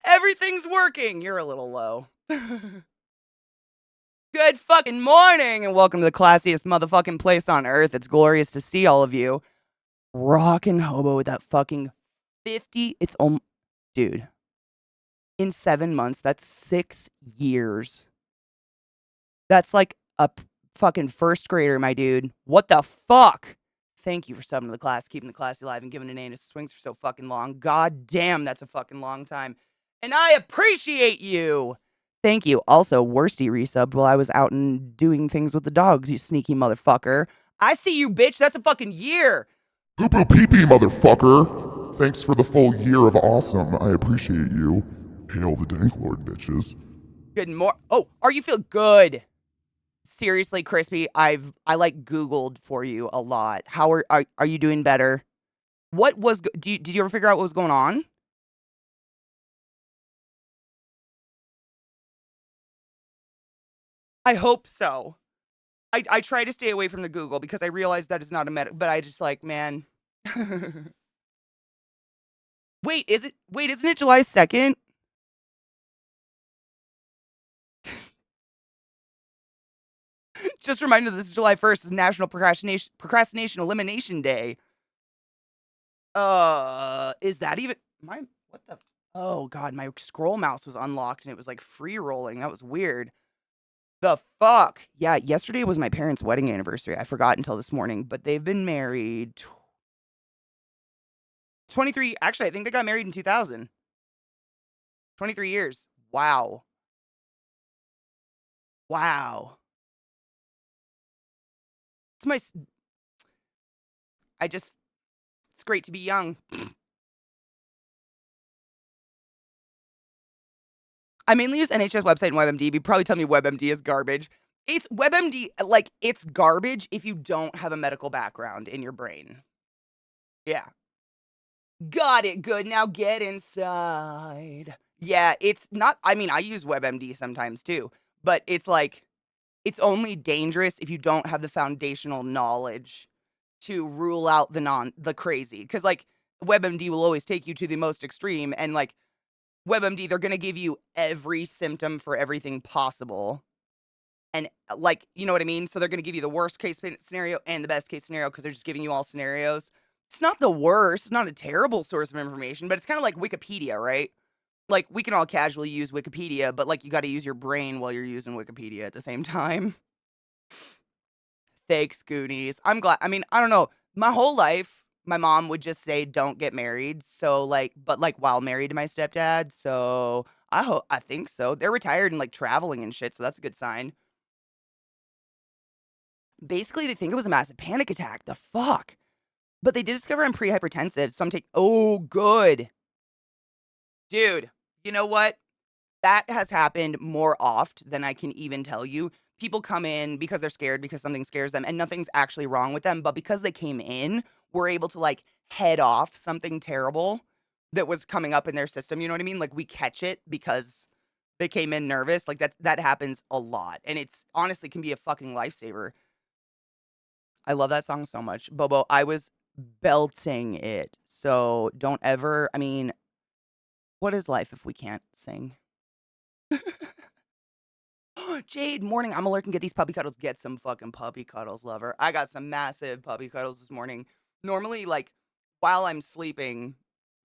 Everything's working. You're a little low. Good fucking morning, and welcome to the classiest motherfucking place on earth. It's glorious to see all of you. Rockin' hobo with that fucking 50. Dude, in 7 months, that's 6 years. That's like a fucking first grader, my dude. What the fuck? Thank you for subbing to the class, keeping the classy alive, and giving an A to swings for so fucking long. God damn, that's a fucking long time. And I appreciate you. Thank you. Also, Worsty resubbed while I was out and doing things with the dogs, you sneaky motherfucker. I see you, bitch. That's a fucking year. Poo poo pee pee, motherfucker! Thanks for the full year of awesome. I appreciate you. Hail the Dank Lord, bitches. Good morning. Oh, are you feel good? Seriously, Crispy, I like Googled for you a lot. How are you doing better? What was did you ever figure out what was going on? I hope so. I try to stay away from the Google because I realize that is not a but I just like, man. Wait, isn't it July 2nd? Just a reminder, this is July 1st is National Procrastination Elimination Day. Is that even what the oh god, my scroll mouse was unlocked and it was like free rolling. That was weird. The fuck? Yeah, yesterday was my parents' wedding anniversary. I forgot until this morning, but they've been married 23. Actually, I think they got married in 2000. 23 years. Wow. Wow. It's my I just it's great to be young. I mainly use NHS website and WebMD. You probably tell me WebMD is garbage. It's WebMD, like, it's garbage if you don't have a medical background in your brain. Yeah. Got it. Good. Now get inside. Yeah, it's not. I mean, I use WebMD sometimes too, but it's like, it's only dangerous if you don't have the foundational knowledge to rule out the crazy. Cause like WebMD will always take you to the most extreme, and like WebMD, they're going to give you every symptom for everything possible. And like, you know what I mean? So they're going to give you the worst case scenario and the best case scenario because they're just giving you all scenarios. It's not the worst. It's not a terrible source of information, but it's kind of like Wikipedia, right? Like, we can all casually use Wikipedia, but like, you got to use your brain while you're using Wikipedia at the same time. Thanks, Goonies. I'm glad. I mean, I don't know. My whole life, my mom would just say, "Don't get married." So like, but like while married to my stepdad. So I think so. They're retired and like traveling and shit. So that's a good sign. Basically, they think it was a massive panic attack. The fuck. But they did discover I'm pre-hypertensive. So I'm taking. Oh, good, dude. You know what? That has happened more oft than I can even tell you. People come in because they're scared because something scares them and nothing's actually wrong with them, but because they came in, we're able to like head off something terrible that was coming up in their system, you know what I mean? Like we catch it because they came in nervous. Like that happens a lot, and it's honestly can be a fucking lifesaver. I love that song so much. Bobo, I was belting it. So don't ever, I mean, what is life if we can't sing? Jade, morning. I'm allergic and get these puppy cuddles. Get some fucking puppy cuddles, lover. I got some massive puppy cuddles this morning. Normally, like, while I'm sleeping,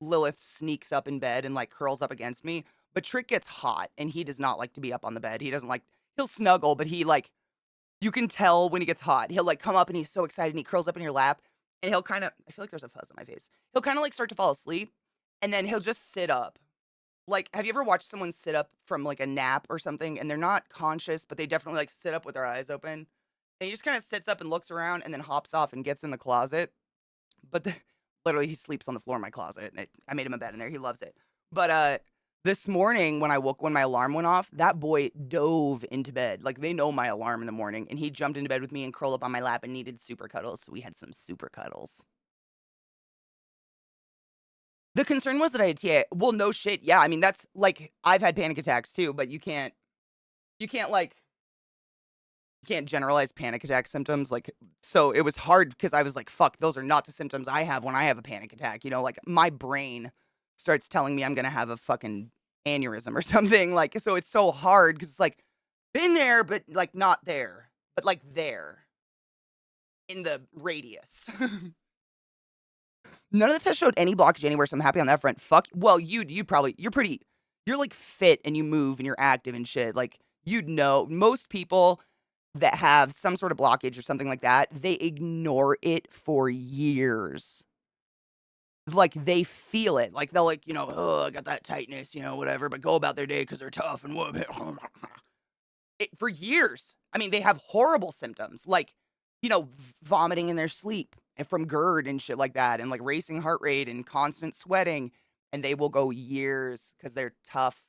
Lilith sneaks up in bed and, like, curls up against me. But Trick gets hot, and he does not like to be up on the bed. He doesn't like, he'll snuggle, but he, like, you can tell when he gets hot. He'll, like, come up and he's so excited and he curls up in your lap. And he'll kind of, I feel like there's a fuzz on my face. He'll kind of, like, start to fall asleep. And then he'll just sit up. Like, have you ever watched someone sit up from, like, a nap or something, and they're not conscious, but they definitely, like, sit up with their eyes open? And he just kinda sits up and looks around and then hops off and gets in the closet. But literally, he sleeps on the floor in my closet, and I made him a bed in there, he loves it. But, this morning when my alarm went off, that boy dove into bed. Like, they know my alarm in the morning, and he jumped into bed with me and curled up on my lap and needed super cuddles, so we had some super cuddles. The concern was that I had TA. Well, no shit, yeah, I mean, that's like, I've had panic attacks too, but you can't, like you can't generalize panic attack symptoms, like so it was hard because I was like, "Fuck, those are not the symptoms I have when I have a panic attack," you know, like, my brain starts telling me I'm gonna have a fucking aneurysm or something, like, so it's so hard because it's, like, been there, but, like, not there, but, like, there in the radius. None of the tests showed any blockage anywhere, so I'm happy on that front. Fuck well, you'd probably you're, like, fit and you move and you're active and shit, like, you'd know. Most people that have some sort of blockage or something like that, they ignore it for years. Like, they feel it, like, they'll, like, "Oh, I got that tightness," whatever, but go about their day because 'cause they're tough and what for years. I mean, they have horrible symptoms, like, vomiting in their sleep and from GERD and shit like that, and, like, racing heart rate and constant sweating, and they will go years because 'cause they're tough.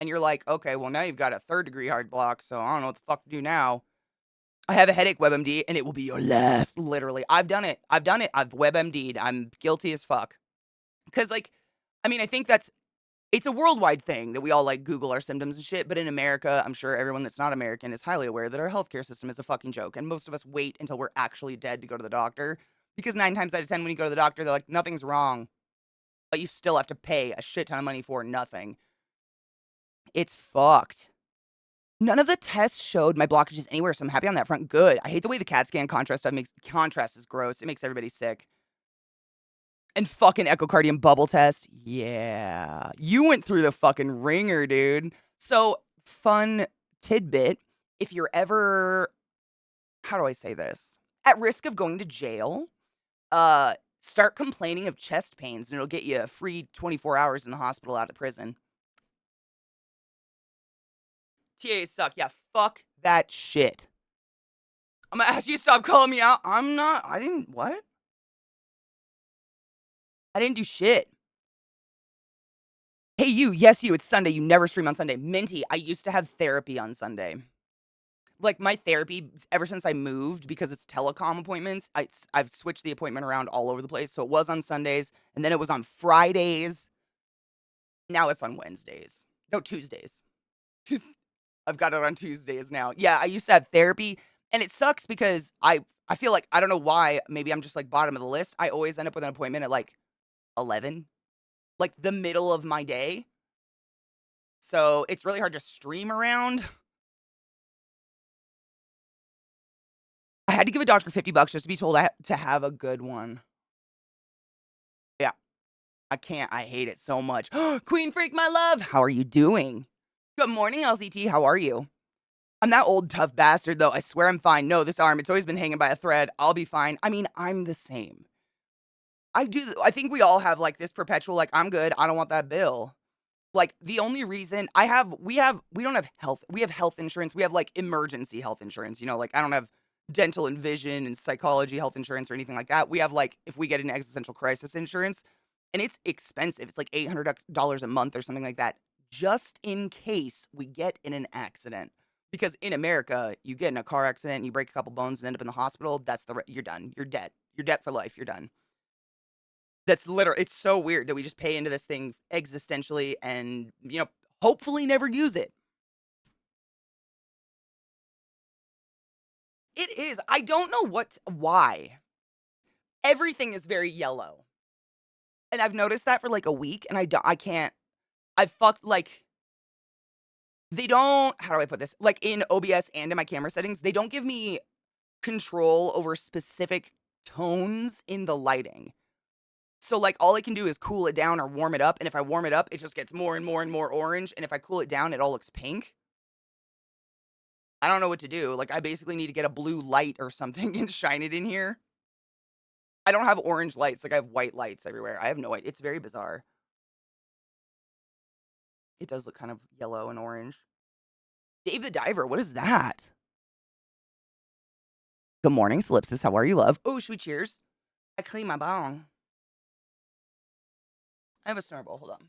And you're like, "Okay, well, now you've got a third-degree heart block, so I don't know what the fuck to do now." I have a headache, WebMD, and it will be your last, literally. I've done it. I've done it. I've WebMD'd. I'm guilty as fuck. Because, like, I mean, I think it's a worldwide thing that we all, like, Google our symptoms and shit, but in America, I'm sure everyone that's not American is highly aware that our healthcare system is a fucking joke, and most of us wait until we're actually dead to go to the doctor, because 9 times out of 10 when you go to the doctor, they're like, "Nothing's wrong," but you still have to pay a shit ton of money for nothing. It's fucked. None of the tests showed my blockages anywhere, so I'm happy on that front. Good. I hate the way the CAT scan contrast stuff makes contrast is gross. It makes everybody sick. And fucking echocardiogram bubble test. Yeah. You went through the fucking ringer, dude. So, fun tidbit, if you're ever how do I say this? At risk of going to jail, uh, start complaining of chest pains, and it'll get you a free 24 hours in the hospital out of prison. TAs suck. Yeah, fuck that shit. I'm gonna ask you to stop calling me out. I didn't what? I didn't do shit. Hey, you. Yes, you. It's Sunday. You never stream on Sunday. Minty, I used to have therapy on Sunday. Like, my therapy, ever since I moved, because it's telecom appointments, I've switched the appointment around all over the place. So it was on Sundays, and then it was on Fridays. Now it's on Wednesdays. No, Tuesdays. I've got it on Tuesdays now. Yeah, I used to have therapy, and it sucks because I feel like I don't know why, maybe I'm just, like, bottom of the list. I always end up with an appointment at, like, 11, like, the middle of my day. So, it's really hard to stream around. I had to give a doctor $50 just to be told to have a good one. Yeah, I can't. I hate it so much. Queen Freak, my love, how are you doing? Good morning, LCT. How are you? I'm that old tough bastard, though. I swear I'm fine. No, this arm, it's always been hanging by a thread. I'll be fine. I mean, I'm the same. I think we all have, like, this perpetual, like, "I'm good. I don't want that bill." Like, the only reason we don't have health insurance. We have, like, emergency health insurance, like, I don't have dental and vision and psychology health insurance or anything like that. We have, like, if we get an existential crisis insurance, and it's expensive. It's, like, $800 a month or something like that, just in case we get in an accident. Because in America, you get in a car accident, you break a couple bones and end up in the hospital, you're done. You're dead. You're dead for life. You're done. It's so weird that we just pay into this thing existentially and, hopefully never use it. It is. I don't know why. Everything is very yellow. And I've noticed that for like a week and I can't I fucked like they don't how do I put this? Like in OBS and in my camera settings, they don't give me control over specific tones in the lighting. So, like, all I can do is cool it down or warm it up, and if I warm it up, it just gets more and more and more orange, and if I cool it down, it all looks pink. I don't know what to do. Like, I basically need to get a blue light or something and shine it in here. I don't have orange lights, like, I have white lights everywhere. I have no idea. It's very bizarre. It does look kind of yellow and orange. Dave the Diver, what is that? Good morning, Solipsis. How are you, love? Oh, should we cheers? I clean my bong. I have a snurble. Hold on.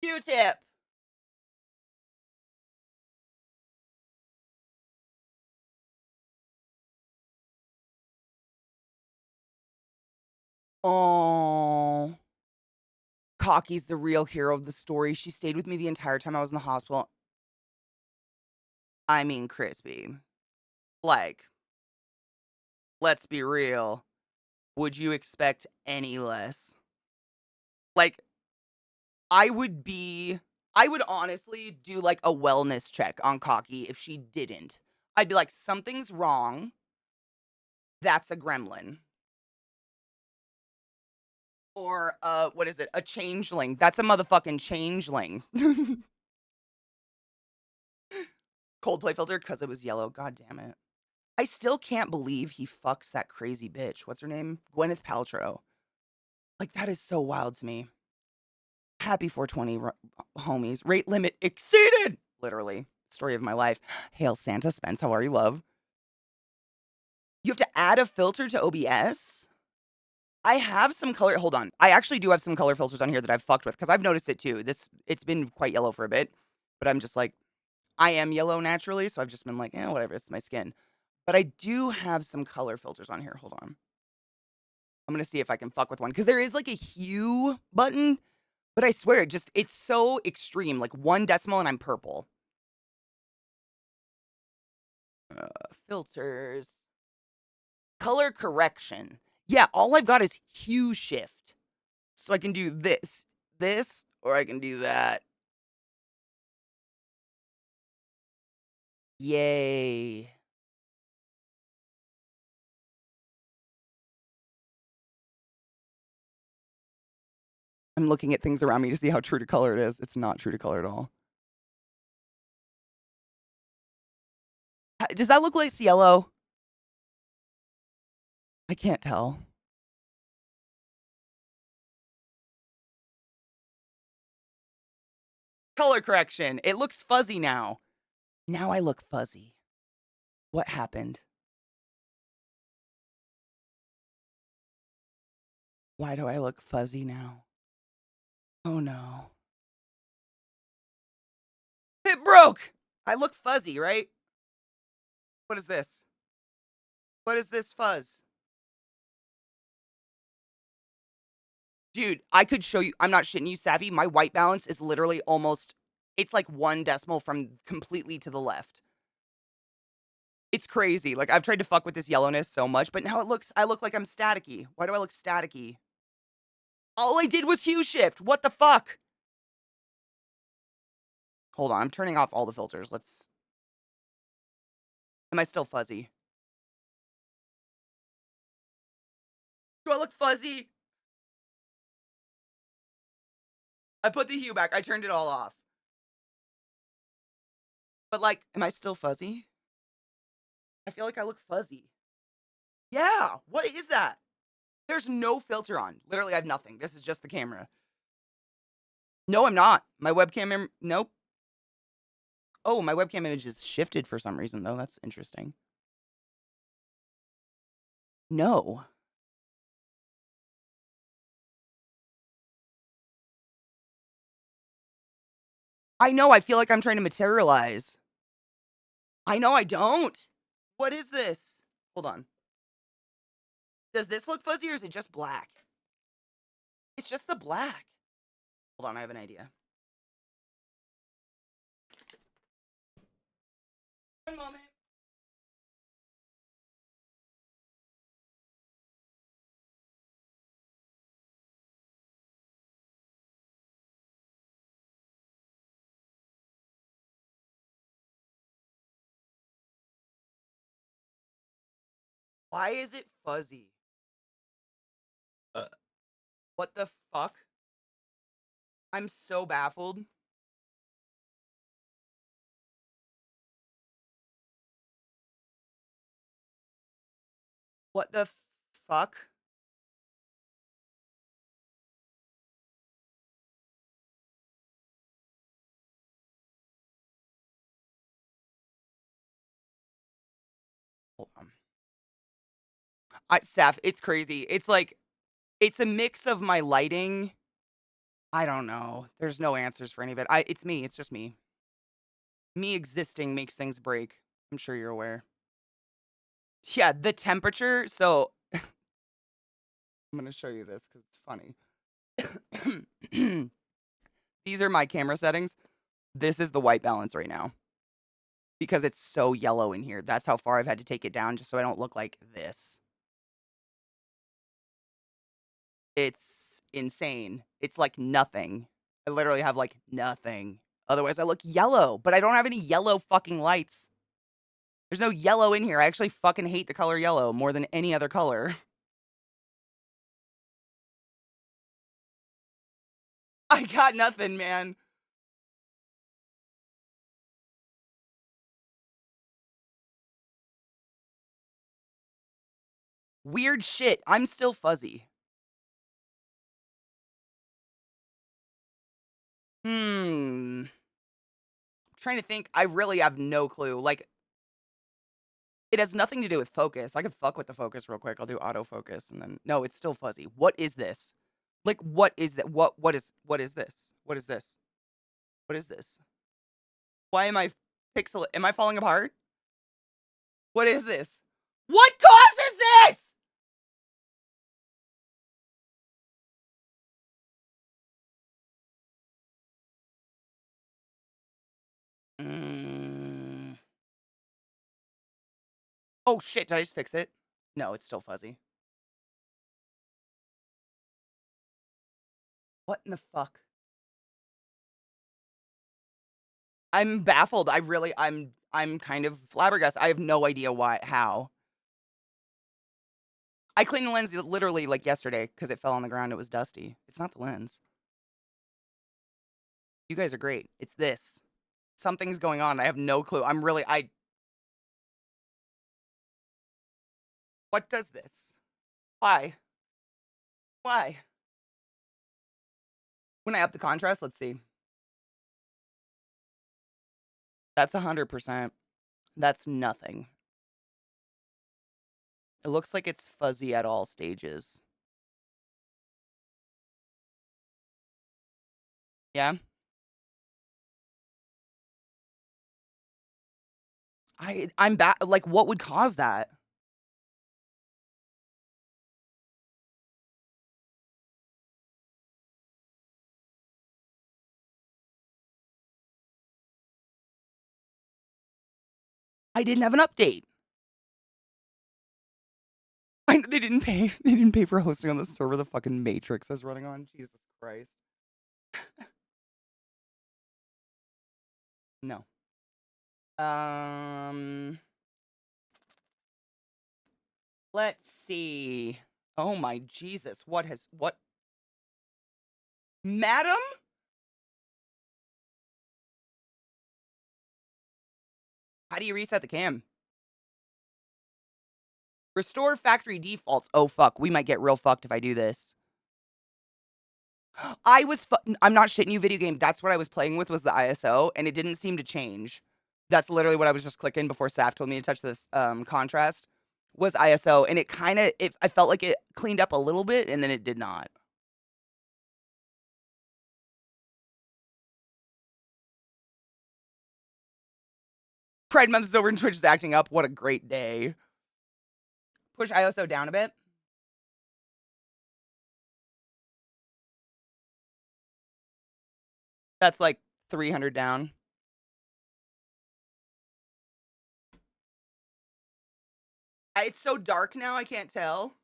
Q-tip. Oh. Cocky's the real hero of the story. She stayed with me the entire time I was in the hospital. I mean, crispy. Like, let's be real. would you expect any less? Like, I would honestly do, like, a wellness check on Cocky if she didn't. I'd be like, "Something's wrong. That's a gremlin." Or, what is it? A changeling. That's a motherfucking changeling. Coldplay filter because it was yellow. God damn it. I still can't believe he fucks that crazy bitch. What's her name? Gwyneth Paltrow. Like, that is so wild to me. Happy 420, homies. Rate limit exceeded! Literally. Story of my life. Hail Santa Spence. How are you, love? You have to add a filter to OBS? I have some color. Hold on. I actually do have some color filters on here that I've fucked with because I've noticed it too. It's been quite yellow for a bit, but I'm just like, I am yellow naturally, so I've just been like, whatever, it's my skin. But I do have some color filters on here. Hold on. I'm gonna see if I can fuck with one because there is like a hue button, but I swear it's so extreme, like 1 decimal and I'm purple. Filters, color correction. Yeah, all I've got is hue shift, so I can do this, or I can do that. Yay. I'm looking at things around me to see how true to color it is. It's not true to color at all. Does that look like yellow? I can't tell. Color correction. It looks fuzzy now. Now I look fuzzy. What happened? Why do I look fuzzy now? Oh no. It broke! I look fuzzy, right? What is this? What is this fuzz? Dude, I could show you. I'm not shitting you, Savvy. My white balance is literally almost, it's like 1 decimal from completely to the left. It's crazy. Like, I've tried to fuck with this yellowness so much, but now I look like I'm staticky. Why do I look staticky? All I did was hue shift. What the fuck? Hold on. I'm turning off all the filters. Am I still fuzzy? Do I look fuzzy? I put the hue back. I turned it all off. But, like, am I still fuzzy? I feel like I look fuzzy. Yeah. What is that? There's no filter on. Literally, I have nothing. This is just the camera. No, I'm not. My webcam, nope. Oh, my webcam image is shifted for some reason, though. That's interesting. No. I know. I feel like I'm trying to materialize. I know I don't. What is this? Hold on. Does this look fuzzy or is it just black? It's just the black. Hold on. I have an idea. One moment. Why is it fuzzy? What the fuck? I'm so baffled. What the fuck? Hold on. Saf, it's crazy. It's like, it's a mix of my lighting. I don't know. There's no answers for any of it. It's me. It's just me. Me existing makes things break. I'm sure you're aware. Yeah, the temperature. So I'm gonna show you this because it's funny. These are my camera settings. This is the white balance right now because it's so yellow in here. That's how far I've had to take it down just so I don't look like this. It's insane. It's like nothing. I literally have like nothing. Otherwise, I look yellow, but I don't have any yellow fucking lights. There's no yellow in here. I actually fucking hate the color yellow more than any other color. I got nothing, man. Weird shit. I'm still fuzzy. Hmm. Trying to think. I really have no clue. Like, it has nothing to do with focus. I could fuck with the focus real quick. I'll do autofocus and then no, it's still fuzzy. What is this? Like, what is that? What is this? What is this? What is this? Why am I am I falling apart? What is this? What causes this? Mm. Oh shit, did I just fix it? No, it's still fuzzy. What in the fuck? I'm baffled. I'm kind of flabbergasted. I have no idea why how. I cleaned the lens literally like yesterday because it fell on the ground. It was dusty. It's not the lens. You guys are great. It's this. Something's going on. I have no clue. I what does this? Why? Why? When I up the contrast, let's see. That's 100%. That's nothing. It looks like it's fuzzy at all stages. Yeah? I'm back. Like, what would cause that? I didn't have an update. They didn't pay. They didn't pay for hosting on the server the fucking Matrix is running on. Jesus Christ. No. Um. Let's see. Oh my Jesus! What? Madam? How do you reset the cam? Restore factory defaults. Oh fuck, we might get real fucked if I do this. I'm not shitting you, video game. That's what I was playing with was the ISO, and it didn't seem to change. That's literally what I was just clicking before Saf told me to touch this contrast was ISO, and I felt like it cleaned up a little bit, and then it did not. Pride Month is over and Twitch is acting up. What a great day. Push ISO down a bit. That's like 300 down. It's so dark now, I can't tell.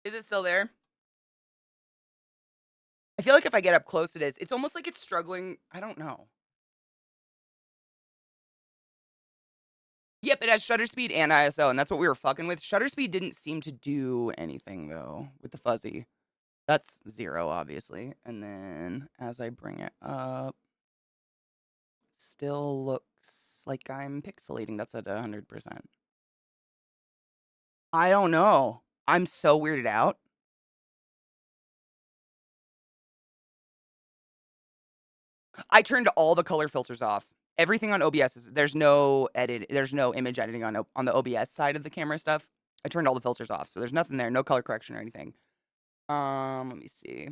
Is it still there? I feel like if I get up close, it is. It's almost like it's struggling. I don't know. Yep, it has shutter speed and ISO, and that's what we were fucking with. Shutter speed didn't seem to do anything, though, with the fuzzy. That's 0, obviously. And then as I bring it up, still looks like I'm pixelating. That's at 100%. I don't know. I'm so weirded out. I turned all the color filters off. Everything on OBS there's no image editing on the OBS side of the camera stuff. I turned all the filters off, so there's nothing there, no color correction or anything. Let me see.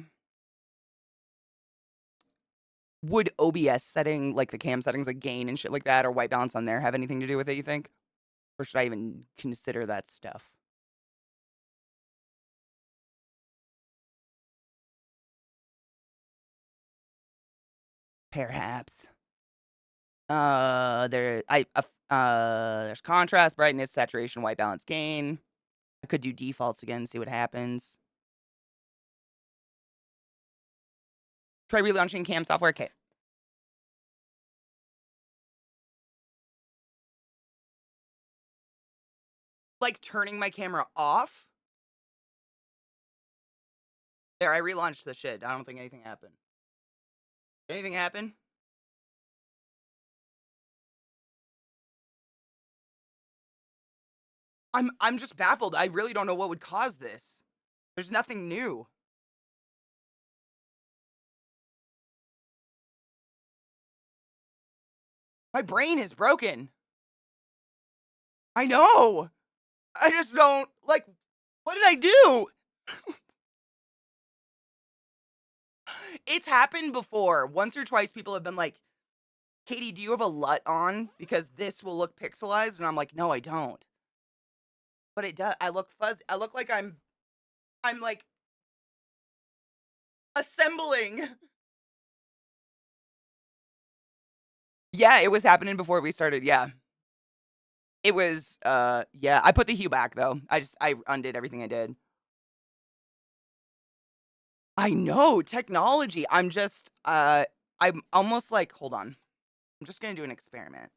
Would OBS setting, like the cam settings, like gain and shit like that, or white balance on there have anything to do with it, you think? Or should I even consider that stuff? Perhaps. There's contrast, brightness, saturation, white balance, gain. I could do defaults again, see what happens. Try relaunching cam software. Okay. Like turning my camera off. There, I relaunched the shit. I don't think anything happened. Did anything happen? I'm just baffled. I really don't know what would cause this. There's nothing new. My brain is broken. I know. I just don't like what did I do? It's happened before. Once or twice people have been like, "Katie, do you have a LUT on? Because this will look pixelized." And I'm like, "No, I don't." But it does. I look fuzzy. I look like I'm like assembling. Yeah, it was happening before we started. Yeah. It was yeah, I put the hue back though. I undid everything I did. I know, technology. I'm almost like, hold on. I'm just going to do an experiment.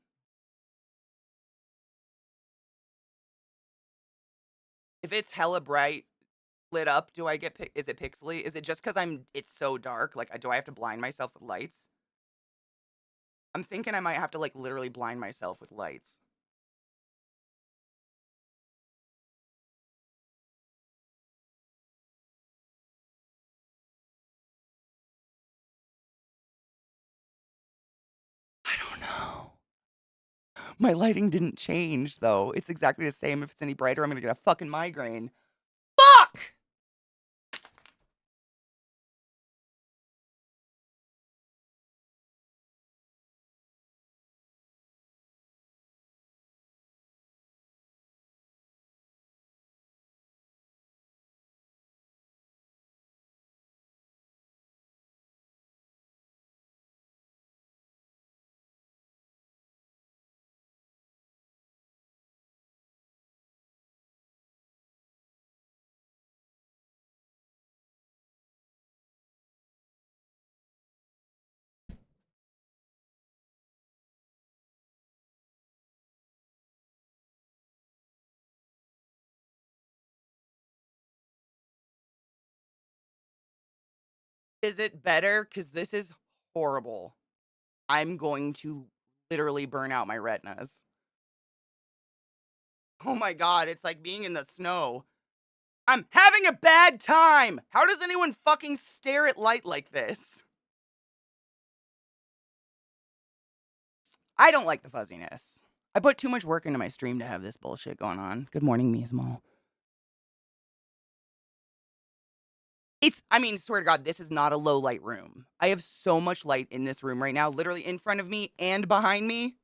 If it's hella bright lit up, do I get is it pixely? Is it just cuz it's so dark? Like do I have to blind myself with lights? I'm thinking I might have to like literally blind myself with lights. I don't know. My lighting didn't change though. It's exactly the same. If it's any brighter, I'm going to get a fucking migraine. Fuck! Is it better? Cuz this is horrible. I'm going to literally burn out my retinas. Oh my god, it's like being in the snow. I'm having a bad time! How does anyone fucking stare at light like this? I don't like the fuzziness. I put too much work into my stream to have this bullshit going on. Good morning, Miesmal. I mean, swear to God, this is not a low light room. I have so much light in this room right now, literally in front of me and behind me.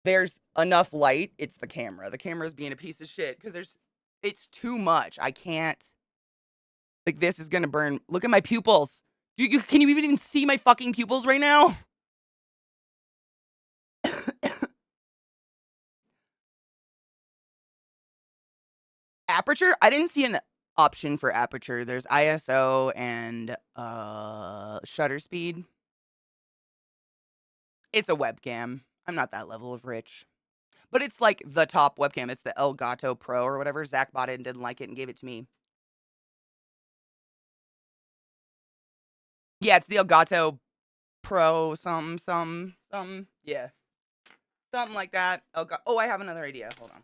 There's enough light. It's the camera. The camera's being a piece of shit because it's too much. I can't. Like, this is gonna burn. Look at my pupils. Can you even see my fucking pupils right now? Aperture? I didn't see an option for aperture. There's ISO and shutter speed. It's a webcam. I'm not that level of rich. But it's like the top webcam. It's the Elgato Pro or whatever. Zach bought it and didn't like it and gave it to me. Yeah, it's the Elgato Pro something. Yeah. Something like that. Oh, I have another idea. Hold on.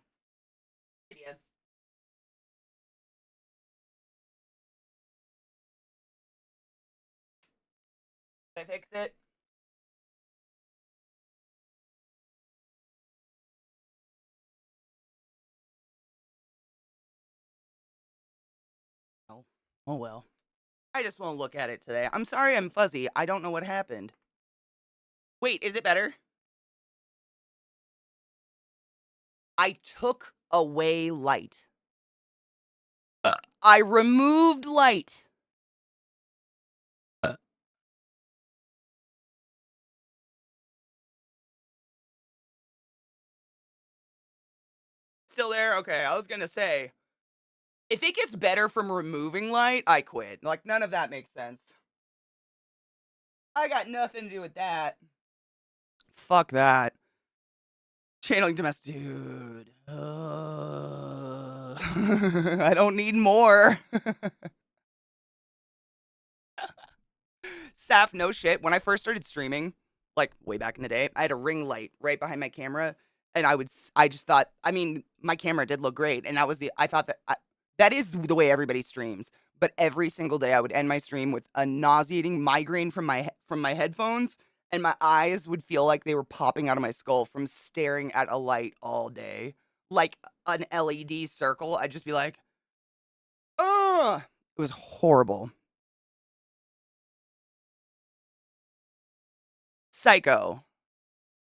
Idea. Did I fix it? Oh. Oh well. I just won't look at it today. I'm sorry I'm fuzzy. I don't know what happened. Wait, is it better? I took away light. I removed light. still there? Okay, I was gonna say, if it gets better from removing light, I quit. Like, none of that makes sense. I got nothing to do with that. Fuck that. Channeling domestic dude. I don't need more. Saf, no shit. When I first started streaming, like way back in the day, I had a ring light right behind my camera, and I just thought, I mean, my camera did look great, and I thought that is the way everybody streams. But every single day, I would end my stream with a nauseating migraine from my headphones, and my eyes would feel like they were popping out of my skull from staring at a light all day, like an LED circle. I'd just be like, ugh. It was horrible. Psycho.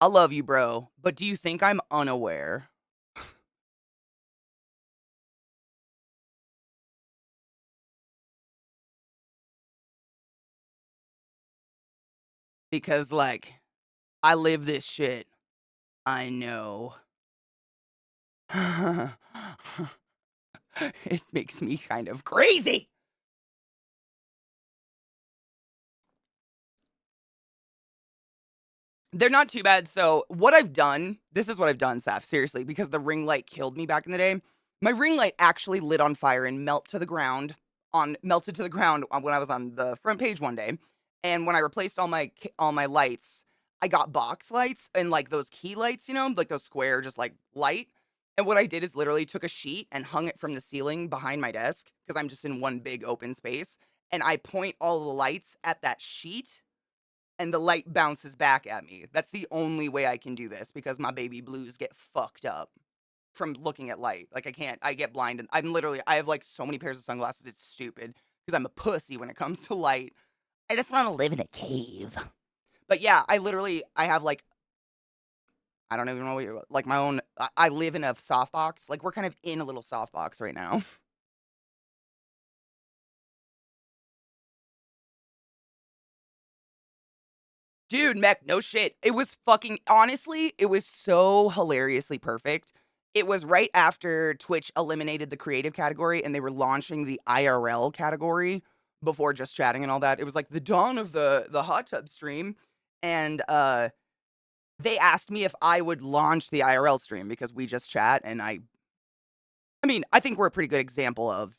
I love you, bro, but do you think I'm unaware? Because, like, I live this shit. I know. It makes me kind of crazy. They're not too bad. So, what I've done, this is what I've done, Saf, seriously, because the ring light killed me back in the day. My ring light actually lit on fire and melted to the ground when I was on the front page one day. And when I replaced all my lights, I got box lights and like those key lights, like those square just like light. And what I did is literally took a sheet and hung it from the ceiling behind my desk because I'm just in one big open space, and I point all the lights at that sheet and the light bounces back at me. That's the only way I can do this because my baby blues get fucked up from looking at light. Like, I get blind, and I have like so many pairs of sunglasses. It's stupid because I'm a pussy when it comes to light. I just want to live in a cave. But yeah, I have like, I don't even know what like my own, I live in a softbox. Like, we're kind of in a little softbox right now. Dude, Mech, no shit. It was fucking honestly, it was so hilariously perfect. It was right after Twitch eliminated the creative category and they were launching the IRL category before just chatting and all that. It was like the dawn of the hot tub stream, and they asked me if I would launch the IRL stream because we just chat, and I mean, I think we're a pretty good example of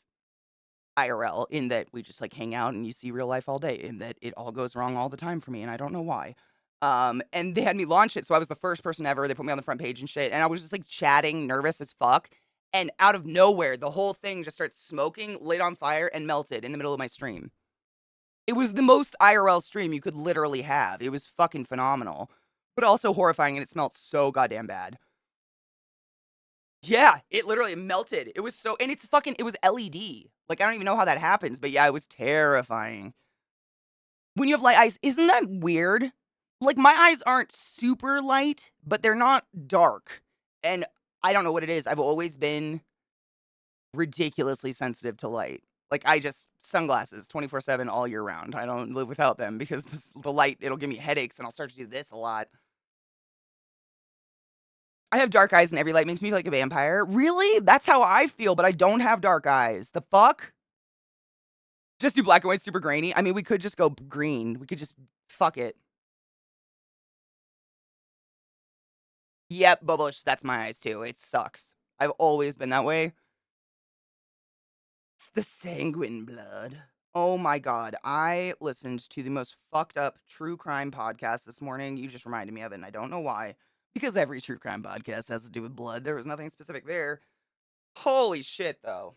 IRL in that we just like hang out and you see real life all day, in that it all goes wrong all the time for me and I don't know why. And they had me launch it, so I was the first person ever. They put me on the front page and shit, and I was just like chatting, nervous as fuck. And out of nowhere, the whole thing just starts smoking, lit on fire, and melted in the middle of my stream. It was the most IRL stream you could literally have. It was fucking phenomenal, but also horrifying, and it smelled so goddamn bad. Yeah, it literally melted. It was so, and it was LED. Like, I don't even know how that happens, but yeah, it was terrifying. When you have light eyes, isn't that weird? Like, my eyes aren't super light, but they're not dark. And I don't know what it is. I've always been ridiculously sensitive to light. Like, sunglasses 24/7 all year round. I don't live without them because the light, it'll give me headaches and I'll start to do this a lot. I have dark eyes and every light makes me feel like a vampire. Really? That's how I feel, but I don't have dark eyes. The fuck? Just do black and white super grainy? I mean, we could just go green. We could just fuck it. Yep, bubblish. That's my eyes too. It sucks. I've always been that way. It's the sanguine blood. Oh my god. I listened to the most fucked up true crime podcast this morning. You just reminded me of it, and I don't know why. Because every true crime podcast has to do with blood. There was nothing specific there. Holy shit, though.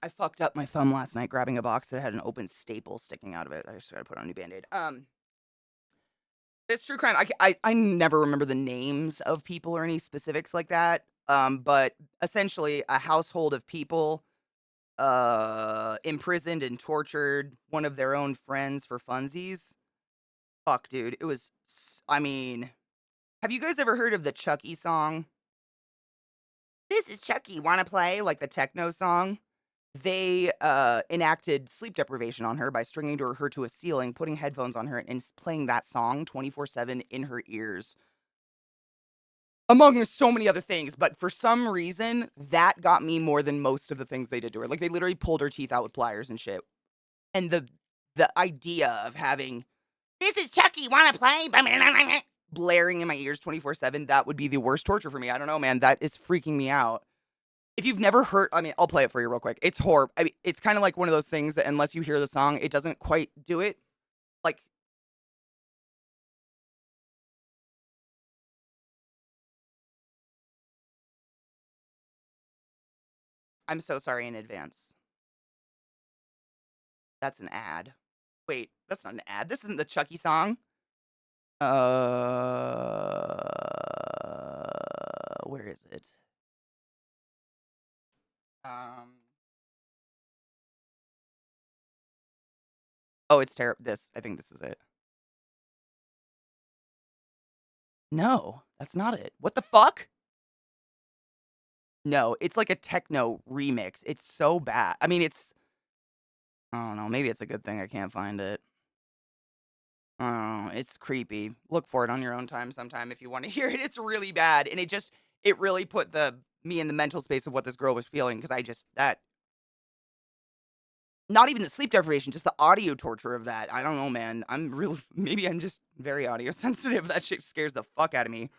I fucked up my thumb last night grabbing a box that had an open staple sticking out of it. I just gotta put on a new band-aid. This true crime, I never remember the names of people or any specifics like that. But essentially a household of people imprisoned and tortured one of their own friends for funsies. Fuck, dude. I mean, have you guys ever heard of the Chucky song? This is Chucky, wanna play? Like the techno song? they enacted sleep deprivation on her by stringing her to a ceiling, putting headphones on her, and playing that song 24/7 in her ears, among so many other things. But for some reason, that got me more than most of the things they did to her. Like, they literally pulled her teeth out with pliers and shit. And the idea of having "This is Chucky, wanna play?" blaring in my ears 24/7, that would be the worst torture for me. I don't know, man. That is freaking me out. If you've never heard, I mean, I'll play it for you real quick. It's horrible. I mean, it's kinda like one of those things that unless you hear the song, it doesn't quite do it. Like, I'm so sorry in advance. That's an ad. Wait, that's not an ad. This isn't the Chucky song. Where is it? Um, oh, it's terrible. I think this is it. No, that's not it. What the fuck? No, it's like a techno remix. It's so bad. I mean, I don't know, maybe it's a good thing I can't find it. Oh, it's creepy. Look for it on your own time sometime if you wanna hear it. It's really bad, and it really put me in the mental space of what this girl was feeling, because I just that not even the sleep deprivation, just the audio torture of that. I don't know, man. I'm real maybe I'm just very audio sensitive. That shit scares the fuck out of me.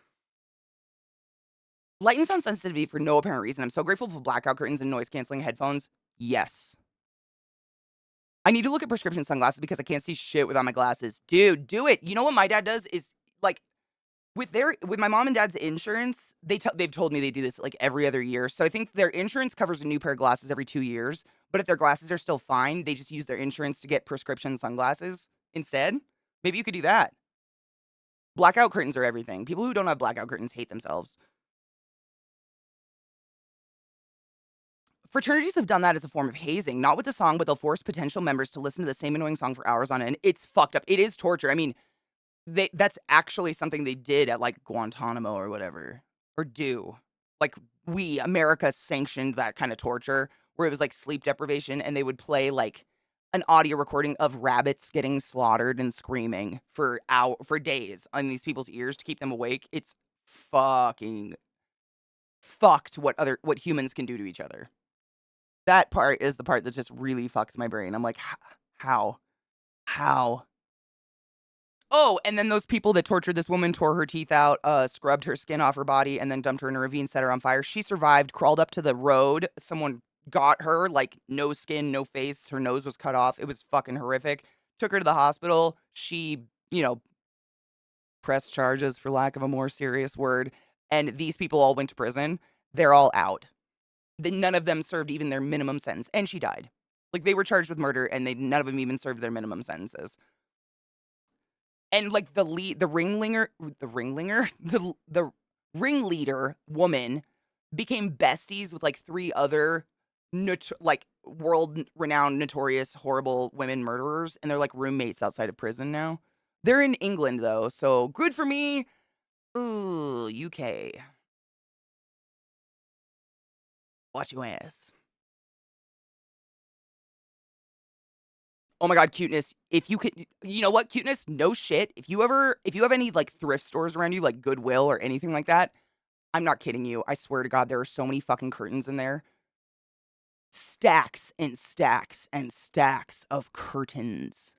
Light and sound sensitivity for no apparent reason. I'm so grateful for blackout curtains and noise canceling headphones. Yes. I need to look at prescription sunglasses because I can't see shit without my glasses. Dude, do it. You know what my dad does is, like, with my mom and dad's insurance, they've told me they do this, like, every other year. So I think their insurance covers a new pair of glasses every 2 years, but if their glasses are still fine, they just use their insurance to get prescription sunglasses instead. Maybe you could do that. Blackout curtains are everything. People who don't have blackout curtains hate themselves. Fraternities have done that as a form of hazing, not with the song, but they'll force potential members to listen to the same annoying song for hours on end. It's fucked up. It is torture. I mean, that's actually something they did at, like, Guantanamo or whatever, or do. Like, America sanctioned that kinda torture where it was, like, sleep deprivation, and they would play, like, an audio recording of rabbits getting slaughtered and screaming for days on these people's ears to keep them awake. It's fucking fucked what humans can do to each other. That part is the part that just really fucks my brain. I'm like, How? How?" Oh, and then those people that tortured this woman, tore her teeth out, scrubbed her skin off her body, and then dumped her in a ravine, set her on fire. She survived, crawled up to the road. Someone got her, like, no skin, no face. Her nose was cut off. It was fucking horrific. Took her to the hospital. She, you know, pressed charges, for lack of a more serious word. And these people all went to prison. They're all out. None of them served even their minimum sentence, and she died. Like, they were charged with murder, and none of them even served their minimum sentences. And, like, the ringleader woman became besties with, like, 3 other like, world-renowned, notorious, horrible women murderers, and they're, like, roommates outside of prison now. They're in England, though, so good for me. Ooh, UK. Watch your ass. Oh my god, cuteness. If you could, you know what, cuteness? No shit. If you have any, like, thrift stores around you, like Goodwill or anything like that, I'm not kidding you. I swear to God, there are so many fucking curtains in there. Stacks and stacks and stacks of curtains.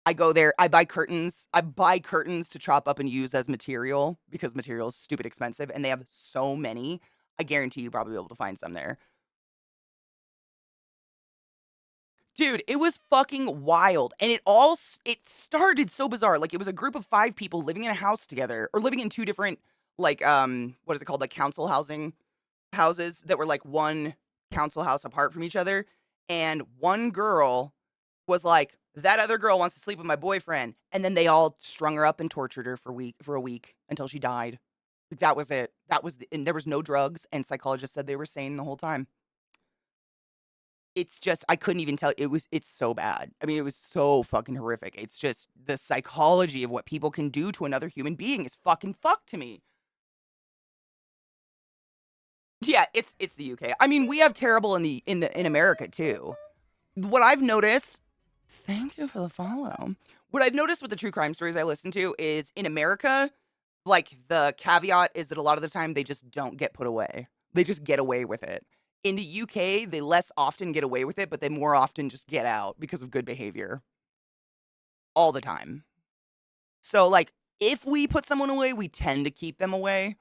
I go there, I buy curtains. I buy curtains to chop up and use as material because material is stupid expensive, and they have so many. I guarantee you probably be able to find some there. Dude, it was fucking wild, and it started so bizarre. Like, it was a group of 5 people living in a house together, or living in 2 different, like, what is it called? Like, council housing houses that were, like, one council house apart from each other, and one girl was like, "That other girl wants to sleep with my boyfriend," and then they all strung her up and tortured her for a week until she died. Like, that was it. And there was no drugs, and psychologists said they were sane the whole time. It's just I couldn't even tell it's so bad. I mean, it was so fucking horrific. It's just the psychology of what people can do to another human being is fucking fucked to me. Yeah, it's the UK. I mean, we have terrible in America too. What I've noticed, thank you for the follow. What I've noticed with the true crime stories I listen to is in America, like the caveat is that a lot of the time they just don't get put away. They just get away with it. In the UK, they less often get away with it, but they more often just get out because of good behavior all the time. So like if we put someone away, we tend to keep them away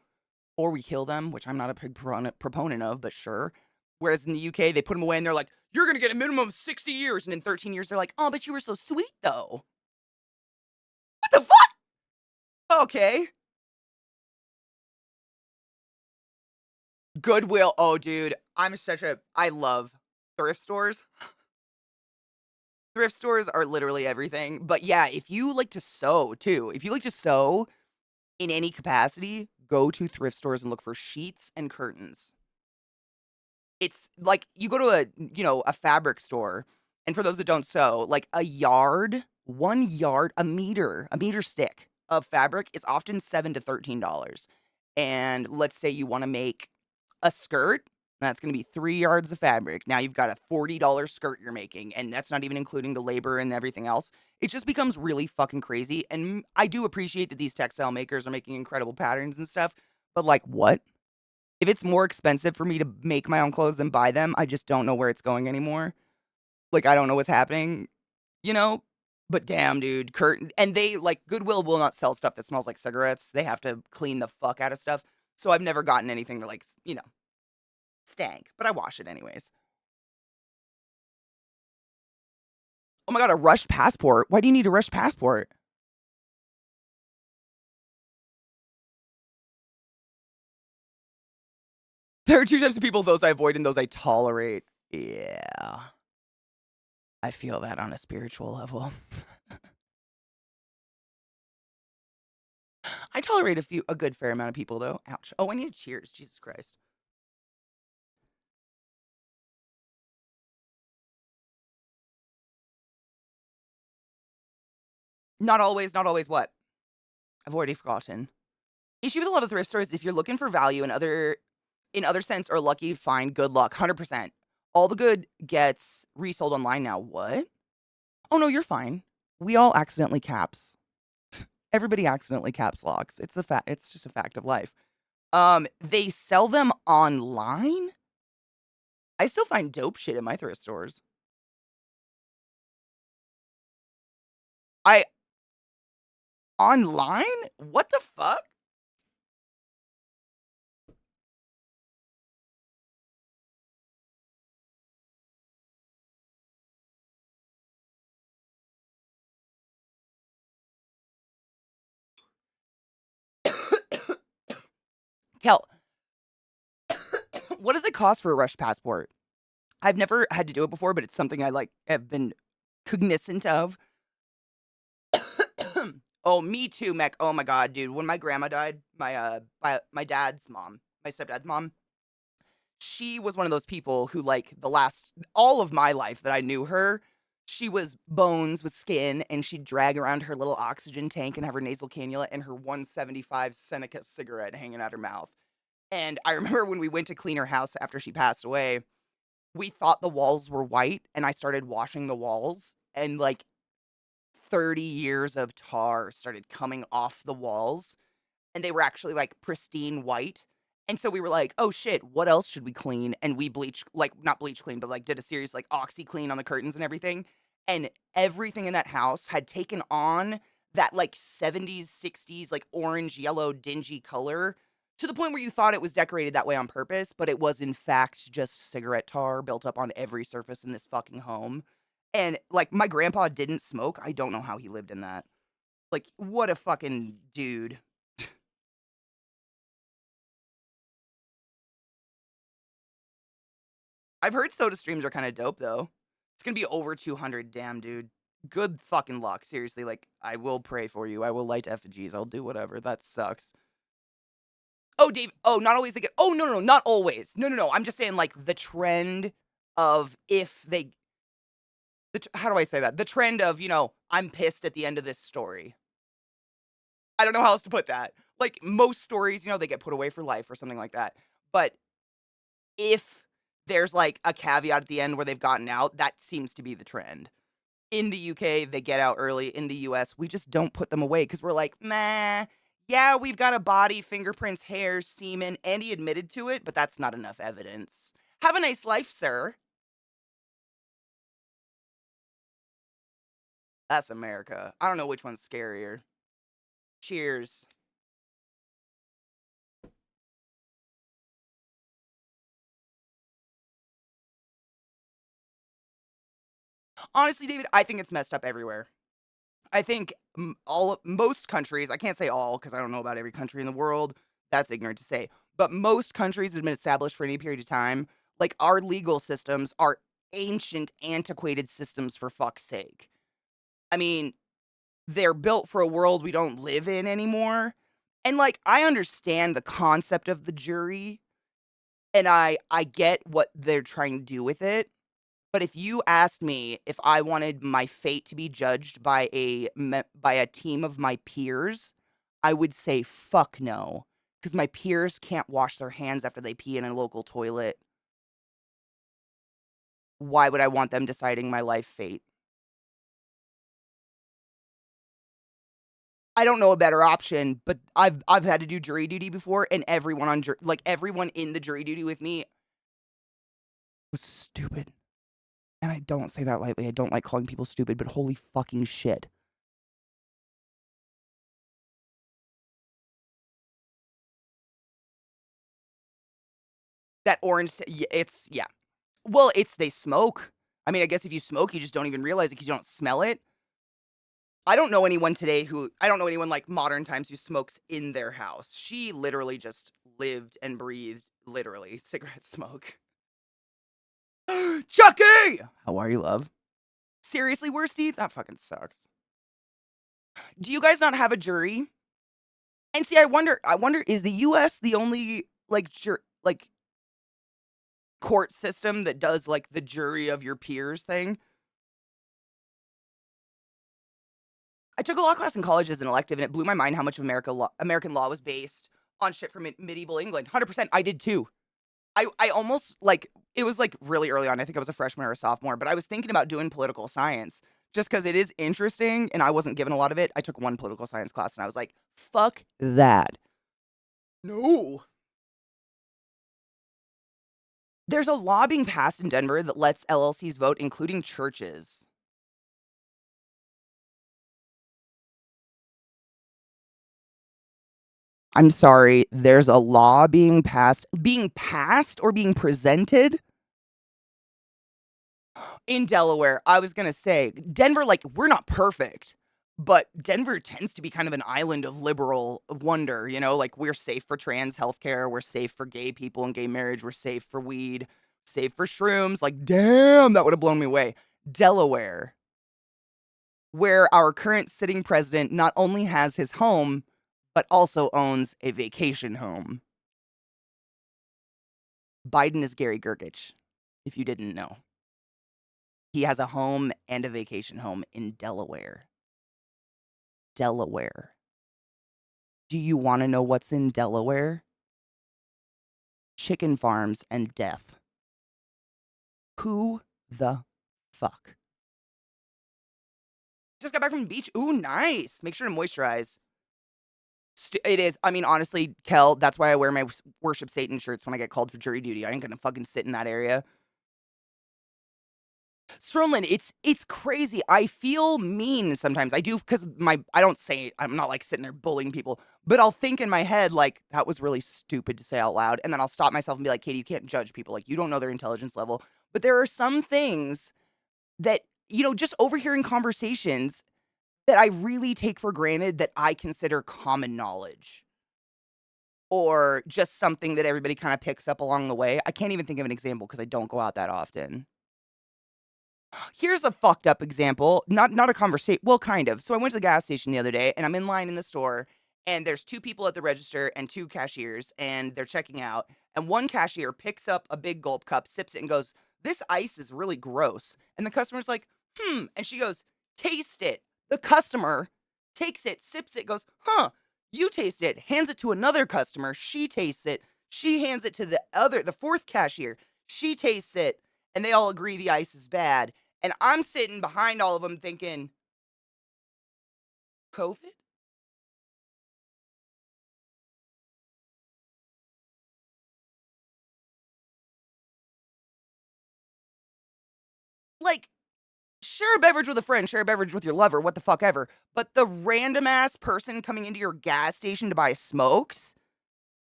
or we kill them, which I'm not a big proponent of, but sure. Whereas in the UK, they put them away and they're like, you're going to get a minimum of 60 years. And in 13 years, they're like, oh, but you were so sweet, though. What the fuck? Okay. Goodwill. Oh, dude. I love thrift stores. Thrift stores are literally everything. But yeah, if you like to sew too, if you like to sew in any capacity, go to thrift stores and look for sheets and curtains. It's like you go to a fabric store, and for those that don't sew, like a yard, 1 yard, a meter stick of fabric is often $7 to $13. And let's say you wanna make a skirt, that's gonna be 3 yards of fabric. Now you've got a $40 skirt you're making, and that's not even including the labor and everything else. It just becomes really fucking crazy, and I do appreciate that these textile makers are making incredible patterns and stuff, but, like, what? If it's more expensive for me to make my own clothes than buy them, I just don't know where it's going anymore. Like, I don't know what's happening, you know? But damn, dude, curtain and they like, Goodwill will not sell stuff that smells like cigarettes. They have to clean the fuck out of stuff. So I've never gotten anything that, like, stank, but I wash it anyways. Oh my god, a rushed passport? Why do you need a rushed passport? There are 2 types of people, those I avoid and those I tolerate. Yeah. I feel that on a spiritual level. I tolerate a good fair amount of people, though. Ouch. Oh, I need a cheers. Jesus Christ. Not always what? I've already forgotten. Issue with a lot of thrift stores, if you're looking for value in other sense or lucky, fine, good luck, 100%. All the good gets resold online now. What? Oh no, you're fine. We all accidentally caps. Everybody accidentally caps locks. It's just a fact of life. They sell them online? I still find dope shit in my thrift stores. I online? What the fuck? Kel, what does it cost for a rush passport? I've never had to do it before, but it's something I like have been cognizant of. Oh, me too, Mech. Oh my god, dude. When my grandma died, my dad's mom, my stepdad's mom, she was one of those people who like the last all of my life that I knew her, she was bones with skin and she'd drag around her little oxygen tank and have her nasal cannula and her 175 Seneca cigarette hanging out her mouth. And I remember when we went to clean her house after she passed away, we thought the walls were white and I started washing the walls and like 30 years of tar started coming off the walls and they were actually like pristine white. And so we were like, "Oh shit, what else should we clean?" And we bleached like not bleach clean, but like did a serious like oxy clean on the curtains and everything. And everything in that house had taken on that like 70s, 60s like orange, yellow, dingy color to the point where you thought it was decorated that way on purpose, but it was in fact just cigarette tar built up on every surface in this fucking home. And like my grandpa didn't smoke. I don't know how he lived in that. Like what a fucking dude. I've heard Soda Streams are kinda dope, though. It's gonna be over 200, damn, dude. Good fucking luck, seriously, like, I will pray for you, I will light effigies, I'll do whatever, that sucks. Oh, Dave not always they get oh, no, no, no, not always. No, no, no, I'm just saying, like, the trend of if they how do I say that? The trend of, "I'm pissed at the end of this story." I don't know how else to put that. Like, most stories, they get put away for life or something like that, but If there's, like, a caveat at the end where they've gotten out, that seems to be the trend. In the UK, they get out early. In the US, we just don't put them away because we're like, "Meh, yeah, we've got a body, fingerprints, hair, semen," and he admitted to it, but that's not enough evidence. Have a nice life, sir. That's America. I don't know which one's scarier. Cheers. Honestly, David, I think it's messed up everywhere. I think most countries, I can't say all because I don't know about every country in the world. That's ignorant to say. But most countries that have been established for any period of time, like our legal systems are ancient, antiquated systems for fuck's sake. I mean, they're built for a world we don't live in anymore. And like I understand the concept of the jury and I get what they're trying to do with it. But if you asked me if I wanted my fate to be judged by by a team of my peers, I would say fuck no, because my peers can't wash their hands after they pee in a local toilet. Why would I want them deciding my life fate? I don't know a better option, but I've had to do jury duty before, and everyone on everyone in the jury duty with me was stupid. And I don't say that lightly. I don't like calling people stupid, but holy fucking shit. That orange, it's yeah. Well, it's they smoke. I mean, I guess if you smoke, you just don't even realize it because you don't smell it. I don't know anyone like modern times who smokes in their house. She literally just lived and breathed, literally, cigarette smoke. Chucky! How are you, love? Seriously, Worsty? That fucking sucks. Do you guys not have a jury? And see, I wonder, is the US the only like court system that does like the jury of your peers thing? I took a law class in college as an elective, and it blew my mind how much of American law was based on shit from medieval England. 100%, I did too. I almost like it was like really early on. I think I was a freshman or a sophomore, but I was thinking about doing political science just because it is interesting, and I wasn't given a lot of it. I took one political science class, and I was like, "Fuck that." No. There's a law being passed in Denver that lets LLCs vote, including churches. I'm sorry, there's a law being passed or being presented in Delaware. I was gonna say, Denver, like, we're not perfect, but Denver tends to be kind of an island of liberal wonder, you know? Like, we're safe for trans healthcare, we're safe for gay people and gay marriage, we're safe for weed, safe for shrooms. Like, damn, that would have blown me away. Delaware, where our current sitting president not only has his home, but also owns a vacation home. Biden is Gary Gergich, if you didn't know. He has a home and a vacation home in Delaware. Delaware. Do you want to know what's in Delaware? Chicken farms and death. Who the fuck? Just got back from the beach. Ooh, nice. Make sure to moisturize. It is. I mean, honestly, Kel, that's why I wear my worship Satan shirts when I get called for jury duty. I ain't gonna fucking sit in that area. Strowman, it's crazy. I feel mean sometimes. I do because I don't say I'm not like sitting there bullying people, but I'll think in my head like that was really stupid to say out loud, and then I'll stop myself and be like, Katie, you can't judge people. Like you don't know their intelligence level. But there are some things that just overhearing conversations that I really take for granted that I consider common knowledge. Or just something that everybody kind of picks up along the way. I can't even think of an example because I don't go out that often. Here's a fucked up example. Not a conversation. Well, kind of. So I went to the gas station the other day and I'm in line in the store and there's two people at the register and two cashiers and they're checking out. And one cashier picks up a big gulp cup, sips it and goes, "This ice is really gross." And the customer's like, "Hmm." And she goes, "Taste it." The customer takes it, sips it, goes, "Huh." You taste it, hands it to another customer. She tastes it. She hands it to the fourth cashier. She tastes it, and they all agree the ice is bad. And I'm sitting behind all of them thinking, COVID? Like, share a beverage with a friend, share a beverage with your lover, what the fuck ever. But the random ass person coming into your gas station to buy smokes,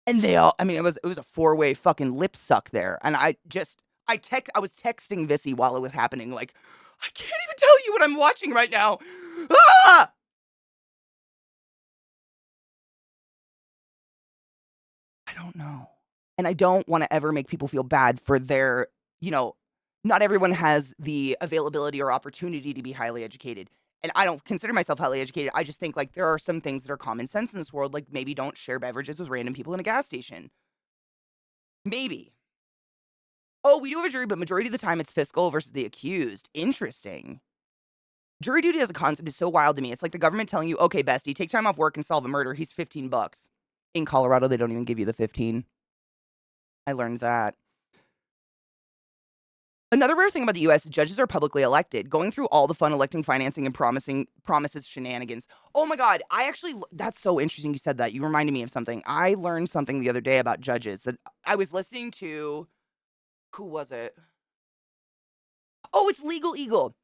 and they all, I mean, it was a four-way fucking lip suck there. And I was texting Vissy while it was happening, like, I can't even tell you what I'm watching right now. Ah! I don't know. And I don't wanna ever make people feel bad for their, you know, not everyone has the availability or opportunity to be highly educated. And I don't consider myself highly educated. I just think, like, there are some things that are common sense in this world, like maybe don't share beverages with random people in a gas station. Maybe. Oh, we do have a jury, but majority of the time it's fiscal versus the accused. Interesting. Jury duty as a concept is so wild to me. It's like the government telling you, "Okay, bestie, take time off work and solve a murder. He's 15 bucks." In Colorado, they don't even give you the 15. I learned that. Another rare thing about the US, judges are publicly elected, going through all the fun electing, financing, and promises shenanigans. Oh my god, I actually that's so interesting you said that. You reminded me of something. I learned something the other day about judges that I was listening to. Who was it? Oh, it's Legal Eagle.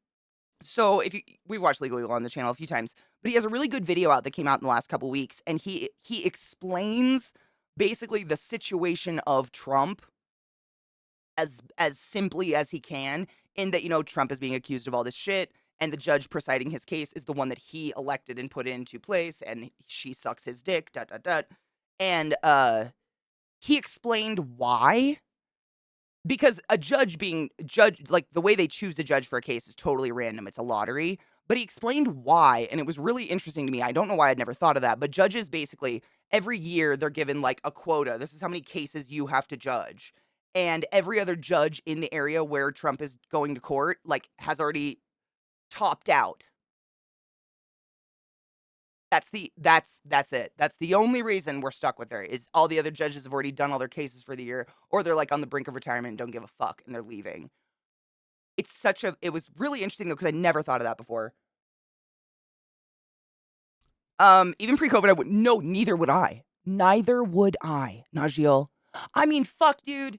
So if you we've watched Legal Eagle on the channel a few times, but he has a really good video out that came out in the last couple weeks, and he explains basically the situation of Trump as simply as he can, in that, Trump is being accused of all this shit, and the judge presiding his case is the one that he elected and put into place, and she sucks his dick, dot, dot, dot. And, he explained why, because a judge being judged, like, the way they choose a judge for a case is totally random, it's a lottery, but he explained why, and it was really interesting to me. I don't know why I'd never thought of that, but judges basically, every year, they're given, like, a quota. This is how many cases you have to judge, and every other judge in the area where Trump is going to court, like, has already topped out. That's it. That's the only reason we're stuck with her, is all the other judges have already done all their cases for the year, or they're, like, on the brink of retirement and don't give a fuck, and they're leaving. It was really interesting, though, because I never thought of that before. Even pre-COVID, I would no, neither would I. Neither would I, Najeel. I mean, fuck, dude.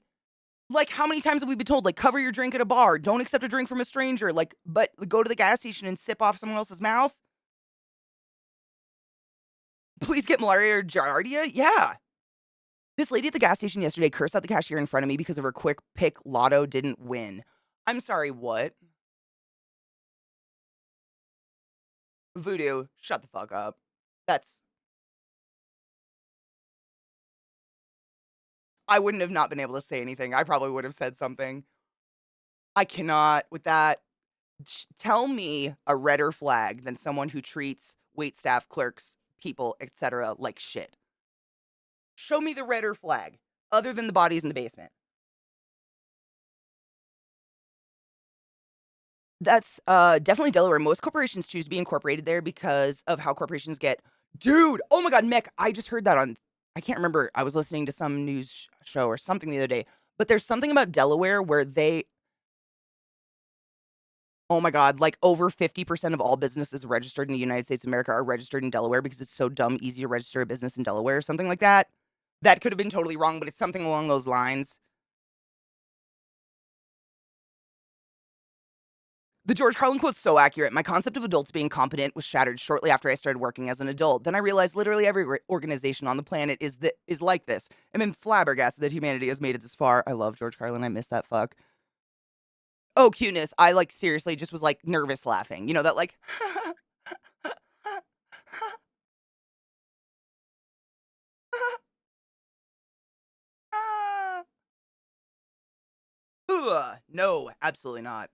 Like, how many times have we been told, like, cover your drink at a bar, don't accept a drink from a stranger, like, but go to the gas station and sip off someone else's mouth? Please get malaria or giardia? Yeah. This lady at the gas station yesterday cursed out the cashier in front of me because of her quick pick lotto didn't win. I'm sorry, what? Voodoo, shut the fuck up. That's I wouldn't have not been able to say anything. I probably would have said something. I cannot with that. Tell me a redder flag than someone who treats waitstaff, clerks, people, etc. like shit. Show me the redder flag other than the bodies in the basement. That's, definitely Delaware. Most corporations choose to be incorporated there because of how corporations get dude, oh my god, Mech, I just heard that on I can't remember, I was listening to some news show or something the other day, but there's something about Delaware where they oh my god, like, over 50% of all businesses registered in the United States of America are registered in Delaware because it's so dumb easy to register a business in Delaware or something like that. That could have been totally wrong, but it's something along those lines. The George Carlin quote's so accurate. My concept of adults being competent was shattered shortly after I started working as an adult. Then I realized literally every organization on the planet is like this. I'm in flabbergasted that humanity has made it this far. I love George Carlin. I miss that fuck. Oh, cuteness. I like seriously just was like nervous laughing. You know that like no, absolutely not.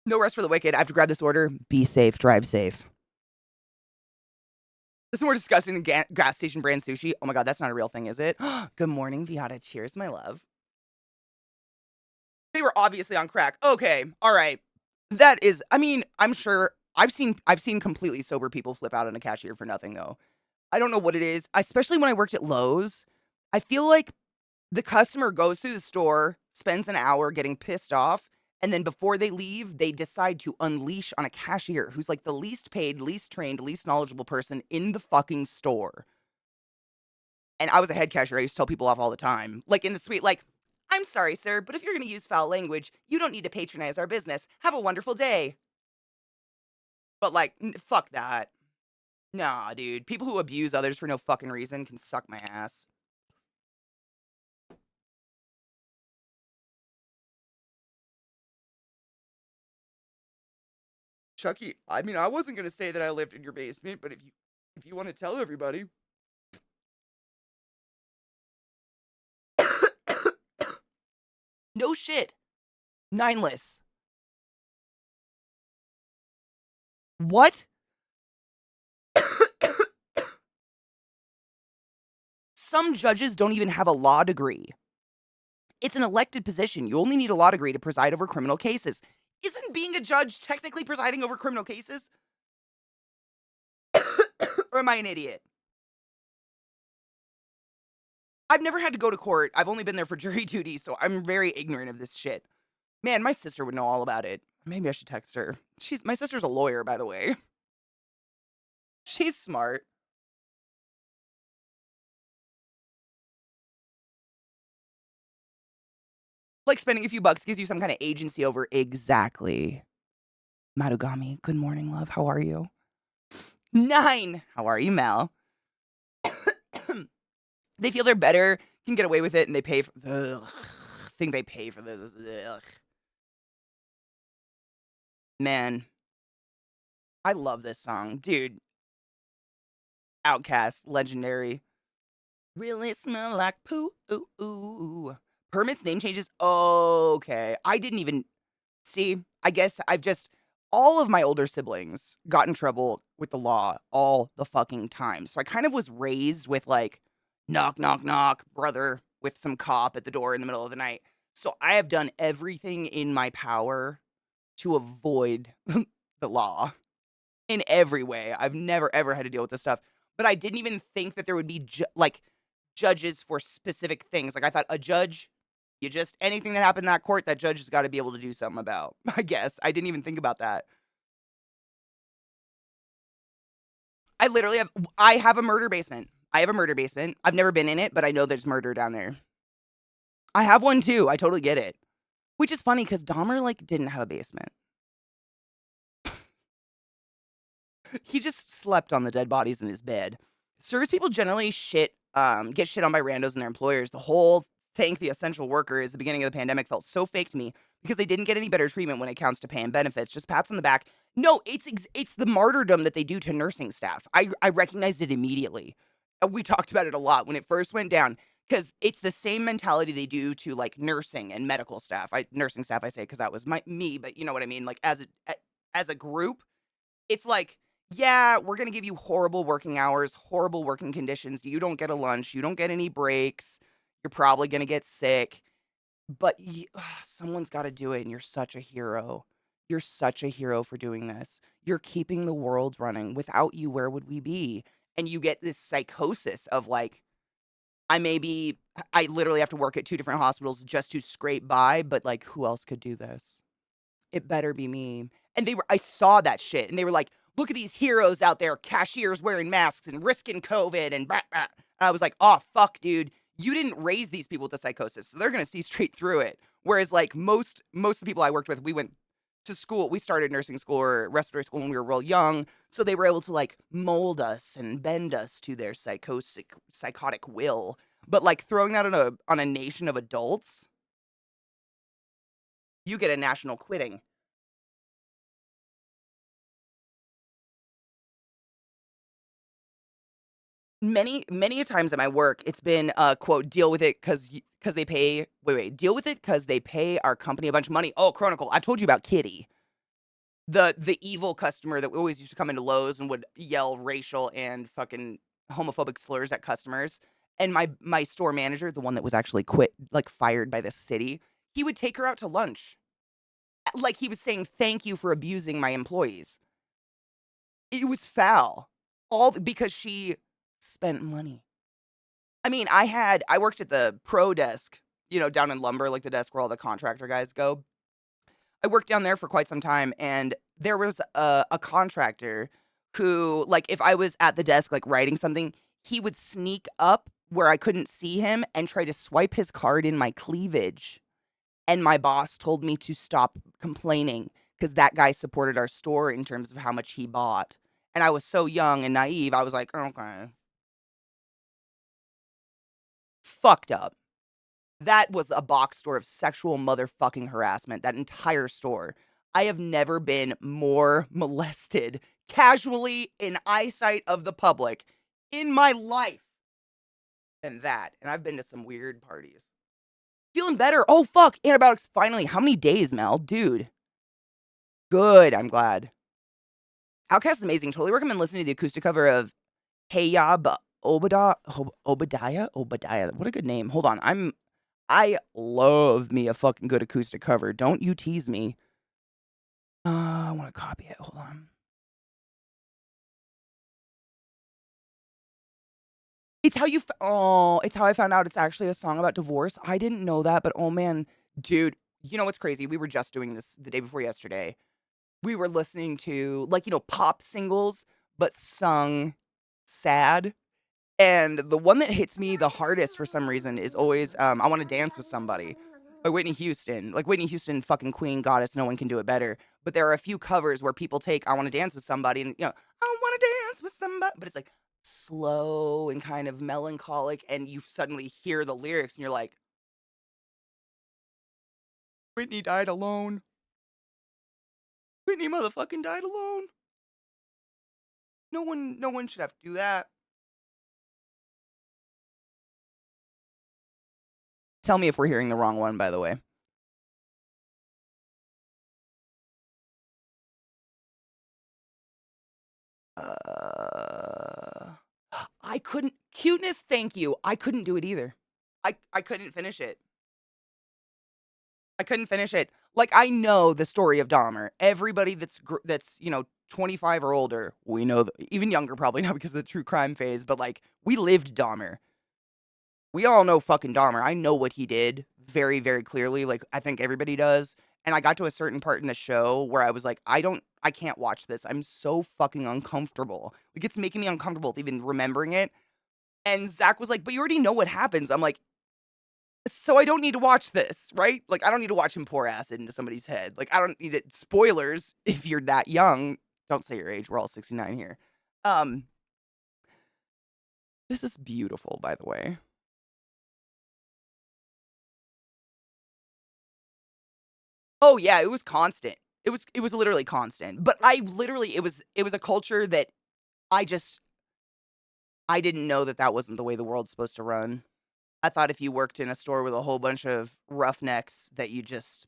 No rest for the wicked. I have to grab this order. Be safe. Drive safe. This is more disgusting than gas station brand sushi. Oh my god, that's not a real thing, is it? Good morning, Viata. Cheers, my love. They were obviously on crack. Okay, all right. That is, I mean, I'm sure I've seen completely sober people flip out on a cashier for nothing though. I don't know what it is, especially when I worked at Lowe's. I feel like the customer goes through the store, spends an hour getting pissed off, and then before they leave, they decide to unleash on a cashier who's like the least paid, least trained, least knowledgeable person in the fucking store. And I was a head cashier. I used to tell people off all the time. Like in the suite, like, I'm sorry, sir, but if you're going to use foul language, you don't need to patronize our business. Have a wonderful day. But like, fuck that. Nah, dude. People who abuse others for no fucking reason can suck my ass. Chucky, I mean, I wasn't gonna say that I lived in your basement, but if you want to tell everybody. No shit. Nineless. What? Some judges don't even have a law degree. It's an elected position. You only need a law degree to preside over criminal cases. Isn't being a judge technically presiding over criminal cases? Or am I an idiot? I've never had to go to court. I've only been there for jury duty, so I'm very ignorant of this shit. Man, my sister would know all about it. Maybe I should text her. My sister's a lawyer, by the way. She's smart. Like spending a few bucks gives you some kind of agency over exactly. Madugami, good morning, love. How are you? 9. How are you, Mel? They feel they're better, can get away with it, and they pay for think they pay for this. Ugh. Man, I love this song. Dude, Outcast, legendary. Really smell like poo. Ooh, ooh. Permits name changes. Okay. I didn't even see. I guess I've just all of my older siblings got in trouble with the law all the fucking time. So I kind of was raised with like knock, knock, knock, brother with some cop at the door in the middle of the night. So I have done everything in my power to avoid the law in every way. I've never ever had to deal with this stuff. But I didn't even think that there would be like judges for specific things. Like I thought a judge, you just anything that happened in that court, that judge has got to be able to do something about. I guess I didn't even think about that. I have a murder basement. I have a murder basement. I've never been in it, but I know there's murder down there. I have one too. I totally get it. Which is funny because Dahmer like didn't have a basement. He just slept on the dead bodies in his bed. Service people generally get shit on by randos and their employers. The whole thank the essential workers the beginning of the pandemic felt so fake to me because they didn't get any better treatment when it counts to pay and benefits. Just pats on the back. No, it's the martyrdom that they do to nursing staff. I recognized it immediately. We talked about it a lot when it first went down because it's the same mentality they do to like nursing and medical staff. Nursing staff I say because that was me, but you know what I mean. Like as a group, it's like, yeah, we're gonna give you horrible working hours, horrible working conditions. You don't get a lunch, you don't get any breaks. You're probably gonna get sick, but someone's got to do it, and you're such a hero. You're such a hero for doing this. You're keeping the world running. Without you, where would we be? And you get this psychosis of like, I literally have to work at 2 different hospitals just to scrape by, but like, who else could do this? It better be me. And I saw that shit and they were like, look at these heroes out there, cashiers wearing masks and risking COVID and blah, blah. And I was like, oh, fuck, dude. You didn't raise these people with the psychosis, so they're going to see straight through it. Whereas like most of the people I worked with, we went to school. We started nursing school or respiratory school when we were real young. So they were able to like mold us and bend us to their psychotic will. But like throwing that on a nation of adults, you get a national quitting. Many a times at my work, it's been, quote, "Deal with it because they pay" wait, "Deal with it because they pay our company a bunch of money." Oh, Chronicle, I've told you about Kitty, the evil customer that always used to come into Lowe's and would yell racial and fucking homophobic slurs at customers, and my store manager, the one that was actually fired by the city, he would take her out to lunch, like he was saying, "Thank you for abusing my employees." It was foul, all because she spent money. I mean, I worked at the pro desk, down in lumber, like the desk where all the contractor guys go. I worked down there for quite some time, and there was a contractor who, like, if I was at the desk, like, writing something, he would sneak up where I couldn't see him and try to swipe his card in my cleavage. And my boss told me to stop complaining because that guy supported our store in terms of how much he bought. And I was so young and naive, I was like, "Okay." Fucked up. That was a box store of sexual motherfucking harassment, that entire store. I have never been more molested casually in eyesight of the public in my life than that, and I've been to some weird parties. Feeling better. Oh, fuck, antibiotics finally. How many days, Mel? Dude. Good, I'm glad. Outkast is amazing. Totally recommend listening to the acoustic cover of Hey Ya Obadiah? Obadiah. What a good name. Hold on. I love me a fucking good acoustic cover. Don't you tease me. I want to copy it. Hold on. It's how I found out it's actually a song about divorce. I didn't know that, but oh man, dude, you know what's crazy? We were just doing this the day before yesterday. We were listening to, like, pop singles, but sung sad. And the one that hits me the hardest for some reason is always, I Wanna Dance with Somebody by Whitney Houston. Like, Whitney Houston, fucking queen, goddess, no one can do it better. But there are a few covers where people take I Wanna Dance with Somebody and, I wanna dance with somebody, but it's, like, slow and kind of melancholic, and you suddenly hear the lyrics and you're like, "Whitney died alone. Whitney motherfucking died alone. No one should have to do that." Tell me if we're hearing the wrong one, by the way. Uh, I couldn't cuteness, thank you. I couldn't do it either. I couldn't finish it. I couldn't finish it. Like, I know the story of Dahmer. Everybody that's 25 or older, we know even younger probably not because of the true crime phase, but, like, we lived Dahmer. We all know fucking Dahmer. I know what he did very, very clearly, like, I think everybody does, and I got to a certain part in the show where I was like, I can't watch this. I'm so fucking uncomfortable. Like, it's making me uncomfortable with even remembering it, and Zach was like, "But you already know what happens." I'm like, "So I don't need to watch this, right?" Like, I don't need to watch him pour acid into somebody's head. Like, I don't need it spoilers if you're that young. Don't say your age, we're all 69 here. Um, this is beautiful, by the way. Oh, yeah, it was constant. It was literally constant, but I literally it was a culture that I just I didn't know that that wasn't the way the world's supposed to run. I thought if you worked in a store with a whole bunch of roughnecks that you just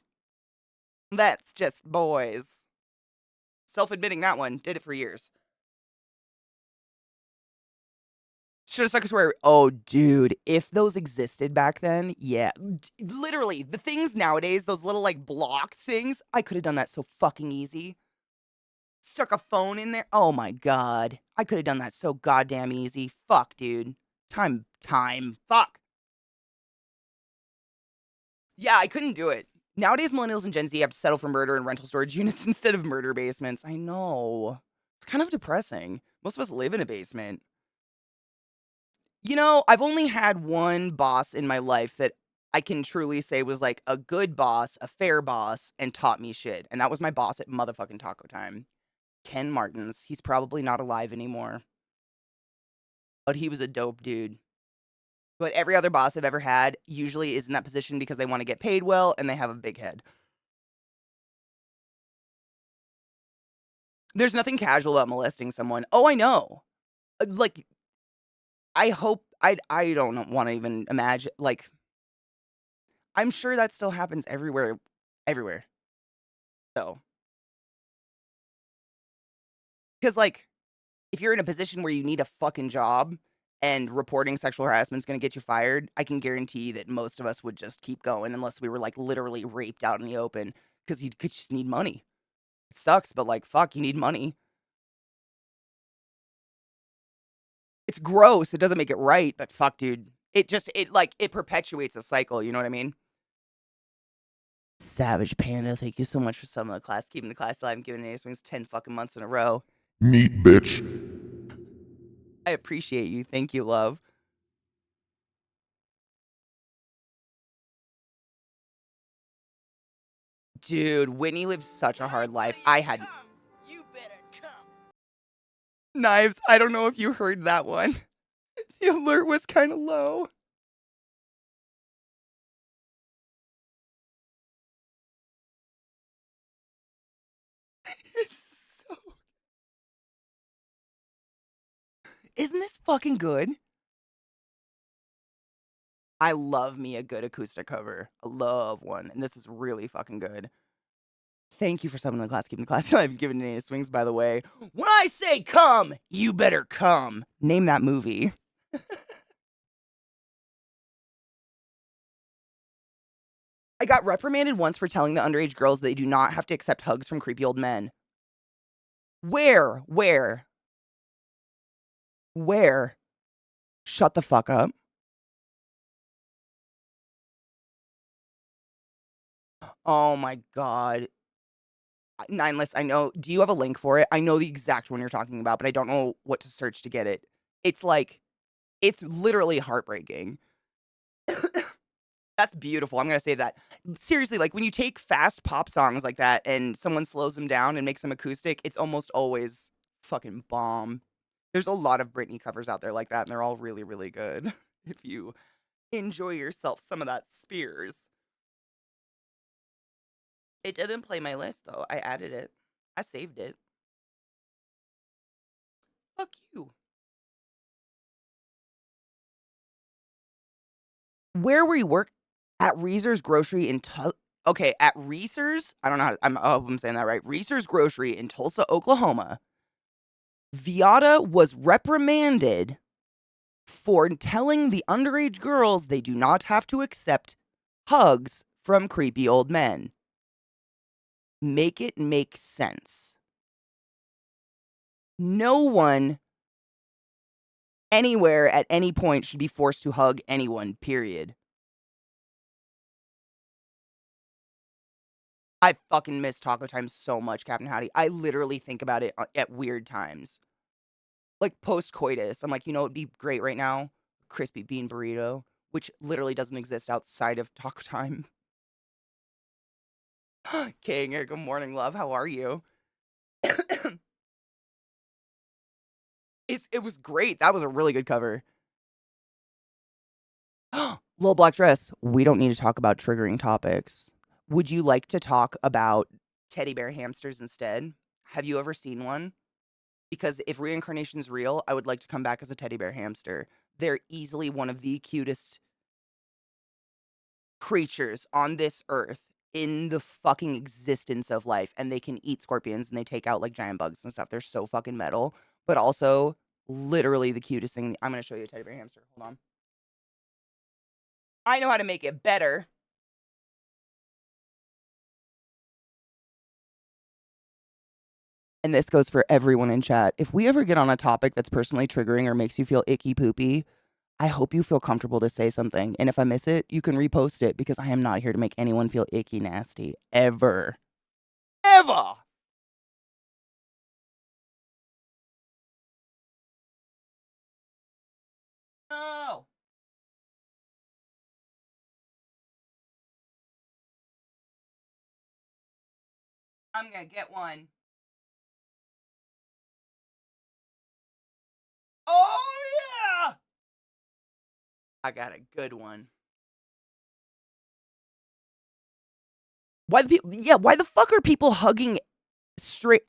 that's just boys. Self-admitting that one, did it for years. Shoulda, sucka, swear. Oh, dude, if those existed back then, yeah. Literally, the things nowadays, those little, like, block things, I coulda done that so fucking easy. Stuck a phone in there. Oh my god. I coulda done that so goddamn easy. Fuck, dude. Time. Fuck. Yeah, I couldn't do it. Nowadays, millennials and Gen Z have to settle for murder in rental storage units instead of murder basements. I know. It's kind of depressing. Most of us live in a basement. I've only had one boss in my life that I can truly say was, like, a good boss, a fair boss, and taught me shit, and that was my boss at motherfucking Taco Time. Ken Martins. He's probably not alive anymore, but he was a dope dude. But every other boss I've ever had usually is in that position because they wanna get paid well and they have a big head. There's nothing casual about molesting someone. Oh, I know. Like, I hope I don't wanna even imagine, like, I'm sure that still happens everywhere, so, 'cause, like, if you're in a position where you need a fucking job and reporting sexual harassment is gonna get you fired, I can guarantee that most of us would just keep going unless we were, like, literally raped out in the open because you could just need money. It sucks, but, like, fuck, you need money. It's gross, it doesn't make it right, but fuck, dude. It perpetuates a cycle, you know what I mean? Savage Panda, thank you so much for some of the class, keeping the class alive and giving Nate Swings 10 fucking months in a row. Meat, bitch. I appreciate you. Thank you, love. Dude, Whitney lived such a hard life. I had You better come. Knives. I don't know if you heard that one. The alert was kind of low. It's so. Isn't this fucking good? I love me a good acoustic cover. I love one. And this is really fucking good. Thank you for subbing to the class, keeping the class alive, giving Nate Swings, by the way. When I say come, you better come. Name that movie. I got reprimanded once for telling the underage girls they do not have to accept hugs from creepy old men. Where? Where? Where? Shut the fuck up. Oh my god. Nineless, I know. Do you have a link for it? I know the exact one you're talking about, but I don't know what to search to get it. It's like, it's literally heartbreaking. That's beautiful. I'm gonna say that. Seriously, like when you take fast pop songs like that and someone slows them down and makes them acoustic, it's almost always fucking bomb. There's a lot of Britney covers out there like that, and they're all really, really good. If you enjoy yourself some of that Spears. It didn't play my list though. I added it. I saved it. Fuck you. Where were you work? At Reese's Grocery in okay, at Reese's, I don't know how to, I hope I'm saying that right. Reese's Grocery in Tulsa, Oklahoma. Viata was reprimanded for telling the underage girls they do not have to accept hugs from creepy old men. Make it make sense. No one anywhere at any point should be forced to hug anyone, period. I fucking miss taco time so much, Captain Howdy. I literally think about it at weird times. Like post coitus. I'm like, you know, it'd be great right now? Crispy bean burrito, which literally doesn't exist outside of taco time. King, good morning, love. How are you? It was great. That was a really good cover. Little Black Dress, we don't need to talk about triggering topics. Would you like to talk about teddy bear hamsters instead? Have you ever seen one? Because if reincarnation's real, I would like to come back as a teddy bear hamster. They're easily one of the cutest creatures on this earth in the fucking existence of life. And they can eat scorpions and they take out like giant bugs and stuff. They're so fucking metal, but also literally the cutest thing. I'm going to show you a teddy bear hamster. Hold on. I know how to make it better. And this goes for everyone in chat. If we ever get on a topic that's personally triggering or makes you feel icky poopy, I hope you feel comfortable to say something. And if I miss it, you can repost it because I am not here to make anyone feel icky nasty. Ever. Ever! No! I'm gonna get one. Oh, yeah! I got a good one. Why the people? Yeah, why the fuck are people hugging straight?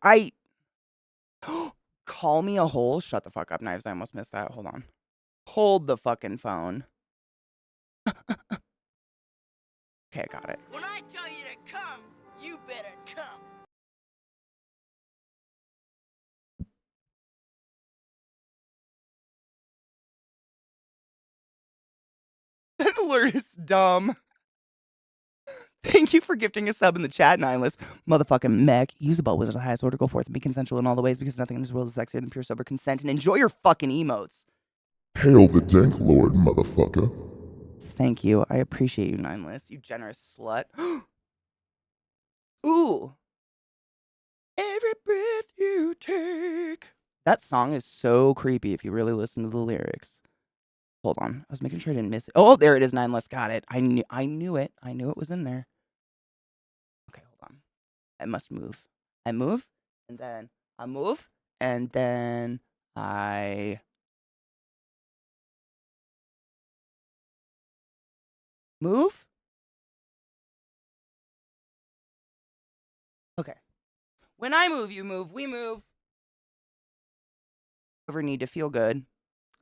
Call me a hole. Shut the fuck up, Knives. I almost missed that. Hold on. Hold the fucking phone. Okay, I got it. When I tell you to come, you better come. That alert is dumb. Thank you for gifting a sub in the chat, Nihilus. Motherfucking mech. Use a belt wizard of the highest order. Go forth and be consensual in all the ways because nothing in this world is sexier than pure sober consent. And enjoy your fucking emotes. Hail the Dank Lord, motherfucker. Thank you. I appreciate you, Nineless. You generous slut. Ooh. Every breath you take. That song is so creepy if you really listen to the lyrics. Hold on. I was making sure I didn't miss it. Oh, there it is, Nineless. Got it. I knew it. I knew it was in there. Okay, hold on. I must move. I move, and then I move, and then I move. Okay. When I move, you move, we move. Ever need to feel good,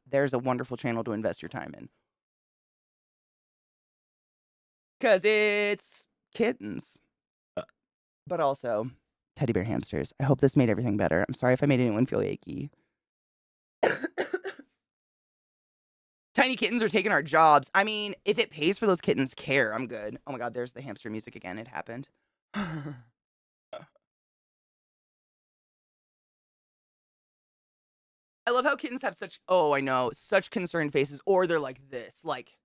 there's a wonderful channel to invest your time in. Because it's kittens, but also teddy bear hamsters. I hope this made everything better. I'm sorry if I made anyone feel achy. Tiny kittens are taking our jobs. I mean, if it pays for those kittens' care, I'm good. Oh my god, there's the hamster music again. It happened. I love how kittens have such, oh, I know, such concerned faces, or they're like this, like,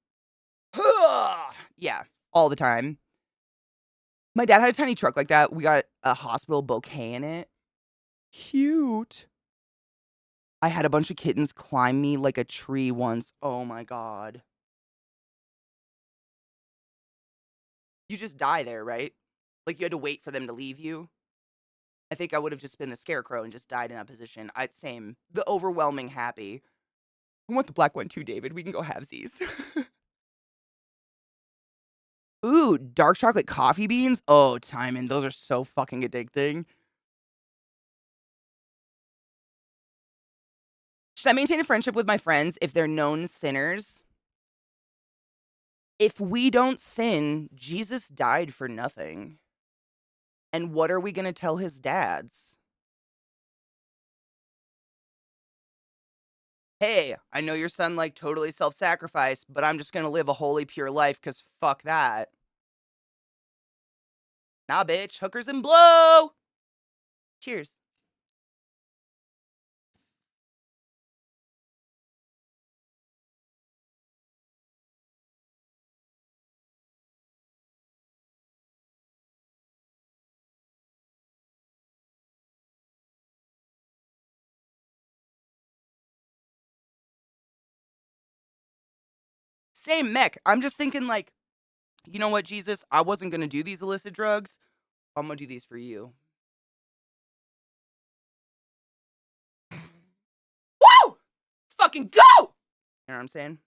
yeah, all the time. My dad had a tiny truck like that. We got a hospital bouquet in it. Cute. I had a bunch of kittens climb me like a tree once. Oh my god. You just die there, right? Like you had to wait for them to leave you. I think I would have just been a scarecrow and just died in that position. Same. The overwhelming happy. I want the black one too, David. We can go halvesies. Ooh, dark chocolate coffee beans? Oh, Timon, those are so fucking addicting. Should I maintain a friendship with my friends if they're known sinners? If we don't sin, Jesus died for nothing. And what are we going to tell his dads? Hey, I know your son like totally self-sacrificed, but I'm just going to live a holy pure life cuz fuck that. Nah, bitch, hookers and blow. Cheers. Same mech. I'm just thinking like, you know what, Jesus? I wasn't going to do these illicit drugs. I'm going to do these for you. Woo! Let's fucking go! You know what I'm saying?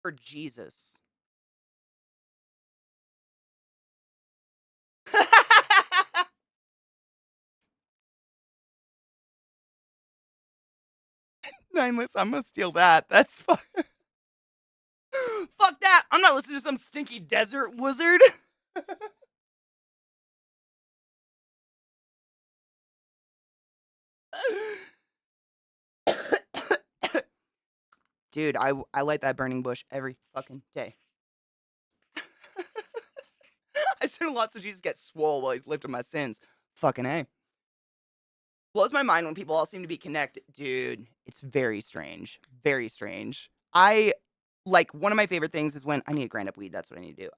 For Jesus. Nineless, I'm gonna steal that. That's fun. Fuck that! I'm not listening to some stinky desert wizard. Dude, I light that burning bush every fucking day. I sin a lot so Jesus gets swole while he's lifting my sins. Fucking A. Blows my mind when people all seem to be connected. Dude, it's very strange. Very strange. Like, one of my favorite things is when I need a grind up weed. That's what I need to do.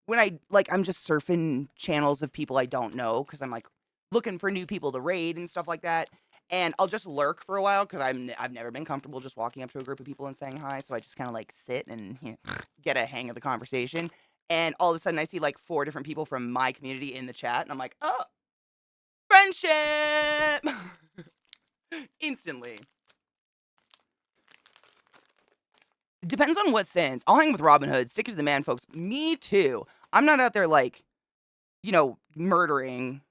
When I'm just surfing channels of people I don't know because I'm like looking for new people to raid and stuff like that. And I'll just lurk for a while because I've never been comfortable just walking up to a group of people and saying hi. So I just kind of like sit and get a hang of the conversation. And all of a sudden I see like 4 different people from my community in the chat. And I'm like, oh, friendship! Instantly. Depends on what sense. I'll hang with Robin Hood. Stick to the man, folks. Me too. I'm not out there like, murdering.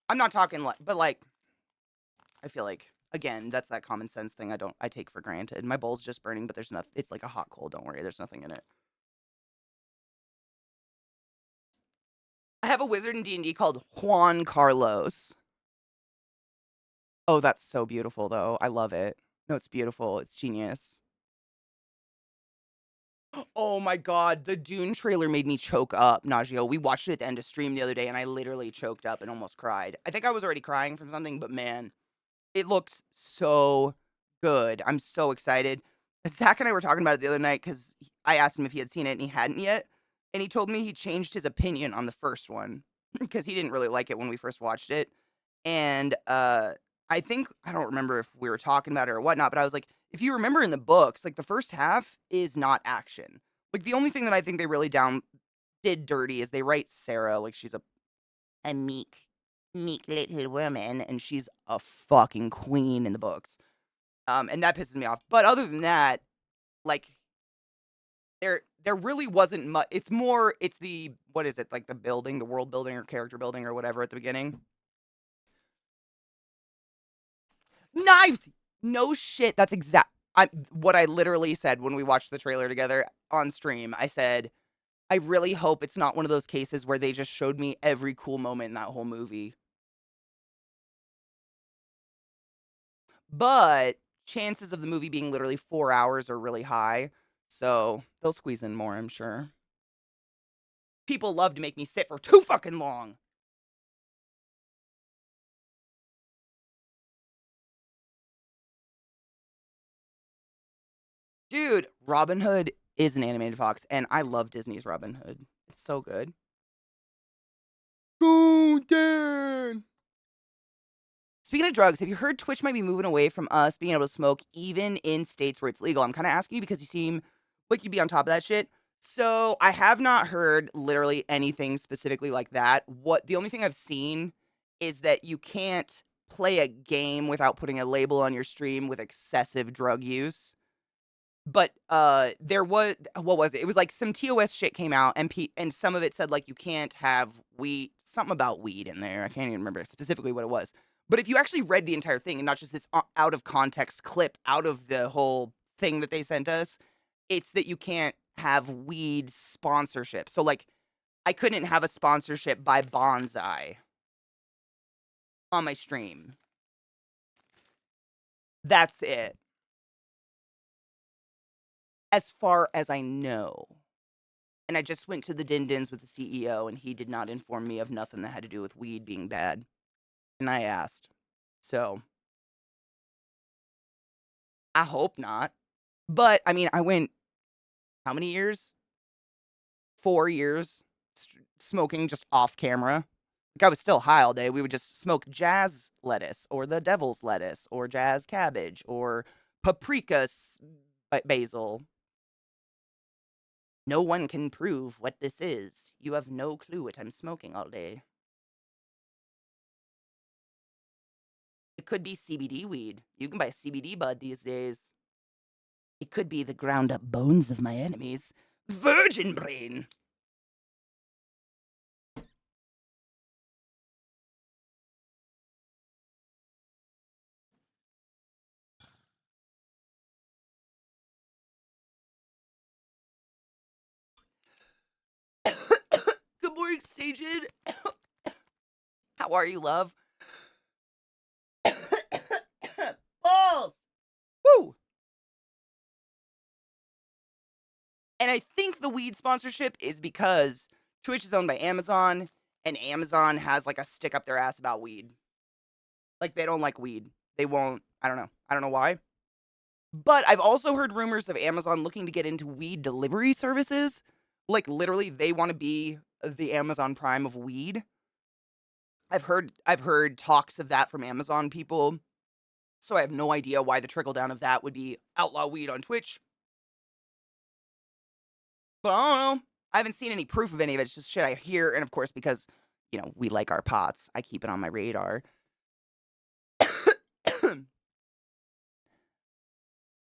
I'm not talking like, but like, I feel like, again, that's that common sense thing I take for granted. My bowl's just burning, but there's nothing. It's like a hot coal. Don't worry. There's nothing in it. I have a wizard in D&D called Juan Carlos. Oh, that's so beautiful, though. I love it. No, it's beautiful. It's genius. Oh my god, the Dune trailer made me choke up, Najio. We watched it at the end of stream the other day, and I literally choked up and almost cried. I think I was already crying from something, but man, it looks so good. I'm so excited. Zach and I were talking about it the other night because I asked him if he had seen it and he hadn't yet. And he told me he changed his opinion on the first one because he didn't really like it when we first watched it. And I think, I don't remember if we were talking about it or whatnot, but I was like, if you remember in the books, like the first half is not action. Like the only thing that I think they really did dirty is they write Sarah like she's a meek little woman, and she's a fucking queen in the books. And that pisses me off. But other than that, like there really wasn't much. It's the what is it like the building, the world building or character building or whatever at the beginning. Knives, no shit. That's what I literally said when we watched the trailer together on stream. I said, I really hope it's not one of those cases where they just showed me every cool moment in that whole movie. But chances of the movie being literally 4 hours are really high, so they'll squeeze in more, I'm sure. People love to make me sit for too fucking long. Dude, Robin Hood is an animated fox, and I love Disney's Robin Hood. It's so good. Golden! Speaking of drugs, have you heard Twitch might be moving away from us being able to smoke even in states where it's legal? I'm kind of asking you because you seem like you'd be on top of that shit. So I have not heard literally anything specifically like that. What the only thing I've seen is that you can't play a game without putting a label on your stream with excessive drug use. But there was what was it? It was like some TOS shit came out, and some of it said like you can't have weed, something about weed in there. I can't even remember specifically what it was. But if you actually read the entire thing and not just this out of context clip out of the whole thing that they sent us, it's that you can't have weed sponsorship. So like I couldn't have a sponsorship by Bonsai on my stream. That's it. As far as I know. And I just went to the din-dins with the CEO, and he did not inform me of nothing that had to do with weed being bad. And I asked. So, I hope not. But, I mean, I went, how many years? 4 years smoking just off camera. Like, I was still high all day. We would just smoke jazz lettuce, or the devil's lettuce, or jazz cabbage, or paprika basil. No one can prove what this is. You have no clue what I'm smoking all day. It could be CBD weed. You can buy CBD bud these days. It could be the ground up bones of my enemies. Virgin brain. Good morning, Staged. How are you, love? Balls! Woo! And I think the weed sponsorship is because Twitch is owned by Amazon, and Amazon has like a stick up their ass about weed. Like they don't like weed. They won't. I don't know. I don't know why. But I've also heard rumors of Amazon looking to get into weed delivery services. Like literally they want to be the Amazon Prime of weed. I've heard talks of that from Amazon people. So I have no idea why the trickle down of that would be outlaw weed on Twitch. But I don't know. I haven't seen any proof of any of it. It's just shit I hear. And of course, because, you know, we like our pots, I keep it on my radar.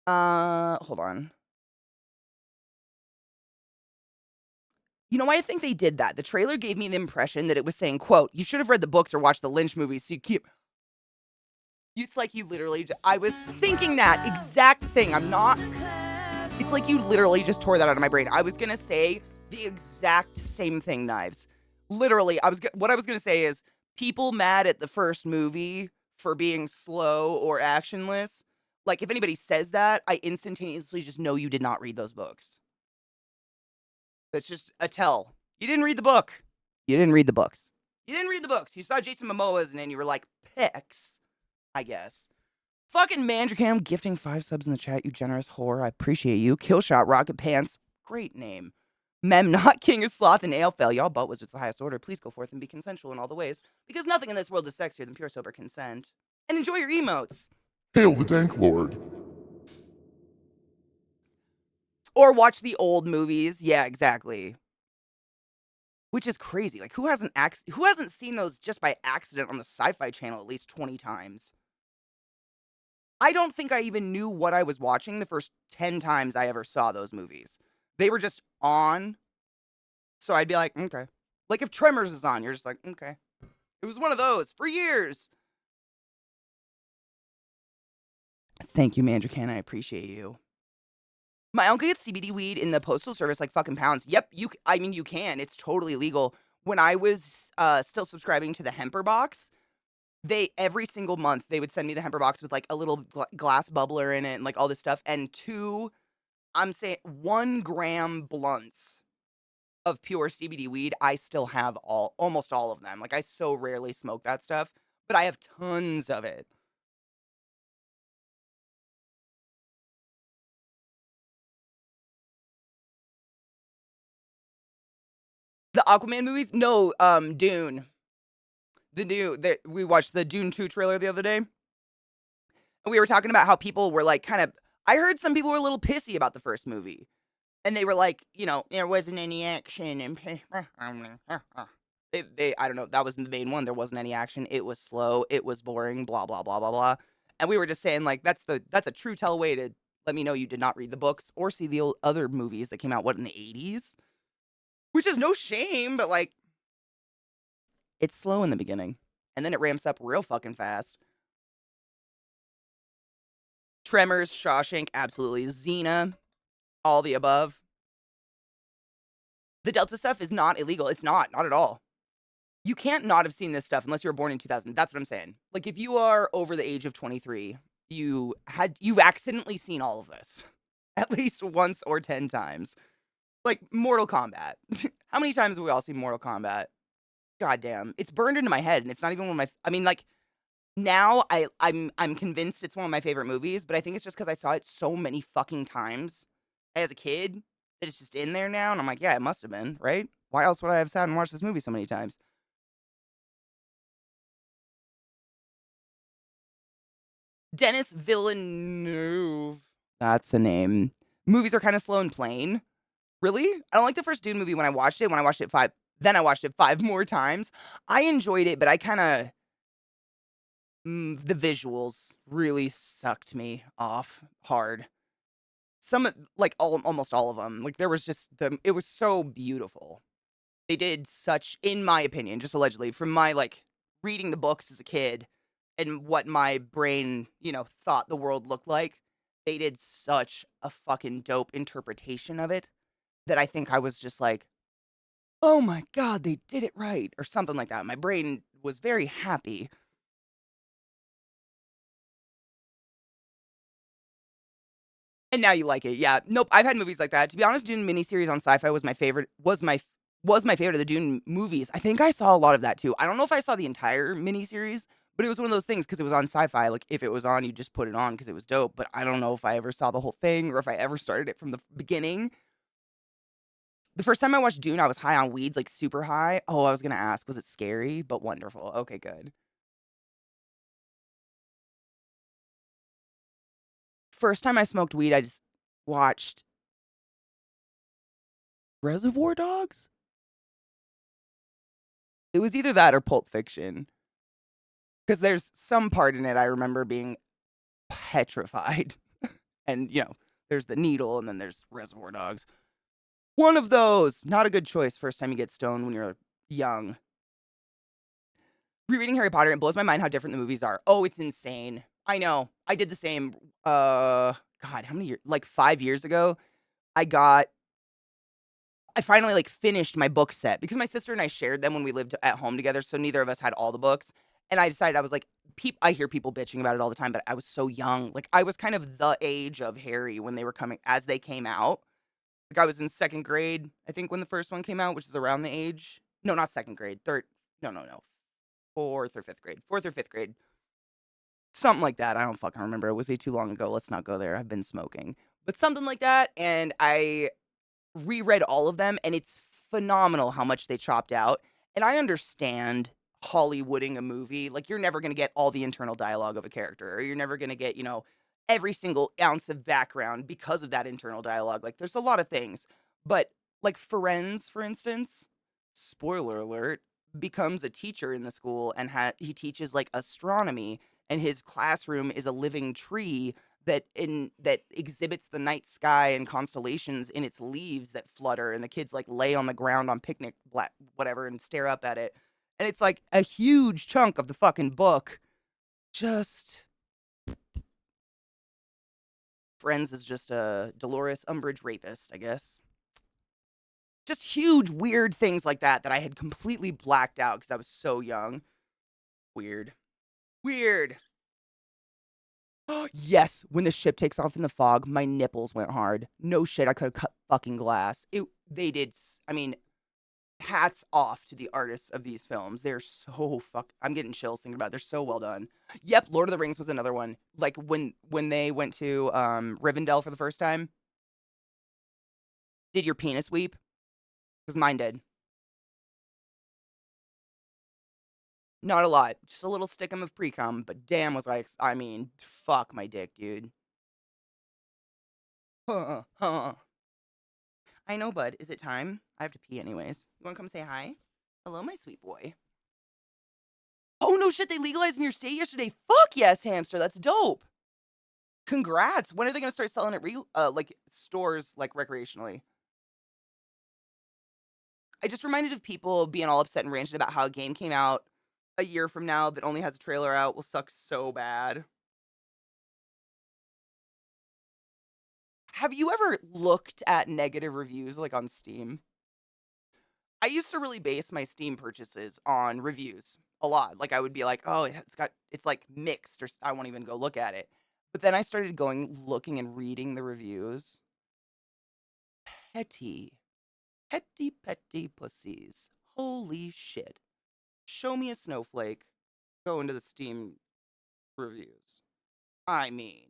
Hold on. You know why I think they did that? The trailer gave me the impression that it was saying, quote, you should have read the books or watched the Lynch movies so you keep... It's like you literally... I was thinking that exact thing. I'm not... It's like you literally just tore that out of my brain. I was going to say the exact same thing, Knives. Literally, what I was going to say is people mad at the first movie for being slow or actionless. Like, if anybody says that, I instantaneously just know you did not read those books. That's just a tell. You didn't read the book. You didn't read the books. You didn't read the books. You saw Jason Momoa's and then you were like, pecs, I guess. Fucking Mandracam gifting 5 subs in the chat, you generous whore. I appreciate you. Killshot Rocket Pants. Great name. Mem not King of Sloth and Aelfell. Y'all butt wizards the highest order. Please go forth and be consensual in all the ways. Because nothing in this world is sexier than pure sober consent. And enjoy your emotes. Hail the Dank Lord. Or watch the old movies. Yeah, exactly. Which is crazy. Like, who hasn't seen those just by accident on the Sci-Fi Channel at least 20 times? I don't think I even knew what I was watching the first 10 times I ever saw those movies. They were just on, so I'd be like, okay. Like, if Tremors is on, you're just like, okay. It was one of those for years. Thank you, Mandracan. I appreciate you. My uncle gets CBD weed in the postal service like fucking pounds. Yep, I mean, you can. It's totally legal. When I was still subscribing to the Hemper box, every single month they would send me the Hemper box with like a little glass bubbler in it and like all this stuff, and 1 gram blunts of pure CBD weed. I still have almost all of them. Like, I so rarely smoke that stuff, but I have tons of it. The Aquaman movies? No, Dune. We watched the Dune 2 trailer the other day. And we were talking about how people were like I heard some people were a little pissy about the first movie. And they were like, there wasn't any action and I don't know, that was the main one. There wasn't any action. It was slow, it was boring, blah blah blah blah blah. And we were just saying like that's a true tell way to let me know you did not read the books or see the other movies that came out in the 80s. Which is no shame, but like it's slow in the beginning and then it ramps up real fucking fast. Tremors, Shawshank, absolutely. Xena, all the above. The Delta stuff is not illegal. It's not at all. You can't not have seen this stuff unless you were born in 2000. That's what I'm saying. Like, if you are over the age of 23, you've accidentally seen all of this at least once or 10 times. Like Mortal Kombat. How many times have we all seen Mortal Kombat? Goddamn, it's burned into my head, and it's not even one of my. I mean, like now I'm convinced it's one of my favorite movies, but I think it's just because I saw it so many fucking times as a kid that it's just in there now, and I'm like, yeah, it must have been, right? Why else would I have sat and watched this movie so many times? Dennis Villeneuve. That's a name. Movies are kind of slow and plain. Really? I don't like the first Dune movie when I watched it. When I watched it then I watched it 5 more times. I enjoyed it, but I kind of the visuals really sucked me off hard. Almost all of them. Like, there was just it was so beautiful. They did such, in my opinion, just allegedly, from my, like, reading the books as a kid and what my brain, thought the world looked like, they did such a fucking dope interpretation of it that I think I was just like, "Oh my god, they did it right," or something like that. My brain was very happy. And now you like it. Yeah. Nope, I've had movies like that. To be honest, Dune miniseries on Sci-Fi was my favorite was my favorite of the Dune movies. I think I saw a lot of that too. I don't know if I saw the entire miniseries, but it was one of those things because it was on Sci-Fi. Like, if it was on, you just put it on because it was dope. But I don't know if I ever saw the whole thing or if I ever started it from the beginning. The first time I watched Dune, I was high on weeds, like super high. Oh, I was gonna ask, was it scary? But wonderful. Okay, good. First time I smoked weed, I just watched Reservoir Dogs. It was either that or Pulp Fiction. Because there's some part in it I remember being petrified. And, there's the needle and then there's Reservoir Dogs. One of those. Not a good choice first time you get stoned when you're young. Rereading Harry Potter, it blows my mind how different the movies are. Oh, it's insane. I know. I did the same. God, how many years? Like 5 years ago, I finally like finished my book set because my sister and I shared them when we lived at home together, so neither of us had all the books. And I decided I was like, I hear people bitching about it all the time, but I was so young. Like, I was kind of the age of Harry when they came out. Like, I was in second grade, I think, when the first one came out, which is around the age. No, not second grade. Third. No. Fourth or fifth grade. Something like that. I don't fucking remember. It was way too long ago. Let's not go there. I've been smoking. But something like that. And I reread all of them, and it's phenomenal how much they chopped out. And I understand Hollywooding a movie. Like, you're never going to get all the internal dialogue of a character, or you're never going to get, every single ounce of background because of that internal dialogue. Like, there's a lot of things. But, like, Ferenz, for instance, spoiler alert, becomes a teacher in the school, and he teaches, like, astronomy, and his classroom is a living tree that exhibits the night sky and constellations in its leaves that flutter, and the kids like lay on the ground on picnic whatever and stare up at it. And it's like a huge chunk of the fucking book. Just Friends is just a Dolores Umbridge rapist, I guess. Just huge weird things like that I had completely blacked out because I was so young. Weird. Weird. Yes, when the ship takes off in the fog, my nipples went hard. No shit, I could have cut fucking glass. They did. I mean, hats off to the artists of these films. They're so I'm getting chills thinking about it. They're so well done. Yep, Lord of the Rings was another one. Like when they went to Rivendell for the first time. Did your penis weep? Because mine did. Not a lot, just a little stickum of pre-cum, but damn was I mean, fuck my dick, dude. Huh, huh. I know, bud. Is it time? I have to pee anyways. You want to come say hi? Hello, my sweet boy. Oh, no shit. They legalized in your state yesterday. Fuck yes, hamster. That's dope. Congrats. When are they going to start selling at like stores, like recreationally? I just reminded of people being all upset and ranting about how a game came out a year from now that only has a trailer out will suck so bad. Have you ever looked at negative reviews like on Steam? I used to really base my Steam purchases on reviews a lot. Like I would be like, "Oh, it's like mixed," or I won't even go look at it. But then I started looking and reading the reviews. Petty, petty pussies. Holy shit. Show me a snowflake. Go into the Steam reviews. I mean,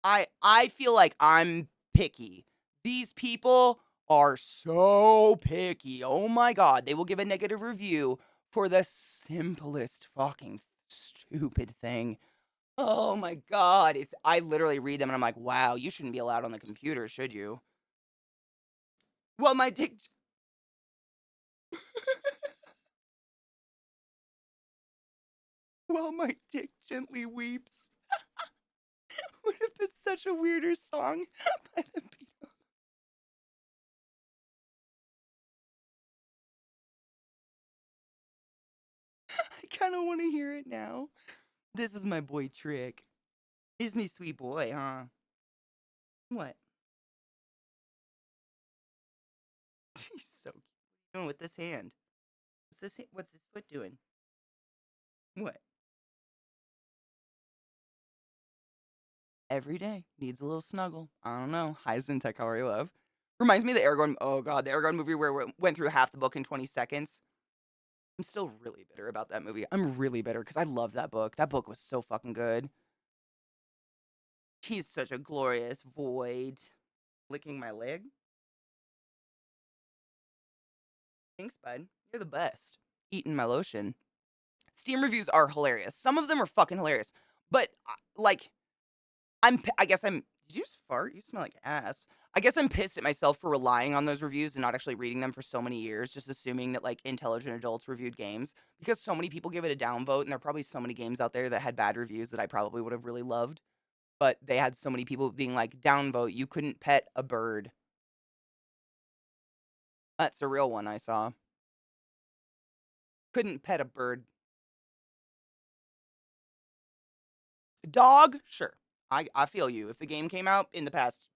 I feel like I'm picky. These people are so picky. Oh my god, they will give a negative review for the simplest fucking stupid thing. Oh my god, I literally read them and I'm like, "Wow, you shouldn't be allowed on the computer, should you?" Well, my dick Well, my dick gently weeps. Would have been such a weirder song by the Beatles. I kind of want to hear it now. This is my boy Trick. He's me sweet boy, huh? What? He's so cute. What are you doing with this hand? What's his foot doing? What? Every day needs a little snuggle. I don't know. Hi, Zintek, how are you, love? Reminds me of the Aragorn. Oh god, the Aragorn movie where we went through half the book in 20 seconds. I'm still really bitter about that movie. I'm really bitter because I love that book. That book was so fucking good. He's such a glorious void. Licking my leg. Thanks, bud. You're the best. Eating my lotion. Steam reviews are hilarious. Some of them are fucking hilarious. But, like, I guess I'm. Did you just fart? You smell like ass. I guess I'm pissed at myself for relying on those reviews and not actually reading them for so many years, just assuming that, like, intelligent adults reviewed games. Because so many people give it a downvote, and there are probably so many games out there that had bad reviews that I probably would have really loved. But they had so many people being like, downvote, you couldn't pet a bird. That's a real one I saw. Couldn't pet a bird. Dog? Sure. I feel you. If the game came out in the past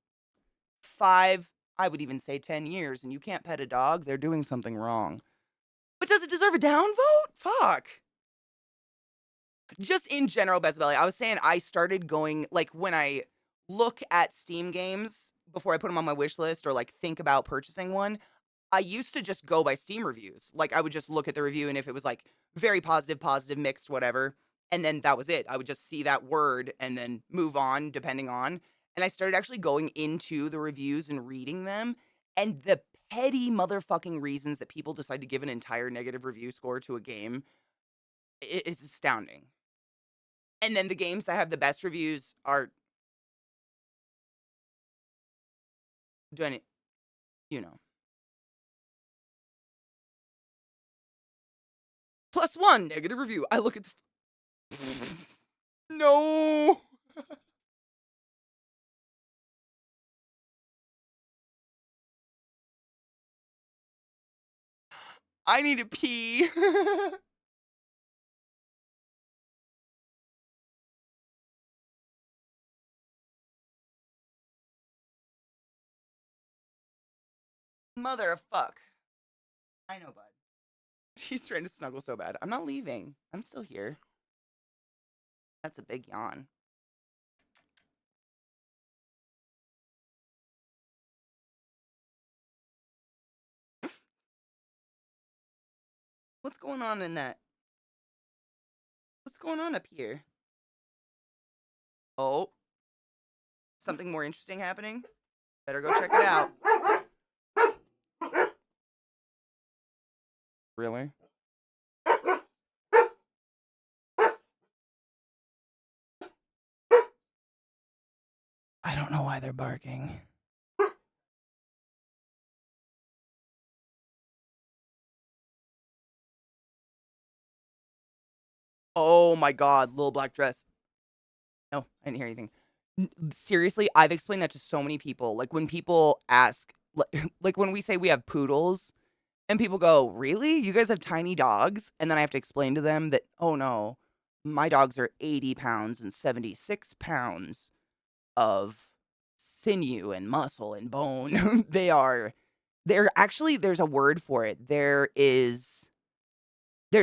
5, I would even say 10 years, and you can't pet a dog, they're doing something wrong. But does it deserve a downvote? Fuck. Just in general, Best Belly, I was saying I started going, like, when I look at Steam games before I put them on my wish list or, like, think about purchasing one, I used to just go by Steam reviews. Like, I would just look at the review, and if it was, like, very positive, mixed, whatever, And then that was it. I would just see that word and then move on depending on. And I started actually going into the reviews and reading them. And the petty motherfucking reasons that people decide to give an entire negative review score to a game, it's astounding. And then the games that have the best reviews are doing it, you know. +1 negative review. I look at the. No. I need to pee. Mother of fuck. I know, bud. He's trying to snuggle so bad. I'm not leaving. I'm still here. That's a big yawn. What's going on in that? What's going on up here? Oh. Something more interesting happening? Better go check it out. Really? I don't know why they're barking. Oh my god, little black dress. No, I didn't hear anything. Seriously, I've explained that to so many people. Like when people ask, like when we say we have poodles, and people go, "Really? You guys have tiny dogs?" And then I have to explain to them that, "Oh no, my dogs are 80 pounds and 76 pounds of sinew and muscle and bone." They're actually, there's a word for it. There's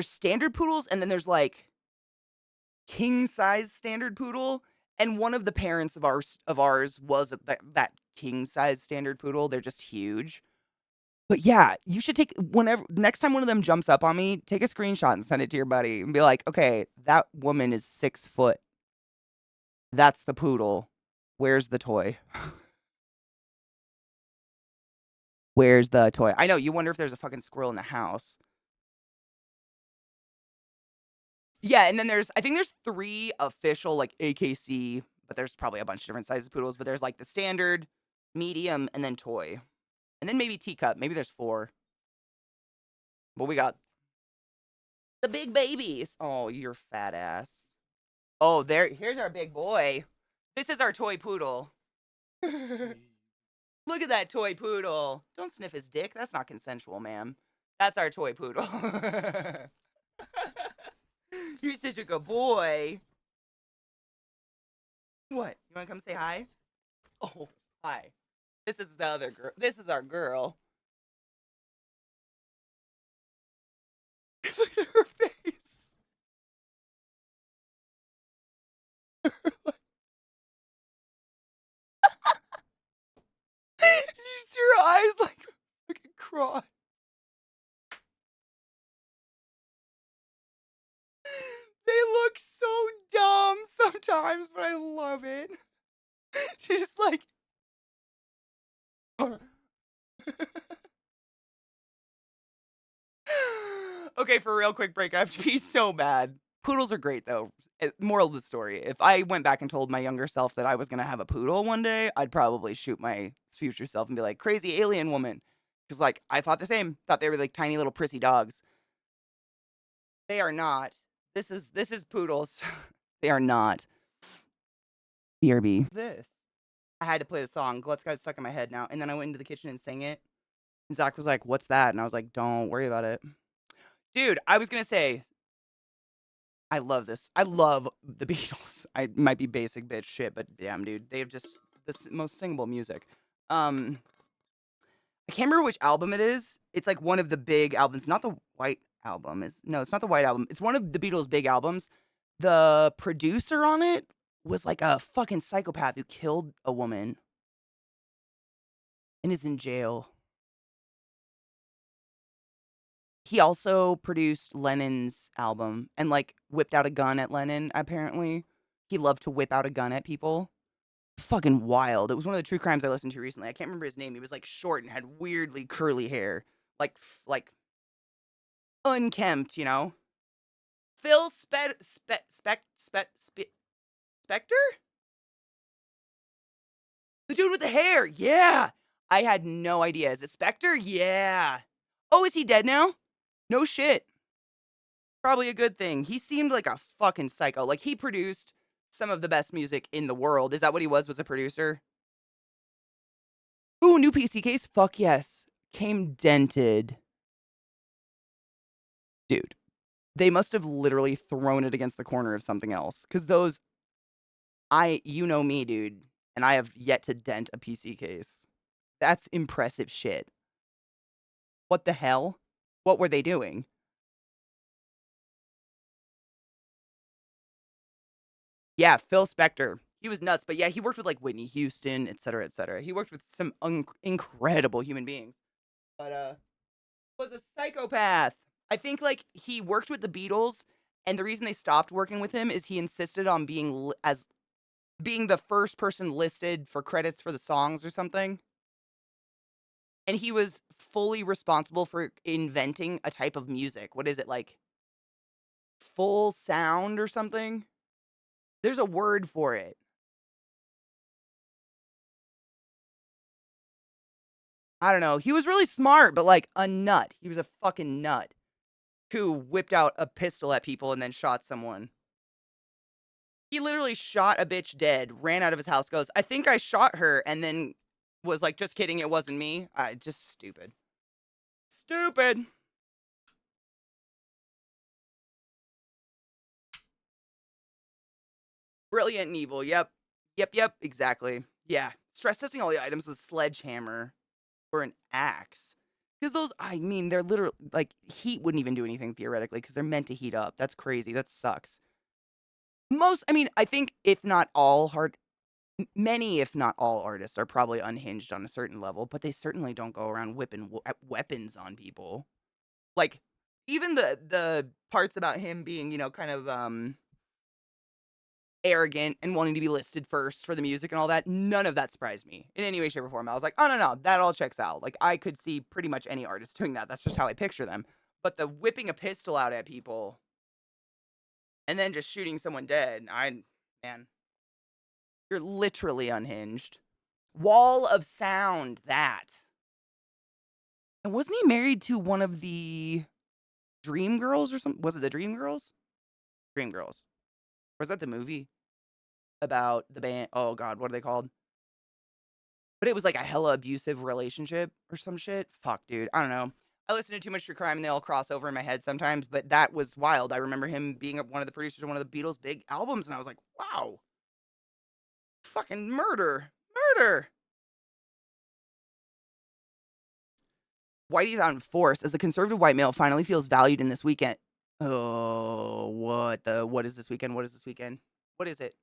standard poodles, and then there's like king size standard poodle. And one of the parents of ours was that king size standard poodle. They're just huge. But yeah, you should take whenever next time one of them jumps up on me, take a screenshot and send it to your buddy and be like, "Okay, that woman is 6 foot. That's the poodle. Where's the toy? Where's the toy?" I know, you wonder if there's a fucking squirrel in the house. Yeah, and then I think there's 3 official, like, AKC, but there's probably a bunch of different sizes of poodles, but there's, like, the standard, medium, and then toy. And then maybe teacup. Maybe there's 4. But we got the big babies. Oh, your fat ass. Oh, here's our big boy. This is our toy poodle. Look at that toy poodle. Don't sniff his dick. That's not consensual, ma'am. That's our toy poodle. You're such a good boy. What? You want to come say hi? Oh, hi. This is the other girl. This is our girl. Look at her face. You see her eyes like fucking cross. They look so dumb sometimes, but I love it. She's just like. Okay, for a real quick break, I have to pee so bad. Poodles are great though. Moral of the story: if I went back and told my younger self that I was gonna have a poodle one day, I'd probably shoot my future self and be like, "Crazy alien woman," because like I thought the same. Thought they were like tiny little prissy dogs. They are not. This is poodles. They are not. BRB. This. I had to play the song. Let's got stuck in my head now, and then I went into the kitchen and sang it. And Zach was like, "What's that?" And I was like, "Don't worry about it." Dude, I was gonna say, I love this. I love the Beatles. I might be basic bitch shit, but damn, dude, they have just the most singable music. I can't remember which album it is. It's like one of the big albums, not the White Album. No, it's not the White Album. It's one of the Beatles' big albums. The producer on it was like a fucking psychopath who killed a woman and is in jail. He also produced Lennon's album and, like, whipped out a gun at Lennon, apparently. He loved to whip out a gun at people. Fucking wild. It was one of the true crimes I listened to recently. I can't remember his name. He was, like, short and had weirdly curly hair. Like, unkempt, you know? Phil Spector? The dude with the hair, yeah! I had no idea. Is it Spector? Yeah. Oh, is he dead now? No shit. Probably a good thing. He seemed like a fucking psycho. Like, he produced some of the best music in the world. Is that what he was a producer? Ooh, new PC case? Fuck yes. Came dented. Dude, they must have literally thrown it against the corner of something else. Because those, you know me, dude, and I have yet to dent a PC case. That's impressive shit. What the hell? What were they doing? Yeah, Phil Spector. He was nuts, but yeah, he worked with like Whitney Houston, et cetera, et cetera. He worked with some incredible human beings, but was a psychopath. I think like he worked with the Beatles, and the reason they stopped working with him is he insisted on as being the first person listed for credits for the songs or something. And he was fully responsible for inventing a type of music. What is it, like full sound or something? There's a word for it. I don't know. He was really smart, but like a nut. He was a fucking nut who whipped out a pistol at people and then shot someone. He literally shot a bitch dead, ran out of his house, goes, I think I shot her, and then was like, just kidding, it wasn't me. Just stupid. Stupid. Brilliant and evil. Yep. Yep. Exactly. Yeah. Stress testing all the items with a sledgehammer or an axe. Because those, I mean, they're literally, like, heat wouldn't even do anything theoretically because they're meant to heat up. That's crazy. That sucks. I mean, I think if not all many, if not all artists are probably unhinged on a certain level, but they certainly don't go around whipping weapons on people. Like, even the parts about him being, kind of, arrogant and wanting to be listed first for the music and all that, none of that surprised me in any way, shape, or form. I was like, oh, no, that all checks out. Like, I could see pretty much any artist doing that. That's just how I picture them. But the whipping a pistol out at people and then just shooting someone dead, man, you're literally unhinged. Wall of Sound, that. And wasn't he married to one of the Dream Girls or something? Was it the Dream Girls? Dream Girls. Was that the movie about the band? Oh, God, what are they called? But it was like a hella abusive relationship or some shit. Fuck, dude. I don't know. I listen to too much true crime and they all cross over in my head sometimes, but that was wild. I remember him being one of the producers of one of the Beatles' big albums, and I was like, wow. Fucking murder. Murder. Whitey's out in force as the conservative white male finally feels valued in this weekend. Oh, what is this weekend? What is this weekend? What is it?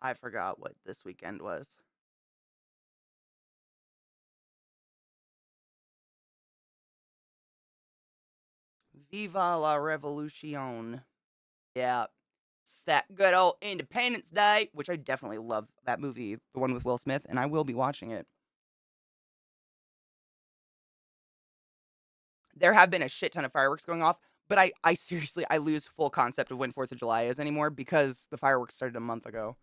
I forgot what this weekend was. Viva la Revolution. Yeah. It's that good old Independence Day, which I definitely love that movie, the one with Will Smith, and I will be watching it. There have been a shit ton of fireworks going off, but I seriously, I lose full concept of when 4th of July is anymore because the fireworks started a month ago.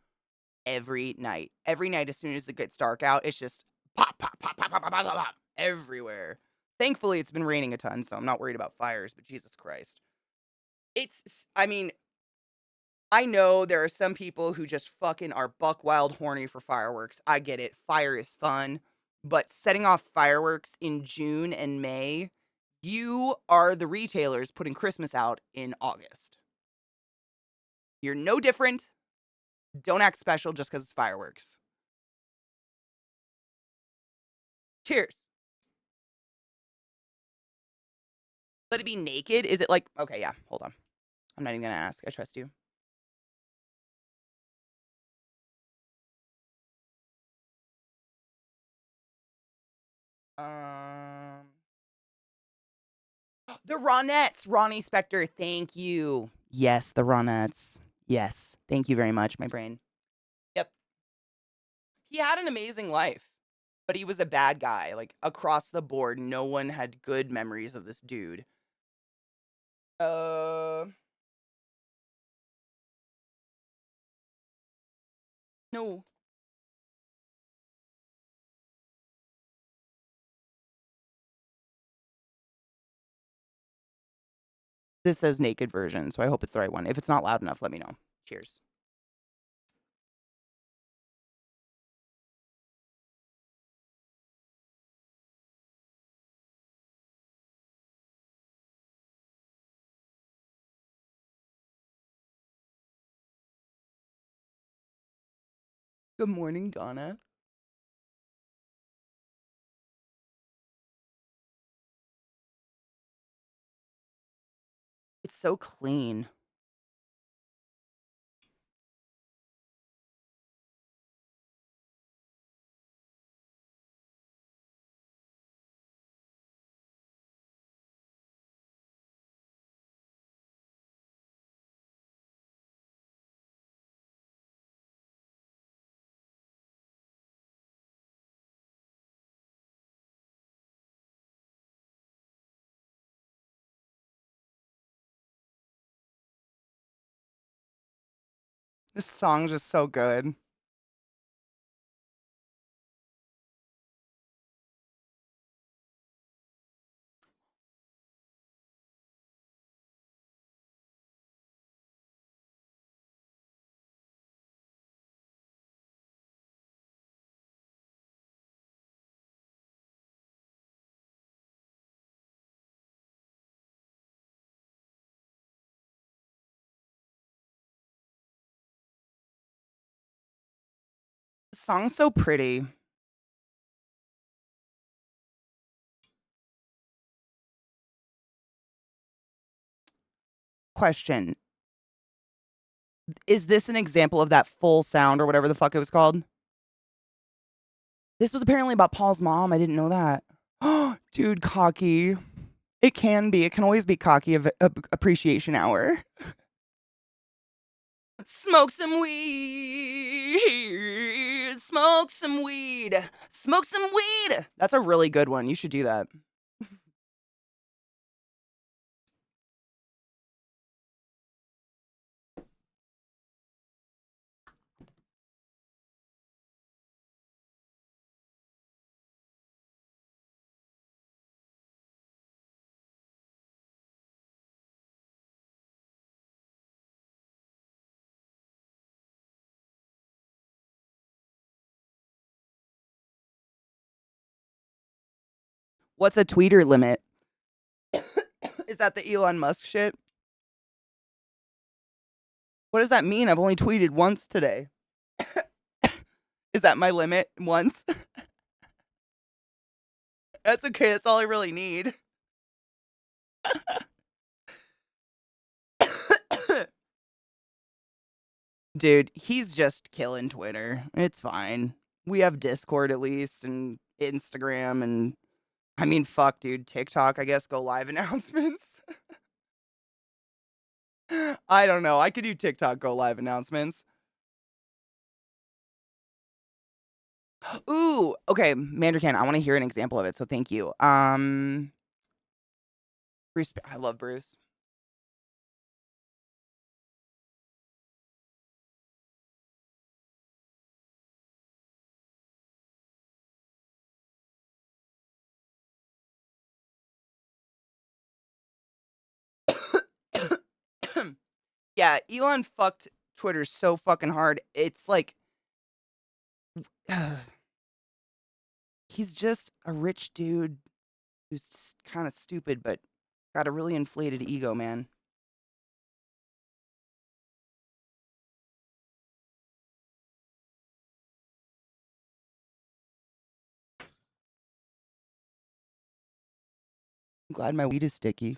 Every night. Every night, as soon as it gets dark out, it's just pop, pop, pop, pop, pop, pop, pop, pop, pop everywhere. Thankfully, it's been raining a ton, so I'm not worried about fires, but Jesus Christ. I mean, I know there are some people who just fucking are buck wild horny for fireworks. I get it. Fire is fun. But setting off fireworks in June and May, you are the retailers putting Christmas out in August. You're no different. Don't act special just because it's fireworks. Cheers. Let it be naked? Is it like, okay, yeah, hold on. I'm not even going to ask. I trust you. Um, the Ronettes, Ronnie Spector. Thank you. Yes, the Ronettes. Yes, thank you very much, my brain. Yep, he had an amazing life, but he was a bad guy. Like across the board, no one had good memories of this dude. Uh, no. This says naked version, so I hope it's the right one. If it's not loud enough, let me know. Cheers. Good morning, Donna. It's so clean. This song's just so good. This song's so pretty. Question. Is this an example of that full sound or whatever the fuck it was called? This was apparently about Paul's mom. I didn't know that. Dude, cocky. It can be. It can always be cocky of appreciation hour. Smoke some weed. Smoke some weed. Smoke some weed. That's a really good one. You should do that. What's a tweeter limit? Is that the Elon Musk shit? What does that mean? I've only tweeted once today. Is that my limit? Once? That's okay. That's all I really need. Dude, he's just killing Twitter. It's fine. We have Discord at least and Instagram and I mean, fuck, dude. TikTok, I guess, go live announcements. I don't know. I could do TikTok go live announcements. Ooh, okay, Mandrakan, I want to hear an example of it, so thank you. Bruce, I love Bruce. Yeah, Elon fucked Twitter so fucking hard. It's like he's just a rich dude who's kind of stupid, but got a really inflated ego, man. I'm glad my weed is sticky.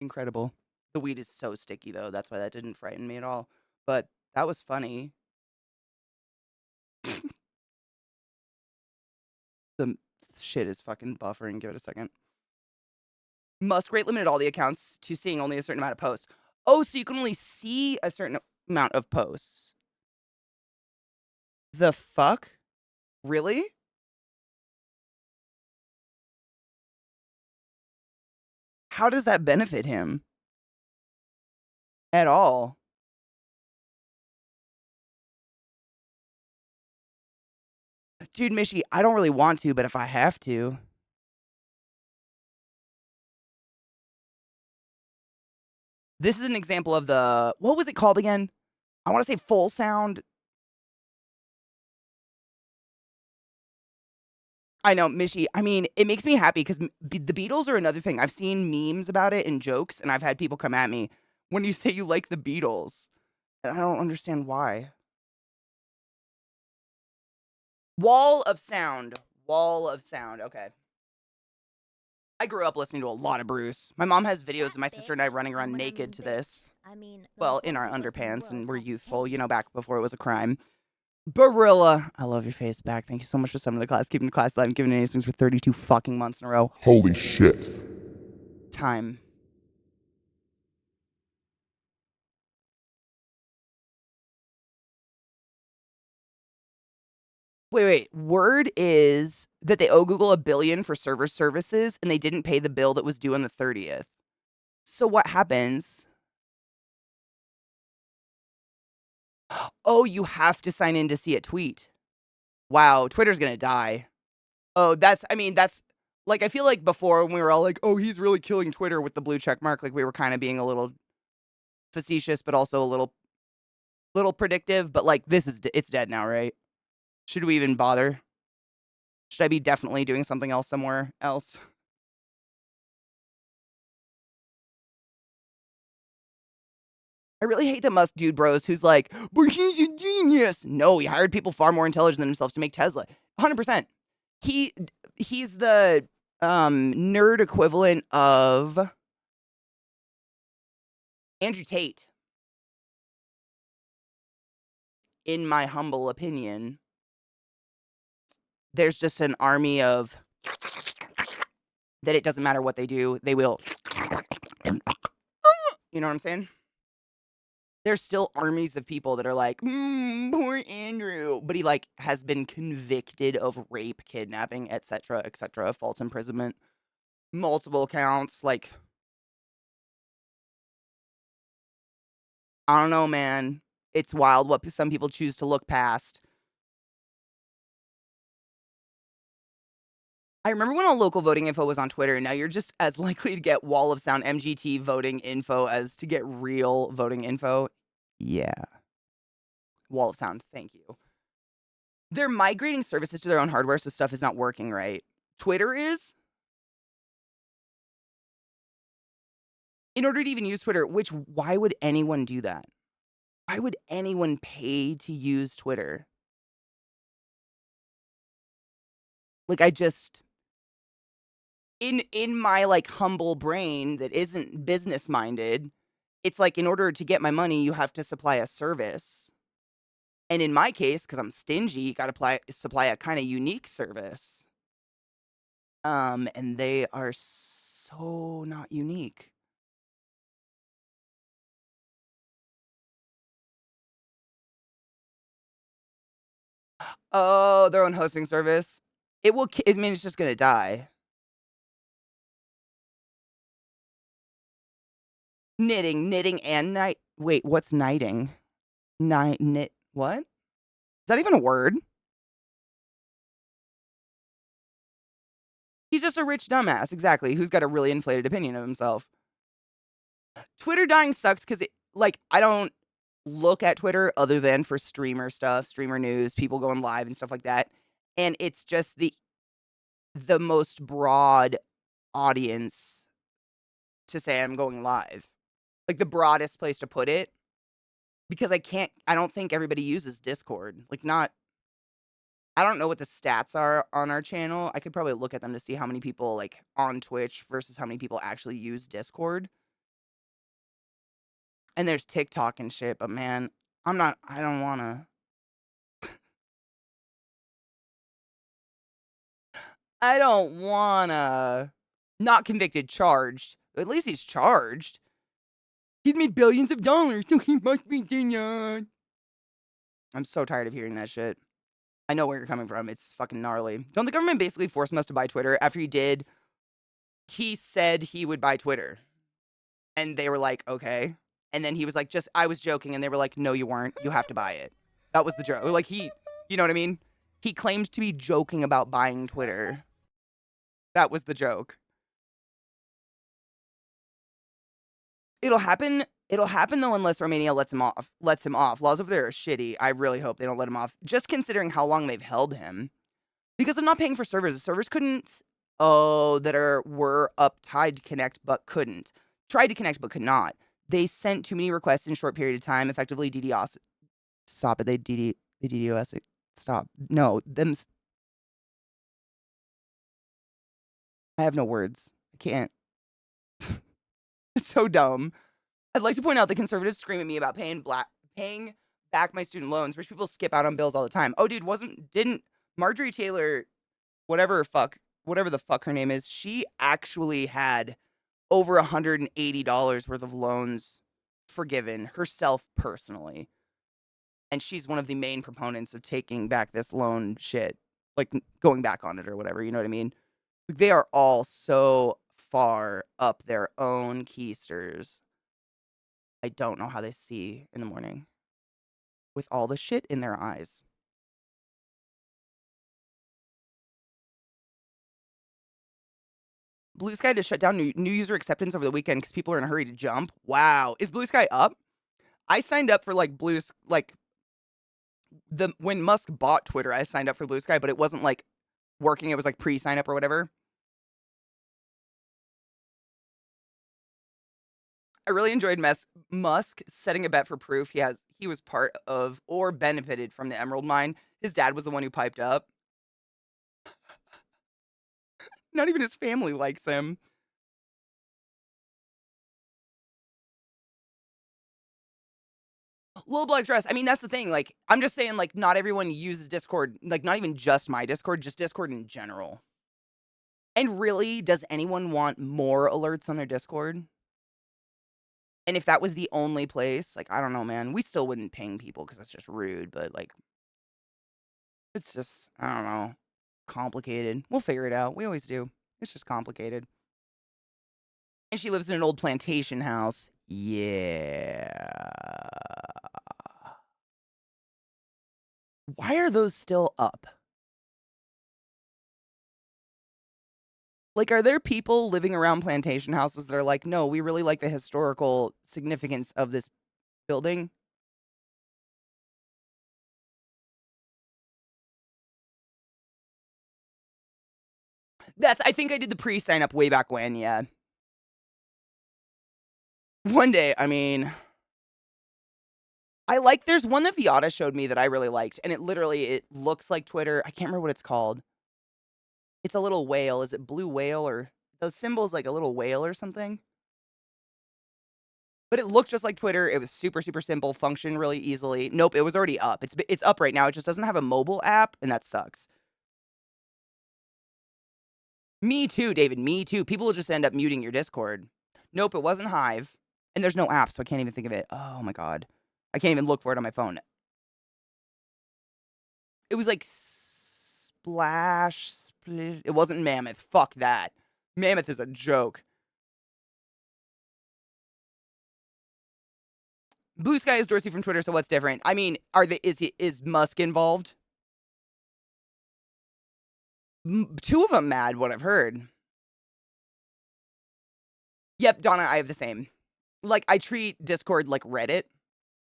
Incredible. The weed is so sticky though. That's why that didn't frighten me at all. But that was funny. The shit is fucking buffering. Give it a second. Must rate limited all the accounts to seeing only a certain amount of posts. Oh, so you can only see a certain amount of posts. The fuck? Really? How does that benefit him? At all? Dude, Mishy, I don't really want to, but if I have to. This is an example of the, what was it called again? I want to say full sound. I know, Mishy. I mean, it makes me happy because the Beatles are another thing. I've seen memes about it and jokes, and I've had people come at me when you say you like the Beatles. And I don't understand why. Wall of sound. Wall of sound. Okay. I grew up listening to a lot of Bruce. My mom has videos of my sister and I running around naked to this. Well, in our underpants, and we're youthful, you know, back before it was a crime. Barilla. I love your face back. Thank you so much for summoning the class, keeping the class alive, and giving any things for 32 fucking months in a row. Holy shit. Time. Wait. Word is that they owe Google $1 billion for server services, and they didn't pay the bill that was due on the 30th. So what happens? Oh, you have to sign in to see a tweet. Wow, Twitter's gonna die. Oh, that's like, I feel like before when we were all like, oh, he's really killing Twitter with the blue check mark, like we were kind of being a little facetious, but also a little predictive. But like, it's dead now, right? Should we even bother? Should I be definitely doing something else somewhere else? I really hate the Musk dude bros who's like, but he's a genius. No, he hired people far more intelligent than himself to make Tesla. 100%. He's the nerd equivalent of Andrew Tate, in my humble opinion. There's just an army of that it doesn't matter what they do, they will. You know what I'm saying? There's still armies of people that are like, poor Andrew. But he like has been convicted of rape, kidnapping, etc., false imprisonment, multiple counts. Like, I don't know, man. It's wild what some people choose to look past. I remember when all local voting info was on Twitter, and now you're just as likely to get wall of sound MGT voting info as to get real voting info. Yeah. Wall of sound, thank you. They're migrating services to their own hardware, so stuff is not working right. Twitter is? In order to even use Twitter, why would anyone do that? Why would anyone pay to use Twitter? Like, I just, in my like humble brain that isn't business minded, it's like in order to get my money, you have to supply a service. And in my case, because I'm stingy, you got to supply a kind of unique service. And they are so not unique. Oh, their own hosting service. I mean, it's just gonna die. Knitting and night. Wait, what's knighting? Knit, what? Is that even a word? He's just a rich dumbass, exactly, who's got a really inflated opinion of himself. Twitter dying sucks because like, I don't look at Twitter other than for streamer stuff, streamer news, people going live and stuff like that. And it's just the most broad audience to say I'm going live. Like the broadest place to put it. Because I don't think everybody uses Discord. Like I don't know what the stats are on our channel. I could probably look at them to see how many people like on Twitch versus how many people actually use Discord. And there's TikTok and shit, but man, I don't wanna. I don't wanna. Not convicted, charged. At least he's charged. He's made billions of dollars, so he must be denied. I'm so tired of hearing that shit. I know where you're coming from. It's fucking gnarly. Don't the government basically force us to buy Twitter? After he did, he said he would buy Twitter. And they were like, okay. And then he was like, I was joking. And they were like, no, you weren't. You have to buy it. That was the joke. Like, you know what I mean? He claimed to be joking about buying Twitter. That was the joke. It'll happen though unless Romania lets him off. Laws over there are shitty. I really hope they don't let him off. Just considering how long they've held him. Because of not paying for servers. The servers couldn't were up tied to connect but couldn't. Tried to connect but could not. They sent too many requests in a short period of time, effectively DDoS. Stop it. They DDoS it. Stop. No, them. I have no words. I can't. It's so dumb. I'd like to point out that conservatives scream at me about paying back my student loans. Rich people skip out on bills all the time. Oh, dude, didn't Marjorie Taylor, whatever the fuck her name is, she actually had over $180 worth of loans forgiven herself personally. And she's one of the main proponents of taking back this loan shit, like going back on it or whatever, you know what I mean? They are all so far up their own keisters. I don't know how they see in the morning with all the shit in their eyes. Blue Sky to shut down new user acceptance over the weekend because people are in a hurry to jump. Wow. Is Blue Sky up? I signed up for like when Musk bought Twitter, I signed up for Blue Sky, but it wasn't like working. It was like pre-sign up or whatever. I really enjoyed Musk setting a bet for proof he was part of or benefited from the Emerald Mine. His dad was the one who piped up. Not even his family likes him. Little black dress. I mean, that's the thing. Like, I'm just saying, like, not everyone uses Discord. Like, not even just my Discord, just Discord in general. And really, does anyone want more alerts on their Discord? And if that was the only place, like, I don't know, man. We still wouldn't ping people because that's just rude. But, like, it's just, I don't know, complicated. We'll figure it out. We always do. It's just complicated. And she lives in an old plantation house. Yeah. Why are those still up? Like, are there people living around plantation houses that are like, no, we really like the historical significance of this building? I think I did the pre-sign up way back when, yeah. One day, I mean, there's one that Viata showed me that I really liked, and it looks like Twitter. I can't remember what it's called. It's a little whale. Is it blue whale or the symbol's like a little whale or something? But it looked just like Twitter. It was super, super simple, functioned really easily. Nope, it was already up. It's up right now. It just doesn't have a mobile app, and that sucks. Me too, David. Me too. People will just end up muting your Discord. Nope, it wasn't Hive. And there's no app, so I can't even think of it. Oh my god. I can't even look for it on my phone. It was like Splash. It wasn't Mammoth. Fuck that. Mammoth is a joke. Blue Sky is Dorsey from Twitter, so what's different? I mean, is Musk involved? Two of them mad, what I've heard. Yep, Donna, I have the same. Like, I treat Discord like Reddit.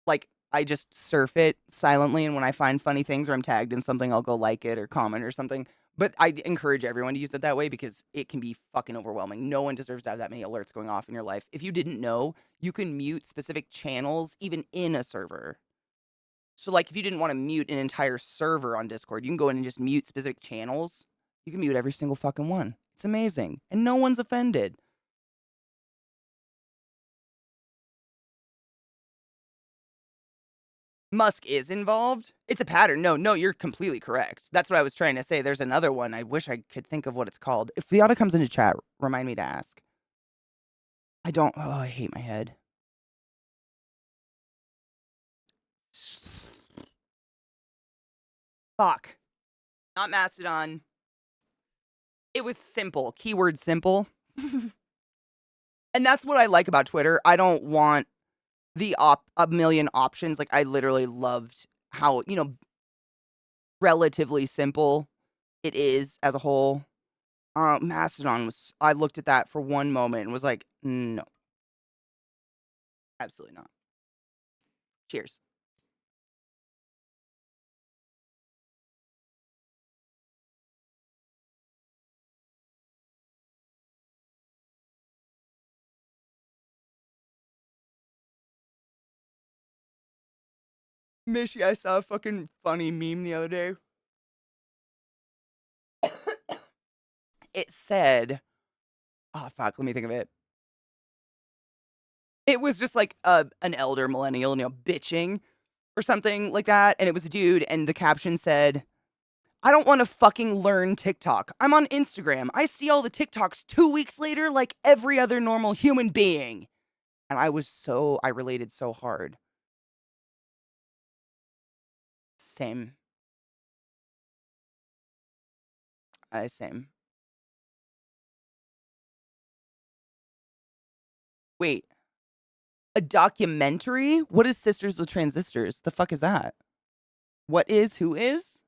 Like, I just surf it silently, and when I find funny things or I'm tagged in something, I'll go like it or comment or something. But I encourage everyone to use it that way because it can be fucking overwhelming. No one deserves to have that many alerts going off in your life. If you didn't know, you can mute specific channels even in a server. So, like, if you didn't want to mute an entire server on Discord, you can go in and just mute specific channels. You can mute every single fucking one. It's amazing. And no one's offended. Musk is involved. It's a pattern. No, you're completely correct. That's what I was trying to say. There's another one. I wish I could think of what it's called. If Fiata comes into chat, remind me to ask. I don't. Oh, I hate my head. Fuck. Not Mastodon. It was simple. Keyword simple. And that's what I like about Twitter. I don't want a million options. Like, I literally loved how, relatively simple it is as a whole. Mastodon was, I looked at that for one moment and was like, no, absolutely not. Cheers. Mishy, I saw a fucking funny meme the other day. It said, oh, fuck, let me think of it. It was just like an elder millennial, bitching or something like that. And it was a dude. And the caption said, I don't want to fucking learn TikTok. I'm on Instagram. I see all the TikToks 2 weeks later like every other normal human being. And I related so hard. Same. Same. Wait, a documentary? What is Sisters with Transistors? The fuck is that? What is? Who is?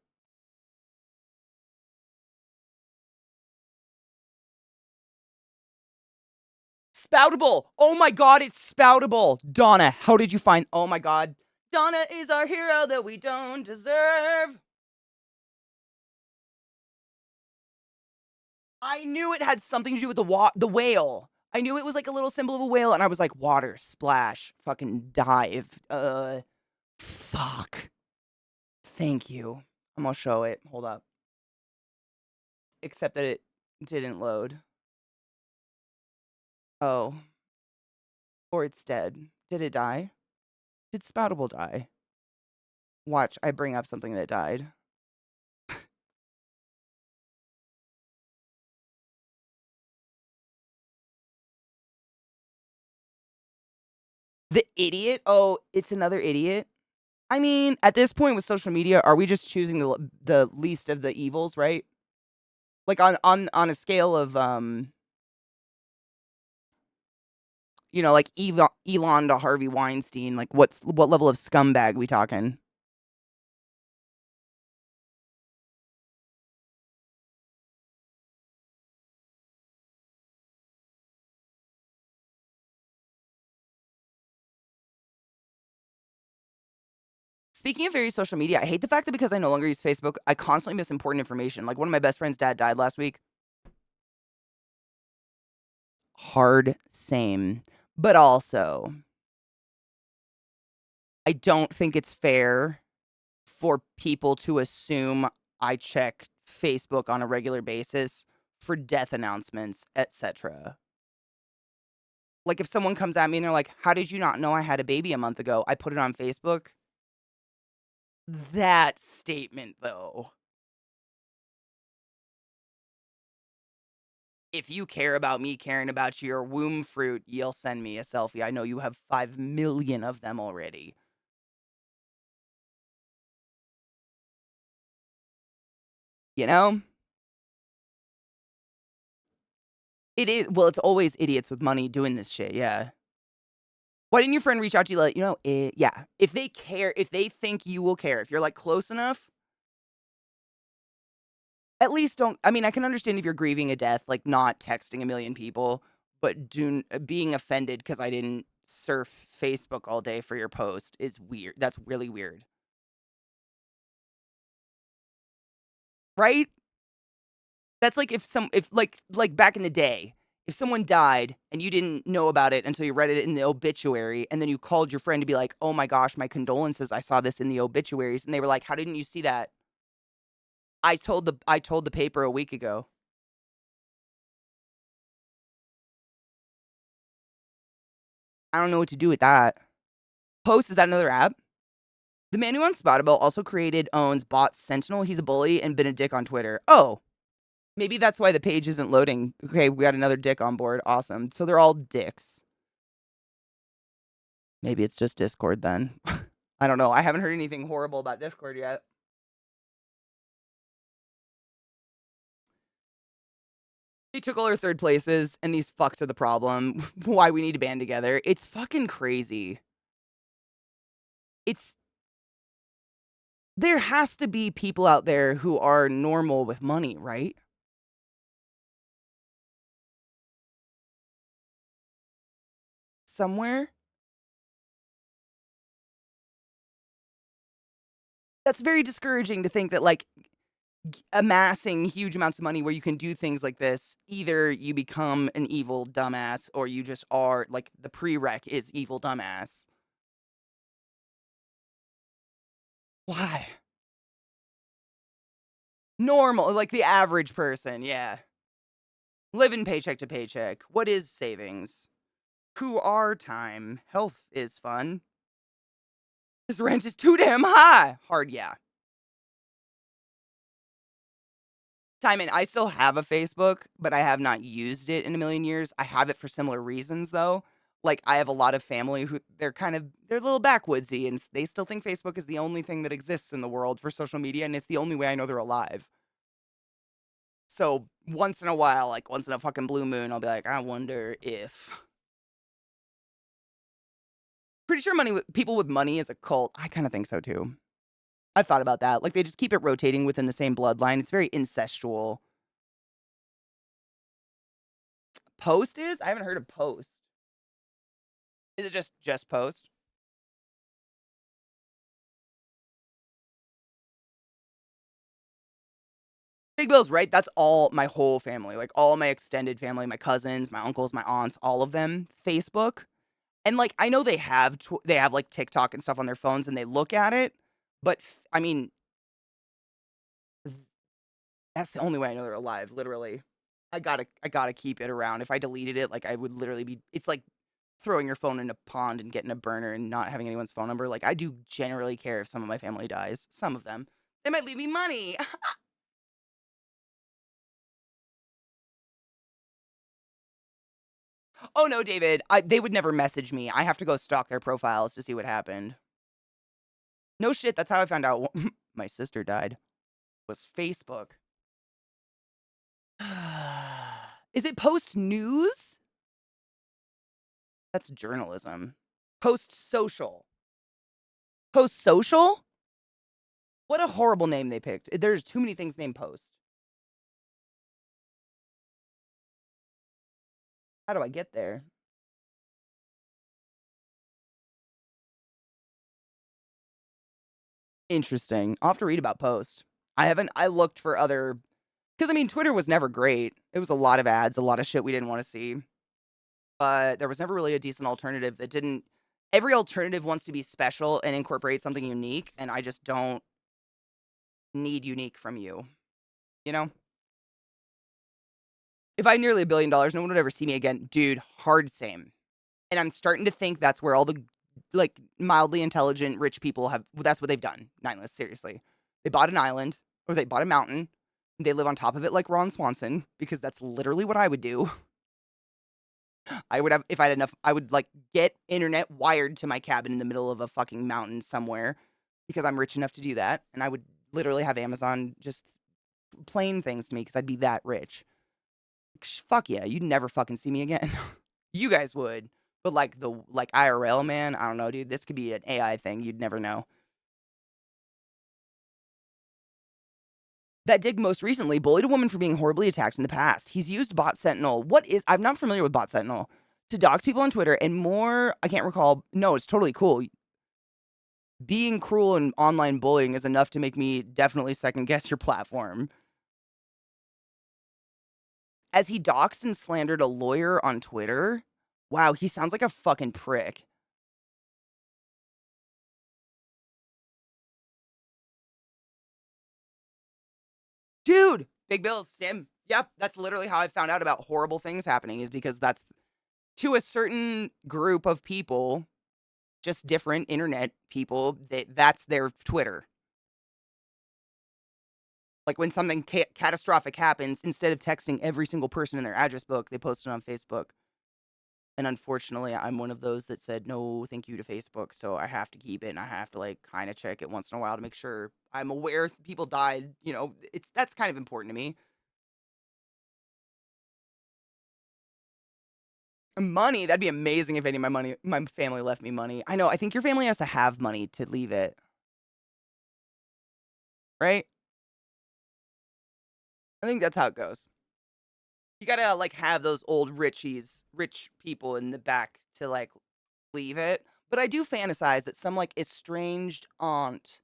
Spoutable. Oh my god, it's Spoutable. Donna, how did you find? Oh my god. Donna is our hero that we don't deserve. I knew it had something to do with the whale. I knew it was like a little symbol of a whale, and I was like, water, splash, fucking dive. Fuck. Thank you. I'm gonna show it. Hold up. Except that it didn't load. Oh. Or it's dead. Did it die? Did Spoutable die? Watch, I bring up something that died. The idiot? Oh, it's another idiot? I mean, at this point with social media, are we just choosing the least of the evils, right? Like on a scale of like Elon to Harvey Weinstein, like what level of scumbag we talking? Speaking of very social media, I hate the fact that because I no longer use Facebook, I constantly miss important information. Like one of my best friend's dad died last week. Hard same. But also, I don't think it's fair for people to assume I check Facebook on a regular basis for death announcements, etc. Like if someone comes at me and they're like, "How did you not know I had a baby a month ago?" I put it on Facebook. That statement though. If you care about me caring about your womb fruit, you'll send me a selfie. I know you have 5 million of them already. You know? It is. Well, it's always idiots with money doing this shit. Yeah. Why didn't your friend reach out to you like, yeah. If they care, if they think you will care, if you're like close enough, at least don't. I mean, I can understand if you're grieving a death, like not texting a million people, but being offended because I didn't surf Facebook all day for your post is weird. That's really weird. Right? That's like if like back in the day, if someone died and you didn't know about it until you read it in the obituary, and then you called your friend to be like, "Oh my gosh, my condolences. I saw this in the obituaries." And they were like, "How didn't you see that?" I told the paper a week ago. I don't know what to do with that. Post, is that another app? The man who Unspotable also created, owns, bought Sentinel. He's a bully and been a dick on Twitter. Oh, maybe that's why the page isn't loading. Okay, we got another dick on board. Awesome. So they're all dicks. Maybe it's just Discord then. I don't know. I haven't heard anything horrible about Discord yet. They took all our third places, and these fucks are the problem. Why we need to band together. It's fucking crazy. It's there has to be people out there who are normal with money, right? Somewhere. That's very discouraging to think that, like, amassing huge amounts of money where you can do things like this, either you become an evil dumbass or you just are, like, the prereq is evil dumbass. Why? Normal, like the average person, yeah. Living paycheck to paycheck. What is savings? Who are time? Health is fun. This rent is too damn high. Hard, yeah. Timon, I still have a Facebook, but I have not used it in a million years. I have it for similar reasons, though. Like, I have a lot of family who they're a little backwoodsy, and they still think Facebook is the only thing that exists in the world for social media, and it's the only way I know they're alive. So once in a while, like once in a fucking blue moon, I'll be like, I wonder if. Pretty sure people with money is a cult. I kind of think so too. I've thought about that. Like, they just keep it rotating within the same bloodline. It's very incestual. Post is? I haven't heard of Post. Is it just Post? Big Bill's right. That's all my whole family, like all my extended family, my cousins, my uncles, my aunts, all of them. Facebook, and like I know they have like TikTok and stuff on their phones, and they look at it. But I mean, that's the only way I know they're alive. Literally, I gotta keep it around. If I deleted it, like I would literally be. It's like throwing your phone in a pond and getting a burner and not having anyone's phone number. Like, I do generally care if some of my family dies. Some of them, they might leave me money. Oh no, David. They would never message me. I have to go stalk their profiles to see what happened. No shit. That's how I found out my sister died. Was Facebook. Is it Post News? That's journalism. Post Social. Post Social? What a horrible name they picked. There's too many things named Post. How do I get there? Interesting. I'll have to read about Post. I looked for other, because I mean, Twitter was never great. It was a lot of ads, a lot of shit we didn't want to see. But there was never really a decent alternative that didn't. Every alternative wants to be special and incorporate something unique, and I just don't need unique from you. You know? If I had nearly $1 billion, no one would ever see me again. Dude, hard same. And I'm starting to think that's where all the like mildly intelligent rich people have. That's what they've done. Mindless, seriously. They bought an island or they bought a mountain. And they live on top of it like Ron Swanson because that's literally what I would do. I would have if I had enough. I would like get internet wired to my cabin in the middle of a fucking mountain somewhere because I'm rich enough to do that, and I would literally have Amazon just plane things to me because I'd be that rich. Fuck yeah, you'd never fucking see me again. You guys would. But like IRL, man, I don't know, dude. This could be an AI thing. You'd never know. That dig most recently bullied a woman for being horribly attacked in the past. He's used Bot Sentinel. I'm not familiar with Bot Sentinel to dox people on Twitter and more. I can't recall. No, it's totally cool. Being cruel and online bullying is enough to make me definitely second guess your platform. As he doxed and slandered a lawyer on Twitter. Wow, he sounds like a fucking prick. Dude, Big Bill, Sim. Yep, that's literally how I found out about horrible things happening is because that's to a certain group of people. just different internet people. That's their Twitter. Like when something catastrophic happens, instead of texting every single person in their address book, they post it on Facebook. And unfortunately, I'm one of those that said no, thank you to Facebook. So I have to keep it, and I have to like kind of check it once in a while to make sure I'm aware if people died. You know, that's kind of important to me. Money, that'd be amazing if any of my family left me money. I know. I think your family has to have money to leave it, right? I think that's how it goes. You gotta like have those old rich people in the back to like leave it. But I do fantasize that some like estranged aunt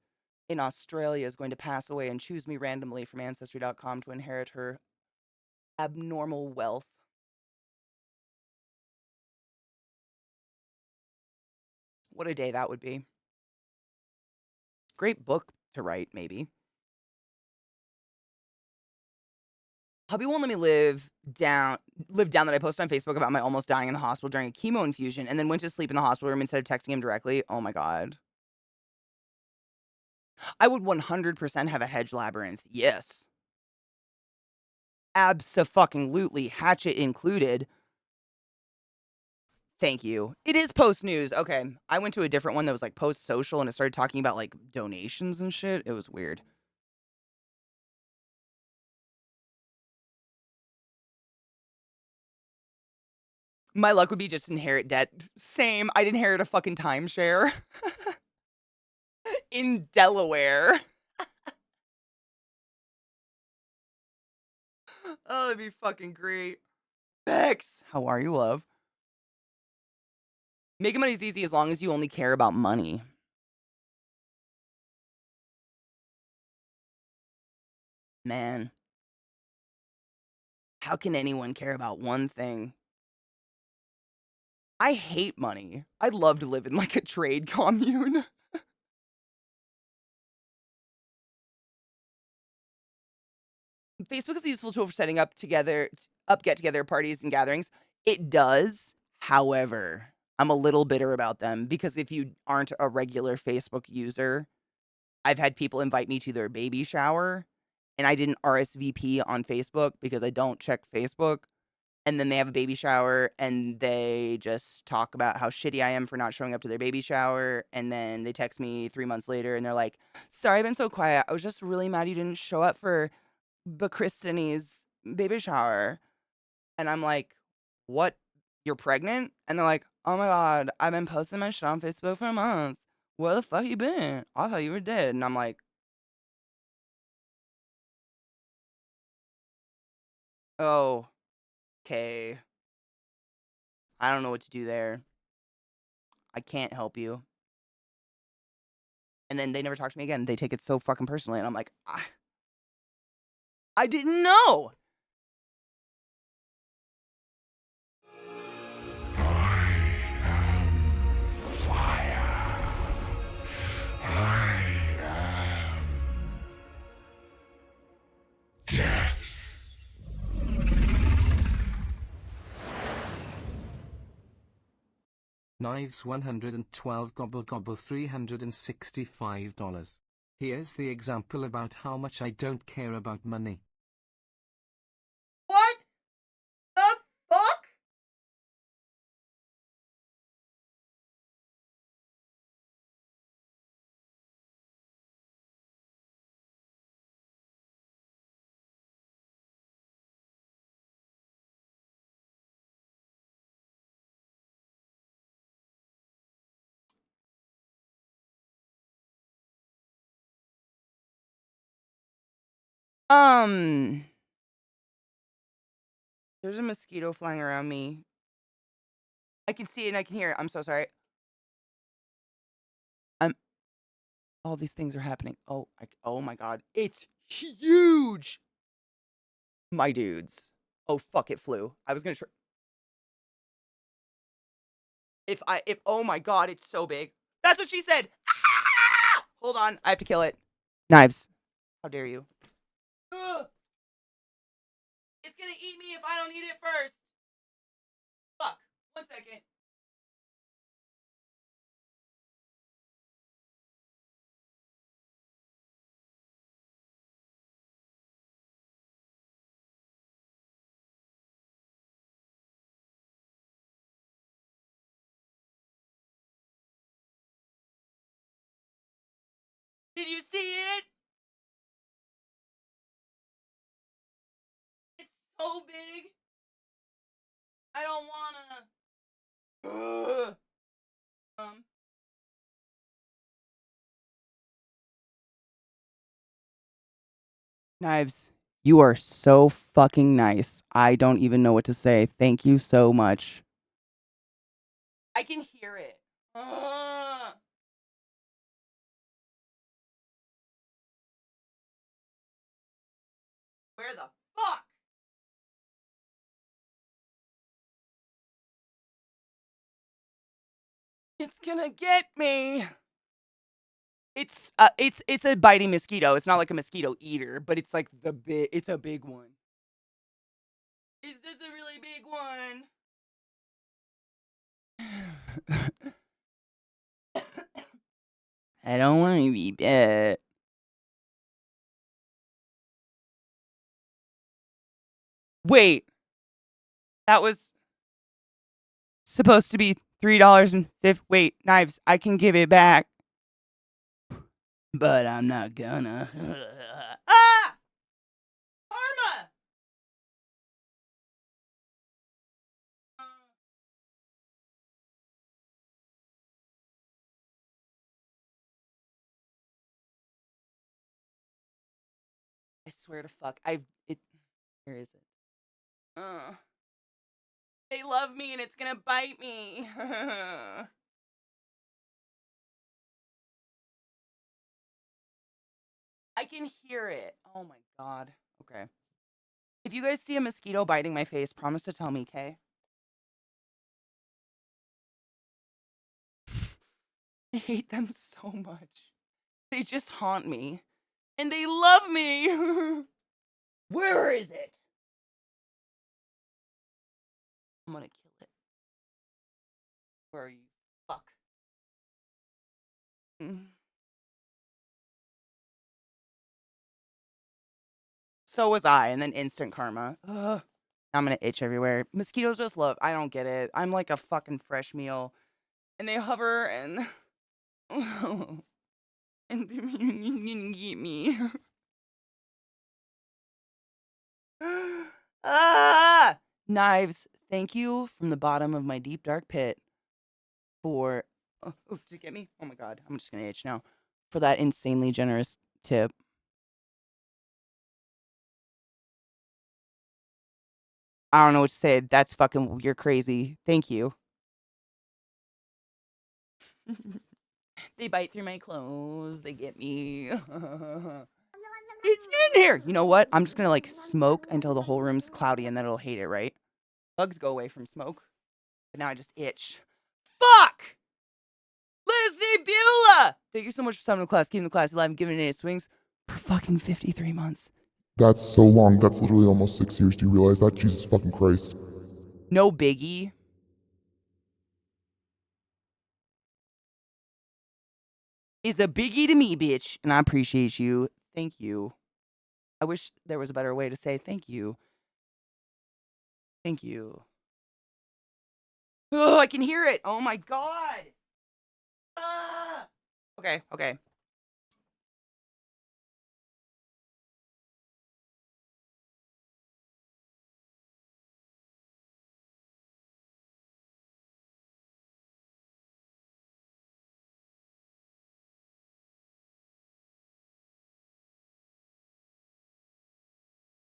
in Australia is going to pass away and choose me randomly from Ancestry.com to inherit her abnormal wealth. What a day that would be. Great book to write, maybe. Hubby won't let me live down that I posted on Facebook about my almost dying in the hospital during a chemo infusion and then went to sleep in the hospital room instead of texting him directly. Oh my god. I would 100% have a hedge labyrinth. Yes. Abso-fucking-lutely, hatchet included. Thank you. It is post news. Okay. I went to a different one that was like post social and it started talking about like donations and shit. It was weird. My luck would be just inherit debt. Same. I'd inherit a fucking timeshare in Delaware. Oh, that'd be fucking great. Bex, how are you, love? Making money's easy as long as you only care about money. Man, how can anyone care about one thing? I hate money. I'd love to live in like a trade commune. Facebook is a useful tool for setting up get together parties and gatherings. It does. However, I'm a little bitter about them because if you aren't a regular Facebook user, I've had people invite me to their baby shower and I didn't RSVP on Facebook because I don't check Facebook. And then they have a baby shower and they just talk about how shitty I am for not showing up to their baby shower. And then they text me 3 months later and they're like, sorry, I've been so quiet. I was just really mad you didn't show up for Bakristani's baby shower. And I'm like, what? You're pregnant? And they're like, oh my God, I've been posting my shit on Facebook for months. Where the fuck you been? I thought you were dead. And I'm like, oh, okay. I don't know what to do there. I can't help you. And then they never talk to me again. They take it so fucking personally. And I'm like, I didn't know. I am fire. I am death. Knives 112 gobble gobble $365. Here's the example about how much I don't care about money. What the fuck? Um, there's a mosquito flying around me. I can see it and I can hear it. I'm so sorry. I'm all these things are happening. Oh my god. It's huge. My dudes. Oh fuck, it flew. I was going to if oh my god, it's so big. That's what she said. Ah! Hold on. I have to kill it. Knives. How dare you? Ugh. It's going to eat me if I don't eat it first. Fuck. 1 second. Did you see it? It's so big. I don't wanna. Ugh. Um. Knives, you are so fucking nice. I don't even know what to say. Thank you so much. I can hear it. Where the fuck? It's gonna get me. It's a biting mosquito. It's not like a mosquito eater, but it's like it's a big one. Is this a really big one? I don't want to be bit. Wait, that was supposed to be $3.50. Wait, Knives, I can give it back, but I'm not gonna. Ah! Karma! I swear to fuck. Where is it? They love me and it's gonna bite me. I can hear it. Oh my god. Okay. If you guys see a mosquito biting my face, promise to tell me, okay? I hate them so much. They just haunt me. And they love me. Where is it? I'm gonna kill it. Where are you? Fuck. So was I, and then instant karma. Ugh. I'm gonna itch everywhere. Mosquitoes just love. I don't get it. I'm like a fucking fresh meal. And they hover and. And they're gonna get me. Ah! Knives, thank you from the bottom of my deep dark pit for did it get me? Oh my god, I'm just gonna itch now. For that insanely generous tip. I don't know what to say. That's fucking you're crazy. Thank you. They bite through my clothes. They get me. It's in here. You know what? I'm just gonna like smoke until the whole room's cloudy and then it'll hate it, right? Bugs go away from smoke. But now I just itch. Fuck! Loznay Beulah! Thank you so much for summoning the class, keeping the class alive, and giving it its swings for fucking 53 months. That's so long. That's literally almost 6 years. Do you realize that? Jesus fucking Christ. No biggie. Is a biggie to me, bitch. And I appreciate you. Thank you. I wish there was a better way to say thank you. Thank you. Oh, I can hear it. Oh my god. Ah! Okay, okay.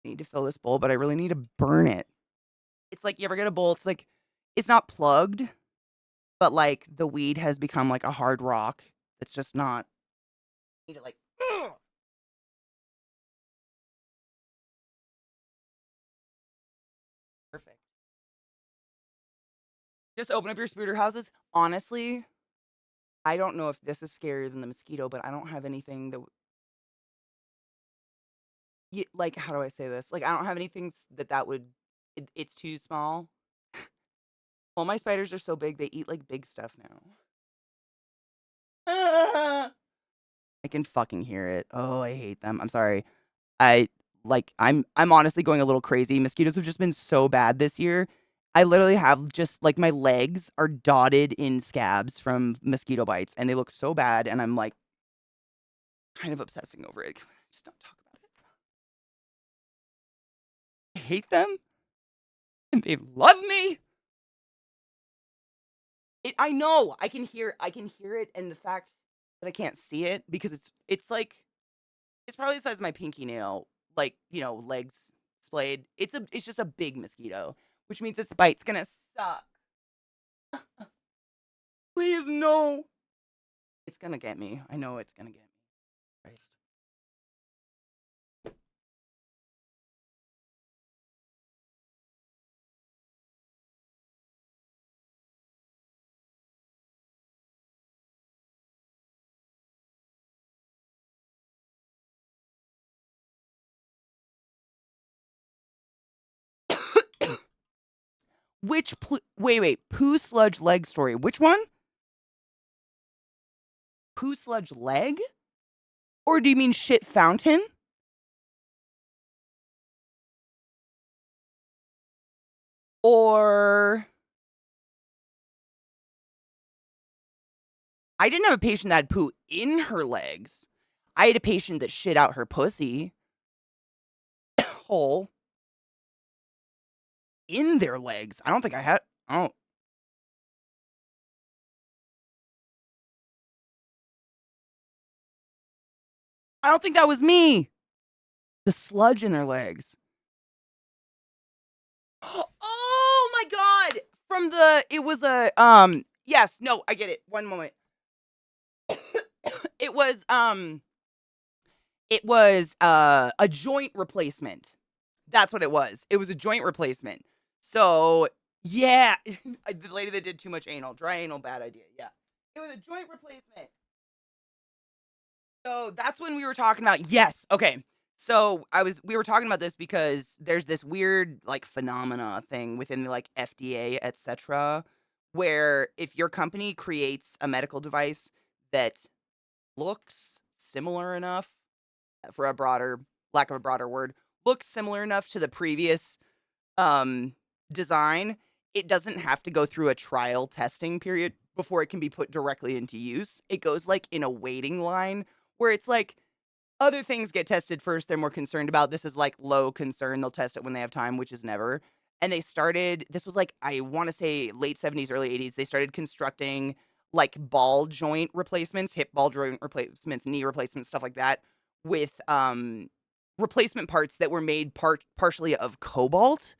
I need to fill this bowl, but I really need to burn it. It's like you ever get a bowl, it's like it's not plugged, but like the weed has become like a hard rock. It's just not. I need to like ugh. Perfect. Just open up your spooter houses. Honestly, I don't know if this is scarier than the mosquito, but I don't have anything that like how do I say this? Like I don't have anything that would it's too small. Well, my spiders are so big they eat like big stuff now. Ah! I can fucking hear it. Oh, I hate them. I'm sorry. I I'm honestly going a little crazy. Mosquitoes have just been so bad this year. I literally have just like my legs are dotted in scabs from mosquito bites and they look so bad and I'm like kind of obsessing over it. Can we just not talk about it? I hate them, and they love me. I know. I can hear it, and the fact that I can't see it because it's like it's probably the size of my pinky nail, like, legs splayed. It's just a big mosquito, which means its bite's gonna suck. Please no. It's gonna get me. I know it's gonna get me. Christ. Wait, poo sludge leg story. Which one? Poo sludge leg? Or do you mean shit fountain? Or I didn't have a patient that had poo in her legs. I had a patient that shit out her pussy hole in their legs. I don't think I had. Oh, I don't think that was me. The sludge in their legs. Oh my god! It was a yes, no, I get it. One moment. It was a joint replacement. That's what it was. It was a joint replacement. So, yeah, the lady that did too much anal, dry anal, bad idea. Yeah. It was a joint replacement. So, that's when we were talking about, yes. Okay. So, we were talking about this because there's this weird like phenomena thing within the like FDA, etc., where if your company creates a medical device that looks similar enough, for a broader lack of a broader word, looks similar enough to the previous design, it doesn't have to go through a trial testing period before it can be put directly into use. It goes like in a waiting line where it's like other things get tested first they're more concerned about. This is like low concern. They'll test it when they have time, which is never. And this was like, I want to say late 70s, early 80s. They started constructing like ball joint replacements, hip ball joint replacements, knee replacements, stuff like that with replacement parts that were made partially of cobalt.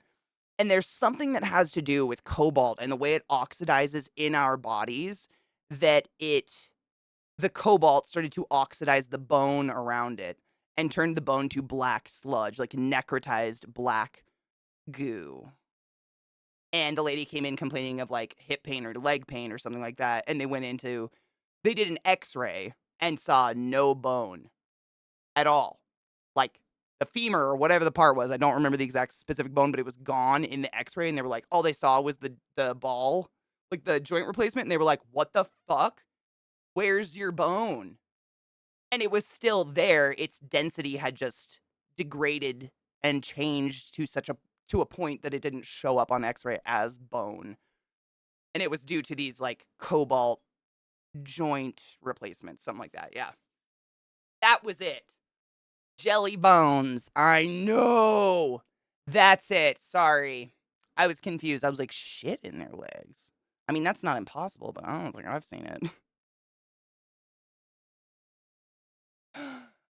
And there's something that has to do with cobalt and the way it oxidizes in our bodies that the cobalt started to oxidize the bone around it and turned the bone to black sludge, like necrotized black goo. And the lady came in complaining of like hip pain or leg pain or something like that. And they did an x-ray and saw no bone at all. Like the femur or whatever the part was. I don't remember the exact specific bone, but it was gone in the x-ray. And they were like, all they saw was the ball, like the joint replacement. And they were like, what the fuck? Where's your bone? And it was still there. Its density had just degraded and changed to a point that it didn't show up on x-ray as bone. And it was due to these like cobalt joint replacements, something like that. Yeah. That was it. Jelly bones. I know. That's it. Sorry. I was confused. I was like, shit in their legs. I mean, that's not impossible, but I don't think I've seen it.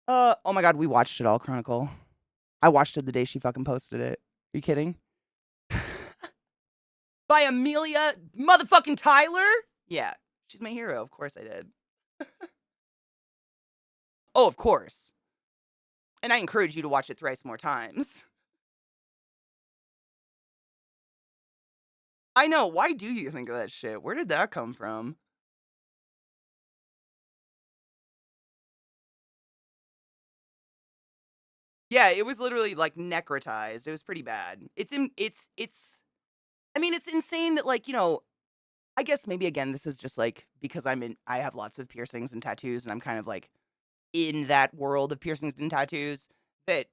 Oh my god, we watched it all, Chronicle. I watched it the day she fucking posted it. Are you kidding? By Amelia motherfucking Tyler? Yeah. She's my hero. Of course I did. Oh, of course. And I encourage you to watch it thrice more times. I know. Why do you think of that shit? Where did that come from? Yeah, it was literally like necrotized. It was pretty bad. I mean, it's insane that like, I guess maybe again this is just like because I have lots of piercings and tattoos and I'm kind of like in that world of piercings and tattoos that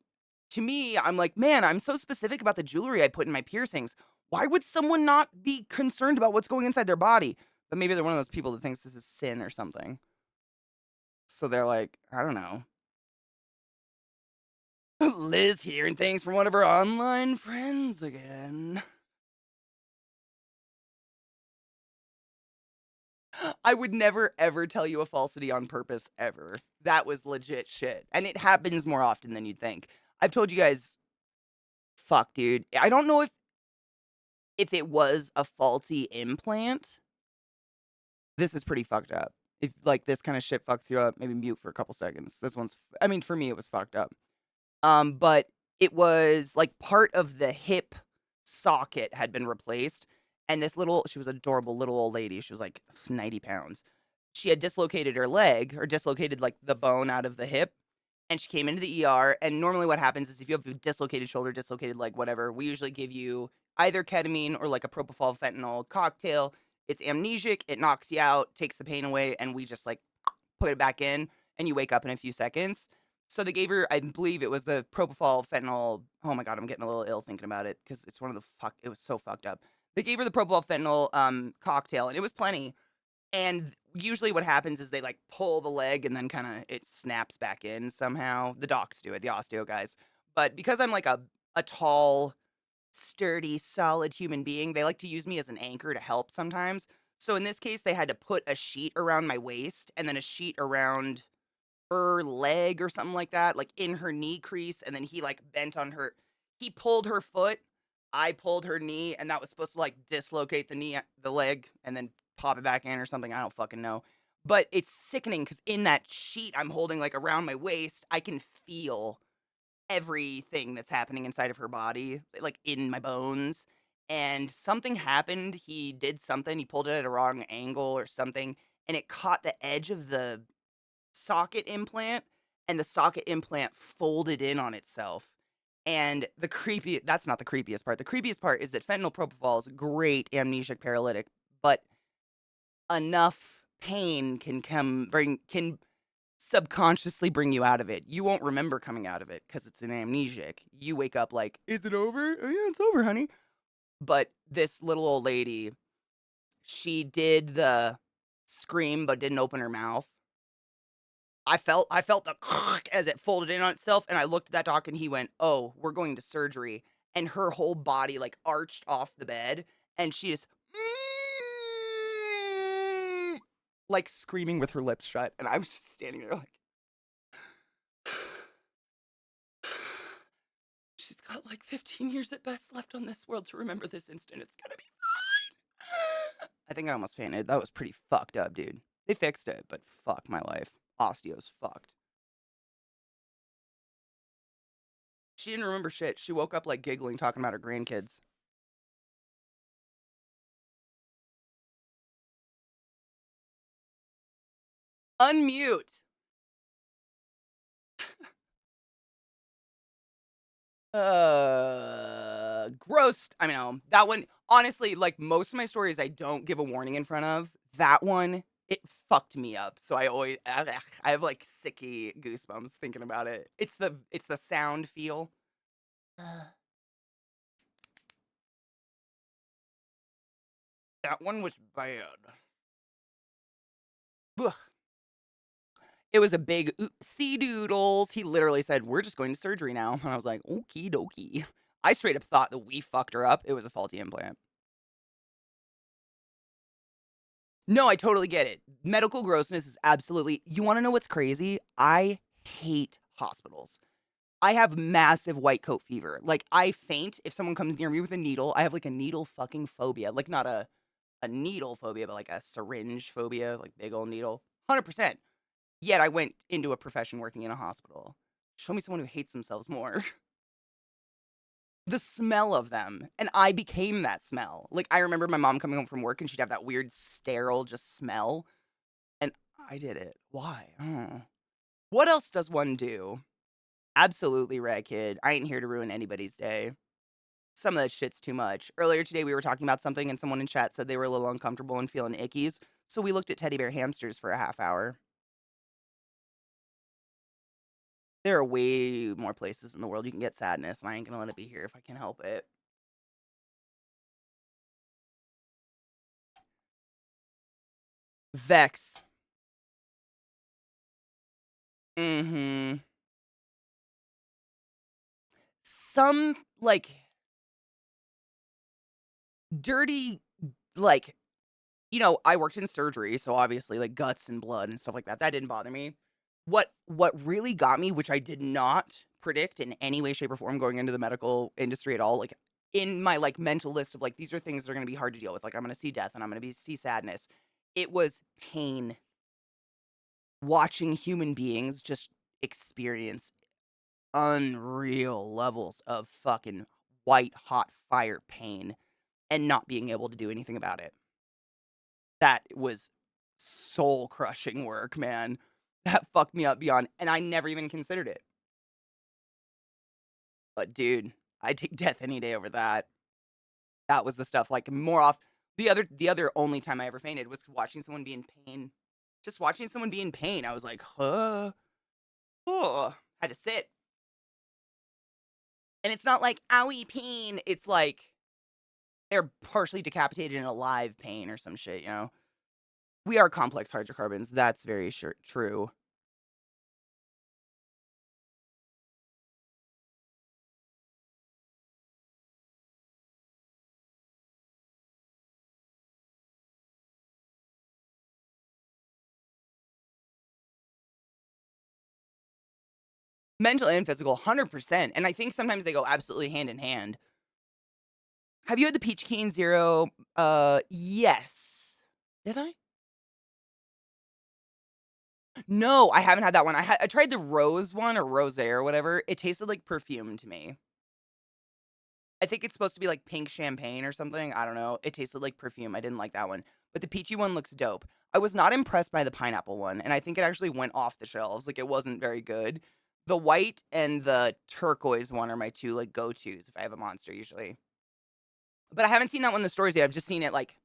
to me I'm like, man, I'm so specific about the jewelry I put in my piercings. Why would someone not be concerned about what's going inside their body? But maybe they're one of those people that thinks this is sin or something. So they're like, I don't know. Liz hearing things from one of her online friends again. I would never ever tell you a falsity on purpose ever. That was legit shit. And it happens more often than you'd think. I've told you guys, fuck, dude. I don't know if it was a faulty implant. This is pretty fucked up. If like this kind of shit fucks you up, maybe mute for a couple seconds. This one's I mean for me it was fucked up. But it was like part of the hip socket had been replaced. And she was an adorable little old lady. She was like 90 pounds. She had dislocated her leg or dislocated like the bone out of the hip. And she came into the ER. And normally what happens is if you have a dislocated shoulder, dislocated leg, whatever, we usually give you either ketamine or like a propofol fentanyl cocktail. It's amnesic. It knocks you out, takes the pain away. And we just like put it back in and you wake up in a few seconds. So they gave her, I believe it was the propofol fentanyl. Oh my God, I'm getting a little ill thinking about it because it's one of the it was so fucked up. They gave her the propofol fentanyl cocktail and it was plenty. And usually what happens is they like pull the leg and then kind of it snaps back in somehow. The docs do it, the osteo guys. But because I'm like a tall, sturdy, solid human being, they like to use me as an anchor to help sometimes. So in this case, they had to put a sheet around my waist and then a sheet around her leg or something like that, like in her knee crease. And then he like bent on her. He pulled her foot. I pulled her knee, and that was supposed to like dislocate the leg, and then pop it back in or something. I don't fucking know. But it's sickening because in that sheet I'm holding like around my waist, I can feel everything that's happening inside of her body, like in my bones. And something happened. He did something. He pulled it at a wrong angle or something, and it caught the edge of the socket implant, and the socket implant folded in on itself. And that's not the creepiest part. The creepiest part is that fentanyl propofol is a great amnesic paralytic, but enough pain can subconsciously bring you out of it. You won't remember coming out of it because it's an amnesic. You wake up like, is it over? Oh yeah, it's over, honey. But this little old lady, she did the scream but didn't open her mouth. I felt the as it folded in on itself, and I looked at that doc, and he went, "Oh, we're going to surgery." And her whole body like arched off the bed, and she just like screaming with her lips shut, and I was just standing there like, she's got like 15 years at best left on this world to remember this instant. It's gonna be fine. I think I almost fainted. That was pretty fucked up, dude. They fixed it, but fuck my life. Osteo's fucked. She didn't remember shit. She woke up like giggling, talking about her grandkids. Unmute. Gross. I know that one. Honestly, like most of my stories, I don't give a warning in front of. That one, it fucked me up. So I have like sicky goosebumps thinking about it. It's the sound feel. That one was bad. Ugh. It was a big oopsie doodles. He literally said, "We're just going to surgery now." And I was like, "Okie dokie." I straight up thought that we fucked her up. It was a faulty implant. No, I totally get it. Medical grossness is absolutely. You wanna know what's crazy? I hate hospitals. I have massive white coat fever. Like, I faint if someone comes near me with a needle. I have, like, a needle fucking phobia. Like, not a needle phobia, but, like, a syringe phobia, like, big old needle. 100%. Yet I went into a profession working in a hospital. Show me someone who hates themselves more. The smell of them, and I became that smell. Like, I remember my mom coming home from work, and she'd have that weird sterile just smell. And I did it. Why? What else does one do? Absolutely, Rad Kid. I ain't here to ruin anybody's day. Some of that shit's too much. Earlier today, we were talking about something, and someone in chat said they were a little uncomfortable and feeling ickies. So we looked at teddy bear hamsters for a half hour. There are way more places in the world you can get sadness, and I ain't gonna let it be here if I can help it. Vex. Mhm. Some, like, dirty, like, I worked in surgery, so obviously, like, guts and blood and stuff like that, that didn't bother me. What really got me, which I did not predict in any way, shape, or form going into the medical industry at all, like, in my, like, mental list of, like, these are things that are gonna be hard to deal with, like, I'm gonna see death and I'm gonna see sadness. It was pain. Watching human beings just experience unreal levels of fucking white hot fire pain and not being able to do anything about it. That was soul crushing work, man. That fucked me up beyond, and I never even considered it. But dude, I'd take death any day over that. That was the stuff, like, more off the other only time I ever fainted was watching someone be in pain. Just watching someone be in pain, I was like, "Huh? Oh." Had to sit. And it's not like, "Owie, pain." It's like they're partially decapitated in a live pain or some shit, you know? We are complex hydrocarbons, that's very sure true. Mental and physical, 100%, and I think sometimes they go absolutely hand in hand. Have you had the Peach Cane Zero? Yes. Did I? No, I haven't had that one. I tried the rose one or rosé or whatever. It tasted like perfume to me. I think it's supposed to be like pink champagne or something. I don't know. It tasted like perfume. I didn't like that one. But the peachy one looks dope. I was not impressed by the pineapple one, and I think it actually went off the shelves. Like it wasn't very good. The white and the turquoise one are my two like go-tos if I have a monster usually. But I haven't seen that one in the stores yet. I've just seen it like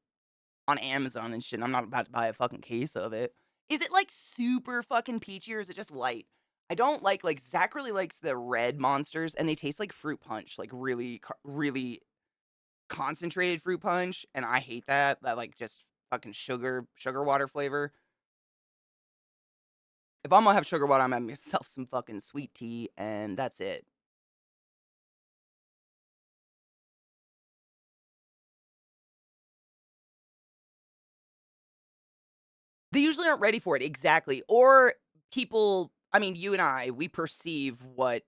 on Amazon and shit. And I'm not about to buy a fucking case of it. Is it like super fucking peachy or is it just light? I don't like Zach really likes the red monsters and they taste like fruit punch, like really, really concentrated fruit punch. And I hate that. That like just fucking sugar water flavor. If I'm gonna have sugar water, I'm gonna have myself some fucking sweet tea and that's it. They usually aren't ready for it, exactly. Or people, I mean, you and I, we perceive what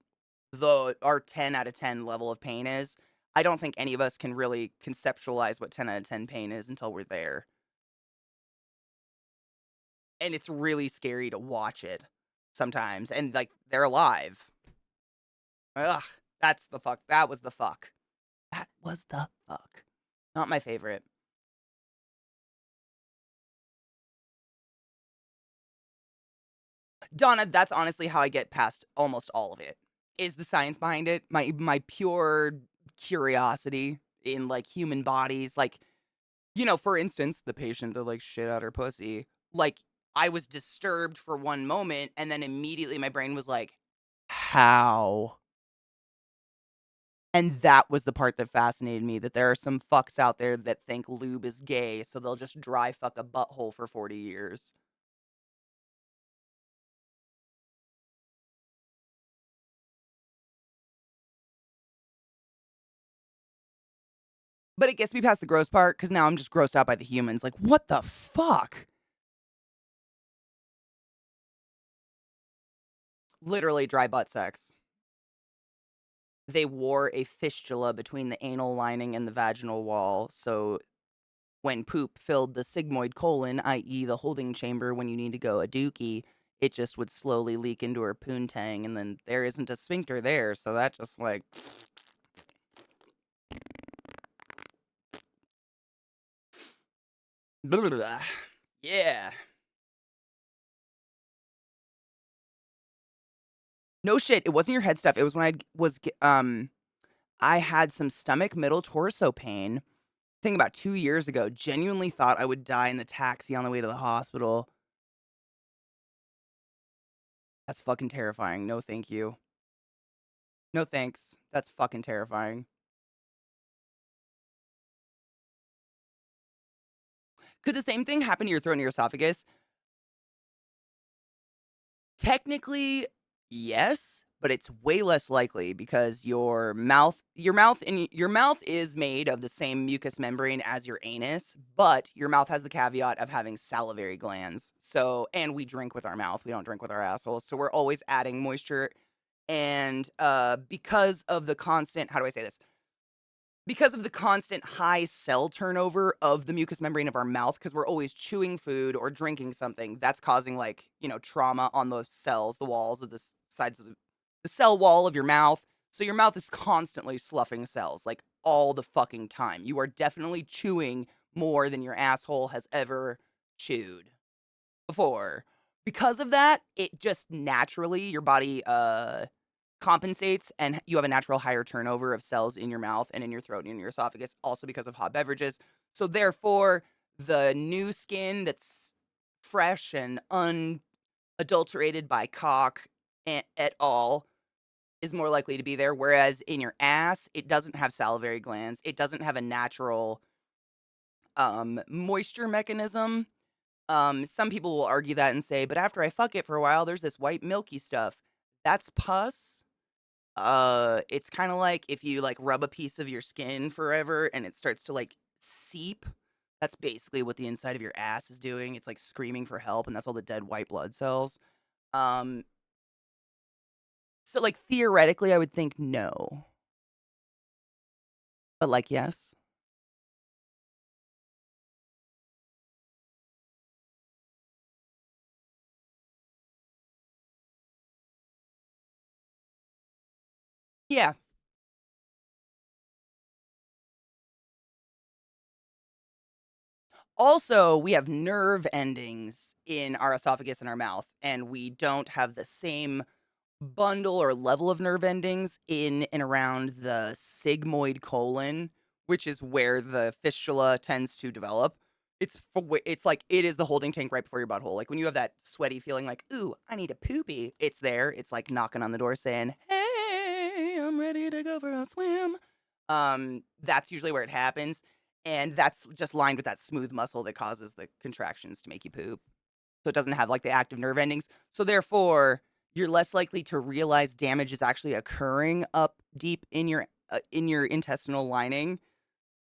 our 10 out of 10 level of pain is. I don't think any of us can really conceptualize what 10 out of 10 pain is until we're there. And it's really scary to watch it sometimes. And like they're alive. Ugh, that's the fuck. That was the fuck. That was the fuck. Not my favorite. Donna, that's honestly how I get past almost all of it. Is the science behind it. My pure curiosity in like human bodies. Like, for instance, the patient that like shit out her pussy. Like, I was disturbed for one moment, and then immediately my brain was like, how? And that was the part that fascinated me, that there are some fucks out there that think lube is gay, so they'll just dry fuck a butthole for 40 years. But it gets me past the gross part because now I'm just grossed out by the humans. Like, what the fuck? Literally dry butt sex. They wore a fistula between the anal lining and the vaginal wall, so when poop filled the sigmoid colon, i.e., the holding chamber when you need to go a dookie, it just would slowly leak into her poontang, and then there isn't a sphincter there, so that just like. Blah, blah, blah. Yeah. No shit, it wasn't your head stuff. It was when I had some stomach middle torso pain. I think about 2 years ago. Genuinely thought I would die in the taxi on the way to the hospital. That's fucking terrifying. No, thank you. No thanks. That's fucking terrifying. Could the same thing happen to your throat and your esophagus? Technically, yes, but it's way less likely because your mouth is made of the same mucous membrane as your anus, but your mouth has the caveat of having salivary glands. So, and we drink with our mouth, we don't drink with our assholes. So we're always adding moisture and because of the constant, how do I say this? Because of the constant high cell turnover of the mucous membrane of our mouth, because we're always chewing food or drinking something, that's causing like, trauma on the cells, the walls of the sides of the cell wall of your mouth. So your mouth is constantly sloughing cells, like all the fucking time. You are definitely chewing more than your asshole has ever chewed before. Because of that, it just naturally, your body compensates and you have a natural higher turnover of cells in your mouth and in your throat and in your esophagus, also because of hot beverages. So therefore, the new skin that's fresh and unadulterated by cock at all is more likely to be there. Whereas in your ass, it doesn't have salivary glands. It doesn't have a natural moisture mechanism. Some people will argue that and say, but after I fuck it for a while, there's this white milky stuff. That's pus. It's kinda like if you, like, rub a piece of your skin forever and it starts to, like, seep. That's basically what the inside of your ass is doing. It's, like, screaming for help, and that's all the dead white blood cells. Um, so, like, theoretically, I would think no. But, like, yes. Yeah. Also, we have nerve endings in our esophagus and our mouth, and we don't have the same bundle or level of nerve endings in and around the sigmoid colon, which is where the fistula tends to develop. It's like it is the holding tank right before your butthole. Like when you have that sweaty feeling like, "Ooh, I need a poopy." It's there. It's like knocking on the door saying, "Hey, I'm ready to go for a swim." That's usually where it happens, and that's just lined with that smooth muscle that causes the contractions to make you poop. So it doesn't have like the active nerve endings. So therefore, you're less likely to realize damage is actually occurring up deep in your intestinal lining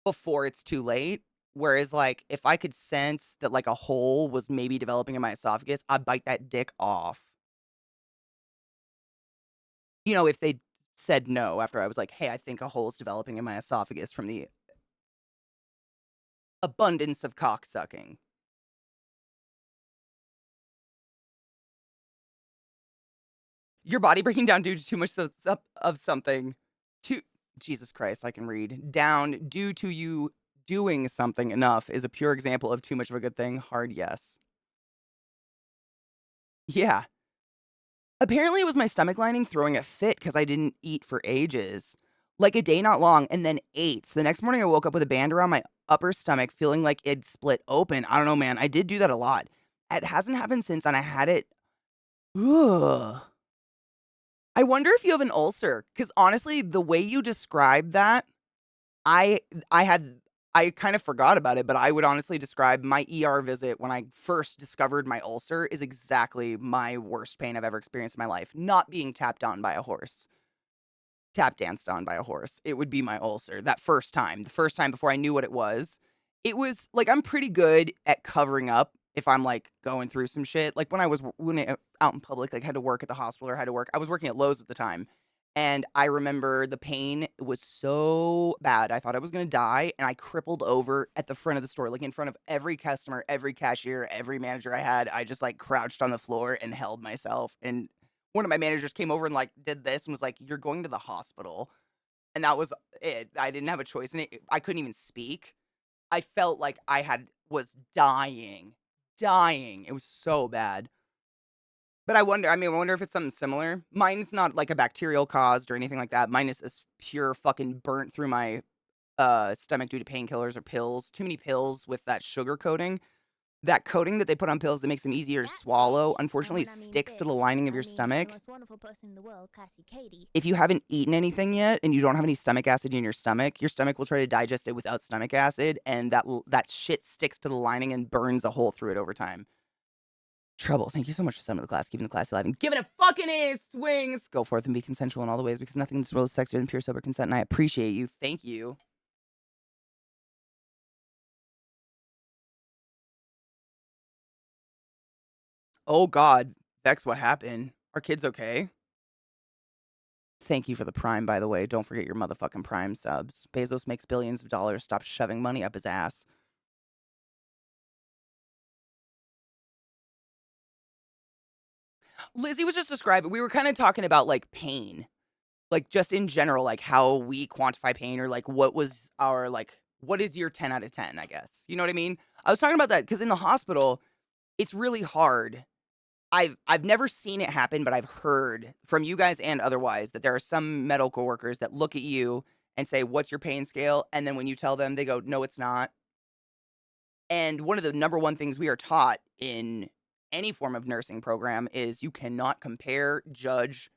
before it's too late. Whereas, like, if I could sense that like a hole was maybe developing in my esophagus, I'd bite that dick off. If they said no after I was like, "Hey, I think a hole is developing in my esophagus from the abundance of cock sucking." Your body breaking down due to too much of something. To Jesus Christ, I can read. Down due to you doing something enough is a pure example of too much of a good thing. Hard yes. Yeah. Apparently, it was my stomach lining throwing a fit because I didn't eat for ages. Like a day not long, and then ate. So the next morning, I woke up with a band around my upper stomach, feeling like it'd split open. I don't know, man. I did do that a lot. It hasn't happened since, and I had it. Ugh. I wonder if you have an ulcer, because honestly, the way you described that, I I had I kind of forgot about it, but I would honestly describe my ER visit when I first discovered my ulcer is exactly my worst pain I've ever experienced in my life. Not being tapped on by a horse, tap danced on by a horse. It would be my ulcer that first time, the first time before I knew what it was. It was like I'm pretty good at covering up if I'm like going through some shit. Like out in public, like had to work at the hospital or had to work. I was working at Lowe's at the time. And I remember the pain was so bad. I thought I was going to die. And I crippled over at the front of the store, like in front of every customer, every cashier, every manager I had. I just like crouched on the floor and held myself. And one of my managers came over and like did this and was like, "You're going to the hospital." And that was it. I didn't have a choice. And I couldn't even speak. I felt like was dying, dying. It was so bad. But I wonder if it's something similar. Mine's not like a bacterial caused or anything like that. Mine is just pure fucking burnt through my stomach due to painkillers or pills. Too many pills with that sugar coating. That coating that they put on pills that makes them easier to That swallow, bitch. And unfortunately when I mean sticks to the bitch, lining of I your mean the stomach. most wonderful person in the world, ClassyKatie. If you haven't eaten anything yet and you don't have any stomach acid in your stomach will try to digest it without stomach acid, and that shit sticks to the lining and burns a hole through it over time. Trouble, thank you so much for sending the class, keeping the class alive, and giving it fucking ace swings. Go forth and be consensual in all the ways because nothing in this world is sexier than pure sober consent, and I appreciate you. Thank you. Oh God, Vex, what happened? Are kids okay? Thank you for the Prime, by the way. Don't forget your motherfucking Prime subs. Bezos makes billions of dollars. Stop shoving money up his ass. Lizzie was just describing, we were kind of talking about like pain, like just in general, like how we quantify pain or like what was our, like, what is your 10 out of 10, I guess. You know what I mean? I was talking about that because in the hospital, it's really hard. I've never seen it happen, but I've heard from you guys and otherwise that there are some medical workers that look at you and say, "What's your pain scale?" And then when you tell them, they go, "No, it's not." And one of the number one things we are taught in any form of nursing program is you cannot compare, judge,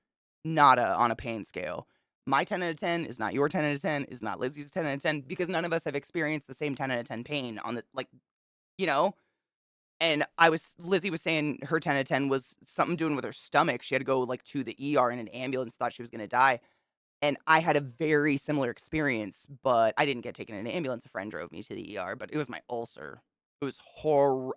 nada on a pain scale. My 10 out of 10 is not your 10 out of 10, is not Lizzie's 10 out of 10 because none of us have experienced the same 10 out of 10 pain on the, like, you know? And Lizzie was saying her 10 out of 10 was something doing with her stomach. She had to go like to the ER in an ambulance, thought she was going to die. And I had a very similar experience, but I didn't get taken in an ambulance. A friend drove me to the ER, but it was my ulcer. It was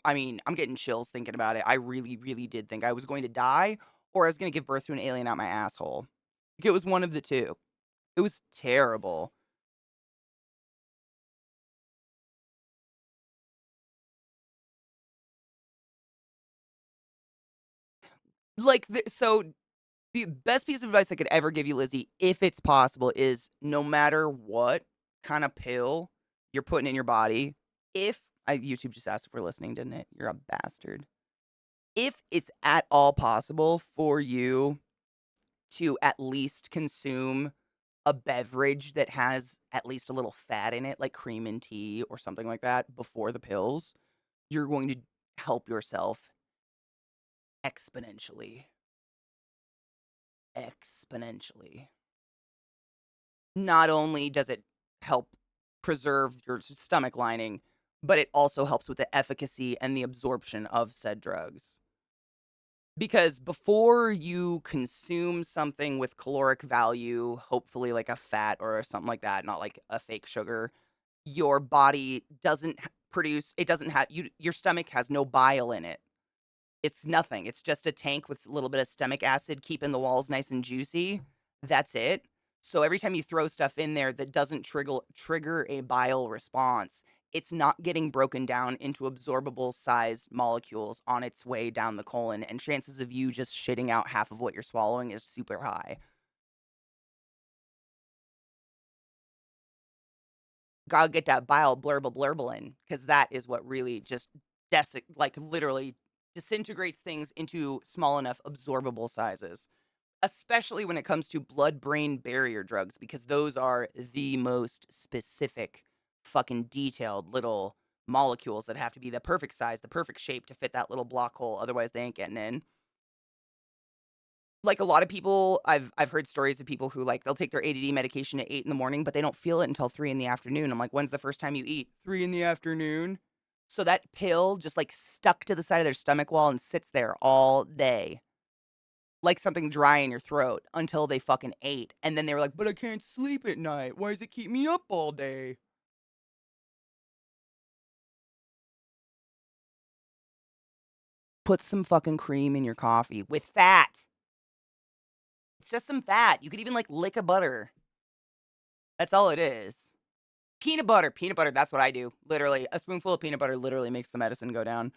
I mean, I'm getting chills thinking about it. I really, really did think I was going to die or I was going to give birth to an alien out my asshole. Like, it was one of the two. It was terrible. So the best piece of advice I could ever give you, Lizzie, if it's possible, is no matter what kind of pill you're putting in your body, if YouTube just asked if we're listening, didn't it? You're a bastard. If it's at all possible for you to at least consume a beverage that has at least a little fat in it, like cream and tea or something like that, before the pills, you're going to help yourself exponentially. Exponentially. Not only does it help preserve your stomach lining, but it also helps with the efficacy and the absorption of said drugs. Because before you consume something with caloric value, hopefully like a fat or something like that, not like a fake sugar, your body doesn't produce, it doesn't have, your stomach has no bile in it. It's nothing. It's just a tank with a little bit of stomach acid keeping the walls nice and juicy. That's it. So every time you throw stuff in there that doesn't trigger a bile response, it's not getting broken down into absorbable sized molecules on its way down the colon, and chances of you just shitting out half of what you're swallowing is super high. Gotta get that bile blurble because that is what really just like literally disintegrates things into small enough absorbable sizes, especially when it comes to blood-brain barrier drugs, because those are the most specific, fucking detailed little molecules that have to be the perfect size, the perfect shape to fit that little block hole, otherwise they ain't getting in. Like, a lot of people, I've heard stories of people who, like, they'll take their ADD medication at 8 in the morning, but they don't feel it until 3 in the afternoon. I'm like, "When's the first time you eat?" 3 in the afternoon. So that pill just, like, stuck to the side of their stomach wall and sits there all day, like something dry in your throat until they fucking ate, and then they were like, "But I can't sleep at night. Why does it keep me up all day?" Put some fucking cream in your coffee with fat. It's just some fat. You could even, like, lick a butter. That's all it is. Peanut butter, that's what I do. Literally, a spoonful of peanut butter literally makes the medicine go down.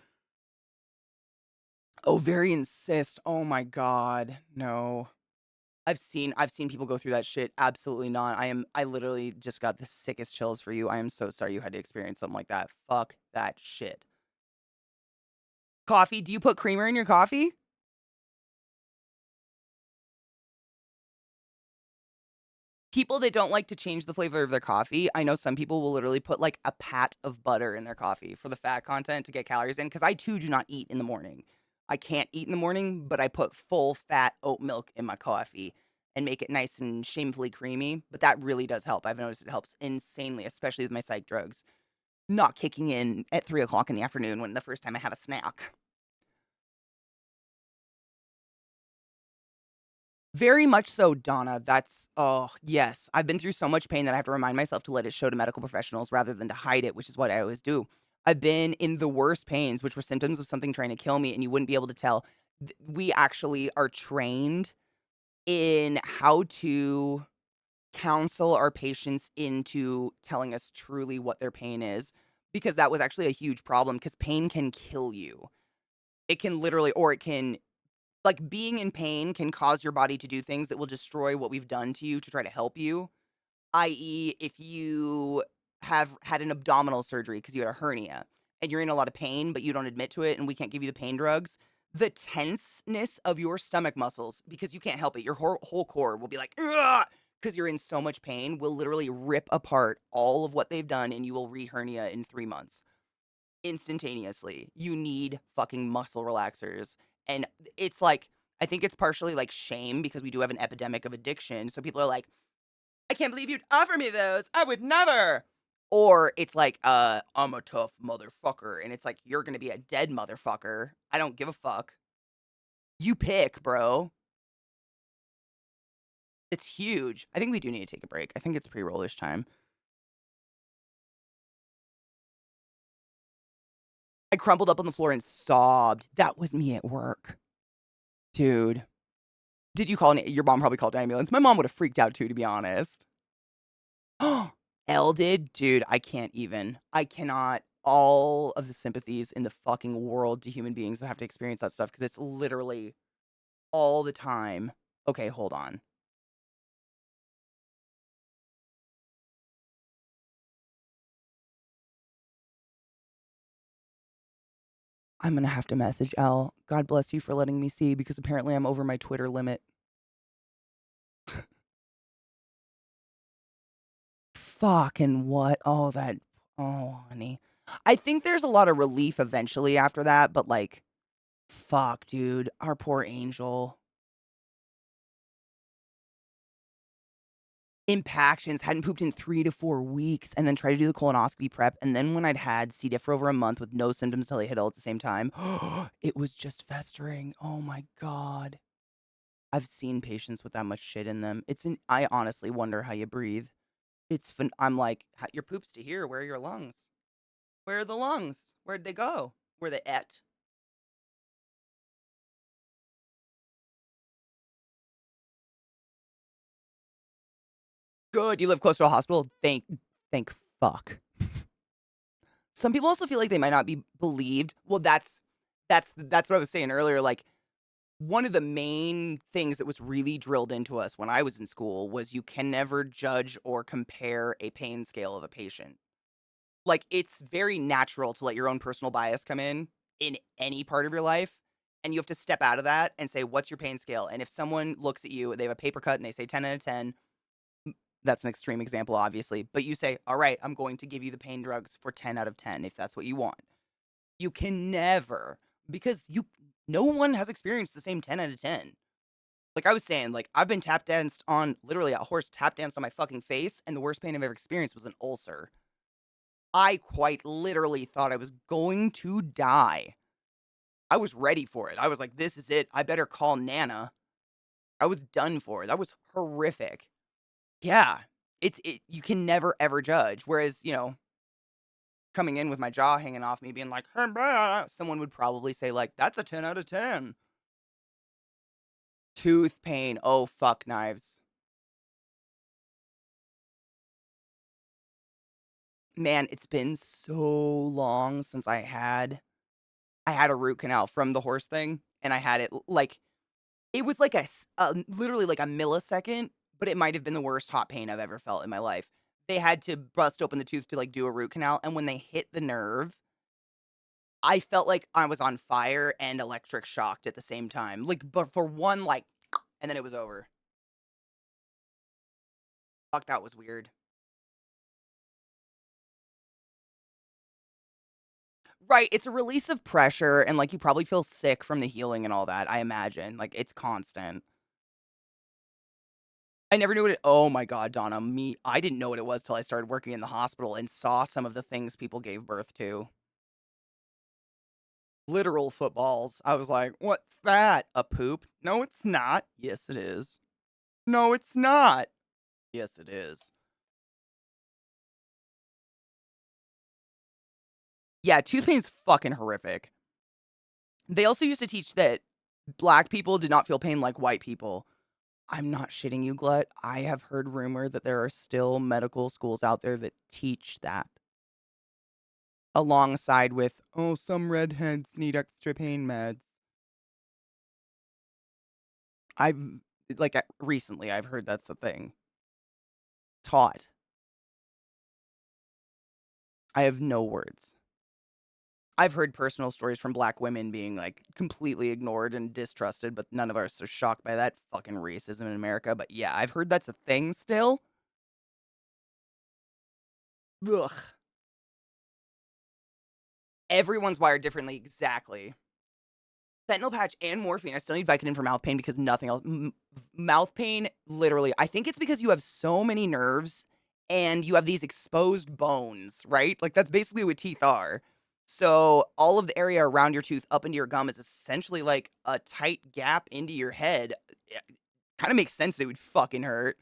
Ovarian cyst. Oh my god. No. I've seen people go through that shit. Absolutely not. I literally just got the sickest chills for you. I am so sorry you had to experience something like that. Fuck that shit. Coffee? Do you put creamer in your coffee? People that don't like to change the flavor of their coffee, I know some people will literally put like a pat of butter in their coffee for the fat content to get calories in. Because I too do not eat in the morning. I can't eat in the morning, but I put full fat oat milk in my coffee and make it nice and shamefully creamy. But that really does help. I've noticed it helps insanely, especially with my psych drugs not kicking in at 3 o'clock in the afternoon when the first time I have a snack. Very much so, Donna. That's oh, yes. I've been through so much pain that I have to remind myself to let it show to medical professionals rather than to hide it, which is what I always do. I've been in the worst pains, which were symptoms of something trying to kill me, and you wouldn't be able to tell. We actually are trained in how to counsel our patients into telling us truly what their pain is, because that was actually a huge problem, because pain can kill you. It can literally, or it can like, being in pain can cause your body to do things that will destroy what we've done to you to try to help you, i.e., if you have had an abdominal surgery because you had a hernia and you're in a lot of pain, but you don't admit to it and we can't give you the pain drugs, the tenseness of your stomach muscles, because you can't help it, your whole core will be like, because you're in so much pain, will literally rip apart all of what they've done and you will re-hernia in 3 months instantaneously. You need fucking muscle relaxers. And it's like, I think it's partially like shame because we do have an epidemic of addiction. So people are like, I can't believe you'd offer me those. I would never. Or it's like, I'm a tough motherfucker. And it's like, you're going to be a dead motherfucker. I don't give a fuck. You pick, bro. It's huge. I think we do need to take a break. I think it's pre-rollish time. I crumpled up on the floor and sobbed. That was me at work. Dude. Did you call your mom probably called an ambulance. My mom would have freaked out too, to be honest. Elle did? Dude, I can't even. I cannot. All of the sympathies in the fucking world to human beings that have to experience that stuff because it's literally all the time. Okay, hold on. I'm gonna have to message Elle. God bless you for letting me see because apparently I'm over my Twitter limit. Fucking what? Oh, that. Oh, honey. I think there's a lot of relief eventually after that, but like, fuck, dude. Our poor angel. Impactions, hadn't pooped in 3 to 4 weeks, and then tried to do the colonoscopy prep, and then when I'd had C. diff for over a month with no symptoms till I hit all at the same time, it was just festering. Oh my god. I've seen patients with that much shit in them. I honestly wonder how you breathe. I'm like, "Your poop's to here, where are your lungs? Where are the lungs? Where'd they go? Were they at?" Good, you live close to a hospital? Thank fuck. Some people also feel like they might not be believed. Well, that's what I was saying earlier, like, one of the main things that was really drilled into us when I was in school was you can never judge or compare a pain scale of a patient. Like, it's very natural to let your own personal bias come in any part of your life, and you have to step out of that and say, "What's your pain scale?" And if someone looks at you, they have a paper cut and they say 10 out of 10, that's an extreme example, obviously, but you say, "All right, I'm going to give you the pain drugs for 10 out of 10 if that's what you want." You can never, because no one has experienced the same 10 out of 10. Like I was saying, like, I've been tap danced on literally a horse tap danced on my fucking face, and the worst pain I've ever experienced was an ulcer. I quite literally thought I was going to die. I was ready for it. I was like, "This is it. I better call Nana." I was done for. That was horrific. Yeah. You can never ever judge. Whereas, coming in with my jaw hanging off me being like, "Hey, bah," someone would probably say like, "That's a 10 out of 10." Tooth pain. Oh, fuck knives. Man, it's been so long since I had a root canal from the horse thing, and I had it like it was like literally like a millisecond, but it might have been the worst hot pain I've ever felt in my life. They had to bust open the tooth to like do a root canal, and when they hit the nerve, I felt like I was on fire and electric shocked at the same time. Like, but for one, like, and then it was over. Fuck, that was weird. Right, it's a release of pressure, and, like, you probably feel sick from the healing and all that, I imagine, like, it's constant. I never knew what it oh my god, Donna, I didn't know what it was till I started working in the hospital and saw some of the things people gave birth to. Literal footballs. I was like, "What's that? A poop? No, it's not." "Yes, it is." No, it's not. Yes, it is. Yeah, tooth pain's fucking horrific. They also used to teach that black people did not feel pain like white people. I'm not shitting you, Glut. I have heard rumor that there are still medical schools out there that teach that. Alongside with, oh, some redheads need extra pain meds. I've, like, recently, I've heard that's a thing. Taught. I have no words. I've heard personal stories from black women being, like, completely ignored and distrusted, but none of us are shocked by that fucking racism in America. But yeah, I've heard that's a thing still. Ugh. Everyone's wired differently, exactly. Fentanyl patch and morphine. I still need Vicodin for mouth pain because nothing else. Mouth pain, literally. I think it's because you have so many nerves and you have these exposed bones, right? Like that's basically what teeth are. So all of the area around your tooth up into your gum is essentially like a tight gap into your head. Kind of makes sense that it would fucking hurt.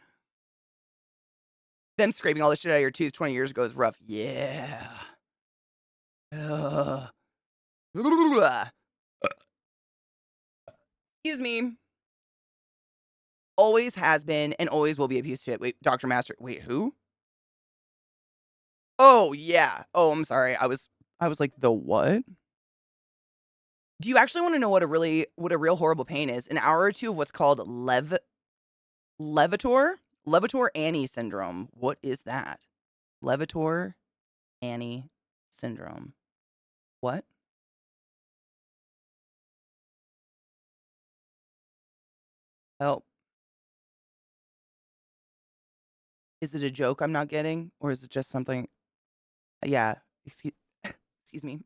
Them scraping all the shit out of your tooth 20 years ago is rough. Yeah. Ugh. Excuse me. Always has been and always will be a piece of shit. Wait, Dr. Master. Wait, who? Oh, yeah. Oh, I'm sorry. I was like, "The what?" Do you actually wanna know what a real horrible pain is? An hour or 2 of what's called Levator? Levator-Annie syndrome. What is that? Levator-Annie syndrome. What? Help. Is it a joke I'm not getting, or is it just something yeah. Excuse excuse me.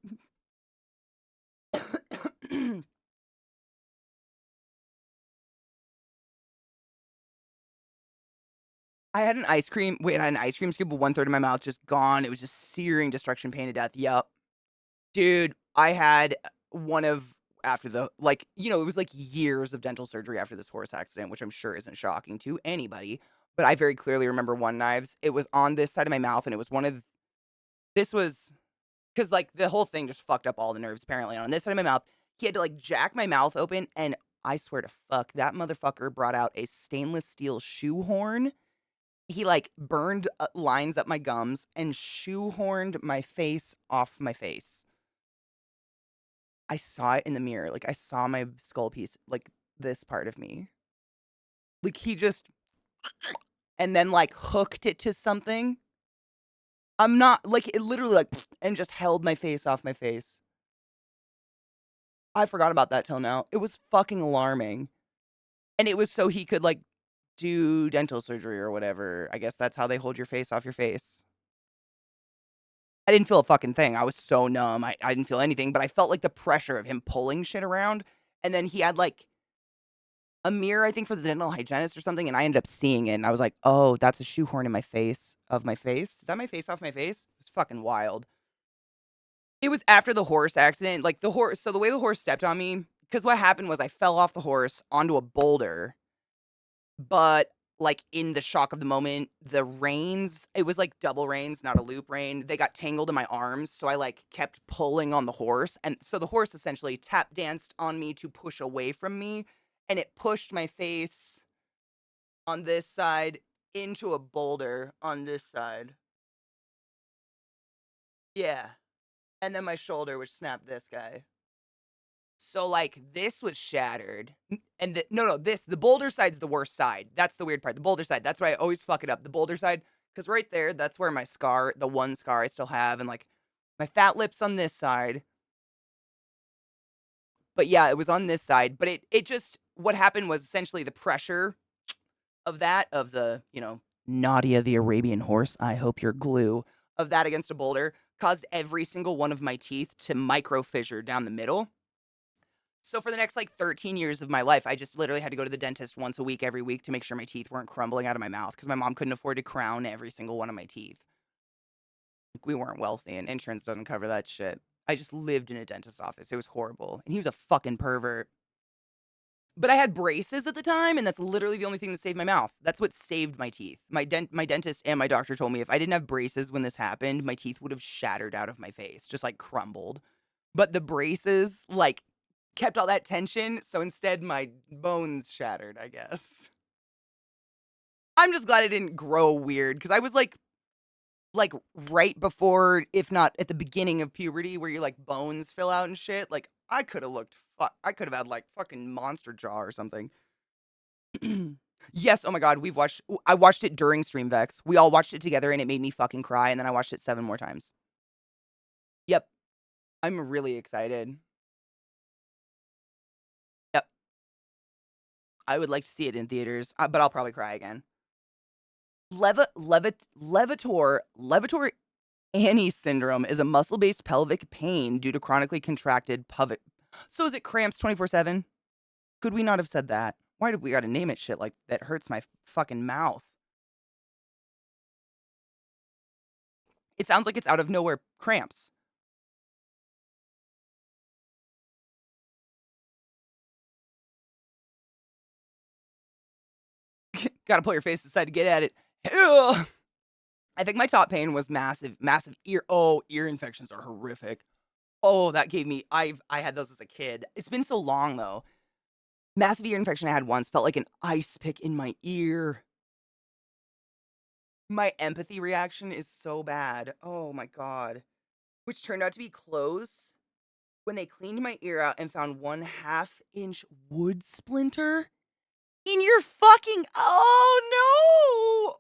I had an ice cream wait, I had an ice cream scoop with 1/3 of my mouth just gone. It was just searing destruction, pain to death. Yup. Dude, I had one of after the like, it was like years of dental surgery after this horse accident, which I'm sure isn't shocking to anybody. But I very clearly remember one knives. It was on this side of my mouth, and it was one of this was because like the whole thing just fucked up all the nerves apparently. On this side of my mouth, he had to like jack my mouth open, and I swear to fuck, that motherfucker brought out a stainless steel shoehorn. He like burned lines up my gums and shoehorned my face off my face. I saw it in the mirror, like, I saw my skull piece, like, this part of me. Like, he just and then, like, hooked it to something. I'm not like, it literally, like, and just held my face off my face. I forgot about that till now. It was fucking alarming, and it was so he could, like, do dental surgery or whatever. I guess that's how they hold your face off your face. I didn't feel a fucking thing. I was so numb. I didn't feel anything, but I felt, like, the pressure of him pulling shit around, and then he had, like, a mirror, I think, for the dental hygienist or something, and I ended up seeing it, and I was like, "Oh, that's a shoehorn in my face of my face? Is that my face off my face?" It's fucking wild. It was after the horse accident, like, the horse so the way the horse stepped on me, because what happened was I fell off the horse onto a boulder, but, like, in the shock of the moment, the reins it was, like, double reins, not a loop rein, they got tangled in my arms, so I, like, kept pulling on the horse, and so the horse essentially tap danced on me to push away from me, and it pushed my face on this side into a boulder on this side. Yeah. And then my shoulder, which snapped this guy. So, like, this was shattered. And no, the boulder side's the worst side. That's the weird part. The boulder side. That's why I always fuck it up. The boulder side, because right there, that's where my scar, the one scar I still have, and like my fat lips on this side. But yeah, it was on this side. But it just what happened was essentially the pressure of that, of the, Nadia the Arabian horse, I hope you're glue, of that against a boulder caused every single one of my teeth to micro fissure down the middle. So for the next like 13 years of my life, I just literally had to go to the dentist once a week, every week to make sure my teeth weren't crumbling out of my mouth because my mom couldn't afford to crown every single one of my teeth. Like, we weren't wealthy and insurance doesn't cover that shit. I just lived in a dentist's office. It was horrible. And he was a fucking pervert. But I had braces at the time, and that's literally the only thing that saved my mouth. That's what saved my teeth. My dentist and my doctor told me if I didn't have braces when this happened, my teeth would have shattered out of my face, just like crumbled. But the braces, like, kept all that tension, so instead my bones shattered, I guess. I'm just glad it didn't grow weird, because I was like right before, if not at the beginning of puberty, where your like bones fill out and shit. Like I could have looked, I could have had like fucking monster jaw or something. Yes, oh my god, I watched it during Streamvex. We all watched it together, and it made me fucking cry. And then I watched it 7 more times. Yep, I'm really excited. Yep, I would like to see it in theaters, but I'll probably cry again. Levator Annie syndrome is a muscle-based pelvic pain due to chronically contracted pelvic. So is it cramps 24/7? Could we not have said that? Why did we gotta name it shit like that hurts my fucking mouth? It sounds like it's out of nowhere cramps. Gotta pull your face aside to get at it. Ugh. I think my top pain was massive ear infections are horrific. Oh, that gave me I had those as a kid. It's been so long though. Massive ear infection I had once felt like an ice pick in my ear. My empathy reaction is so bad. Oh my god. Which turned out to be close when they cleaned my ear out and found 1/2 inch wood splinter in your fucking. Oh no!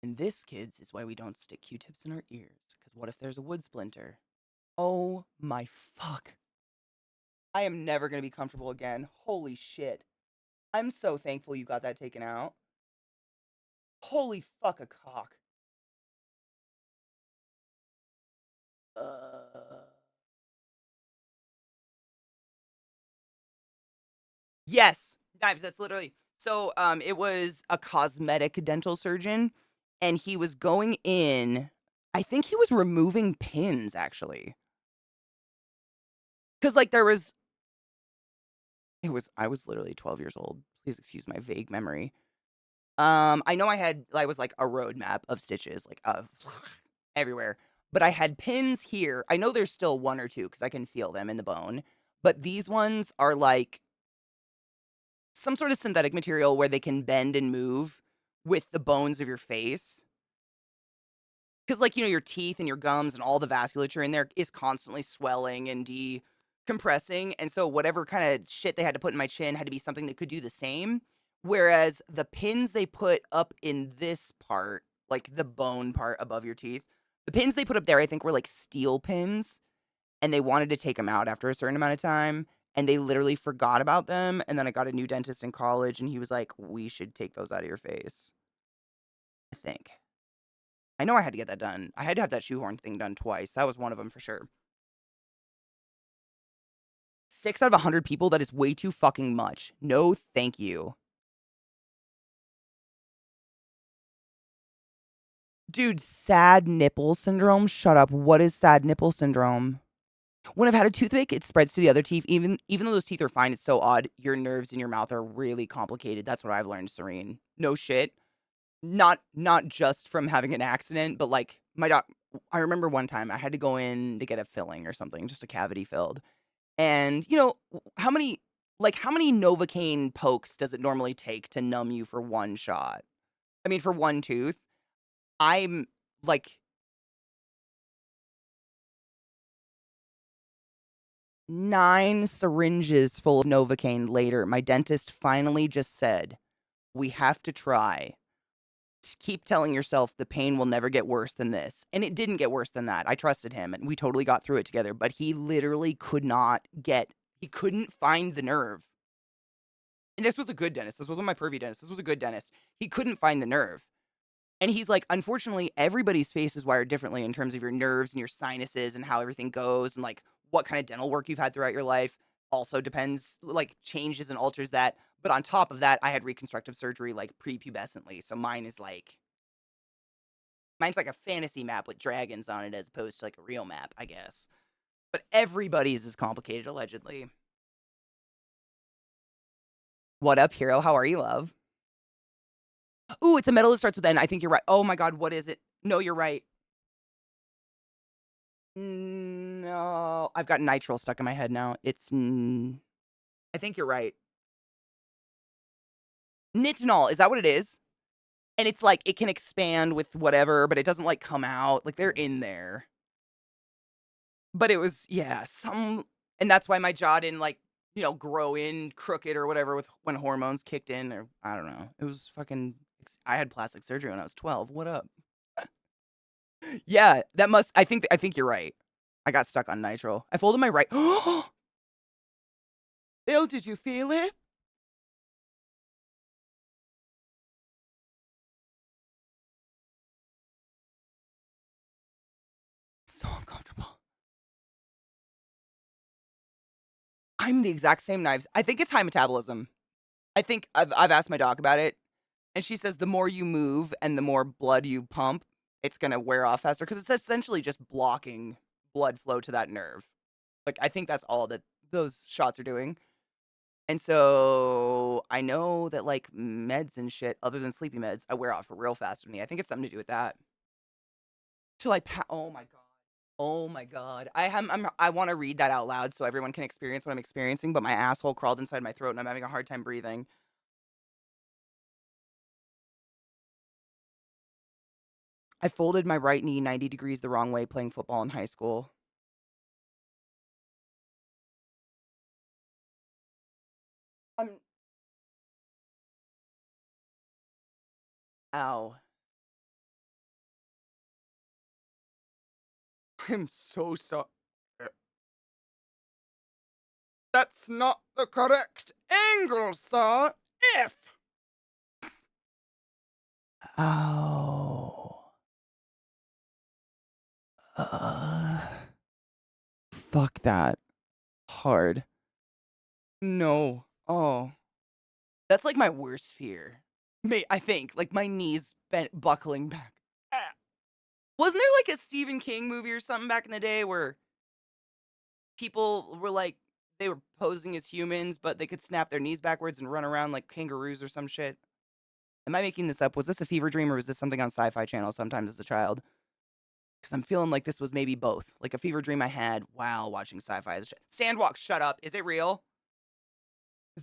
And this, kids, is why we don't stick Q-tips in our ears. Because what if there's a wood splinter? Oh my fuck. I am never gonna be comfortable again. Holy shit. I'm so thankful you got that taken out. Holy fuck a cock. Uh. Yes, Dives, that's literally so, it was a cosmetic dental surgeon, and he was going in. I think he was removing pins, actually, because like, there was it was I was literally 12 years old. Please excuse my vague memory. I know I was like a roadmap of stitches, like, of everywhere, but I had pins here. I know there's still 1 or 2 because I can feel them in the bone, but these ones are like some sort of synthetic material where they can bend and move with the bones of your face. Because, like, your teeth and your gums and all the vasculature in there is constantly swelling and decompressing. And so, whatever kind of shit they had to put in my chin had to be something that could do the same. Whereas the pins they put up in this part, like the bone part above your teeth, the pins they put up there, I think, were like steel pins. And they wanted to take them out after a certain amount of time. And they literally forgot about them. And then I got a new dentist in college, and he was like, we should take those out of your face. I think. I know I had to get that done. I had to have that shoehorn thing done twice. That was one of them for sure. 6 out of 100 people, that is way too fucking much. No, thank you. Dude, sad nipple syndrome? Shut up. What is sad nipple syndrome? When I've had a toothache, it spreads to the other teeth. Even though those teeth are fine, it's so odd. Your nerves in your mouth are really complicated. That's what I've learned, Serene. No shit. Not just from having an accident, but like I remember one time I had to go in to get a filling or something, just a cavity filled. And how many Novocaine pokes does it normally take to numb you for one shot? I mean, for one tooth. I'm like 9 syringes full of Novocaine later. My dentist finally just said, "We have to try. Keep telling yourself the pain will never get worse than this." And it didn't get worse than that. I trusted him and we totally got through it together, but he literally he couldn't find the nerve. And this was a good dentist. This wasn't my pervy dentist. This was a good dentist. He couldn't find the nerve. And he's like, unfortunately, everybody's face is wired differently in terms of your nerves and your sinuses and how everything goes and like what kind of dental work you've had throughout your life also depends, like changes and alters that. But on top of that, I had reconstructive surgery like prepubescently. So mine's like a fantasy map with dragons on it as opposed to like a real map, I guess. But everybody's is complicated, allegedly. What up, hero? How are you, love? Ooh, it's a metal that starts with N. I think you're right. Oh my god, what is it? No, you're right. No, I've got nitrile stuck in my head now. I think you're right. Nitinol, is that what it is? And it's like, it can expand with whatever, but it doesn't, like, come out. Like, they're in there. But it was, yeah, and that's why my jaw didn't, like, grow in crooked or whatever with when hormones kicked in, or I don't know. It was fucking, I had plastic surgery when I was 12. What up? Yeah, I think you're right. I got stuck on nitrile. I folded my right. Bill, did you feel it? So uncomfortable. I'm the exact same knives. I think it's high metabolism. I think I've asked my doc about it, and she says the more you move and the more blood you pump, it's gonna wear off faster because it's essentially just blocking blood flow to that nerve. Like, I think that's all that those shots are doing. And so I know that, like, meds and shit, other than sleepy meds, I wear off real fast with me. I think it's something to do with that. Till oh my god. Oh my god. I want to read that out loud so everyone can experience what I'm experiencing, but my asshole crawled inside my throat and I'm having a hard time breathing. I folded my right knee 90 degrees the wrong way playing football in high school. I'm Ow. I'm so sorry. That's not the correct angle, sir. If. Oh. Uh, Fuck that. Hard. No. Oh. That's like my worst fear. I think. Like my knees bent buckling back. Ah. Wasn't there like a Stephen King movie or something back in the day where people were like they were posing as humans, but they could snap their knees backwards and run around like kangaroos or some shit? Am I making this up? Was this a fever dream or was this something on Sci-Fi Channel sometimes as a child? Because I'm feeling like this was maybe both. Like a fever dream I had while watching sci-fi as a child. Sandwalk, shut up. Is it real?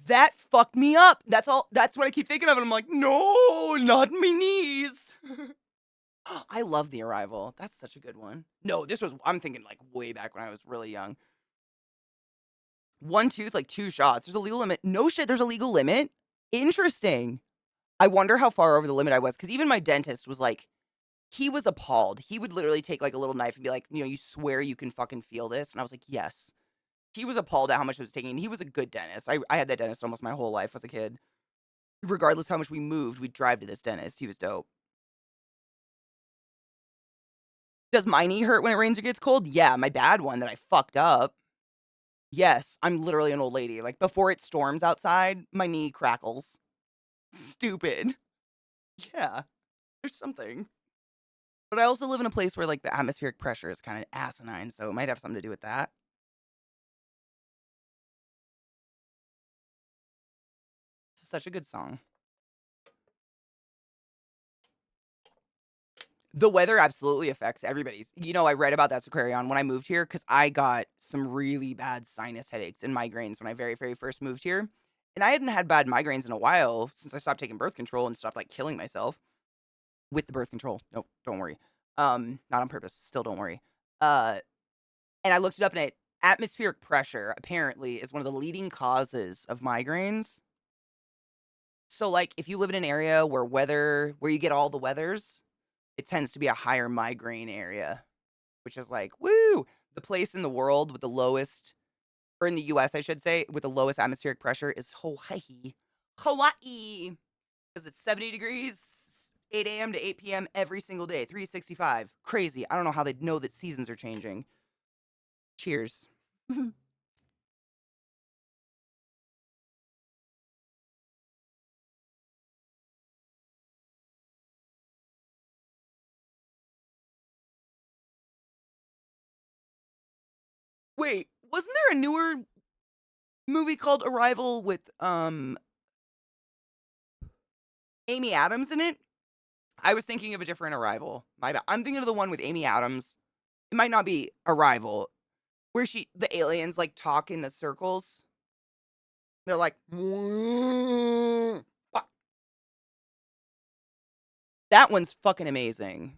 That fucked me up. That's all. That's what I keep thinking of. And I'm like, no, not my knees. I love The Arrival. That's such a good one. No, I'm thinking like way back when I was really young. One tooth, like 2 shots. There's a legal limit. No shit, there's a legal limit. Interesting. I wonder how far over the limit I was. Because even my dentist was like, he was appalled. He would literally take like a little knife and be like, you swear you can fucking feel this? And I was like, yes. He was appalled at how much it was taking. And he was a good dentist. I had that dentist almost my whole life as a kid. Regardless how much we moved, we'd drive to this dentist. He was dope. Does my knee hurt when it rains or gets cold? Yeah, my bad one that I fucked up. Yes, I'm literally an old lady. Like, before it storms outside, my knee crackles. Stupid. Yeah, there's something. But I also live in a place where, like, the atmospheric pressure is kind of asinine, so it might have something to do with that. This is such a good song. The weather absolutely affects everybody's. I read about that Aquarion when I moved here because I got some really bad sinus headaches and migraines when I very, very first moved here. And I hadn't had bad migraines in a while since I stopped taking birth control and stopped like killing myself with the birth control. No, don't worry. Not on purpose. Still don't worry. Uh, and I looked it up and atmospheric pressure apparently is one of the leading causes of migraines. So like if you live in an area where you get all the weathers, it tends to be a higher migraine area, which is like, woo! The place in the world with the lowest, or in the US, I should say, with the lowest atmospheric pressure is Hawaii. Hawaii! Because it's 70 degrees, 8 a.m. to 8 p.m. every single day, 365. Crazy. I don't know how they know that seasons are changing. Cheers. Wait, wasn't there a newer movie called Arrival with Amy Adams in it? I was thinking of a different Arrival. My bad. I'm thinking of the one with Amy Adams. It might not be Arrival, where the aliens like talk in the circles. They're like, fuck. That one's fucking amazing.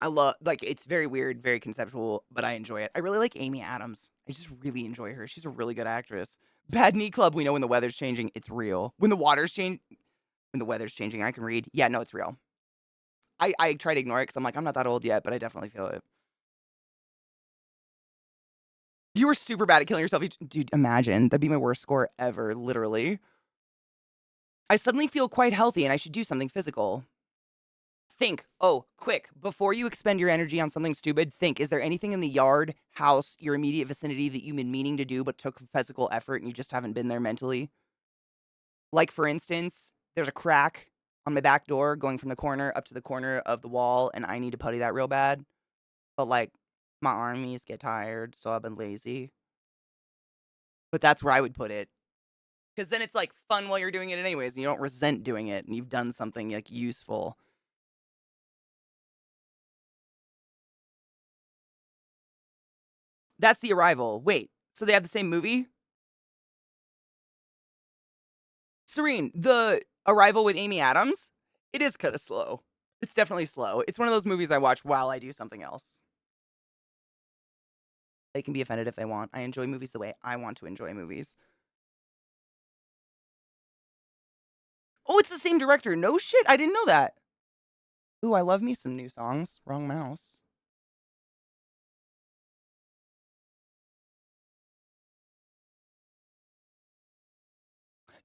I love, like, it's very weird, very conceptual, but I enjoy it. I really like Amy Adams. I just really enjoy her. She's a really good actress. Bad Knee Club, we know when the weather's changing, it's real. When the weather's changing, I can read. Yeah, no, it's real. I try to ignore it because I'm like, I'm not that old yet, but I definitely feel it. You were super bad at killing yourself. Dude, imagine. That'd be my worst score ever, literally. I suddenly feel quite healthy and I should do something physical. Think, oh, quick, before you expend your energy on something stupid, think, is there anything in the yard, house, your immediate vicinity that you've been meaning to do but took physical effort and you just haven't been there mentally? Like, for instance, there's a crack on my back door going from the corner up to the corner of the wall, and I need to putty that real bad. But, like, my armies get tired, so I've been lazy. But that's where I would put it. Because then it's, like, fun while you're doing it anyways, and you don't resent doing it, and you've done something, like, useful. That's The Arrival. Wait, so they have the same movie? Serene, The Arrival with Amy Adams? It is kinda slow. It's definitely slow. It's one of those movies I watch while I do something else. They can be offended if they want. I enjoy movies the way I want to enjoy movies. Oh, it's the same director. No shit, I didn't know that. Ooh, I love me some new songs. Wrong mouse.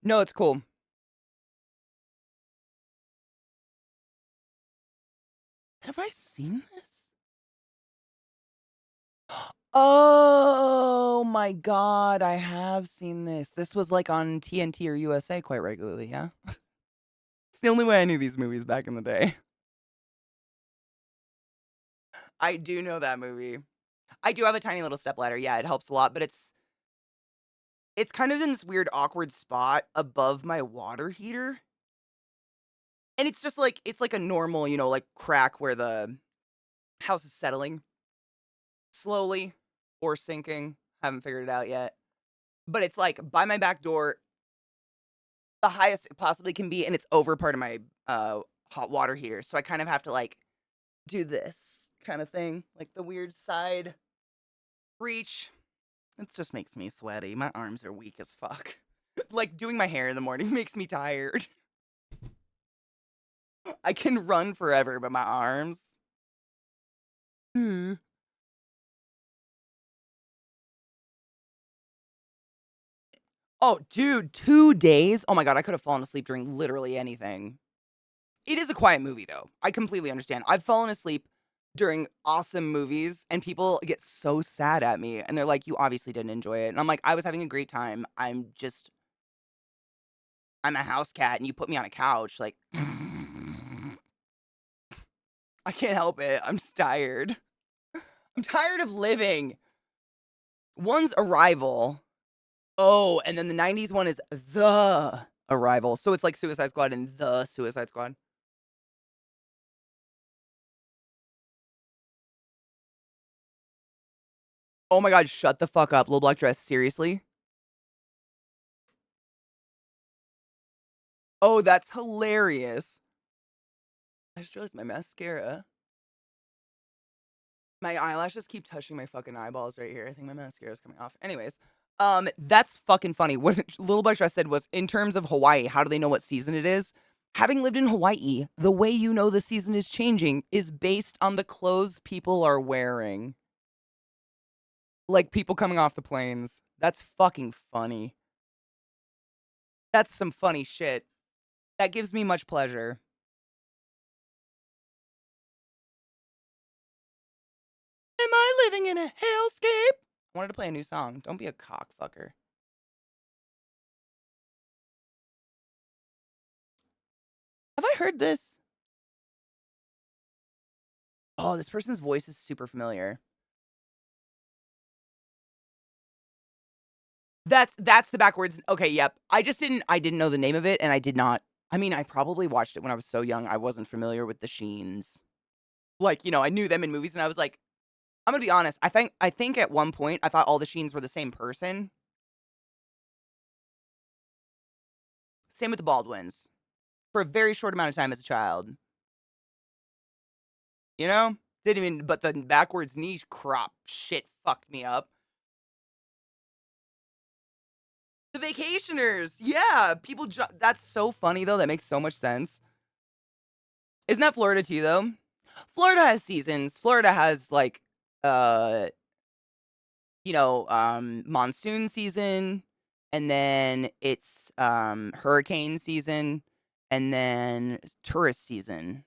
No, it's cool. Have I seen this? Oh my god, I have seen this. This was, like, on TNT or USA quite regularly, yeah? It's the only way I knew these movies back in the day. I do know that movie. I do have a tiny little stepladder, yeah, it helps a lot, but it's kind of in this weird awkward spot above my water heater, and it's just like it's like a normal, like, crack where the house is settling slowly or sinking, haven't figured it out yet, but it's, like, by my back door, the highest it possibly can be, and it's over part of my, hot water heater, so I kind of have to, like, do this kinda thing, like the weird side reach. It just makes me sweaty. My arms are weak as fuck. Like, doing my hair in the morning makes me tired. I can run forever, but my arms. Hmm. Oh, dude, 2 days? Oh my god, I could have fallen asleep during literally anything. It is a quiet movie, though. I completely understand. I've fallen asleep during awesome movies, and people get so sad at me, and they're like, "You obviously didn't enjoy it." And I'm like, "I was having a great time. I'm a house cat, and you put me on a couch, like, I can't help it. I'm just tired. I'm tired of living." One's Arrival. Oh, and then the '90s one is The Arrival. So it's like Suicide Squad and The Suicide Squad. Oh my god, shut the fuck up. Little Black Dress, seriously? Oh, that's hilarious. I just realized my mascara. My eyelashes keep touching my fucking eyeballs right here. I think my mascara is coming off. Anyways, that's fucking funny. What Little Black Dress said was, in terms of Hawaii, how do they know what season it is? Having lived in Hawaii, the way you know the season is changing is based on the clothes people are wearing. Like people coming off the planes. That's fucking funny. That's some funny shit. That gives me much pleasure. Am I living in a hellscape? I wanted to play a new song. Don't be a cockfucker. Have I heard this? Oh, this person's voice is super familiar. That's the backwards. Okay, yep. I didn't know the name of it, and I did not. I mean, I probably watched it when I was so young. I wasn't familiar with the Sheens. Like, I knew them in movies, and I was like, I'm gonna be honest. I think at one point I thought all the Sheens were the same person. Same with the Baldwins. For a very short amount of time as a child, you know. Didn't even. But the backwards niche crop shit fucked me up. The Vacationers, yeah. That's so funny though. That makes so much sense. Isn't that Florida too, though? Florida has seasons. Florida has like, uh, monsoon season, and then it's hurricane season, and then tourist season.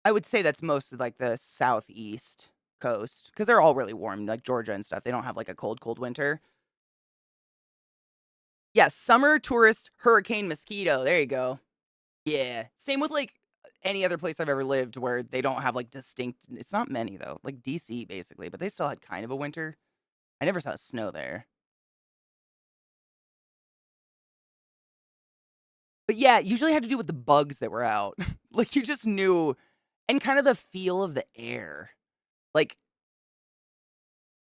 I would say that's mostly like the southeast coast because they're all really warm, like Georgia and stuff. They don't have like a cold, cold winter. Yeah, summer, tourist, hurricane, mosquito. There you go. Yeah. Same with like any other place I've ever lived where they don't have like distinct, it's not many though, like DC basically, but they still had kind of a winter. I never saw snow there. But yeah, it usually had to do with the bugs that were out. Like you just knew, and kind of the feel of the air. Like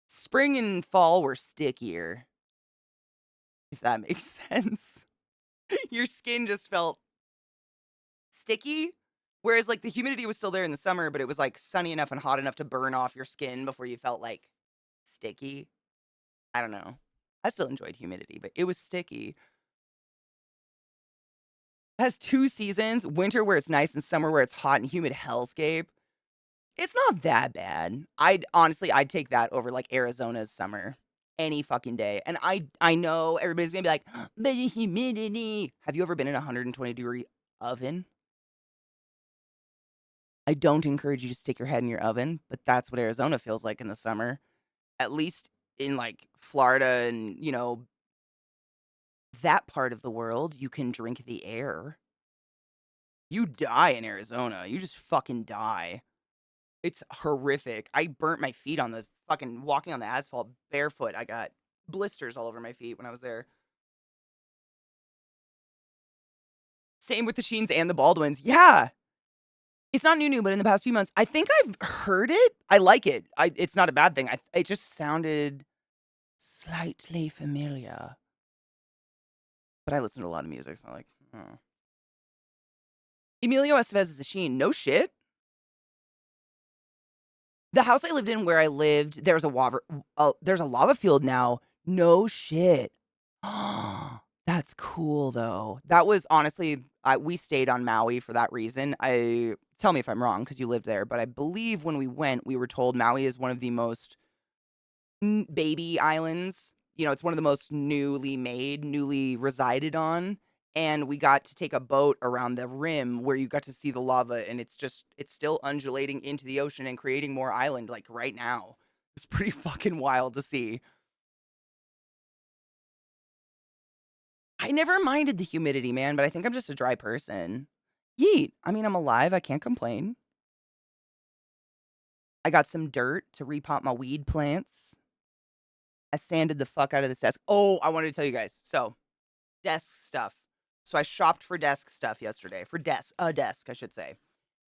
spring and fall were stickier, if that makes sense. Your skin just felt sticky. Whereas like the humidity was still there in the summer, but it was like sunny enough and hot enough to burn off your skin before you felt like sticky. I don't know. I still enjoyed humidity, but it was sticky. It has two seasons, winter where it's nice and summer where it's hot and humid hellscape. It's not that bad. I'd take that over like Arizona's summer any fucking day. And I know everybody's gonna be like, but the humidity. Have you ever been in a 120-degree oven? I don't encourage you to stick your head in your oven, but that's what Arizona feels like in the summer. At least in like Florida and, that part of the world, you can drink the air. You die in Arizona. You just fucking die. It's horrific. I burnt my feet on the fucking walking on the asphalt barefoot. I got blisters all over my feet when I was there. Same with the Sheens and the Baldwins. Yeah. It's not new, but in the past few months, I think I've heard it. I like it. It's not a bad thing. It just sounded slightly familiar. But I listen to a lot of music, so I'm like, oh. Emilio Estevez is a Sheen. No shit. The house I lived in where I lived, there's a lava field now. No shit. That's cool though. That was honestly, we stayed on Maui for that reason. I tell me if I'm wrong because you lived there, but I believe when we went, we were told Maui is one of the most baby islands. It's one of the most newly made, newly resided on. And we got to take a boat around the rim where you got to see the lava, and it's still undulating into the ocean and creating more island like right now. It's pretty fucking wild to see. I never minded the humidity, man, but I think I'm just a dry person. Yeet. I mean, I'm alive. I can't complain. I got some dirt to repot my weed plants. I sanded the fuck out of this desk. Oh, I wanted to tell you guys. So, desk stuff. So I shopped for desk stuff yesterday. For a desk, I should say.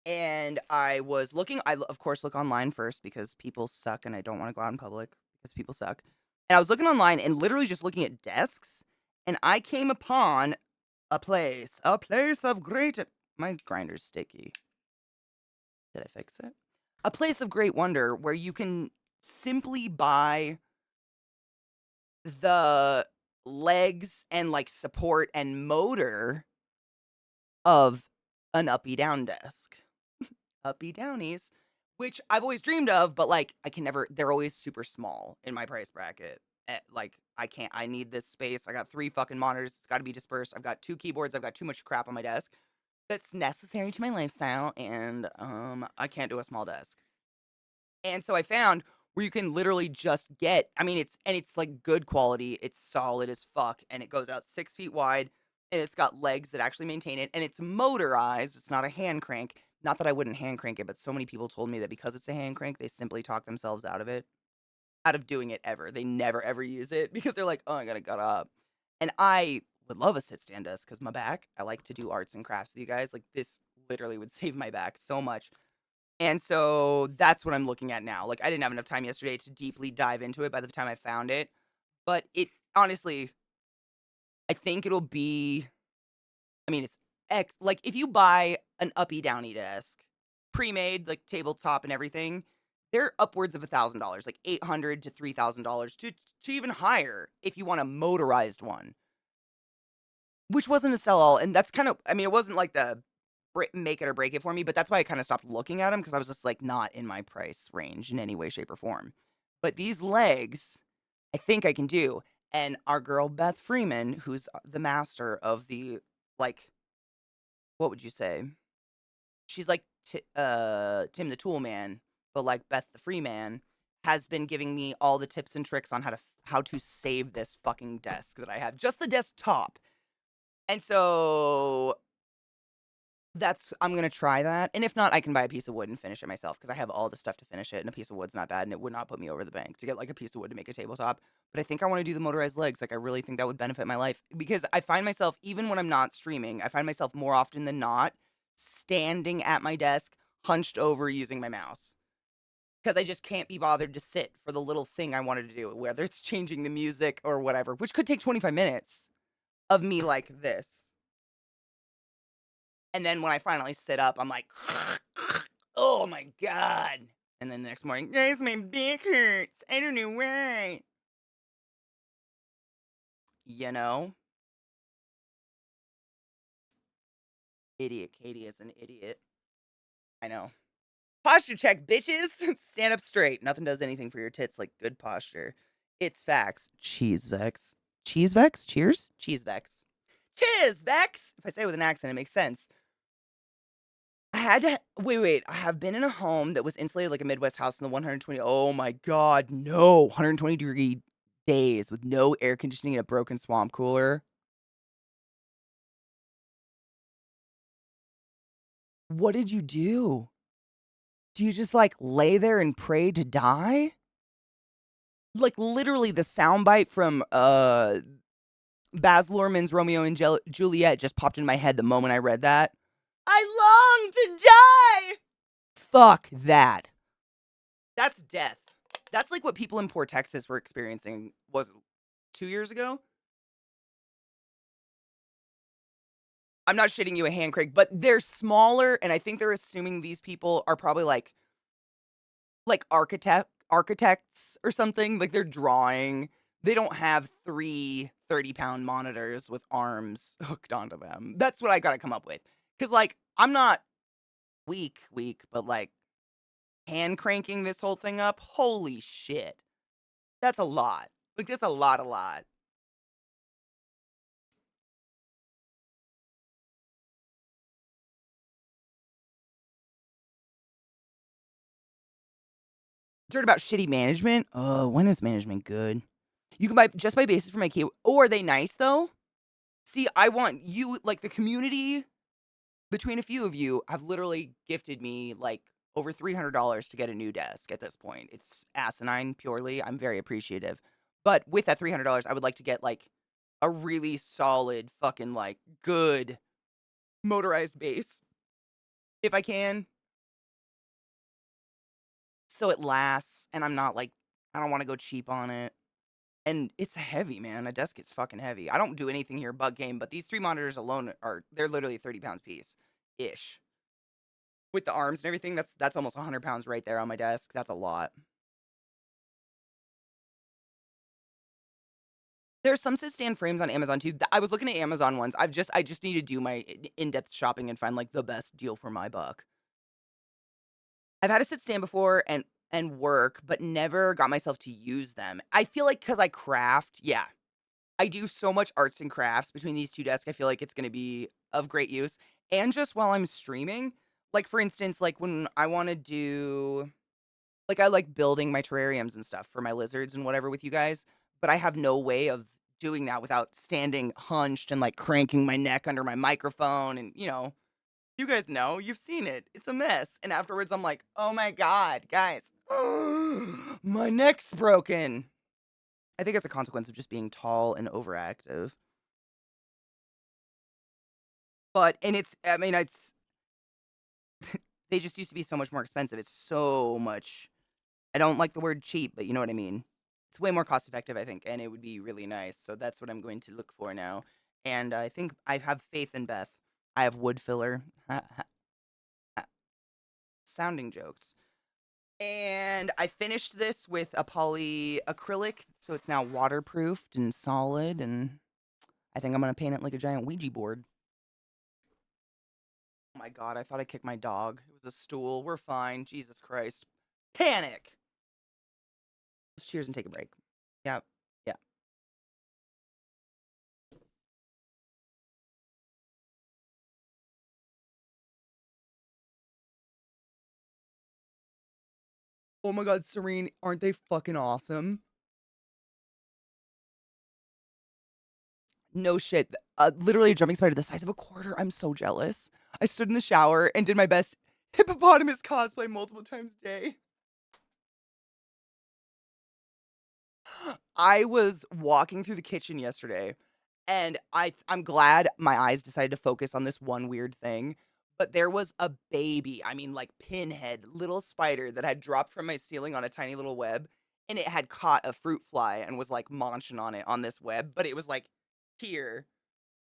And I was looking, of course look online first because people suck and I don't want to go out in public because people suck. And I was looking online and literally just looking at desks, and I came upon a place of great, my grinder's sticky. Did I fix it? A place of great wonder where you can simply buy the legs and like support and motor of an uppy down desk. Uppy downies, which I've always dreamed of, but like I can never, they're always super small in my price bracket. Like I can't, I need this space. I got 3 fucking monitors. It's got to be dispersed. I've got 2 keyboards. I've got too much crap on my desk that's necessary to my lifestyle. And I can't do a small desk. And so I found where you can literally just get, I mean, it's like good quality. It's solid as fuck. And it goes out 6 feet wide, and it's got legs that actually maintain it. And it's motorized. It's not a hand crank. Not that I wouldn't hand crank it, but so many people told me that because it's a hand crank, they simply talk themselves out of it. out of doing it ever. They never ever use it because they're like, "Oh, I gotta get up." And I would love a sit stand desk because my back. I like to do arts and crafts with you guys. Like this literally would save my back so much. And so that's what I'm looking at now. Like I didn't have enough time yesterday to deeply dive into it by the time I found it, but it honestly, I think it'll be. I mean, it's X. Like if you buy an uppy downy desk, pre-made, like tabletop and everything, they're upwards of $1,000, like $800 to $3,000 to even higher if you want a motorized one, which wasn't a sell all. And that's kind of, I mean, it wasn't like the make it or break it for me, but that's why I kind of stopped looking at them because I was just like not in my price range in any way, shape, or form. But these legs, I think I can do. And our girl Beth Freeman, who's the master of the like, what would you say? She's like Tim the Tool Man, but like Beth the Free Man, has been giving me all the tips and tricks on how to save this fucking desk that I have, just the desktop. And so that's I'm gonna try that, and if not, I can buy a piece of wood and finish it myself because I have all the stuff to finish it, and a piece of wood's not bad, and it would not put me over the bank to get like a piece of wood to make a tabletop. But I think I want to do the motorized legs. Like I really think that would benefit my life because I find myself even when I'm not streaming, I find myself more often than not standing at my desk, hunched over using my mouse because I just can't be bothered to sit for the little thing I wanted to do, whether it's changing the music or whatever, which could take 25 minutes of me like this. And then when I finally sit up, I'm like, oh my God. And then the next morning, guys, my back hurts. I don't know why. You know? Idiot Katie is an idiot. I know. Posture check, bitches. Stand up straight. Nothing does anything for your tits like good posture. It's facts. Cheese Vex. Cheese Vex? Cheers? Cheese Vex. Cheers, Vex! If I say it with an accent, it makes sense. I had to wait. I have been in a home that was insulated like a Midwest house in the 120. Oh my God, no. 120-degree days with no air conditioning and a broken swamp cooler. What did you do? Do you just like lay there and pray to die? Like literally the soundbite from Baz Luhrmann's Romeo and Juliet just popped in my head the moment I read that. I long to die. Fuck that. That's death. That's like what people in poor Texas were experiencing, was it 2 years ago? I'm not shitting you a hand, Craig, but they're smaller, and I think they're assuming these people are probably like architects or something. Like they're drawing. They don't have 3 30-pound monitors with arms hooked onto them. That's what I gotta come up with. Cause like I'm not weak, but like hand cranking this whole thing up. Holy shit. That's a lot. Like that's a lot. Heard about shitty management? Oh, when is management good? You can buy just by basis for my key. Oh, are they nice though? See, I want you like the community between a few of you have literally gifted me like over $300 to get a new desk at this point. It's asinine purely. I'm very appreciative. But with that $300, I would like to get like a really solid fucking like good motorized base if I can. So it lasts and I'm not like I don't want to go cheap on it. And it's heavy, man. A desk is fucking heavy. I don't do anything here bug game, but these 3 monitors alone they're literally 30 pounds piece ish. With the arms and everything, that's almost 100 pounds right there on my desk. That's a lot. There's some sit-stand frames on Amazon too. I was looking at Amazon ones. I just need to do my in-depth shopping and find like the best deal for my buck. I've had a sit-stand before and work, but never got myself to use them. I feel like because I craft, yeah, I do so much arts and crafts between these 2 desks. I feel like it's gonna be of great use. And just while I'm streaming, like for instance, like when I want to do like I like building my terrariums and stuff for my lizards and whatever with you guys, but I have no way of doing that without standing hunched and like cranking my neck under my microphone and, You guys know, you've seen it. It's a mess. And afterwards, I'm like, oh my God, guys, my neck's broken. I think it's a consequence of just being tall and overactive. But, and it's, I mean, it's, they just used to be so much more expensive. It's so much, I don't like the word cheap, but you know what I mean. It's way more cost effective, I think, and it would be really nice. So that's what I'm going to look for now. And I think I have faith in Beth. I have wood filler. Sounding jokes. And I finished this with a poly acrylic, so it's now waterproofed and solid, and I think I'm gonna paint it like a giant Ouija board. Oh my God, I thought I kicked my dog. It was a stool. We're fine. Jesus Christ. Panic! Let's cheers and take a break. Yeah. Yeah. Oh my God, Serene, aren't they fucking awesome? No shit. Literally a jumping spider the size of a quarter. I'm so jealous. I stood in the shower and did my best hippopotamus cosplay multiple times a day. I was walking through the kitchen yesterday, and I'm glad my eyes decided to focus on this one weird thing, but there was a baby, I mean, like, pinhead, little spider that had dropped from my ceiling on a tiny little web, and it had caught a fruit fly and was, like, munching on it on this web, but it was, like, here,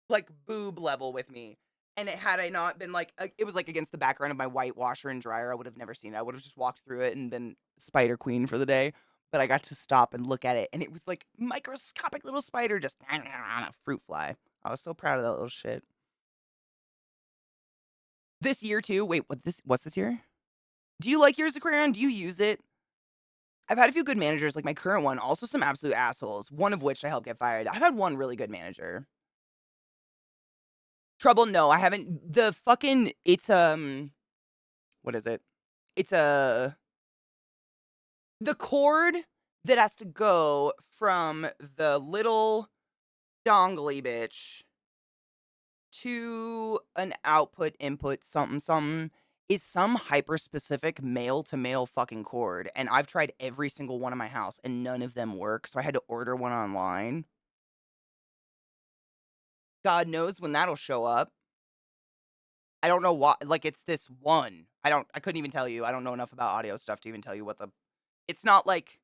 like, boob level with me, and had I not been, like, it was, like, against the background of my white washer and dryer, I would have never seen it. I would have just walked through it and been spider queen for the day, but I got to stop and look at it, and it was, like, microscopic little spider just on a fruit fly. I was so proud of that little shit. This year, too wait, what's this year? Do you like yours, Aquarion? Do you use it? I've had a few good managers, like my current one, also some absolute assholes, one of which I helped get fired. I've had one really good manager. Trouble, no, I haven't. The fucking, it's, what is it? It's the cord that has to go from the little dongly bitch to an output input something something is some hyper specific male to male fucking cord. And I've tried every single one in my house and none of them work. So I had to order one online. God knows when that'll show up. I don't know why, like, it's this one. I couldn't even tell you. I don't know enough about audio stuff to even tell you what the, it's not like,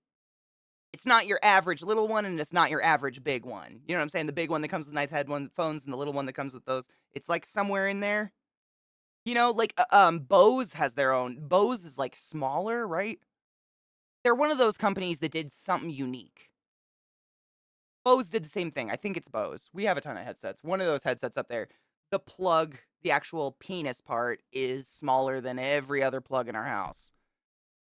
it's not your average little one and it's not your average big one. You know what I'm saying? The big one that comes with nice headphones and the little one that comes with those. It's like somewhere in there. You know, like, Bose has their own. Bose is, like, smaller, right? They're one of those companies that did something unique. Bose did the same thing. I think it's Bose. We have a ton of headsets. One of those headsets up there, the plug, the actual penis part is smaller than every other plug in our house.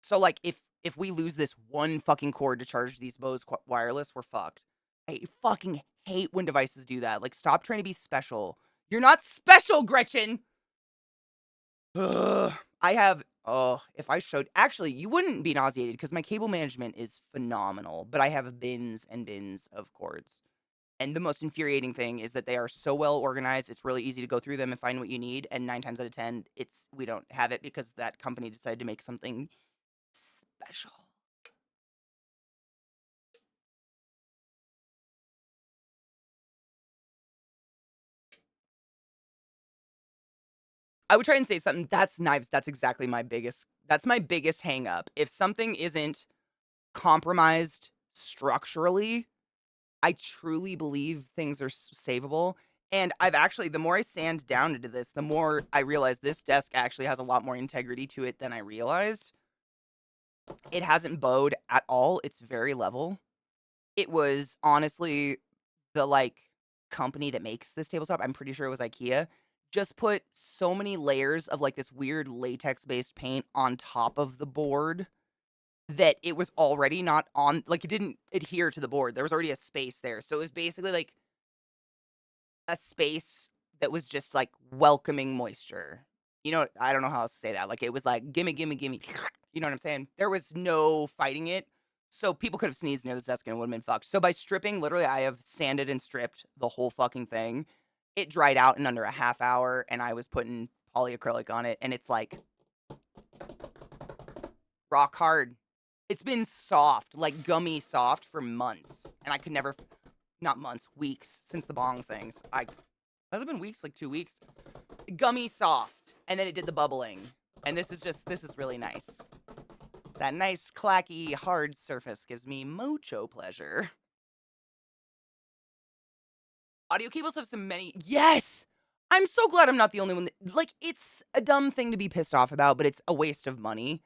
So, like, if we lose this one fucking cord to charge these Bose wireless, we're fucked. I fucking hate when devices do that. Like, stop trying to be special. You're not special, Gretchen! Ugh. I have, oh, if I showed, actually, you wouldn't be nauseated because my cable management is phenomenal, but I have bins and bins of cords. And the most infuriating thing is that they are so well organized, it's really easy to go through them and find what you need. And 9 times out of 10, we don't have it because that company decided to make something special. I would try and say something. That's knives. That's exactly that's my biggest hang up. If something isn't compromised structurally, I truly believe things are savable. And I've actually, the more I sand down into this, the more I realize this desk actually has a lot more integrity to it than I realized. It hasn't bowed at all. It's very level. It was honestly the, like, company that makes this tabletop, I'm pretty sure it was IKEA, just put so many layers of, like, this weird latex-based paint on top of the board that it was already not on, like, it didn't adhere to the board. There was already a space there. So it was basically, like, a space that was just, like, welcoming moisture. You know, I don't know how else to say that. Like, it was like, "Gimme, gimme, gimme." You know what I'm saying? There was no fighting it. So people could have sneezed near this desk and it would have been fucked. So by stripping, literally, I have sanded and stripped the whole fucking thing. It dried out in under a half hour, and I was putting polyacrylic on it, and it's like rock hard. It's been soft, like gummy soft for months, and I could never, not months, weeks since the bong things. Has it been weeks? Like 2 weeks? Gummy soft, and then it did the bubbling, and this is really nice. That nice clacky hard surface gives me mucho pleasure. Audio cables have yes! I'm so glad I'm not the only one like, it's a dumb thing to be pissed off about, but it's a waste of money.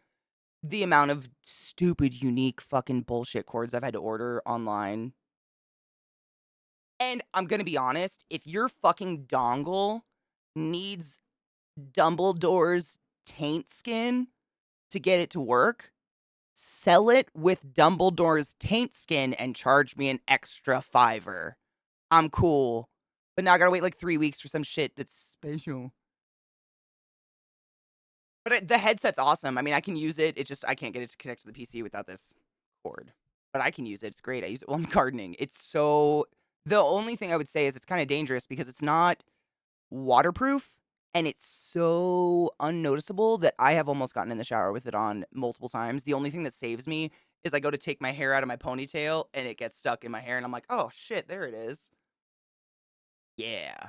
The amount of stupid, unique, fucking bullshit cords I've had to order online. And I'm gonna be honest, if your fucking dongle needs Dumbledore's taint skin to get it to work, sell it with Dumbledore's taint skin and charge me an extra $5. I'm cool. But now I gotta wait like 3 weeks for some shit that's special. But the headset's awesome. I mean, I can use it. It's just I can't get it to connect to the PC without this cord. But I can use it. It's great. I use it while I'm gardening. The only thing I would say is it's kind of dangerous because it's not waterproof and it's so unnoticeable that I have almost gotten in the shower with it on multiple times. The only thing that saves me is I go to take my hair out of my ponytail and it gets stuck in my hair and I'm like, "Oh shit, there it is." Yeah.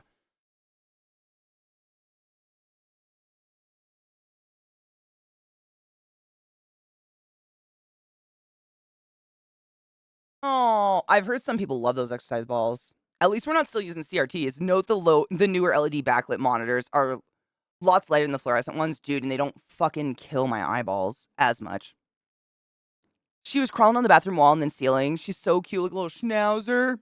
Oh, I've heard some people love those exercise balls. At least we're not still using CRTs. Note the newer LED backlit monitors are lots lighter than the fluorescent ones, dude, and they don't fucking kill my eyeballs as much. She was crawling on the bathroom wall and then ceiling. She's so cute, like a little schnauzer.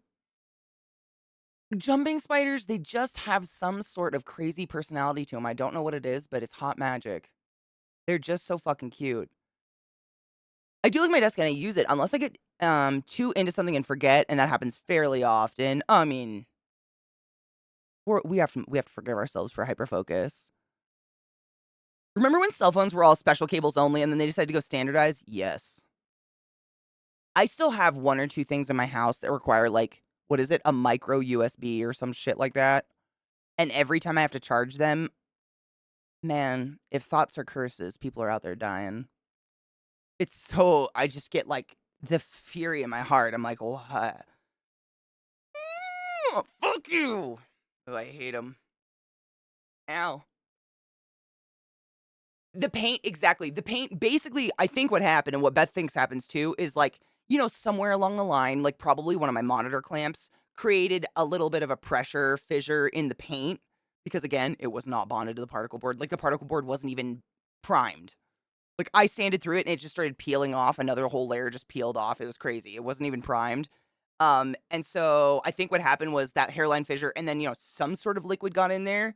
Jumping spiders, they just have some sort of crazy personality to them. I don't know what it is, but it's hot magic. They're just so fucking cute. I do like my desk and I use it unless I get too into something and forget, and that happens fairly often. I mean, we have to forgive ourselves for hyperfocus. Remember when cell phones were all special cables only and then they decided to go standardized? Yes. I still have 1 or 2 things in my house that require, like, what is it? A micro USB or some shit like that. And every time I have to charge them, man, if thoughts are curses, people are out there dying. It's so I just get, like, the fury in my heart. I'm like, "What? Fuck you!" Oh, I hate them. Ow. The paint, exactly. The paint, basically, I think what happened and what Beth thinks happens too is like, somewhere along the line, like probably one of my monitor clamps created a little bit of a pressure fissure in the paint because again, it was not bonded to the particle board. Like the particle board wasn't even primed. Like I sanded through it and it just started peeling off. Another whole layer just peeled off. It was crazy. It wasn't even primed. And so I think what happened was that hairline fissure and then, some sort of liquid got in there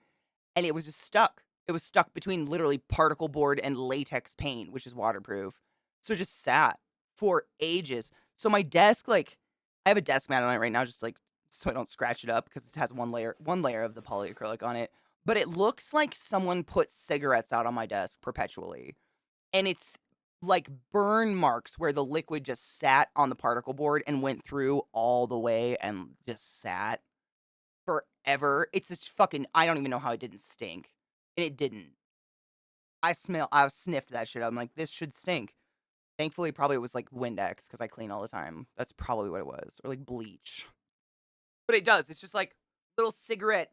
and it was just stuck. It was stuck between literally particle board and latex paint, which is waterproof. So it just sat for ages. So my desk, like, I have a desk mat on it right now, just like so I don't scratch it up because it has one layer of the polyacrylic on it. But it looks like someone put cigarettes out on my desk perpetually. And it's like burn marks where the liquid just sat on the particle board and went through all the way and just sat forever. It's just fucking I don't even know how it didn't stink. And it didn't. I sniffed that shit. I'm like, this should stink. Thankfully, probably it was like Windex because I clean all the time. That's probably what it was. Or like bleach. But it does. It's just like little cigarette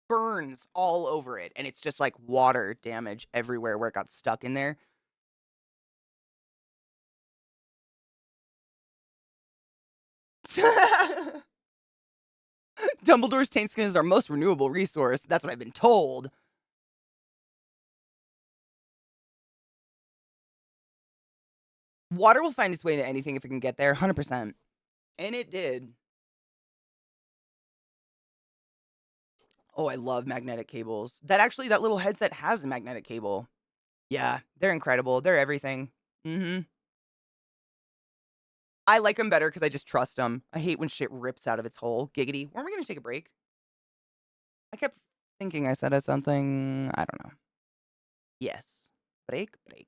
burns all over it. And it's just like water damage everywhere where it got stuck in there. Dumbledore's taint skin is our most renewable resource. That's what I've been told. Water will find its way to anything if it can get there, 100%. And it did. Oh, I love magnetic cables. That little headset has a magnetic cable. Yeah, they're incredible. They're everything. Mhm. I like them better because I just trust them. I hate when shit rips out of its hole. Giggity. Weren't we gonna take a break? I kept thinking I said something. I don't know. Yes. Break, break.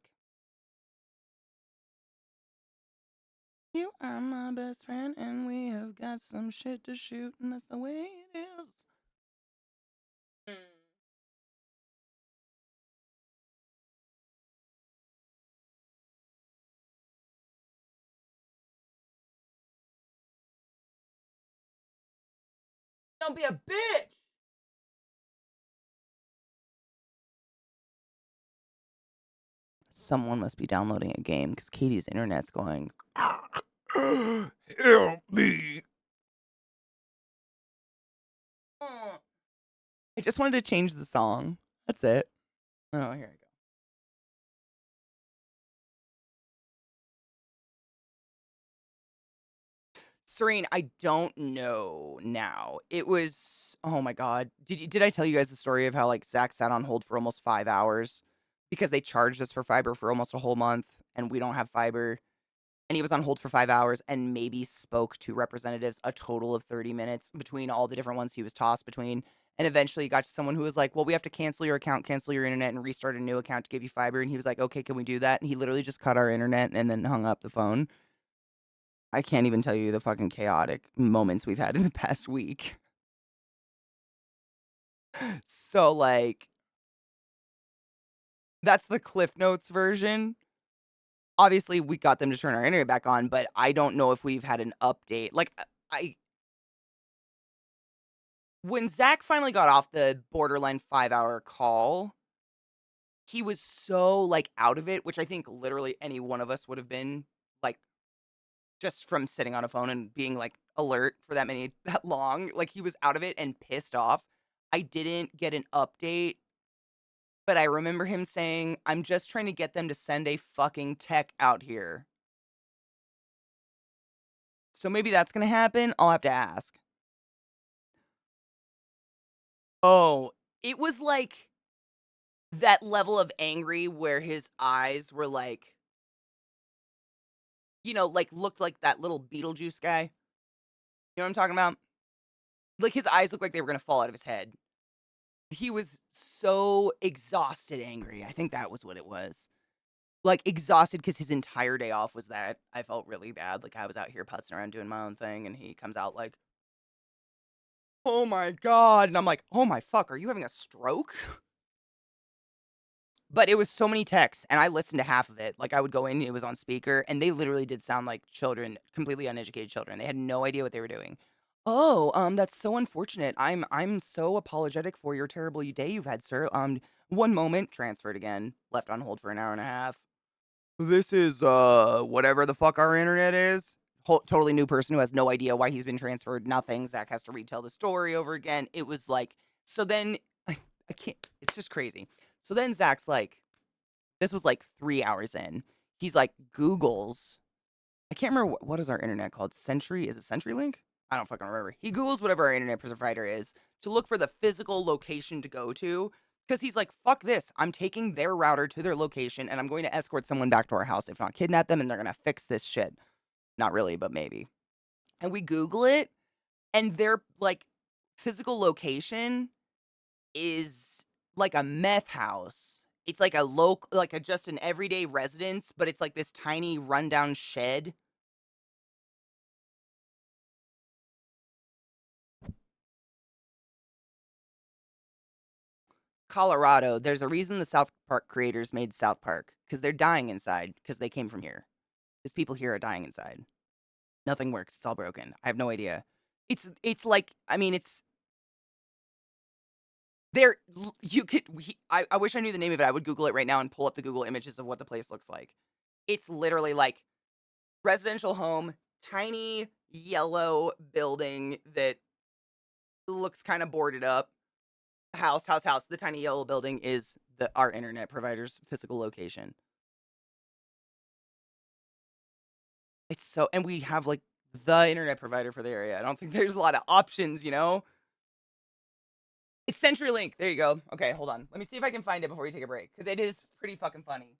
You are my best friend, and we have got some shit to shoot, and that's the way it is. Don't be a bitch. Someone must be downloading a game because Katie's internet's going. Help me. I just wanted to change the song. That's it. Oh, here I go. Serene, I don't know now. It was, oh my god. Did I tell you guys the story of how like Zach sat on hold for almost 5 hours because they charged us for fiber for almost a whole month and we don't have fiber? And he was on hold for 5 hours and maybe spoke to representatives a total of 30 minutes between all the different ones he was tossed between. And eventually he got to someone who was like, well, we have to cancel your account, cancel your internet, and restart a new account to give you fiber. And he was like, okay, can we do that? And he literally just cut our internet and then hung up the phone. I can't even tell you the fucking chaotic moments we've had in the past week. So, like, that's the Cliff Notes version. Obviously, we got them to turn our internet back on, but I don't know if we've had an update. Like, when Zach finally got off the borderline 5-hour call, he was so, like, out of it, which I think literally any one of us would have been, like, just from sitting on a phone and being, like, alert for that long. Like, he was out of it and pissed off. I didn't get an update, but I remember him saying, "I'm just trying to get them to send a fucking tech out here." So maybe that's gonna happen. I'll have to ask. Oh, it was like that level of angry where his eyes were like, like looked like that little Beetlejuice guy. You know what I'm talking about? Like his eyes looked like they were gonna fall out of his head. He was so exhausted angry. I think that was what it was. Like exhausted because his entire day off was that. I felt really bad. Like I was out here putzing around doing my own thing, and he comes out like, "Oh my god!" And I'm like, "Oh my fuck, are you having a stroke?" But it was so many texts, and I listened to half of it. Like, I would go in, it was on speaker, and they literally did sound like children, completely uneducated children. They had no idea what they were doing. "Oh, that's so unfortunate. I'm so apologetic for your terrible day you've had, sir. One moment, transferred again, left on hold for an hour and a half. This is, whatever the fuck our internet is." Totally new person who has no idea why he's been transferred, nothing. Zach has to retell the story over again. It was like, so then, I can't, it's just crazy. So then Zach's like, this was like 3 hours in. He's like, Googles. I can't remember what is our internet called. Century? Is it CenturyLink? I don't fucking remember. He Googles whatever our internet provider is to look for the physical location to go to. Because he's like, fuck this. I'm taking their router to their location and I'm going to escort someone back to our house. If not, kidnap them and they're going to fix this shit. Not really, but maybe. And we Google it and their like physical location is like a meth house. It's like a like a just an everyday residence, but it's like this tiny rundown shed. Colorado, there's a reason the South Park creators made South Park because they're dying inside because they came from here. Because people here are dying inside. Nothing works. It's all broken. I have no idea. It's like I mean it's there. You could. I wish I knew the name of it. I would Google it right now and pull up the Google images of what the place looks like. It's literally like residential home, tiny yellow building that looks kind of boarded up. House. The tiny yellow building is our internet provider's physical location. It's so, and we have like the internet provider for the area. I don't think there's a lot of options. It's CenturyLink. There you go. Okay, hold on. Let me see if I can find it before we take a break because it is pretty fucking funny.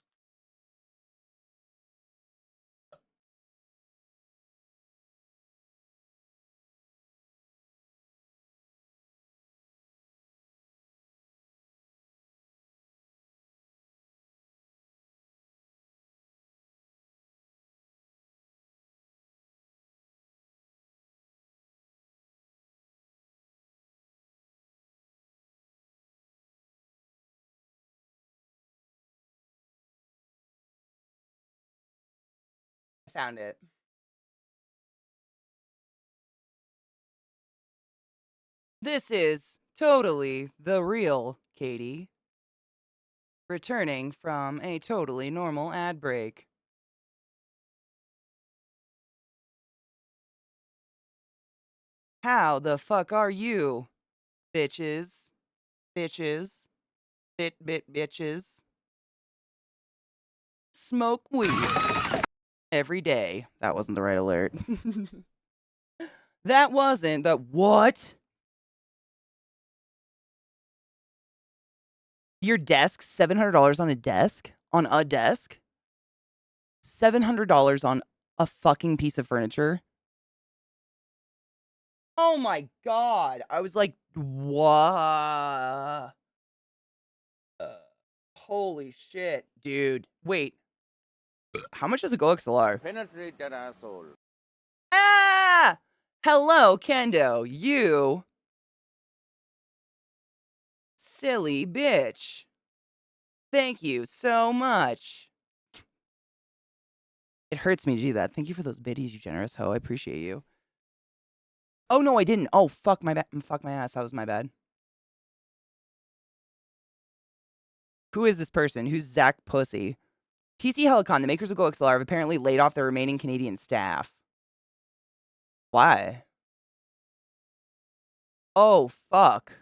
I found it. This is totally the real Katie, returning from a totally normal ad break. How the fuck are you, bitches? Bitches. Bitches. Smoke weed every day. That wasn't the right alert. That wasn't the what? Your desk, $700 on a desk? On a desk? $700 on a fucking piece of furniture? Oh my god. I was like, what? Holy shit, dude. Wait, how much does a Go XLR? Penetrate that asshole. Ah! Hello, Kendo. You silly bitch. Thank you so much. It hurts me to do that. Thank you for those biddies, you generous hoe. I appreciate you. Oh, no, I didn't. Oh, fuck my fuck my ass. That was my bad. Who is this person? Who's Zach Pussy? TC Helicon, the makers of Go XLR, have apparently laid off their remaining Canadian staff. Why? Oh, fuck.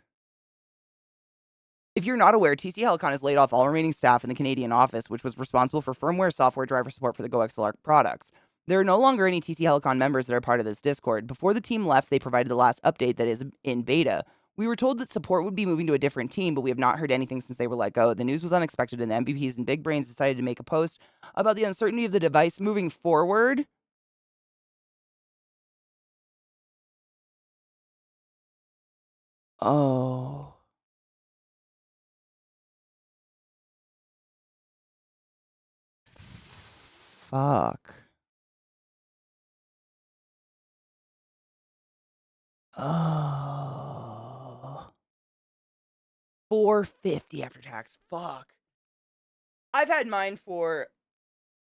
If you're not aware, TC Helicon has laid off all remaining staff in the Canadian office, which was responsible for firmware, software, driver support for the Go XLR products. There are no longer any TC Helicon members that are part of this Discord. Before the team left, they provided the last update that is in beta. We were told that support would be moving to a different team, but we have not heard anything since they were let go. The news was unexpected, and the MVPs and big brains decided to make a post about the uncertainty of the device moving forward. Oh. Fuck. Oh. $450 after tax. Fuck. I've had mine for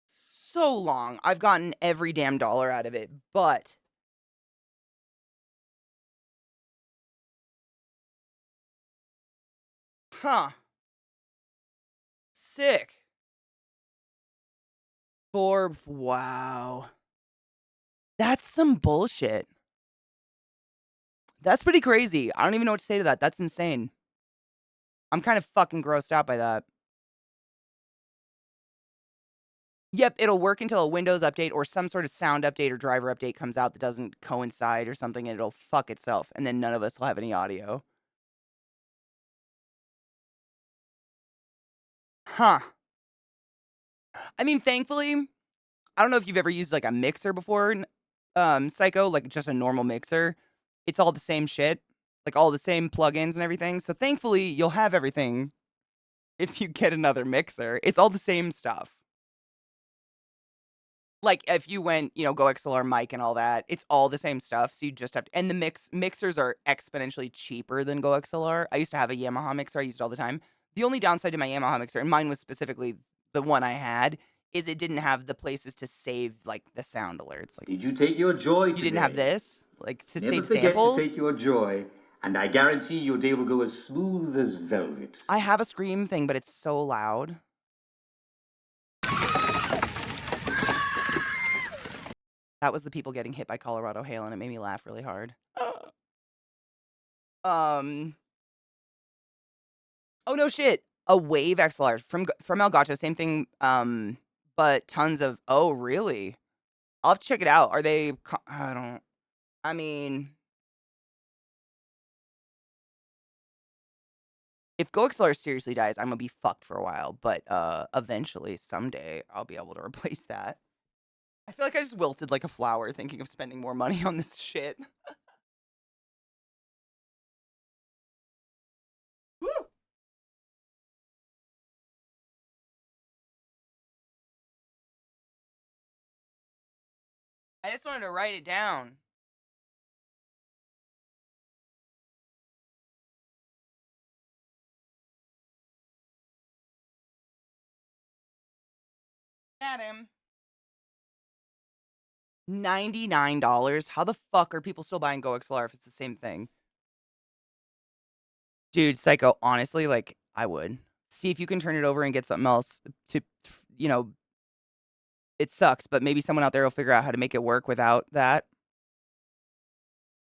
so long. I've gotten every damn dollar out of it, but huh. Sick. Wow. That's some bullshit. That's pretty crazy. I don't even know what to say to that. That's insane. I'm kind of fucking grossed out by that. Yep, it'll work until a Windows update or some sort of sound update or driver update comes out that doesn't coincide or something, and it'll fuck itself, and then none of us will have any audio. Huh. I mean, thankfully, I don't know if you've ever used, like, a mixer before, Psycho, like, just a normal mixer. It's all the same shit, like, all the same plugins and everything, so thankfully, you'll have everything if you get another mixer. It's all the same stuff. Like, if you went, Go XLR mic and all that, it's all the same stuff, so you just have to and the mixers are exponentially cheaper than Go XLR. I used to have a Yamaha mixer, I used it all the time. The only downside to my Yamaha mixer, and mine was specifically the one I had, is it didn't have the places to save, like, the sound alerts, like, Did you take your joy you didn't have today? this? Like, to Never save forget to take samples? your joy, and I guarantee your day will go as smooth as velvet. I have a Scream thing, but it's so loud. That was the people getting hit by Colorado hail, and it made me laugh really hard. Um Oh, no shit. A Wave XLR from Elgato, same thing, but tons of oh, really? I'll have to check it out. Are they I mean, if Go XLR seriously dies, I'm gonna be fucked for a while, but, eventually, someday, I'll be able to replace that. I feel like I just wilted like a flower thinking of spending more money on this shit. Woo! I just wanted to write it down. At him. $99? How the fuck are people still buying Go XLR if it's the same thing? Dude, Psycho, honestly, like, I would. See if you can turn it over and get something else to, you know, it sucks, but maybe someone out there will figure out how to make it work without that.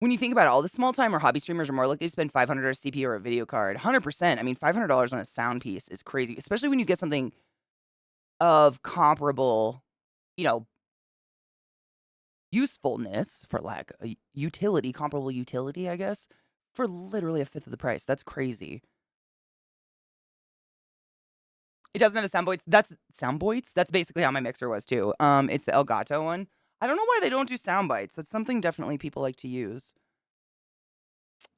When you think about it, all the small time or hobby streamers are more likely to spend 500 on a CPU or a video card. 100%. I mean, $500 on a sound piece is crazy, especially when you get something of comparable, you know, usefulness, for lack of utility, comparable utility, I guess, for literally a fifth of the price. That's crazy. It doesn't have the sound bites. That's basically how my mixer was too. It's the Elgato one. I don't know why they don't do sound bites. That's something definitely people like to use.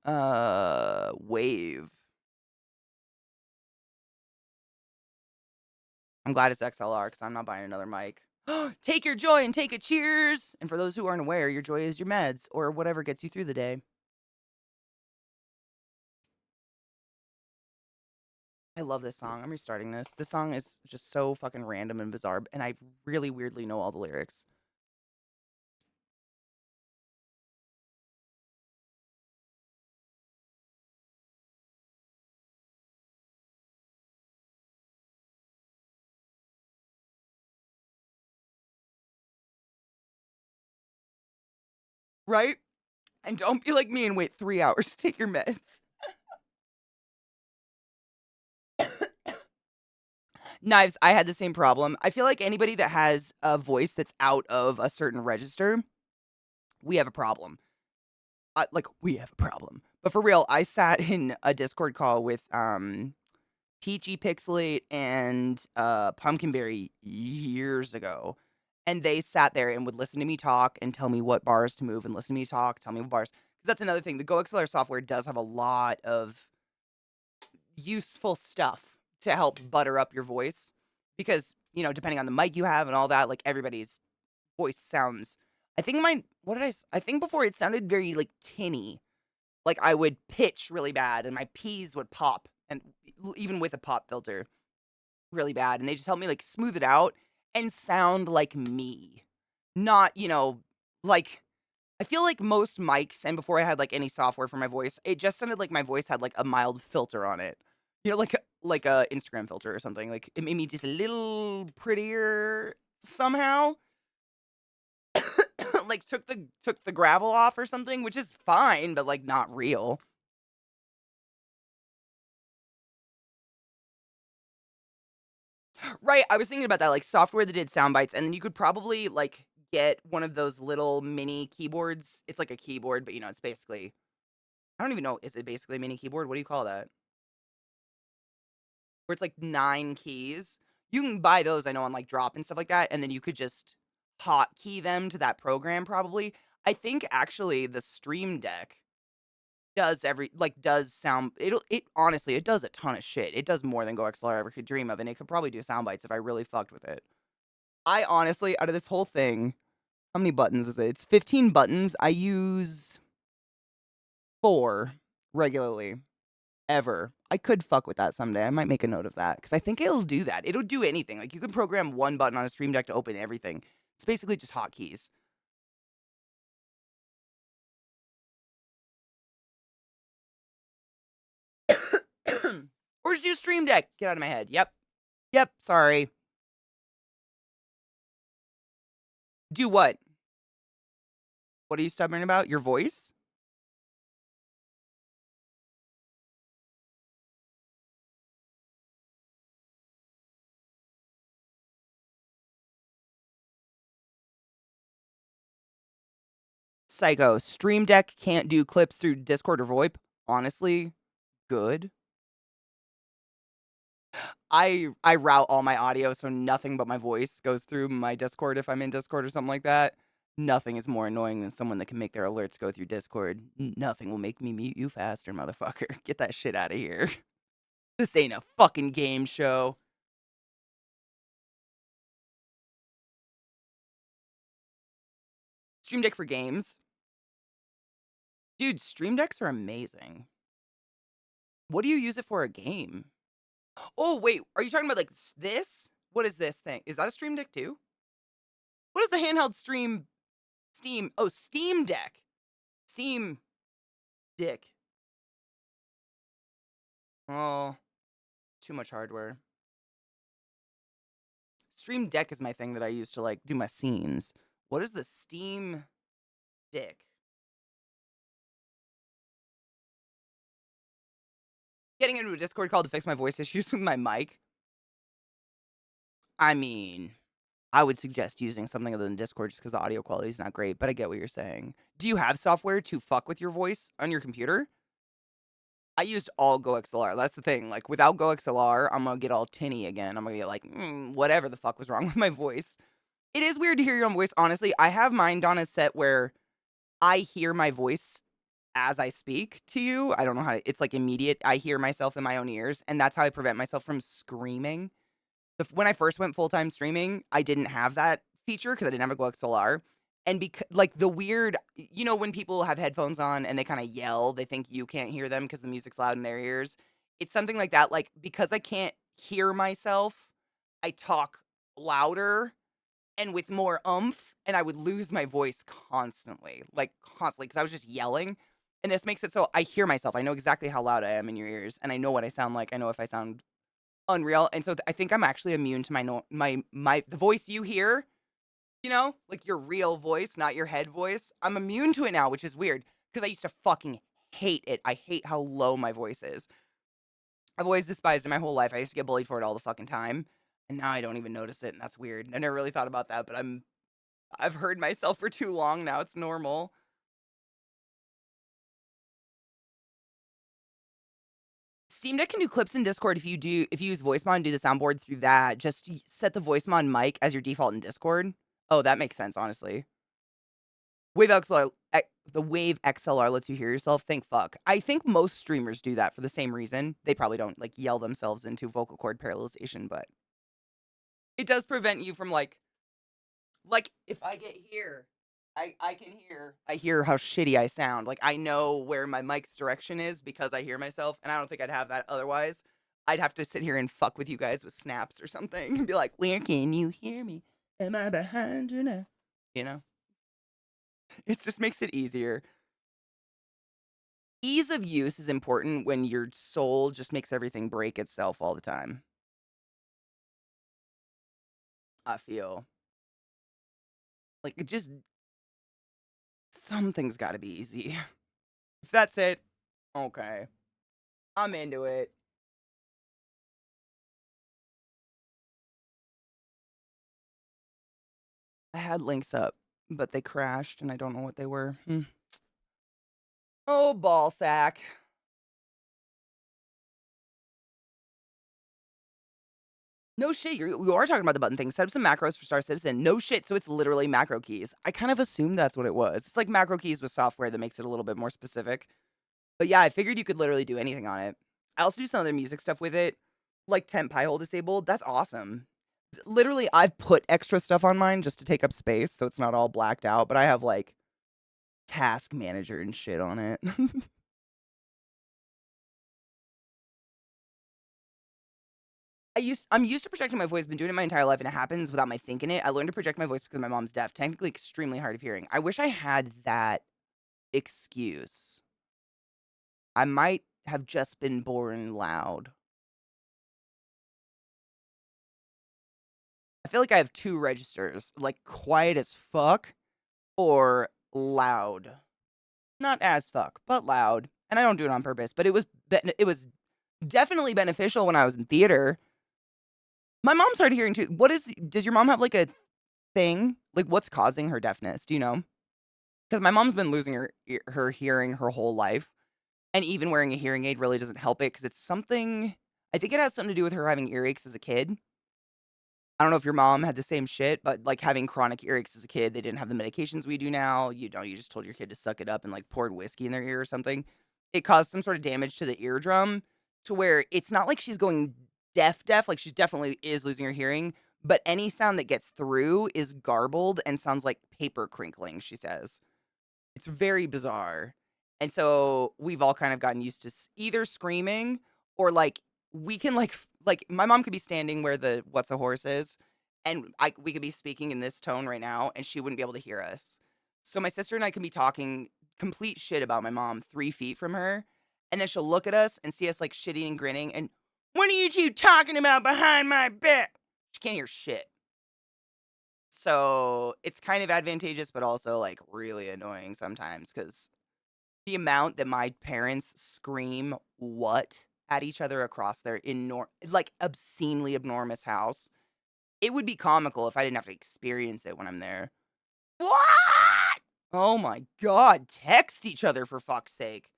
Wave. I'm glad it's XLR because I'm not buying another mic. Take your joy and take a cheers. And for those who aren't aware, your joy is your meds or whatever gets you through the day. I love this song. I'm restarting this. This song is just so fucking random and bizarre, and I really weirdly know all the lyrics. Right? And don't be like me and wait 3 hours to take your meds. Knives, I had the same problem. I feel like anybody that has a voice that's out of a certain register, we have a problem. We have a problem. But for real, I sat in a Discord call with Peachy Pixelate and Pumpkinberry years ago. And they sat there and would listen to me talk and tell me what bars to move and listen to me talk, tell me what bars. Because that's another thing. The GoXLR software does have a lot of useful stuff to help butter up your voice. Because, depending on the mic you have and all that, like everybody's voice sounds. I think I think before it sounded very like tinny. Like I would pitch really bad and my P's would pop. And even with a pop filter, really bad. And they just helped me like smooth it out and sound like me. Not, like I feel like most mics and before I had like any software for my voice, it just sounded like my voice had like a mild filter on it. Like a Instagram filter or something. Like it made me just a little prettier somehow. Like took the gravel off or something, which is fine, but like not real. Right, I was thinking about that, like, software that did sound bites, and then you could probably, like, get one of those little mini keyboards. It's like a keyboard, but, it's basically I don't even know, is it basically a mini keyboard? What do you call that? Where it's, like, 9 keys? You can buy those, I know, on, like, Drop and stuff like that, and then you could just hotkey them to that program probably. I think, actually, the Stream Deck does sound it honestly, it does a ton of shit. It does more than GoXLR ever could dream of, and it could probably do sound bites if I really fucked with it. I honestly, out of this whole thing, how many buttons is it? It's 15 buttons. I use 4 regularly, ever. I could fuck with that someday. I might make a note of that because I think it'll do that. It'll do anything. Like you can program one button on a Stream Deck to open everything. It's basically just hotkeys. Or just use Stream Deck. Get out of my head. Yep. Yep. Sorry. Do what? What are you stubborn about? Your voice? Psycho. Stream Deck can't do clips through Discord or VoIP. Honestly, good. I route all my audio so nothing but my voice goes through my Discord if I'm in Discord or something like that. Nothing is more annoying than someone that can make their alerts go through Discord. Nothing will make me mute you faster, motherfucker. Get that shit out of here. This ain't a fucking game show. Stream Deck for games. Dude, Stream Decks are amazing. What do you use it for a game? Oh, wait. Are you talking about like this? What is this thing? Is that a Stream Deck too? What is the handheld Steam? Oh, Steam Deck. Steam Dick. Oh, too much hardware. Stream Deck is my thing that I use to like do my scenes. What is the Steam Deck? Getting into a Discord call to fix my voice issues with my mic. I mean, I would suggest using something other than Discord just because the audio quality is not great, but I get what you're saying. Do you have software to fuck with your voice on your computer? I used all GoXLR. That's the thing. Like, without GoXLR, I'm gonna get all tinny again. I'm gonna get like, whatever the fuck was wrong with my voice. It is weird to hear your own voice, honestly. I have mine on a set where I hear my voice as I speak to you. I don't know how to, it's like immediate. I hear myself in my own ears, and that's how I prevent myself from screaming. When I first went full time streaming, I didn't have that feature because I didn't have a GoXLR. And because like the weird, when people have headphones on and they kind of yell, they think you can't hear them because the music's loud in their ears. It's something like that. Like because I can't hear myself, I talk louder and with more oomph, and I would lose my voice constantly, like constantly, because I was just yelling. And this makes it so I hear myself. I know exactly how loud I am in your ears, and I know what I sound like. I know if I sound unreal. And so I think I'm actually immune to my no my the voice you hear, like your real voice, not your head voice. I'm immune to it now, which is weird because I used to fucking hate it. I hate how low my voice is. I've always despised it my whole life. I used to get bullied for it all the fucking time. And now I don't even notice it, and that's weird. I never really thought about that, but I've heard myself for too long now. It's normal. Steam Deck can do clips in Discord if you use VoiceMod and do the soundboard through that. Just set the VoiceMod mic as your default in Discord. Oh, that makes sense, honestly. Wave XLR, the Wave XLR lets you hear yourself. Thank fuck. I think most streamers do that for the same reason. They probably don't like yell themselves into vocal cord paralyzation, but it does prevent you from like if I get here, I hear how shitty I sound. Like I know where my mic's direction is because I hear myself, and I don't think I'd have that otherwise. I'd have to sit here and fuck with you guys with snaps or something and be like, "Where can you hear me? Am I behind you now?" You know, it just makes it easier. Ease of use is important when your soul just makes everything break itself all the time. I feel like it just something's got to be easy. If that's it, okay, I'm into it. I had links up, but they crashed and I don't know what they were. Oh, ball sack. No shit, you are talking about the button thing. Set up some macros for Star Citizen. No shit, so it's literally macro keys. I kind of assumed that's what it was. It's like macro keys with software that makes it a little bit more specific. But yeah, I figured you could literally do anything on it. I also do some other music stuff with it, like temp pi hole disabled. That's awesome. Literally, I've put extra stuff on mine just to take up space, so it's not all blacked out. But I have like task manager and shit on it. I'm used to projecting my voice, been doing it my entire life, and it happens without my thinking it. I learned to project my voice because my mom's deaf, technically extremely hard of hearing. I wish I had that excuse. I might have just been born loud. I feel like I have two registers, like quiet as fuck or loud. Not as fuck, but loud. And I don't do it on purpose, but it was definitely beneficial when I was in theater. My mom's hard of hearing too. Does your mom have like a thing? Like what's causing her deafness? Do you know? Because my mom's been losing her hearing her whole life, and even wearing a hearing aid really doesn't help it because it's something. I think it has something to do with her having earaches as a kid. I don't know if your mom had the same shit, but like having chronic earaches as a kid, they didn't have the medications we do now. You just told your kid to suck it up and like poured whiskey in their ear or something. It caused some sort of damage to the eardrum to where it's not like she's going deaf, like she definitely is losing her hearing, but any sound that gets through is garbled and sounds like paper crinkling, she says. It's very bizarre. And so we've all kind of gotten used to either screaming or like we can like my mom could be standing where the what's a horse is and we could be speaking in this tone right now and she wouldn't be able to hear us. So my sister and I can be talking complete shit about my mom 3 feet from her And then she'll look at us and see us like shitting and grinning and, what are you two talking about behind my back? She can't hear shit. So it's kind of advantageous, but also like really annoying sometimes because the amount that my parents scream what at each other across their like obscenely enormous house, it would be comical if I didn't have to experience it when I'm there. What? Oh my god, text each other for fuck's sake.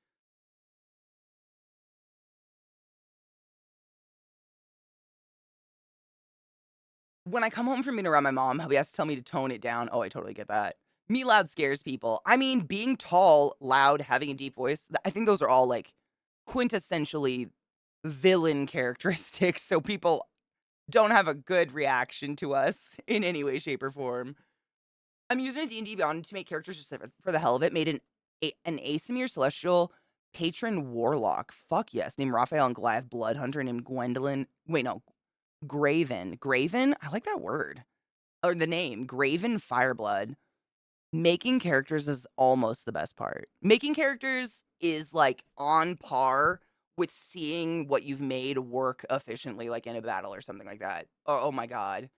When I come home from being around my mom, hubby has to tell me to tone it down. Oh, I totally get that. Me loud scares people. I mean, being tall, loud, having a deep voice, I think those are all like quintessentially villain characteristics. So people don't have a good reaction to us in any way, shape, or form. I'm using a D&D Beyond to make characters just for the hell of it. Made an Asimir Celestial Patron Warlock. Fuck yes. Named Raphael and Goliath Bloodhunter named Gwendolyn. Wait, no. Graven. Graven? I like that word. Or the name. Graven Fireblood. Making characters is almost the best part. Making characters is like on par with seeing what you've made work efficiently, like in a battle or something like that. Oh my god.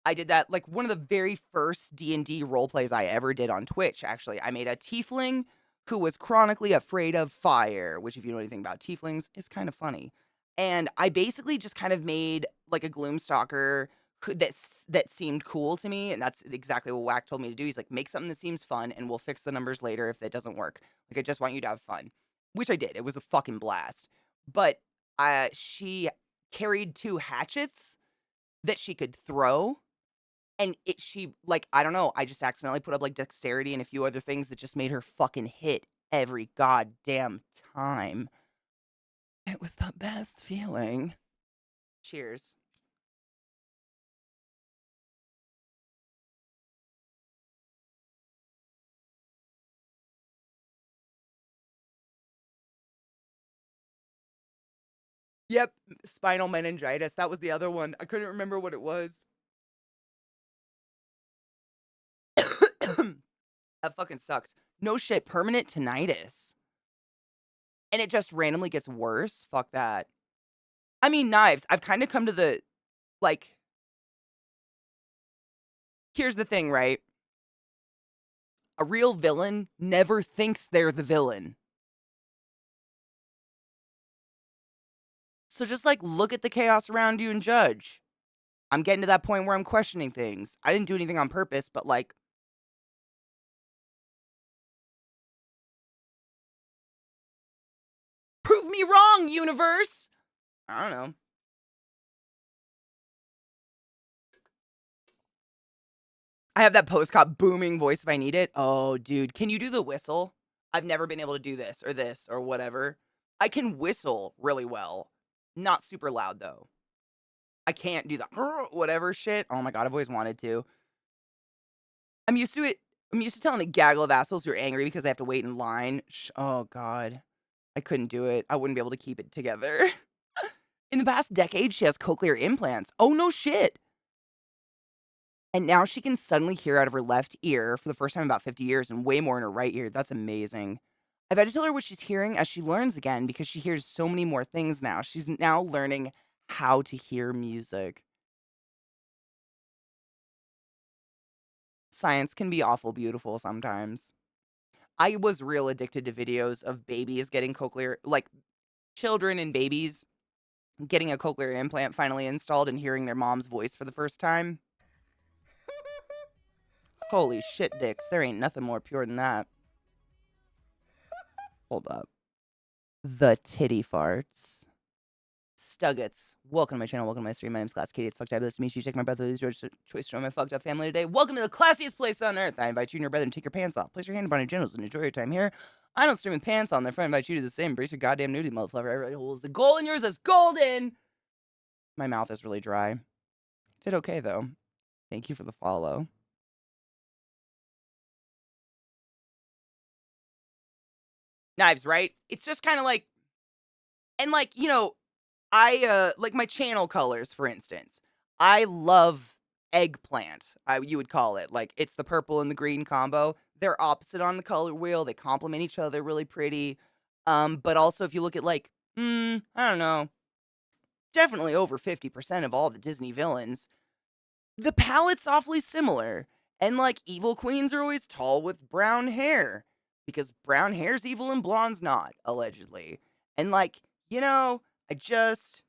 I did that like one of the very first D&D role plays I ever did on Twitch, actually. I made a tiefling who was chronically afraid of fire, which if you know anything about tieflings is kind of funny. And I basically just kind of made like a gloomstalker that seemed cool to me, and that's exactly what Whack told me to do. He's like, make something that seems fun and we'll fix the numbers later if that doesn't work. Like I just want you to have fun. Which I did. It was a fucking blast. But she carried 2 hatchets that she could throw. And she, like, I don't know, I just accidentally put up, like, dexterity and a few other things that just made her fucking hit every goddamn time. It was the best feeling. Cheers. Yep, spinal meningitis. That was the other one. I couldn't remember what it was. That fucking sucks. No shit, permanent tinnitus. And it just randomly gets worse? Fuck that. I mean, Knives, I've kind of come to the, like, here's the thing, right? A real villain never thinks they're the villain. So just, like, look at the chaos around you and judge. I'm getting to that point where I'm questioning things. I didn't do anything on purpose, but, like, prove me wrong, universe! I don't know. I have that post-cop booming voice if I need it. Oh, dude, can you do the whistle? I've never been able to do this or whatever. I can whistle really well. Not super loud, though. I can't do the whatever shit. Oh my god, I've always wanted to. I'm used to it. I'm used to telling a gaggle of assholes you're angry because they have to wait in line. Oh god. I couldn't do it. I wouldn't be able to keep it together. In the past decade, she has cochlear implants. Oh no shit. And now she can suddenly hear out of her left ear for the first time in about 50 years and way more in her right ear. That's amazing. I've had to tell her what she's hearing as she learns again because she hears so many more things now. She's now learning how to hear music. Science can be awful beautiful sometimes. I was real addicted to videos of babies getting cochlear, like children and babies getting a cochlear implant finally installed and hearing their mom's voice for the first time. Holy shit, dicks. There ain't nothing more pure than that. Hold up. The titty farts. Stuggets. Welcome to my channel. Welcome to my stream. My name's ClassyKatie. It's fucked fabulous to meet you. Take my breath with George choice to join my fucked up family today. Welcome to the classiest place on earth. I invite you and your brother to take your pants off. Place your hand upon your genitals and enjoy your time here. I don't stream with pants on. Therefore, I invite you to the same. Embrace your goddamn nudity, motherfucker. Every hole is the goal and yours is golden. My mouth is really dry. Did okay, though. Thank you for the follow. Knives, right? It's just kind of like, and like, you know, I like my channel colors, for instance. I love eggplant, you would call it. Like, it's the purple and the green combo. They're opposite on the color wheel. They complement each other really pretty. But also if you look at like, I don't know, definitely over 50% of all the Disney villains, the palette's awfully similar. And like evil queens are always tall with brown hair because brown hair's evil and blonde's not, allegedly. And like, I just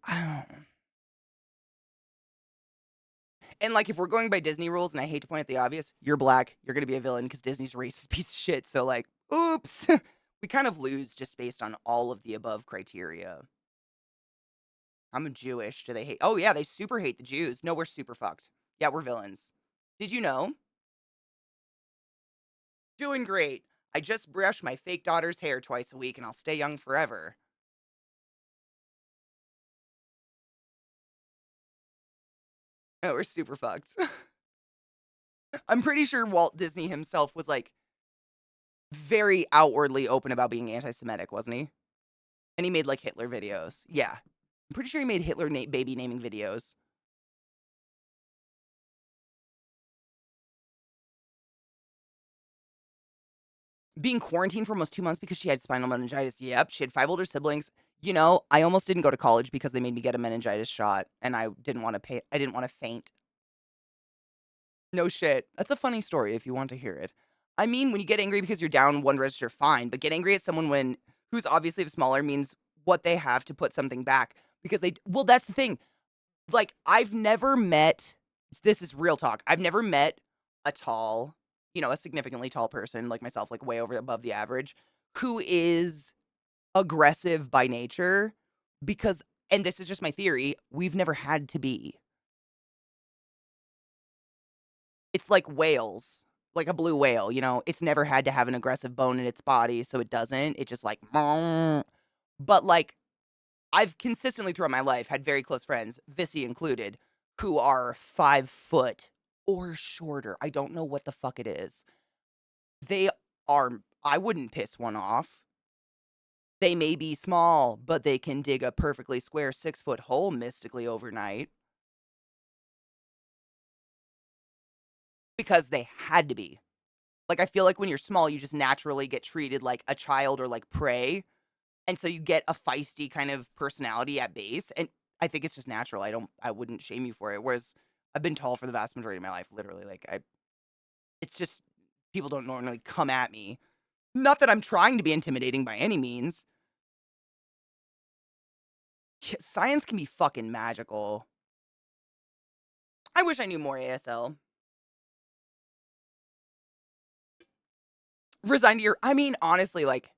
I don't. And like if we're going by Disney rules, and I hate to point out the obvious, you're black, you're gonna be a villain because Disney's a racist piece of shit. So like, oops. We kind of lose just based on all of the above criteria. I'm Jewish. Do they hate? Oh yeah, they super hate the Jews. No, we're super fucked. Yeah, we're villains. Did you know? Doing great. I just brush my fake daughter's hair twice a week and I'll stay young forever. Oh, we're super fucked. I'm pretty sure Walt Disney himself was like very outwardly open about being anti Semitic, wasn't he? And he made like Hitler videos. Yeah. I'm pretty sure he made Hitler baby naming videos. Being quarantined for almost 2 months because she had spinal meningitis. Yep, she had 5 older siblings. I almost didn't go to college because they made me get a meningitis shot, and I didn't want to faint. No shit. That's a funny story if you want to hear it. I mean, when you get angry because you're down one register, fine, but get angry at someone who's obviously smaller means what they have to put something back because well, that's the thing. Like, I've never met, this is real talk. I've never met a tall, a significantly tall person like myself, like way over above the average, who is aggressive by nature because, and this is just my theory, we've never had to be. It's like whales, like a blue whale, it's never had to have an aggressive bone in its body, so it doesn't. It just like, but like, I've consistently throughout my life had very close friends, Vissy included, who are 5 foot or shorter. I don't know what the fuck it is. They I wouldn't piss one off. They may be small, but they can dig a perfectly square 6-foot hole mystically overnight. Because they had to be. Like, I feel like when you're small, you just naturally get treated like a child or like prey. And so you get a feisty kind of personality at base. And I think it's just natural. I wouldn't shame you for it. Whereas I've been tall for the vast majority of my life, literally. Like, it's just people don't normally come at me. Not that I'm trying to be intimidating by any means. Science can be fucking magical. I wish I knew more ASL. Resign to I mean, honestly, like,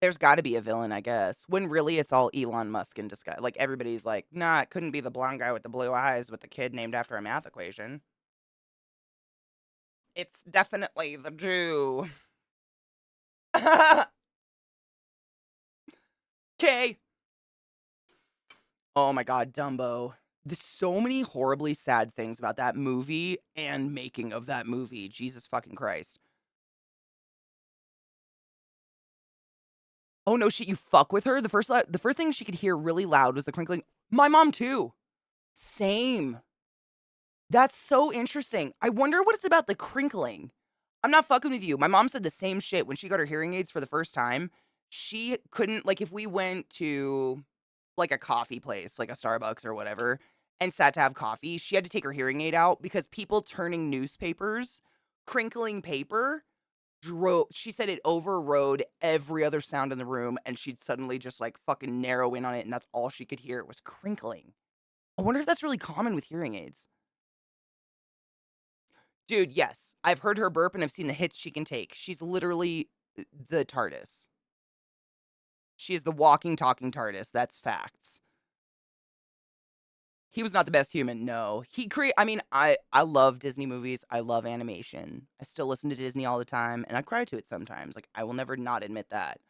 there's gotta be a villain, I guess, when really it's all Elon Musk in disguise. Like, everybody's like, "Nah, it couldn't be the blonde guy with the blue eyes with the kid named after a math equation. It's definitely the Jew." Okay. Oh my god, Dumbo. There's so many horribly sad things about that movie and making of that movie. Jesus fucking Christ. Oh, no shit, you fuck with her? The first thing she could hear really loud was the crinkling. My mom too. Same. That's so interesting. I wonder what it's about the crinkling. I'm not fucking with you. My mom said the same shit when she got her hearing aids for the first time. She couldn't, like, if we went to like a coffee place, like a Starbucks or whatever, and sat to have coffee, she had to take her hearing aid out because people turning newspapers, crinkling paper, she said it overrode every other sound in the room and she'd suddenly just like fucking narrow in on it and that's all she could hear. It was crinkling. I wonder if that's really common with hearing aids. Dude, yes. I've heard her burp and I've seen the hits she can take. She's literally the TARDIS. She is the walking, talking TARDIS. That's facts. He was not the best human, no. I mean, I love Disney movies. I love animation. I still listen to Disney all the time, and I cry to it sometimes. Like, I will never not admit that.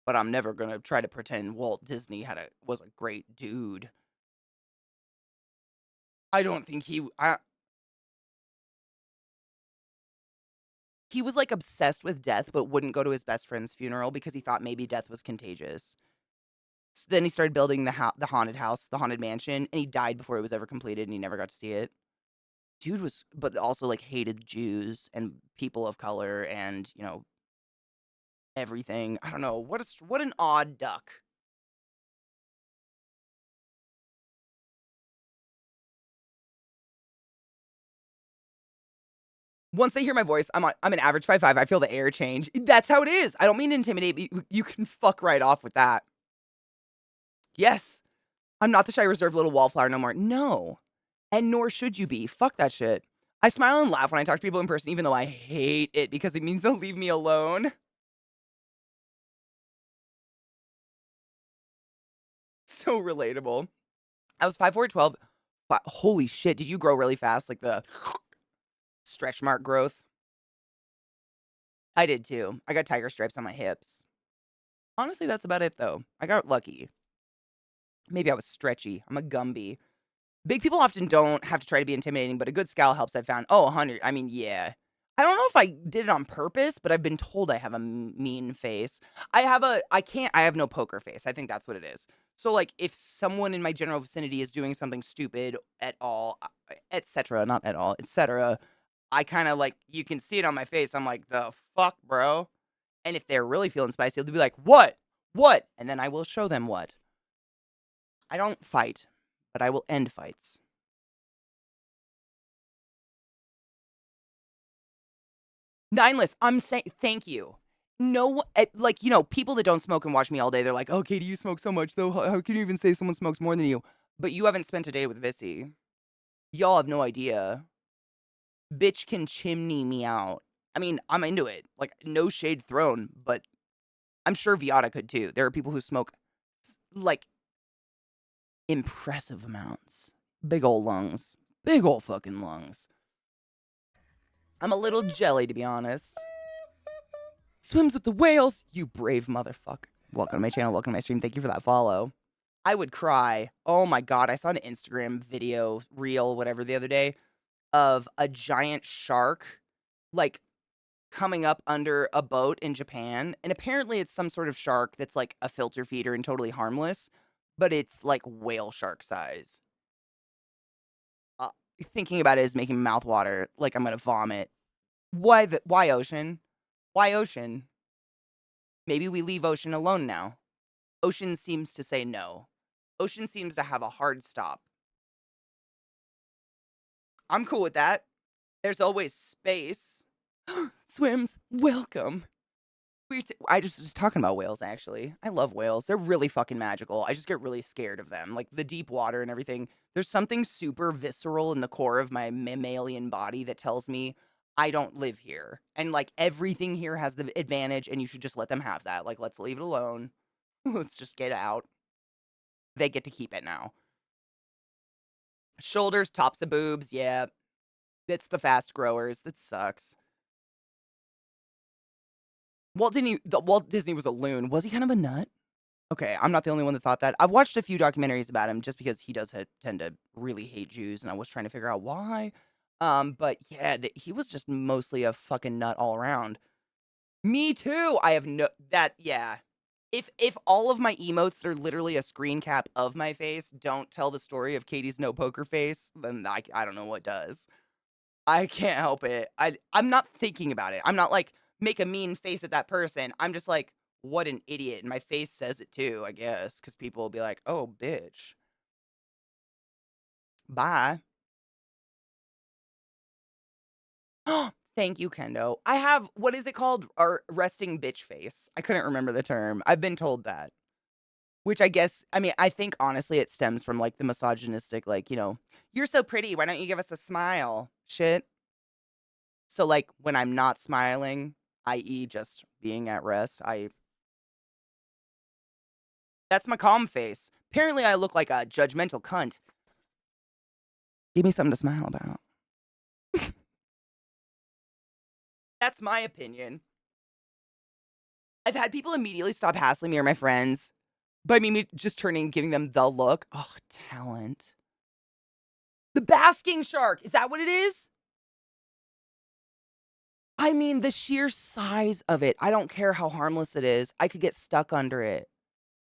But I'm never gonna try to pretend Walt Disney was a great dude. I don't think he was, like, obsessed with death, but wouldn't go to his best friend's funeral because he thought maybe death was contagious. So then he started building the haunted house, the haunted mansion, and he died before it was ever completed, and he never got to see it. dude was, but also like hated Jews and people of color and, you know, everything. I don't know. What an odd duck. Once they hear my voice, I'm an average 5'5". I feel the air change. That's how it is. I don't mean to intimidate, but you can fuck right off with that. Yes. I'm not the shy, reserved little wallflower no more. No. And nor should you be. Fuck that shit. I smile and laugh when I talk to people in person, even though I hate it because it means they'll leave me alone. So relatable. I was 5'4", 12. Holy shit, did you grow really fast? Like the stretch mark growth? I did too. I got tiger stripes on my hips. Honestly, that's about it though. I got lucky. Maybe I was stretchy. I'm a Gumby. Big people often don't have to try to be intimidating, but a good scowl helps, I've found. Oh, 100. I mean, yeah. I don't know if I did it on purpose, but I've been told I have a mean face. I have no poker face. I think that's what it is. So, like, if someone in my general vicinity is doing something stupid at all, etc., not at all, etc., I kind of like, you can see it on my face. I'm like, the fuck, bro? And if they're really feeling spicy, they'll be like, what? What? And then I will show them what. I don't fight, but I will end fights. Nineless, I'm saying thank you. No, like, you know, people that don't smoke and watch me all day, they're like, oh, Katie, you smoke so much, though. How can you even say someone smokes more than you? But you haven't spent a day with Vissy. Y'all have no idea. Bitch can chimney me out. I mean, I'm into it. Like, no shade thrown, but I'm sure Viata could too. There are people who smoke, like, impressive amounts. Big ol' lungs. Big ol' fucking lungs. I'm a little jelly, to be honest. Swims with the whales, you brave motherfucker. Welcome to my channel, welcome to my stream. Thank you for that follow. I would cry. Oh my god, I saw an Instagram video, reel, whatever, the other day of a giant shark, like, coming up under a boat in Japan. And apparently it's some sort of shark that's like a filter feeder and totally harmless, but it's like whale shark size. Uh, Thinking about it is making my mouth water, like I'm gonna vomit. Why ocean? Why ocean? Maybe we leave ocean alone now. Ocean seems to say no. Ocean seems to have a hard stop. I'm cool with that. There's always space. Swims, welcome. I just was talking about whales, actually. I love whales. They're really fucking magical. I just get really scared of them. Like, the deep water and everything. There's something super visceral in the core of my mammalian body that tells me I don't live here. And, like, everything here has the advantage, and you should just let them have that. Like, let's leave it alone. Let's just get out. They get to keep it now. Shoulders, tops of boobs, yeah. It's the fast growers. That sucks. Walt Disney was a loon. Was he kind of a nut? Okay, I'm not the only one that thought that. I've watched a few documentaries about him just because he does tend to really hate Jews, and I was trying to figure out why. But yeah, he was just mostly a fucking nut all around. Me too. I have yeah. If all of my emotes that are literally a screen cap of my face don't tell the story of Katie's no poker face, then I don't know what does. I can't help it. I'm not thinking about it. I'm not like, make a mean face at that person. I'm just like, what an idiot. And my face says it too, I guess, because people will be like, oh, bitch. Bye. Thank you, Kendo. I have, what is it called? Our resting bitch face. I couldn't remember the term. I've been told that. Which I guess, I mean, I think honestly it stems from like the misogynistic, like, you know, you're so pretty. Why don't you give us a smile? Shit. So like when I'm not smiling, i.e. just being at rest, that's my calm face. Apparently I look like a judgmental cunt. Give me something to smile about. That's my opinion. I've had people immediately stop hassling me or my friends by me just giving them the look. Oh, talent. The basking shark. Is that what it is? I mean, the sheer size of it. I don't care how harmless it is. I could get stuck under it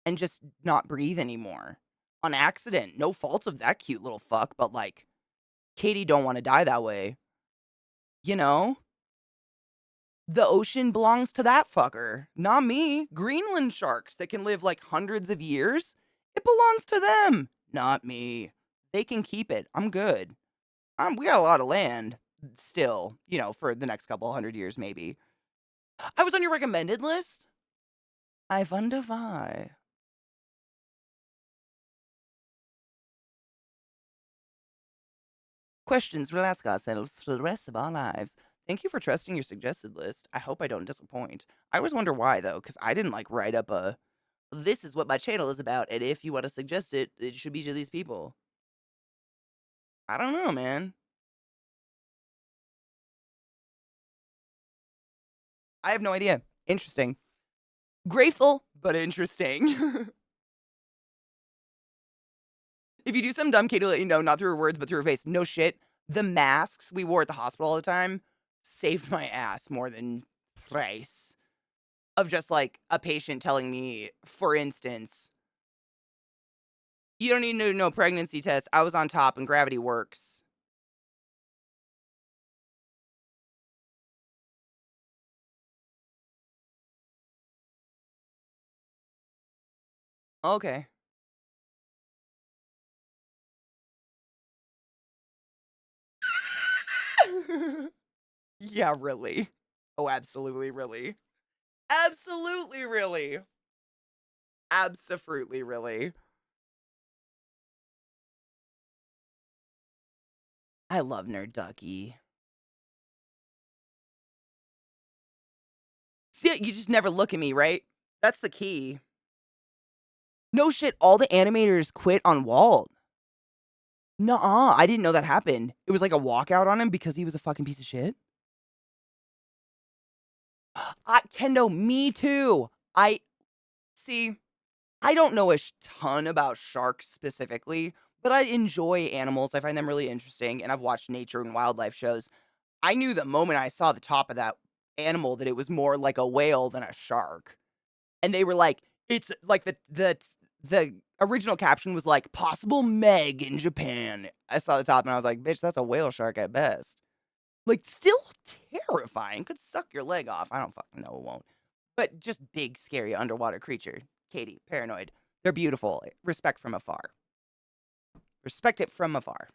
and just not breathe anymore on accident. No fault of that cute little fuck, but like, Katie don't want to die that way. You know? The ocean belongs to that fucker, not me. Greenland sharks that can live like hundreds of years, it belongs to them, not me. They can keep it. I'm good. We got a lot of land still, you know, for the next couple hundred years, maybe. I was on your recommended list. I wonder why. Questions we'll ask ourselves for the rest of our lives. Thank you for trusting your suggested list. I hope I don't disappoint. I always wonder why, though, because I didn't like write up a this is what my channel is about, and if you want to suggest it, it should be to these people. I don't know, man. I have no idea. Interesting. Grateful, but interesting. If you do some dumb, Katie will let you know, not through her words, but through her face. No shit. The masks we wore at the hospital all the time saved my ass more than thrice. Of just like a patient telling me, for instance, you don't need to do no pregnancy test. I was on top and gravity works. Okay. Yeah, really. Oh, absolutely, really. Absolutely, really. Absolutely, really. I love Nerd Ducky. See, you just never look at me, right? That's the key. No shit, all the animators quit on Walt. Nuh-uh, I didn't know that happened. It was like a walkout on him because he was a fucking piece of shit? Kendo, me too. See, I don't know a ton about sharks specifically, but I enjoy animals. I find them really interesting, and I've watched nature and wildlife shows. I knew the moment I saw the top of that animal that it was more like a whale than a shark. And they were like, it's like the original caption was like, possible Meg in Japan. I saw the top and I was like, bitch, that's a whale shark at best. Like, still terrifying. Could suck your leg off. I don't fucking know, it won't. But just big, scary underwater creature. Katie, paranoid. They're beautiful. Respect from afar. Respect it from afar.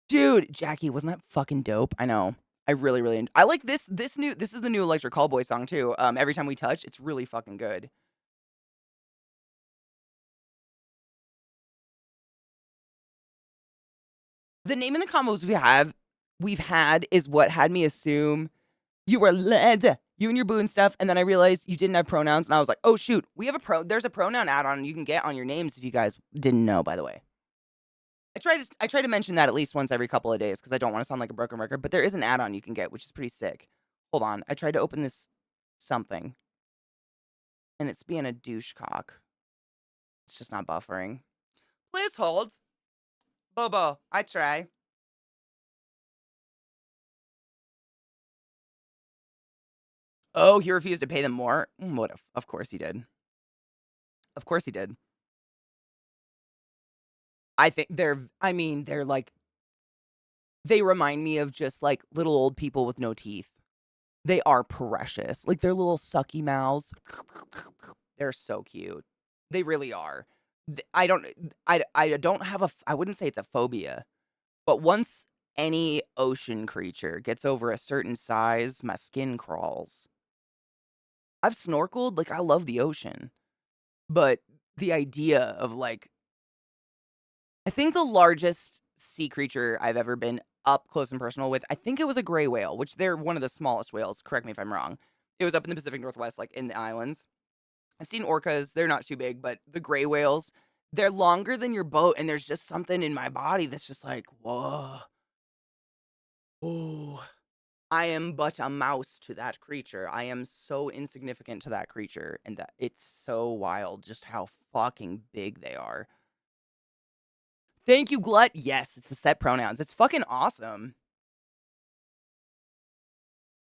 Dude, Jackie, wasn't that fucking dope? I know. I really, really, I like this is the new Electric Callboy song too. Every Time We Touch, it's really fucking good. The name in the combos we've had is what had me assume you were led, you and your boo and stuff, and then I realized you didn't have pronouns, and I was like, oh shoot, there's a pronoun add-on you can get on your names if you guys didn't know, by the way. I try to mention that at least once every couple of days because I don't want to sound like a broken record, but there is an add-on you can get, which is pretty sick. Hold on, I tried to open this something, and it's being a douchecock. It's just not buffering. Please hold. Bobo, I try. Oh, he refused to pay them more? What if? Of course he did. Of course he did. I think they're like, they remind me of just like little old people with no teeth. They are precious. Like their little sucky mouths. They're so cute. They really are. I don't have I wouldn't say it's a phobia, but once any ocean creature gets over a certain size, my skin crawls. I've snorkeled, like I love the ocean, but the idea of like, I think the largest sea creature I've ever been up close and personal with, I think it was a gray whale, which they're one of the smallest whales. Correct me if I'm wrong. It was up in the Pacific Northwest, like in the islands. I've seen orcas. They're not too big, but the gray whales, they're longer than your boat. And there's just something in my body that's just like, whoa. Oh, I am but a mouse to that creature. I am so insignificant to that creature. And that it's so wild just how fucking big they are. Thank you, Glut. Yes, it's the set pronouns. It's fucking awesome.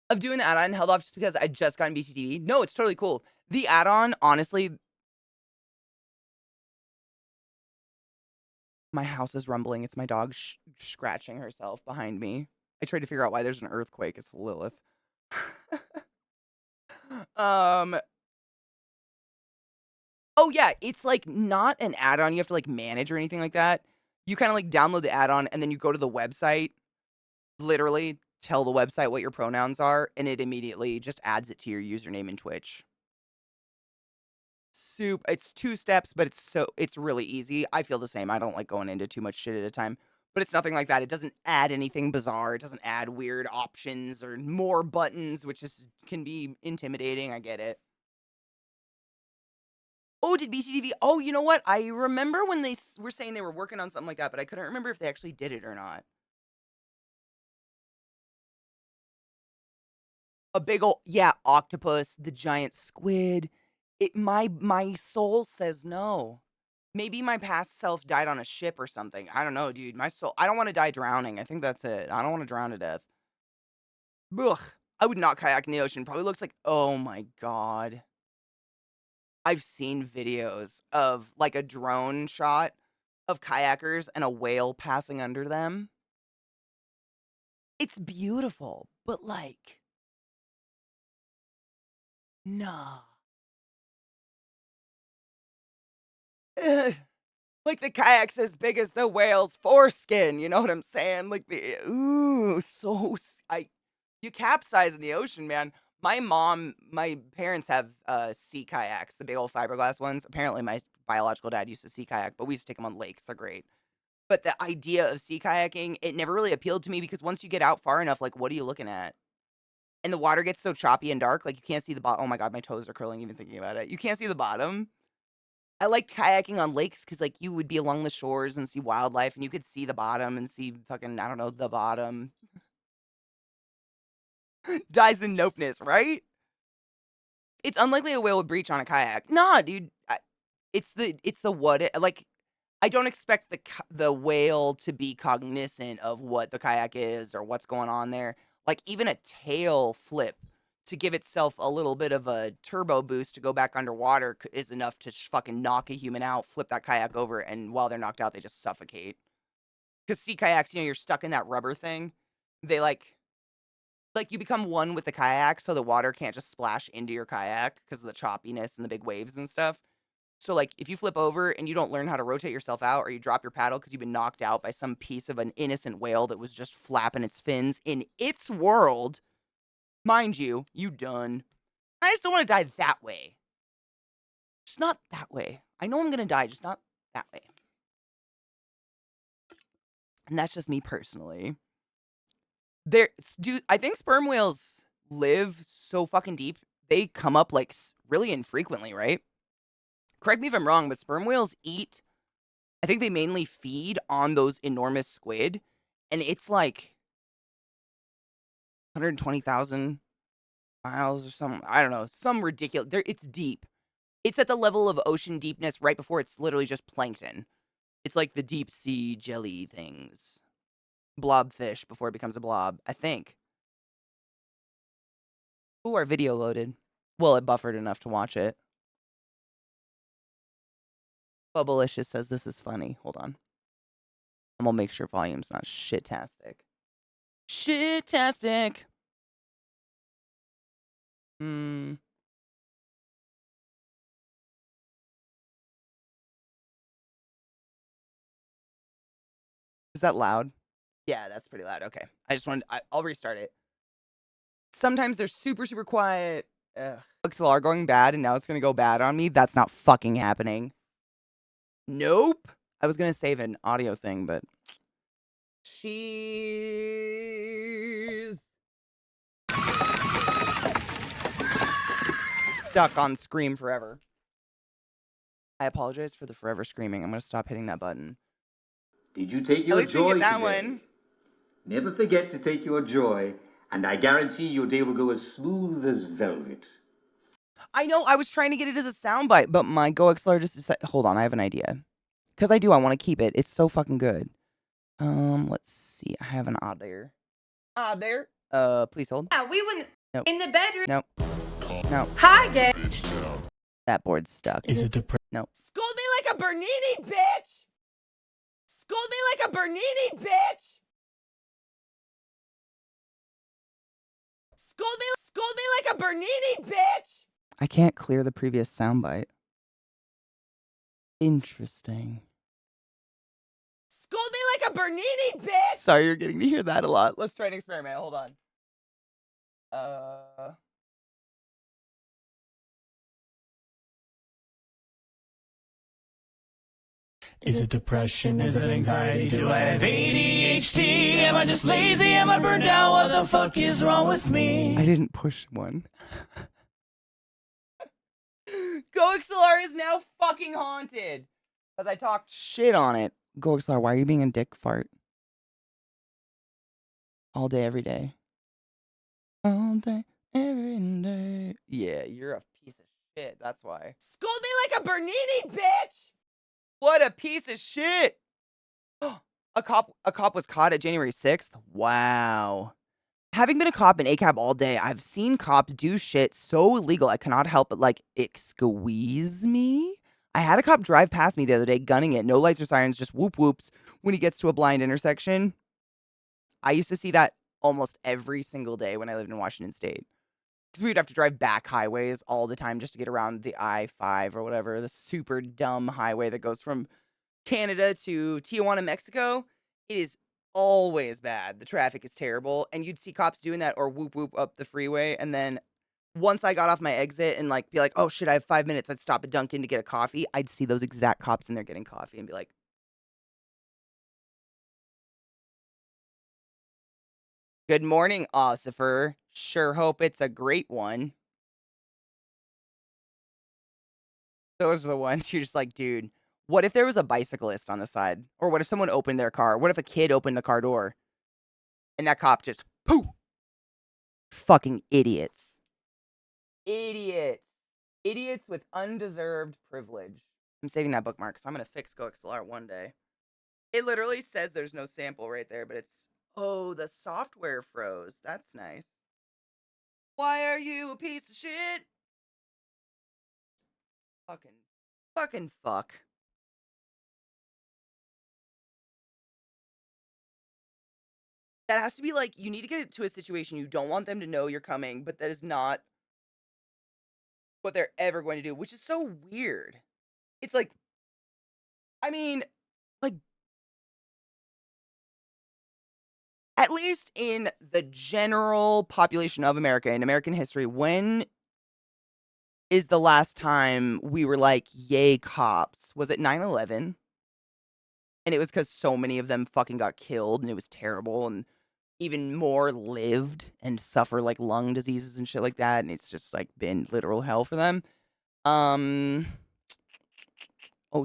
Of doing the add-on held off just because I just gotten BTTV. No, it's totally cool. The add-on, honestly, My house is rumbling. It's my dog scratching herself behind me. I tried to figure out why there's an earthquake. It's Lilith. um. Oh yeah, it's like not an add-on you have to like manage or anything like that. You kind of like download the add-on and then you go to the website. Literally tell the website what your pronouns are, and it immediately just adds it to your username in Twitch. It's 2 steps, but it's really easy. I feel the same. I don't like going into too much shit at a time, but it's nothing like that. It doesn't add anything bizarre. It doesn't add weird options or more buttons, which can be intimidating. I get it. Oh, did BCTV? Oh, you know what? I remember when they were saying they were working on something like that, but I couldn't remember if they actually did it or not. A big ol' yeah, octopus, the giant squid. My soul says no. Maybe my past self died on a ship or something. I don't know, dude. My soul I don't wanna die drowning. I think that's it. I don't wanna drown to death. Ugh. I would not kayak in the ocean. Probably looks like oh my god. I've seen videos of, like, a drone shot of kayakers and a whale passing under them. It's beautiful, but, like, nah. Like, the kayak's as big as the whale's foreskin, you know what I'm saying? Like, ooh, so you capsize in the ocean, man. My parents have, sea kayaks, the big old fiberglass ones. Apparently, my biological dad used to sea kayak, but we used to take them on lakes, they're great. But the idea of sea kayaking, it never really appealed to me because once you get out far enough, like, what are you looking at? And the water gets so choppy and dark, like, you can't see the bottom. Oh my god, my toes are curling even thinking about it. You can't see the bottom. I liked kayaking on lakes because, like, you would be along the shores and see wildlife, and you could see the bottom and see fucking, I don't know, the bottom. Dies in nopeness, right? It's unlikely a whale would breach on a kayak. Nah, dude. It's the what it, like, I don't expect the whale to be cognizant of what the kayak is or what's going on there. Like, even a tail flip to give itself a little bit of a turbo boost to go back underwater is enough to fucking knock a human out, flip that kayak over, and while they're knocked out, they just suffocate. Because sea kayaks, you know, you're stuck in that rubber thing. They like you become one with the kayak, so the water can't just splash into your kayak because of the choppiness and the big waves and stuff. So, like, if you flip over and you don't learn how to rotate yourself out, or you drop your paddle because you've been knocked out by some piece of an innocent whale that was just flapping its fins in its world, mind you, you done. I just don't want to die that way. Just not that way. I know I'm going to die, just not that way. And that's just me personally. Dude, I think sperm whales live so fucking deep. They come up, like, really infrequently, right? Correct me if I'm wrong, but sperm whales eat, I think they mainly feed on those enormous squid, and it's like 120,000 miles or something. I don't know, some ridiculous. It's deep. It's at the level of ocean deepness right before it's literally just plankton. It's like the deep sea jelly things. Blobfish before it becomes a blob, I think. Ooh, our video loaded. Well, it buffered enough to watch it. Bubblicious says this is funny. Hold on. I'm gonna make sure volume's not shit-tastic. Shit-tastic! Is that loud? Yeah, that's pretty loud. Okay. I'll restart it. Sometimes they're super, super quiet. Ugh. Pixel are going bad, and now it's gonna go bad on me. That's not fucking happening. Nope. I was gonna save an audio thing, but she's stuck on scream forever. I apologize for the forever screaming. I'm gonna stop hitting that button. Did you take At your least we joy get that today? one. Never forget to take your joy, and I guarantee your day will go as smooth as velvet. I know, I was trying to get it as a soundbite, but my GoXLR just decided. Hold on, I have an idea. Because I want to keep it. It's so fucking good. Let's see. I have an odd there. Odd there. Please hold. Yeah, we went Nope. in the bedroom. Nope. No. Hi, Dad. That board's stuck. Is it No. Scold me like a Bernini, bitch! Scold me like a Bernini, bitch! Scold me like a Bernini, bitch! I can't clear the previous soundbite. Interesting. Scold me like a Bernini, bitch! Sorry, you're getting to hear that a lot. Let's try an experiment. Hold on. Is it depression? Is it anxiety? Do I have ADHD? Am I just lazy? Am I burned out? What the fuck is wrong with me? I didn't push one. GoXLR is now fucking haunted. Because I talked shit on it. GoXLR, why are you being a dick fart? All day, every day. All day, every day. Yeah, you're a piece of shit. That's why. Scold me like a Bernini, bitch! What a piece of shit! A cop was caught at January 6th? Wow. Having been a cop in ACAB all day, I've seen cops do shit so illegal I cannot help but, like, it squeeze me. I had a cop drive past me the other day, gunning it. No lights or sirens, just whoop whoops when he gets to a blind intersection. I used to see that almost every single day when I lived in Washington State. Because we would have to drive back highways all the time just to get around the I-5 or whatever, the super dumb highway that goes from Canada to Tijuana, Mexico. It is always bad. The traffic is terrible. And you'd see cops doing that or whoop whoop up the freeway. And then once I got off my exit and like be like, oh shit, I have 5 minutes. I'd stop at Dunkin' to get a coffee. I'd see those exact cops in there getting coffee and be like, good morning, Ossifer. Sure hope it's a great one. Those are the ones you're just like, dude, what if there was a bicyclist on the side? Or what if someone opened their car? What if a kid opened the car door? And that cop just, poof! Fucking idiots. Idiots. Idiots with undeserved privilege. I'm saving that bookmark because I'm going to fix GoXLR one day. It literally says there's no sample right there, but it's, oh, the software froze. That's nice. Why are you a piece of shit? Fucking fuck. That has to be like, you need to get it to a situation you don't want them to know you're coming, but that is not what they're ever going to do, which is so weird. It's like, I mean, like, at least in the general population of America, in American history, when is the last time we were like, yay, cops? Was it 9/11? And it was because so many of them fucking got killed and it was terrible and even more lived and suffer like lung diseases and shit like that. And it's just like been literal hell for them. Oh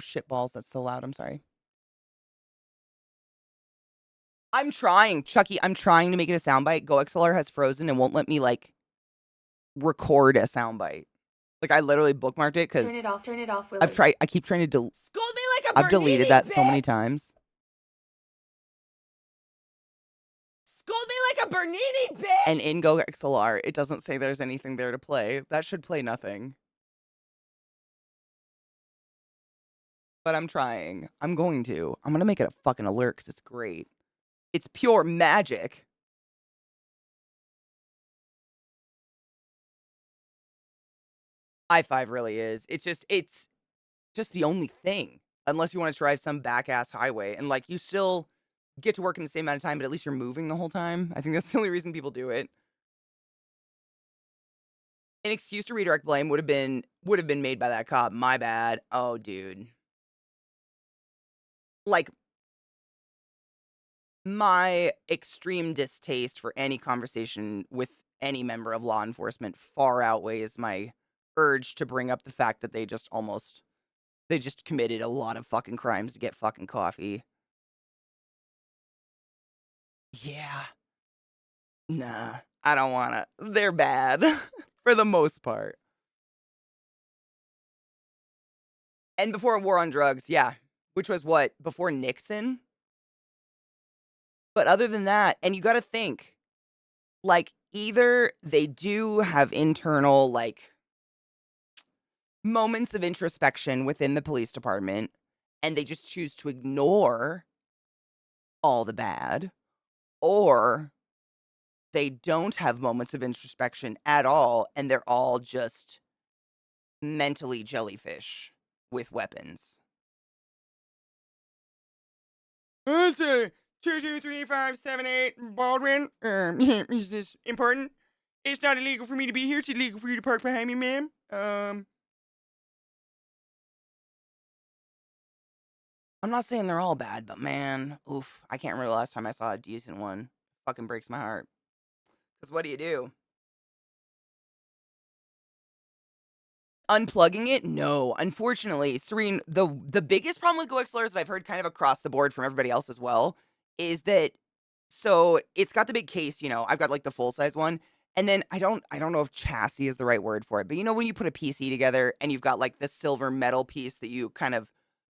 shit balls, that's so loud. I'm sorry. I'm trying, Chucky. I'm trying to make it a soundbite. GoXLR has frozen and won't let me like record a soundbite. Like I literally bookmarked it because Turn it off. Turn it off. Willie. I keep trying to delete. Scold me like a I've deleted that so many bitch! times. Scold me like a Bernini, bitch! And in GoXLR, it doesn't say there's anything there to play. That should play nothing. But I'm trying. I'm going to. I'm going to make it a fucking alert because it's great. It's pure magic. I-5 really is. It's just the only thing. Unless you want to drive some back-ass highway. And, like, you still get to work in the same amount of time, but at least you're moving the whole time. I think that's the only reason people do it. An excuse to redirect blame would have been made by that cop. My bad. Oh, dude. Like, my extreme distaste for any conversation with any member of law enforcement far outweighs my urge to bring up the fact that they just committed a lot of fucking crimes to get fucking coffee. Yeah. Nah, I don't wanna. They're bad for the most part. And before a war on drugs, yeah, which was what, before Nixon? But other than that, and you gotta think, like, either they do have internal, like, moments of introspection within the police department, and they just choose to ignore all the bad, or they don't have moments of introspection at all, and they're all just mentally jellyfish with weapons. It's a 22357 Baldwin. Is this important? It's not illegal for me to be here. It's illegal for you to park behind me, ma'am. I'm not saying they're all bad, but man, oof, I can't remember the last time I saw a decent one. Fucking breaks my heart. Because what do? Unplugging it? No. Unfortunately, Serene, the biggest problem with GoXLRs that I've heard kind of across the board from everybody else as well is that so it's got the big case, I've got like the full size one. And then I don't know if chassis is the right word for it, but when you put a PC together and you've got like the silver metal piece that you kind of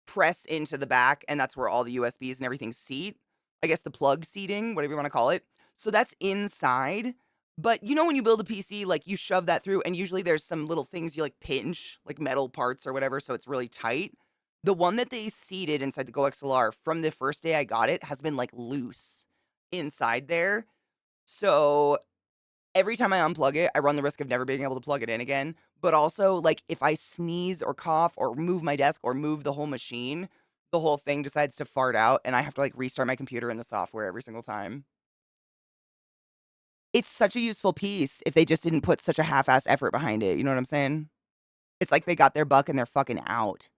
press into the back, and that's where all the USBs and everything seat. I guess the plug seating, whatever you want to call it. So that's inside. But when you build a PC, like you shove that through, and usually there's some little things you like pinch, like metal parts or whatever, so it's really tight. The one that they seated inside the GoXLR from the first day I got it has been like loose inside there. So every time I unplug it, I run the risk of never being able to plug it in again. But also, like if I sneeze or cough or move my desk or move the whole machine, the whole thing decides to fart out, and I have to like restart my computer and the software every single time. It's such a useful piece if they just didn't put such a half-assed effort behind it, you know what I'm saying? It's like they got their buck and they're fucking out.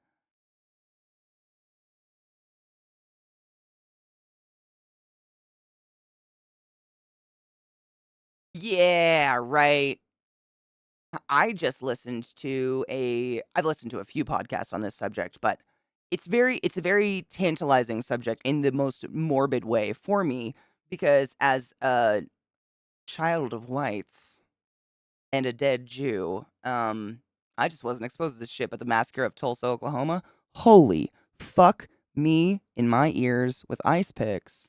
Yeah, right. I've listened to a few podcasts on this subject, but it's a very tantalizing subject in the most morbid way for me because as a child of whites and a dead Jew, I just wasn't exposed to this shit, but the massacre of Tulsa, Oklahoma, holy fuck me in my ears with ice picks.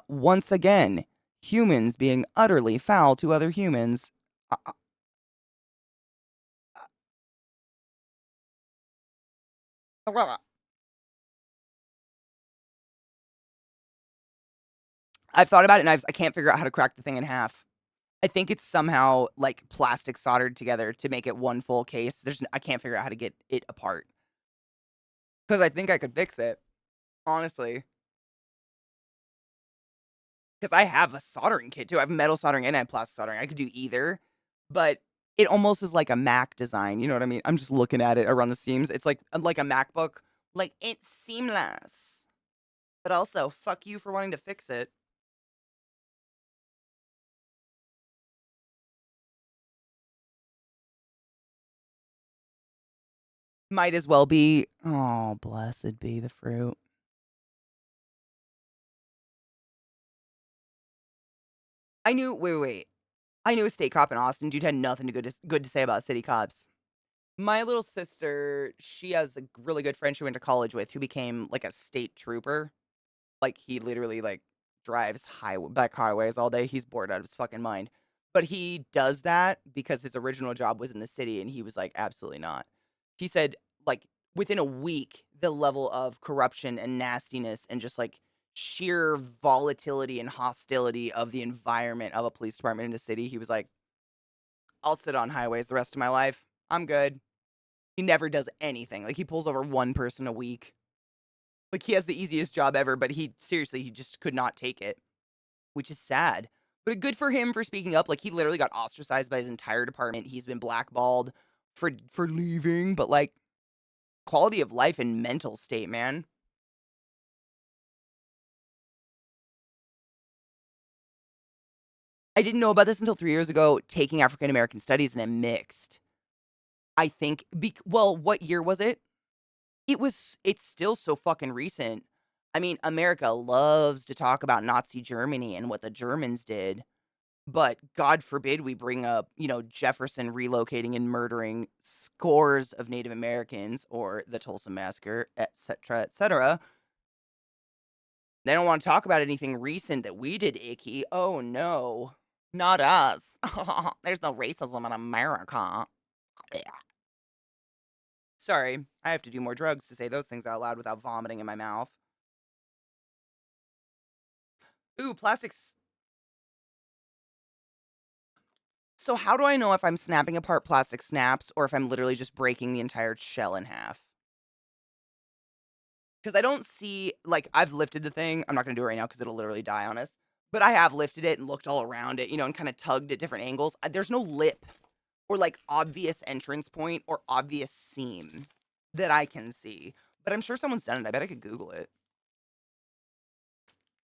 Once again, humans being utterly foul to other humans. I- I- I've thought about it, and I can't figure out how to crack the thing in half. I think it's somehow like plastic soldered together to make it one full case. I can't figure out how to get it apart because I think I could fix it, honestly. Because I have a soldering kit too. I have metal soldering and I have plastic soldering. I could do either, but it almost is like a Mac design. You know what I mean? I'm just looking at it around the seams. It's like a MacBook. Like it's seamless, but also fuck you for wanting to fix it. Might as well be. Oh, blessed be the fruit. I knew. Wait. I knew a state cop in Austin. Dude had nothing good to say about city cops. My little sister, she has a really good friend she went to college with who became like a state trooper. Like he literally like drives back highways all day. He's bored out of his fucking mind. But he does that because his original job was in the city and he was like absolutely not. He said like within a week the level of corruption and nastiness and just like sheer volatility and hostility of the environment of a police department in a city, he was like, I'll sit on highways the rest of my life. I'm good. He never does anything. Like he pulls over one person a week. Like he has the easiest job ever, but he just could not take it, which is sad. But good for him for speaking up. Like he literally got ostracized by his entire department. He's been blackballed for leaving, but like quality of life and mental state, man. I didn't know about this until 3 years ago, taking African American studies, and it mixed. I think well, what year was it? It's still so fucking recent. I mean, America loves to talk about Nazi Germany and what the Germans did, but God forbid we bring up, Jefferson relocating and murdering scores of Native Americans or the Tulsa Massacre, etc., etc. They don't want to talk about anything recent that we did icky. Oh no, not us. There's no racism in America. Yeah. Sorry, I have to do more drugs to say those things out loud without vomiting in my mouth. Ooh, plastics. So how do I know if I'm snapping apart plastic snaps or if I'm literally just breaking the entire shell in half? Because I don't see, like, I've lifted the thing. I'm not going to do it right now because it'll literally die on us. But I have lifted it and looked all around it, and kind of tugged at different angles. There's no lip or, like, obvious entrance point or obvious seam that I can see. But I'm sure someone's done it. I bet I could Google it.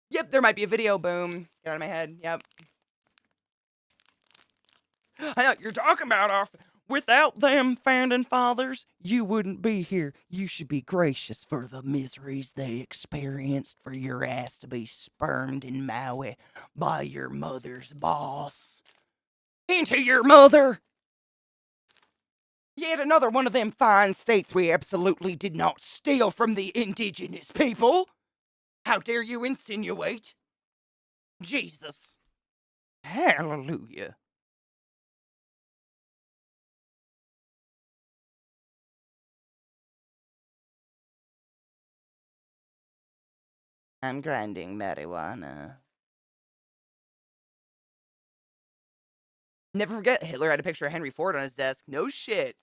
Yep, there might be a video. Boom. Get out of my head. Yep. I know you're talking about without them founding fathers, you wouldn't be here. You should be gracious for the miseries they experienced for your ass to be spermed in Maui by your mother's boss. Into your mother! Yet another one of them fine states we absolutely did not steal from the indigenous people. How dare you insinuate? Jesus. Hallelujah. I'm grinding marijuana. Never forget, Hitler had a picture of Henry Ford on his desk. No shit.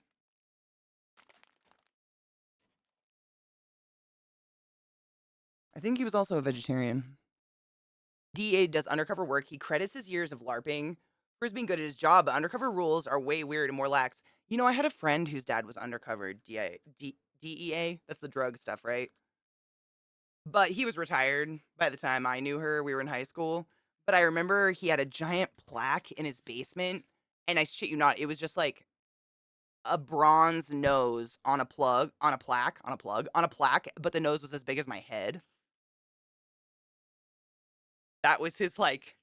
I think he was also a vegetarian. DEA does undercover work. He credits his years of LARPing for his being good at his job, but undercover rules are way weird and more lax. I had a friend whose dad was undercover DEA. That's the drug stuff, right? But he was retired by the time I knew her. We were in high school. But I remember he had a giant plaque in his basement. And I shit you not, it was just like a bronze nose on a plaque, but the nose was as big as my head. That was his, like,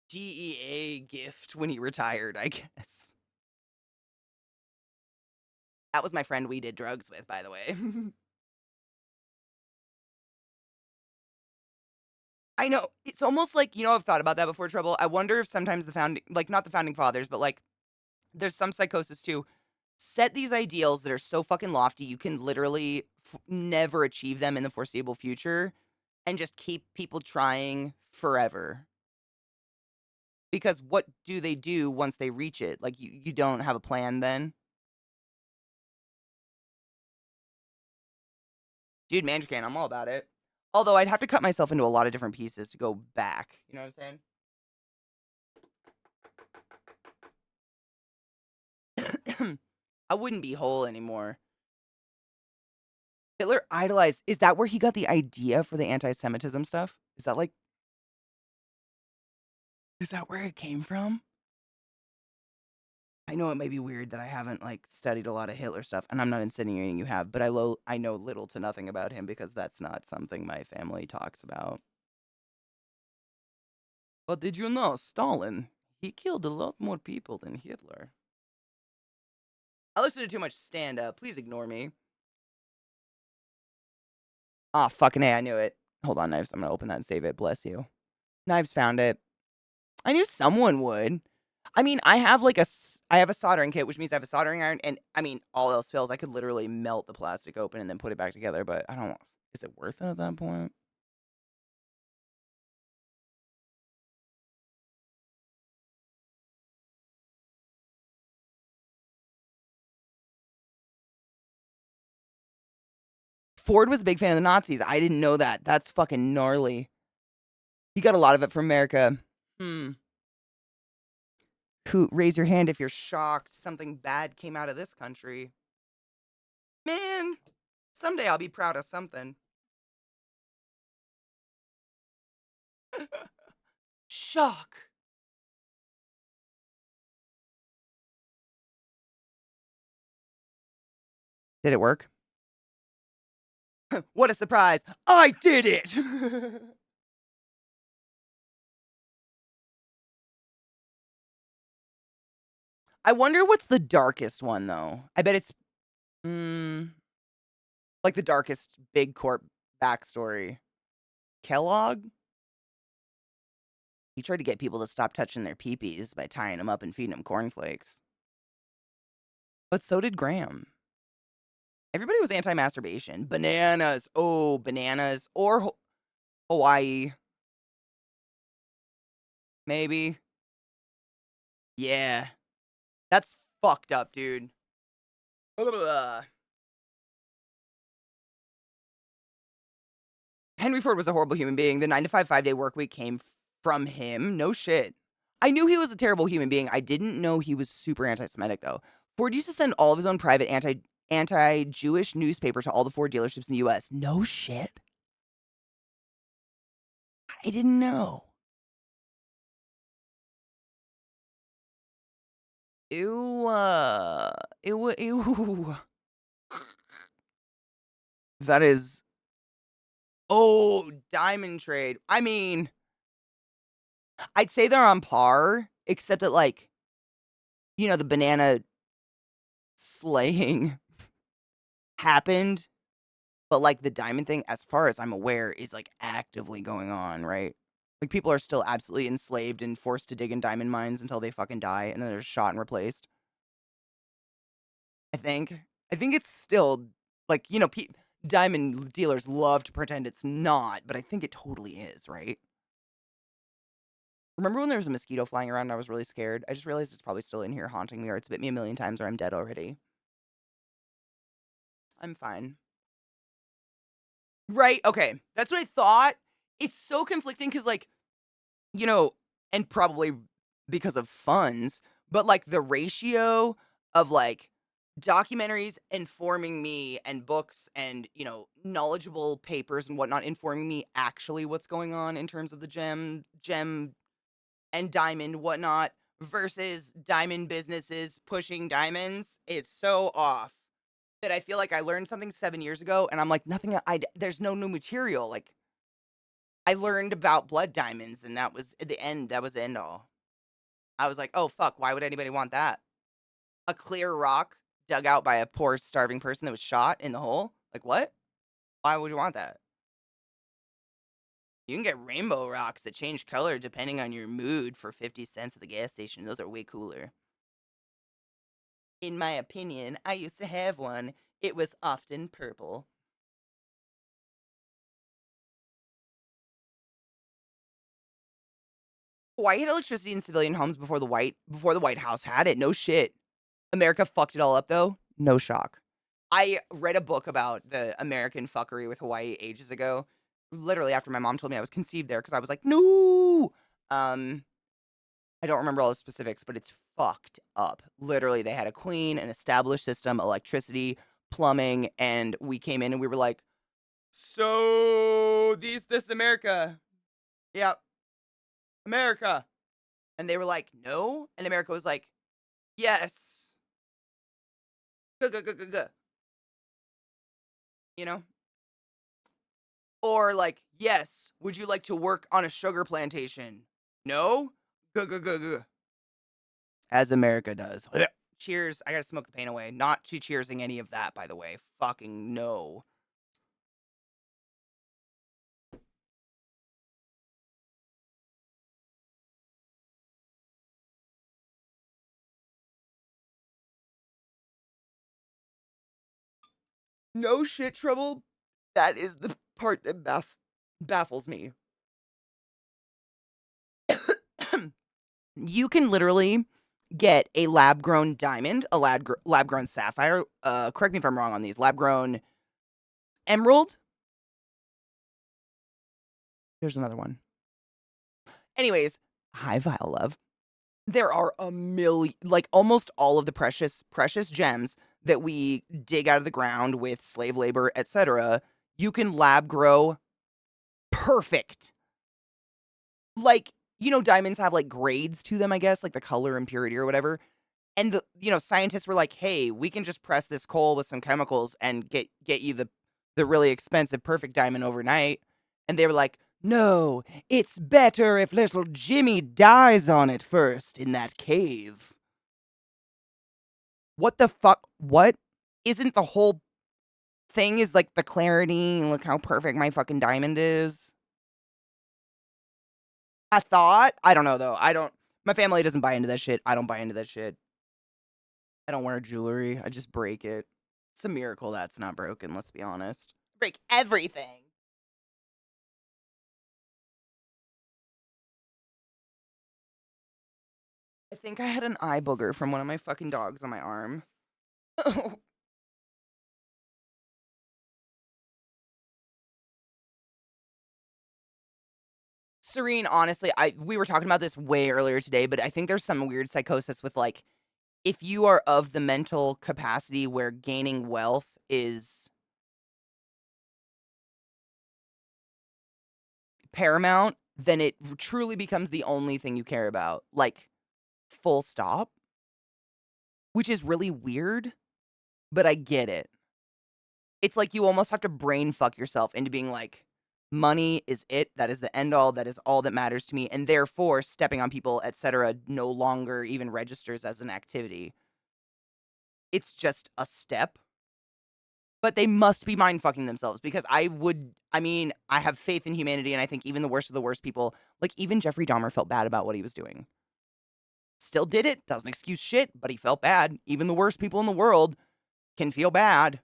DEA gift when he retired, I guess. That was my friend we did drugs with, by the way. I know. It's almost like, I've thought about that before, Trouble. I wonder if sometimes the founding, like, not the founding fathers, but, like, there's some psychosis too. Set these ideals that are so fucking lofty, you can literally never achieve them in the foreseeable future and just keep people trying forever. Because what do they do once they reach it? Like, you don't have a plan then? Dude, Mandracan, I'm all about it. Although I'd have to cut myself into a lot of different pieces to go back. You know what I'm saying? I wouldn't be whole anymore. Hitler idolized. Is that where he got the idea for the anti-Semitism stuff? Is that where it came from? I know it may be weird that I haven't, like, studied a lot of Hitler stuff, and I'm not insinuating you have, but I know little to nothing about him because that's not something my family talks about. But did you know Stalin? He killed a lot more people than Hitler. I listen to too much stand-up. Please ignore me. Aw, fucking A, I knew it. Hold on, Knives. I'm gonna open that and save it. Bless you. Knives found it. I knew someone would. I mean, I have a soldering kit, which means I have a soldering iron, and I mean, all else fails, I could literally melt the plastic open and then put it back together, but I don't. Is it worth it at that point? Ford was a big fan of the Nazis. I didn't know that. That's fucking gnarly. He got a lot of it from America. Who, raise your hand if you're shocked something bad came out of this country. Man, someday I'll be proud of something. Shock. Did it work? What a surprise. I did it. I wonder what's the darkest one, though. I bet it's like the darkest big corp backstory. Kellogg? He tried to get people to stop touching their peepees by tying them up and feeding them cornflakes. But so did Graham. Everybody was anti-masturbation. Bananas. Oh, bananas. Or Hawaii. Maybe. Yeah. That's fucked up, dude. Ugh. Henry Ford was a horrible human being. The 9 to 5 5-day work week came from him. No shit. I knew he was a terrible human being. I didn't know he was super anti-Semitic though. Ford used to send all of his own private anti-Jewish newspaper to all the Ford dealerships in the US. No shit. I didn't know. Ew. Ew. That is. Oh, diamond trade. I mean, I'd say they're on par, except that, like, the banana slaying happened, but, like, the diamond thing, as far as I'm aware, is, like, actively going on, right? Like, people are still absolutely enslaved and forced to dig in diamond mines until they fucking die, and then they're shot and replaced. I think. I think it's still, like, diamond dealers love to pretend it's not, but I think it totally is, right? Remember when there was a mosquito flying around and I was really scared? I just realized it's probably still in here haunting me, or it's bit me a million times, or I'm dead already. I'm fine. Right, okay. That's what I thought. It's so conflicting because, like, and probably because of funds, but, like, the ratio of, like, documentaries informing me and books and, knowledgeable papers and whatnot informing me actually what's going on in terms of the gem and diamond whatnot versus diamond businesses pushing diamonds is so off that I feel like I learned something 7 years ago and I'm like, nothing, there's no new material. Like, I learned about blood diamonds and that was the end. That was the end all. I was like, oh, fuck, why would anybody want that? A clear rock dug out by a poor starving person that was shot in the hole? Like, what? Why would you want that? You can get rainbow rocks that change color depending on your mood for 50 cents at the gas station. Those are way cooler. In my opinion, I used to have one. It was often purple. Hawaii had electricity in civilian homes before the White House had it. No shit. America fucked it all up though. No shock. I read a book about the American fuckery with Hawaii ages ago. Literally after my mom told me I was conceived there because I was like, no. I don't remember all the specifics, but it's fucked up. Literally, they had a queen, an established system, electricity, plumbing, and we came in and we were like, so this America. Yep. America. And they were like, no. And America was like, yes. Guh. You know? Or like, yes, would you like to work on a sugar plantation? No? Guh. As America does. Cheers. I gotta smoke the pain away. Not cheersing any of that, by the way. Fucking no. No shit, Trouble. That is the part that baffles me. You can literally get a lab-grown diamond, a lab-grown sapphire. Correct me if I'm wrong on these. Lab-grown emerald. There's another one. Anyways, high vial love. There are a million, like almost all of the precious gems that we dig out of the ground with slave labor, etc. You can lab grow perfect. Like, diamonds have like grades to them, I guess, like the color and purity or whatever. And the scientists were like, "Hey, we can just press this coal with some chemicals and get you the really expensive perfect diamond overnight." And they were like, "No, it's better if little Jimmy dies on it first in that cave." What the fuck? What? Isn't the whole thing is like the clarity? Look how perfect my fucking diamond is. I thought. I don't know though. My family doesn't buy into that shit. I don't buy into that shit. I don't wear jewelry. I just break it. It's a miracle that's not broken, let's be honest. Break everything. I think I had an eye booger from one of my fucking dogs on my arm. Serene, honestly, we were talking about this way earlier today, but I think there's some weird psychosis with like if you are of the mental capacity where gaining wealth is paramount, then it truly becomes the only thing you care about. Like full stop, which is really weird, but I get it. It's like you almost have to brain fuck yourself into being like, money is it. That is the end all. That is all that matters to me. And therefore, stepping on people, etc., no longer even registers as an activity. It's just a step. But they must be mind fucking themselves because I have faith in humanity. And I think even the worst of the worst people, like even Jeffrey Dahmer felt bad about what he was doing. Still did it. Doesn't excuse shit, but he felt bad. Even the worst people in the world can feel bad.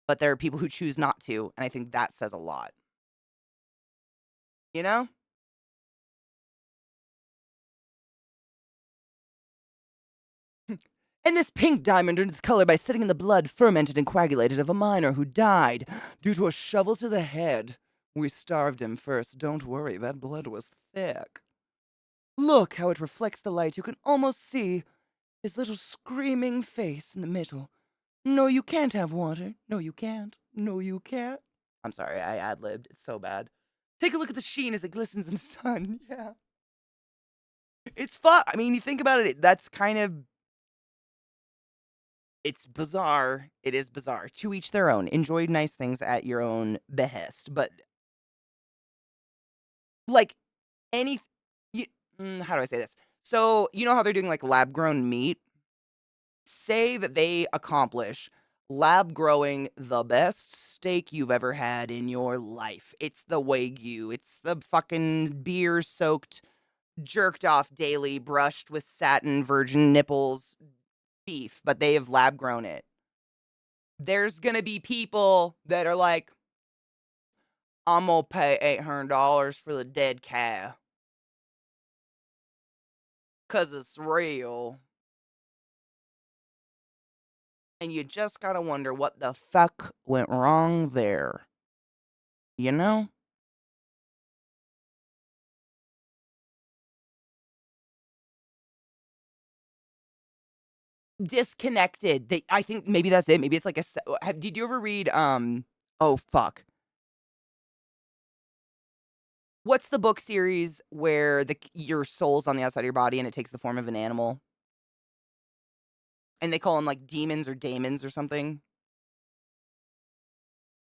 But there are people who choose not to. And I think that says a lot. You know? And this pink diamond earned its color by sitting in the blood fermented and coagulated of a miner who died due to a shovel to the head. We starved him first. Don't worry, that blood was thick. Look how it reflects the light. You can almost see his little screaming face in the middle. No, you can't have water. No, you can't. No, you can't. I'm sorry, I ad-libbed. It's so bad. Take a look at the sheen as it glistens in the sun. Yeah. It's fun. I mean, you think about it, that's kind of... It's bizarre. It is bizarre. To each their own. Enjoy nice things at your own behest. But, like, any... how do I say this? So, you know how they're doing, like, lab-grown meat? Say that they accomplish lab-growing the best steak you've ever had in your life. It's the Wagyu. It's the fucking beer-soaked, jerked-off daily, brushed with satin virgin nipples beef, but they have lab-grown it. There's gonna be people that are like, I'm gonna pay $800 for the dead cow. 'Cause it's real. And you just gotta wonder what the fuck went wrong there. You know? Disconnected. I think maybe that's it. Maybe it's like did you ever read, oh fuck. What's the book series where your soul's on the outside of your body and it takes the form of an animal? And they call them like demons or daemons or something?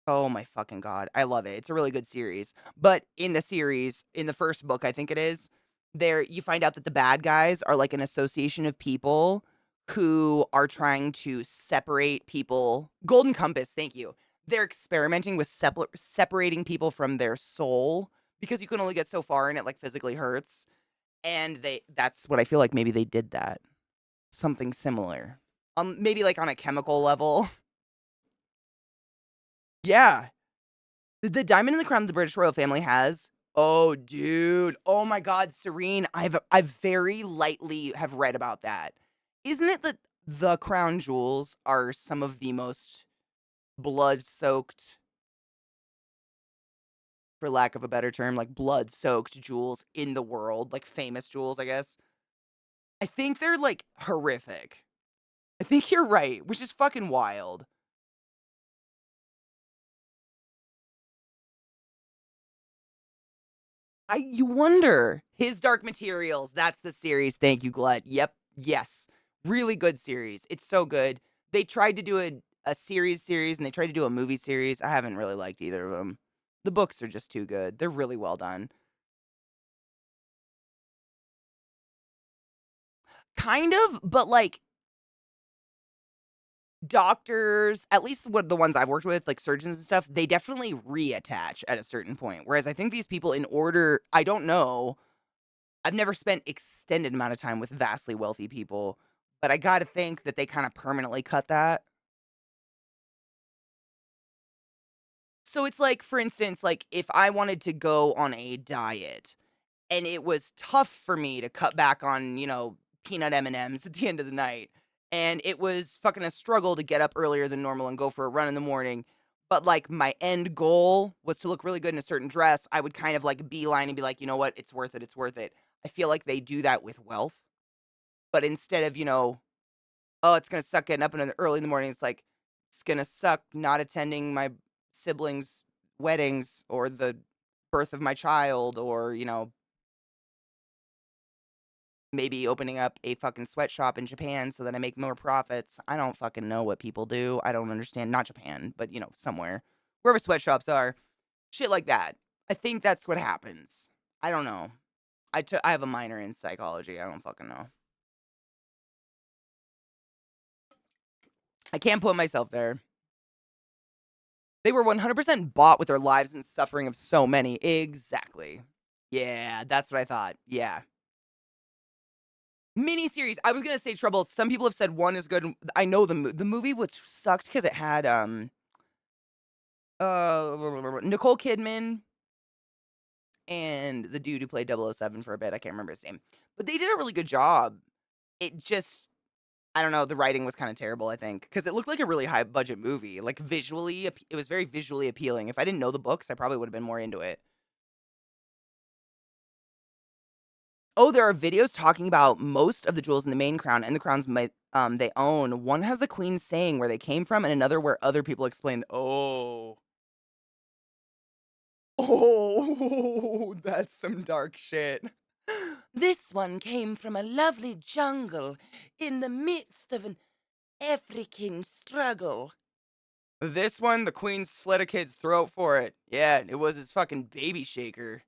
Oh my fucking god. I love it. It's a really good series. But in the series, in the first book, I think it is, there you find out that the bad guys are like an association of people who are trying to separate people. Golden Compass, thank you. They're experimenting with separating people from their soul because you can only get so far and it like physically hurts. And that's what I feel like maybe they did that. Something similar. Maybe like on a chemical level. Yeah. The diamond in the crown that the British royal family has. Oh, dude. Oh my God, Serene. I've very lightly have read about that. Isn't it that the crown jewels are some of the most blood-soaked, for lack of a better term, like blood-soaked jewels in the world, like famous jewels, I guess? I think they're like horrific. I think you're right, which is fucking wild. You wonder. His Dark Materials. That's the series. Thank you, Glut. Yep. Yes. Really good series. It's so good. They tried to do a series and they tried to do a movie series. I haven't really liked either of them. The books are just too good. They're really well done. Kind of, but like doctors, at least what the ones I've worked with, like surgeons and stuff, they definitely reattach at a certain point. Whereas I think these people I don't know, I've never spent extended amount of time with vastly wealthy people, but I gotta think that they kind of permanently cut that. So it's like, for instance, like if I wanted to go on a diet and it was tough for me to cut back on, peanut M&Ms at the end of the night. And it was fucking a struggle to get up earlier than normal and go for a run in the morning. But like my end goal was to look really good in a certain dress. I would kind of like beeline and be like, you know what? It's worth it. It's worth it. I feel like they do that with wealth. But instead of, oh, it's going to suck getting up early in the morning, it's like, it's going to suck not attending my siblings' weddings or the birth of my child or, maybe opening up a fucking sweatshop in Japan so that I make more profits. I don't fucking know what people do. I don't understand. Not Japan, but, somewhere. Wherever sweatshops are. Shit like that. I think that's what happens. I don't know. I have a minor in psychology. I don't fucking know. I can't put myself there. They were 100% bought with their lives and suffering of so many. Exactly. Yeah, that's what I thought. Yeah. Miniseries. I was gonna say Trouble. Some people have said one is good. I know the movie which sucked because it had Nicole Kidman and the dude who played 007 for a bit. I can't remember his name, but they did a really good job. It just, I don't know. The writing was kind of terrible. I think because it looked like a really high budget movie. Like visually, it was very visually appealing. If I didn't know the books, I probably would have been more into it. Oh, there are videos talking about most of the jewels in the main crown and the crowns they own. One has the queen saying where they came from, and another where other people explain. Oh, oh, that's some dark shit. This one came from a lovely jungle in the midst of an African struggle. This one, the queen slit a kid's throat for it. Yeah, it was his fucking baby shaker.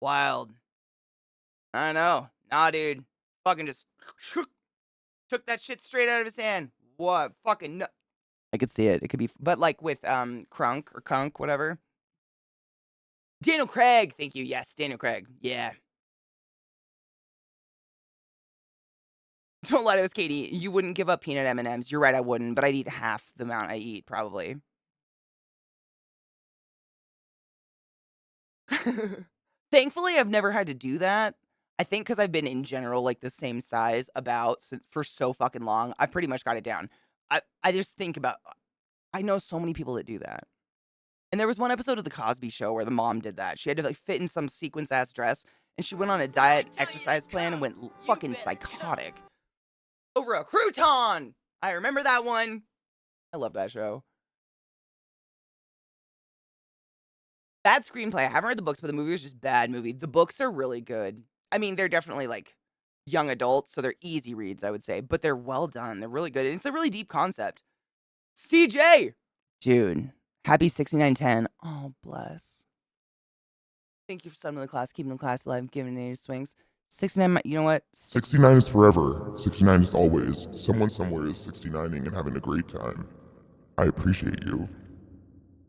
Wild. I know. Nah, dude. Fucking just took that shit straight out of his hand. What? Fucking no. I could see it. It could be, but like with Crunk or Kunk, whatever. Daniel Craig. Thank you. Yes, Daniel Craig. Yeah. Don't lie to us, Katie. You wouldn't give up peanut M&Ms. You're right, I wouldn't, but I'd eat half the amount I eat, probably. Thankfully, I've never had to do that. I think because I've been in general like the same size for so fucking long, I pretty much got it down. I just think about, I know so many people that do that. And there was one episode of The Cosby Show where the mom did that. She had to like fit in some sequence ass dress, and she went on a diet exercise plan and went fucking psychotic over a crouton. I remember that one. I love that show. Bad screenplay. I haven't read the books, but the movie was just bad movie. The books are really good. I mean, they're definitely like young adults, so they're easy reads, I would say, but they're well done. They're really good. And it's a really deep concept. CJ! Dude, happy 6910. Oh, bless. Thank you for subbing to the class, keeping the class alive, giving it swings. 69, you know what? 69 is forever. 69 is always. Someone somewhere is 69ing and having a great time. I appreciate you.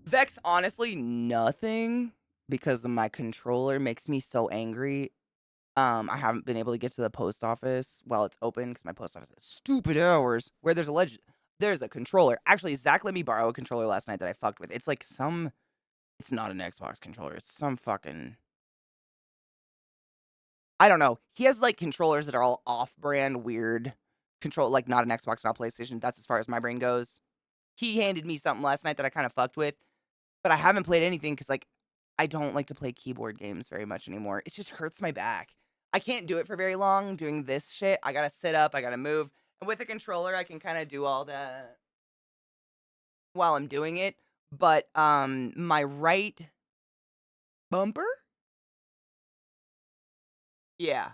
Vex, honestly, nothing because of my controller makes me so angry. I haven't been able to get to the post office while it's open because my post office has stupid hours where there's a controller. Actually, Zach let me borrow a controller last night that I fucked with. It's like it's not an Xbox controller. It's some fucking, I don't know. He has like controllers that are all off-brand, weird control, like not an Xbox, not PlayStation. That's as far as my brain goes. He handed me something last night that I kind of fucked with, but I haven't played anything because like I don't like to play keyboard games very much anymore. It just hurts my back. I can't do it for very long doing this shit. I gotta sit up, I gotta move. And with a controller, I can kind of do all that while I'm doing it. But my right bumper? Yeah.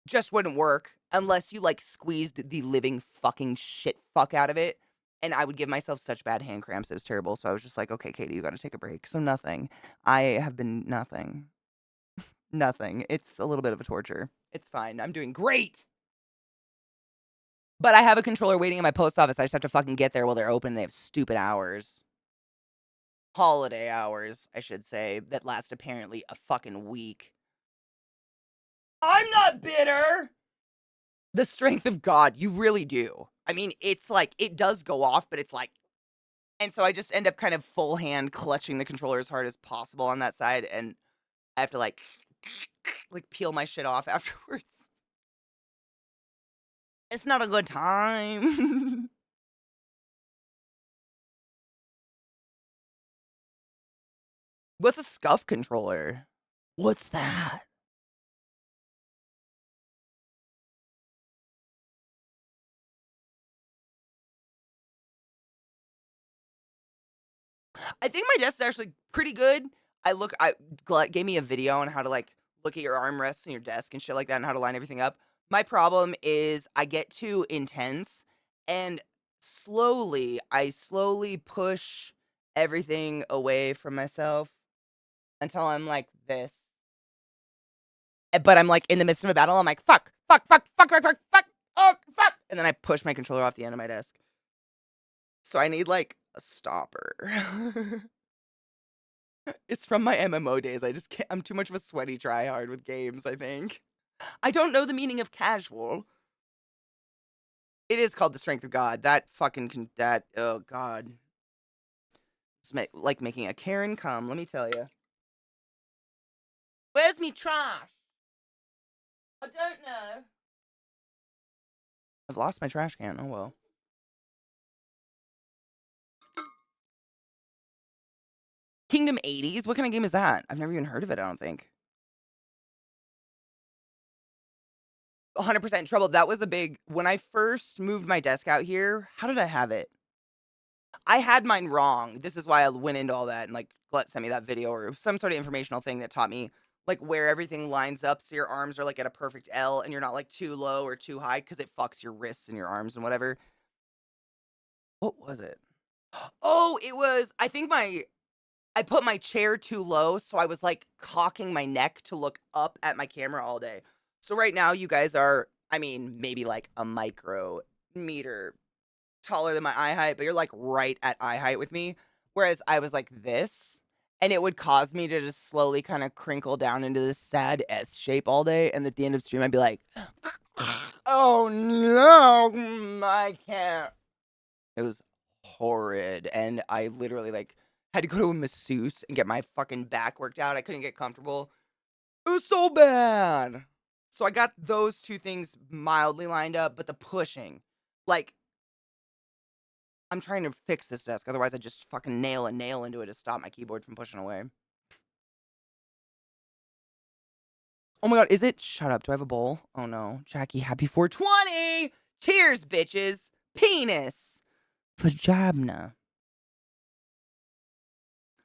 Just wouldn't work unless you like squeezed the living fucking shit fuck out of it. And I would give myself such bad hand cramps. It was terrible. So I was just like, okay, Katie, you gotta take a break. So nothing. I have been nothing. Nothing. It's a little bit of a torture. It's fine. I'm doing great. But I have a controller waiting in my post office. I just have to fucking get there while they're open. They have stupid hours. Holiday hours, I should say, that last apparently a fucking week. I'm not bitter. The strength of God, you really do. I mean, it's like, it does go off, but it's like, and so I just end up kind of full hand clutching the controller as hard as possible on that side, and I have to like peel my shit off afterwards. It's not a good time. What's a scuff controller? What's that? I think my desk is actually pretty good. Glut gave me a video on how to like look at your armrests and your desk and shit like that and how to line everything up. My problem is I get too intense and I slowly push everything away from myself until I'm like this. But I'm like in the midst of a battle. I'm like, fuck, fuck, fuck, fuck, fuck, fuck, fuck, oh, fuck. And then I push my controller off the end of my desk. So I need like a stopper. It's from my MMO days. I just can't. I'm too much of a sweaty tryhard with games, I think. I don't know the meaning of casual. It is called the strength of God. That fucking oh god. It's like making a Karen come, let me tell you. Where's me trash? I don't know. I've lost my trash can. Oh well. Kingdom 80s? What kind of game is that? I've never even heard of it, I don't think. 100% trouble. That was a big. When I first moved my desk out here, how did I have it? I had mine wrong. This is why I went into all that and like Glut sent me that video or some sort of informational thing that taught me like where everything lines up so your arms are like at a perfect L and you're not like too low or too high because it fucks your wrists and your arms and whatever. What was it? Oh, it was I put my chair too low, so I was like cocking my neck to look up at my camera all day. So right now you guys are, I mean, maybe like a micrometer taller than my eye height, but you're like right at eye height with me. Whereas I was like this, and it would cause me to just slowly kind of crinkle down into this sad S shape all day. And at the end of stream, I'd be like, oh no, I can't. It was horrid. And I literally like had to go to a masseuse and get my fucking back worked out. I couldn't get comfortable. It was so bad. So I got those two things mildly lined up, but the pushing, like, I'm trying to fix this desk, otherwise I just fucking nail a nail into it to stop my keyboard from pushing away. Oh my god, is it? Shut up. Do I have a bowl? Oh no. Jackie, happy 420! Cheers, bitches! Penis! Vagina.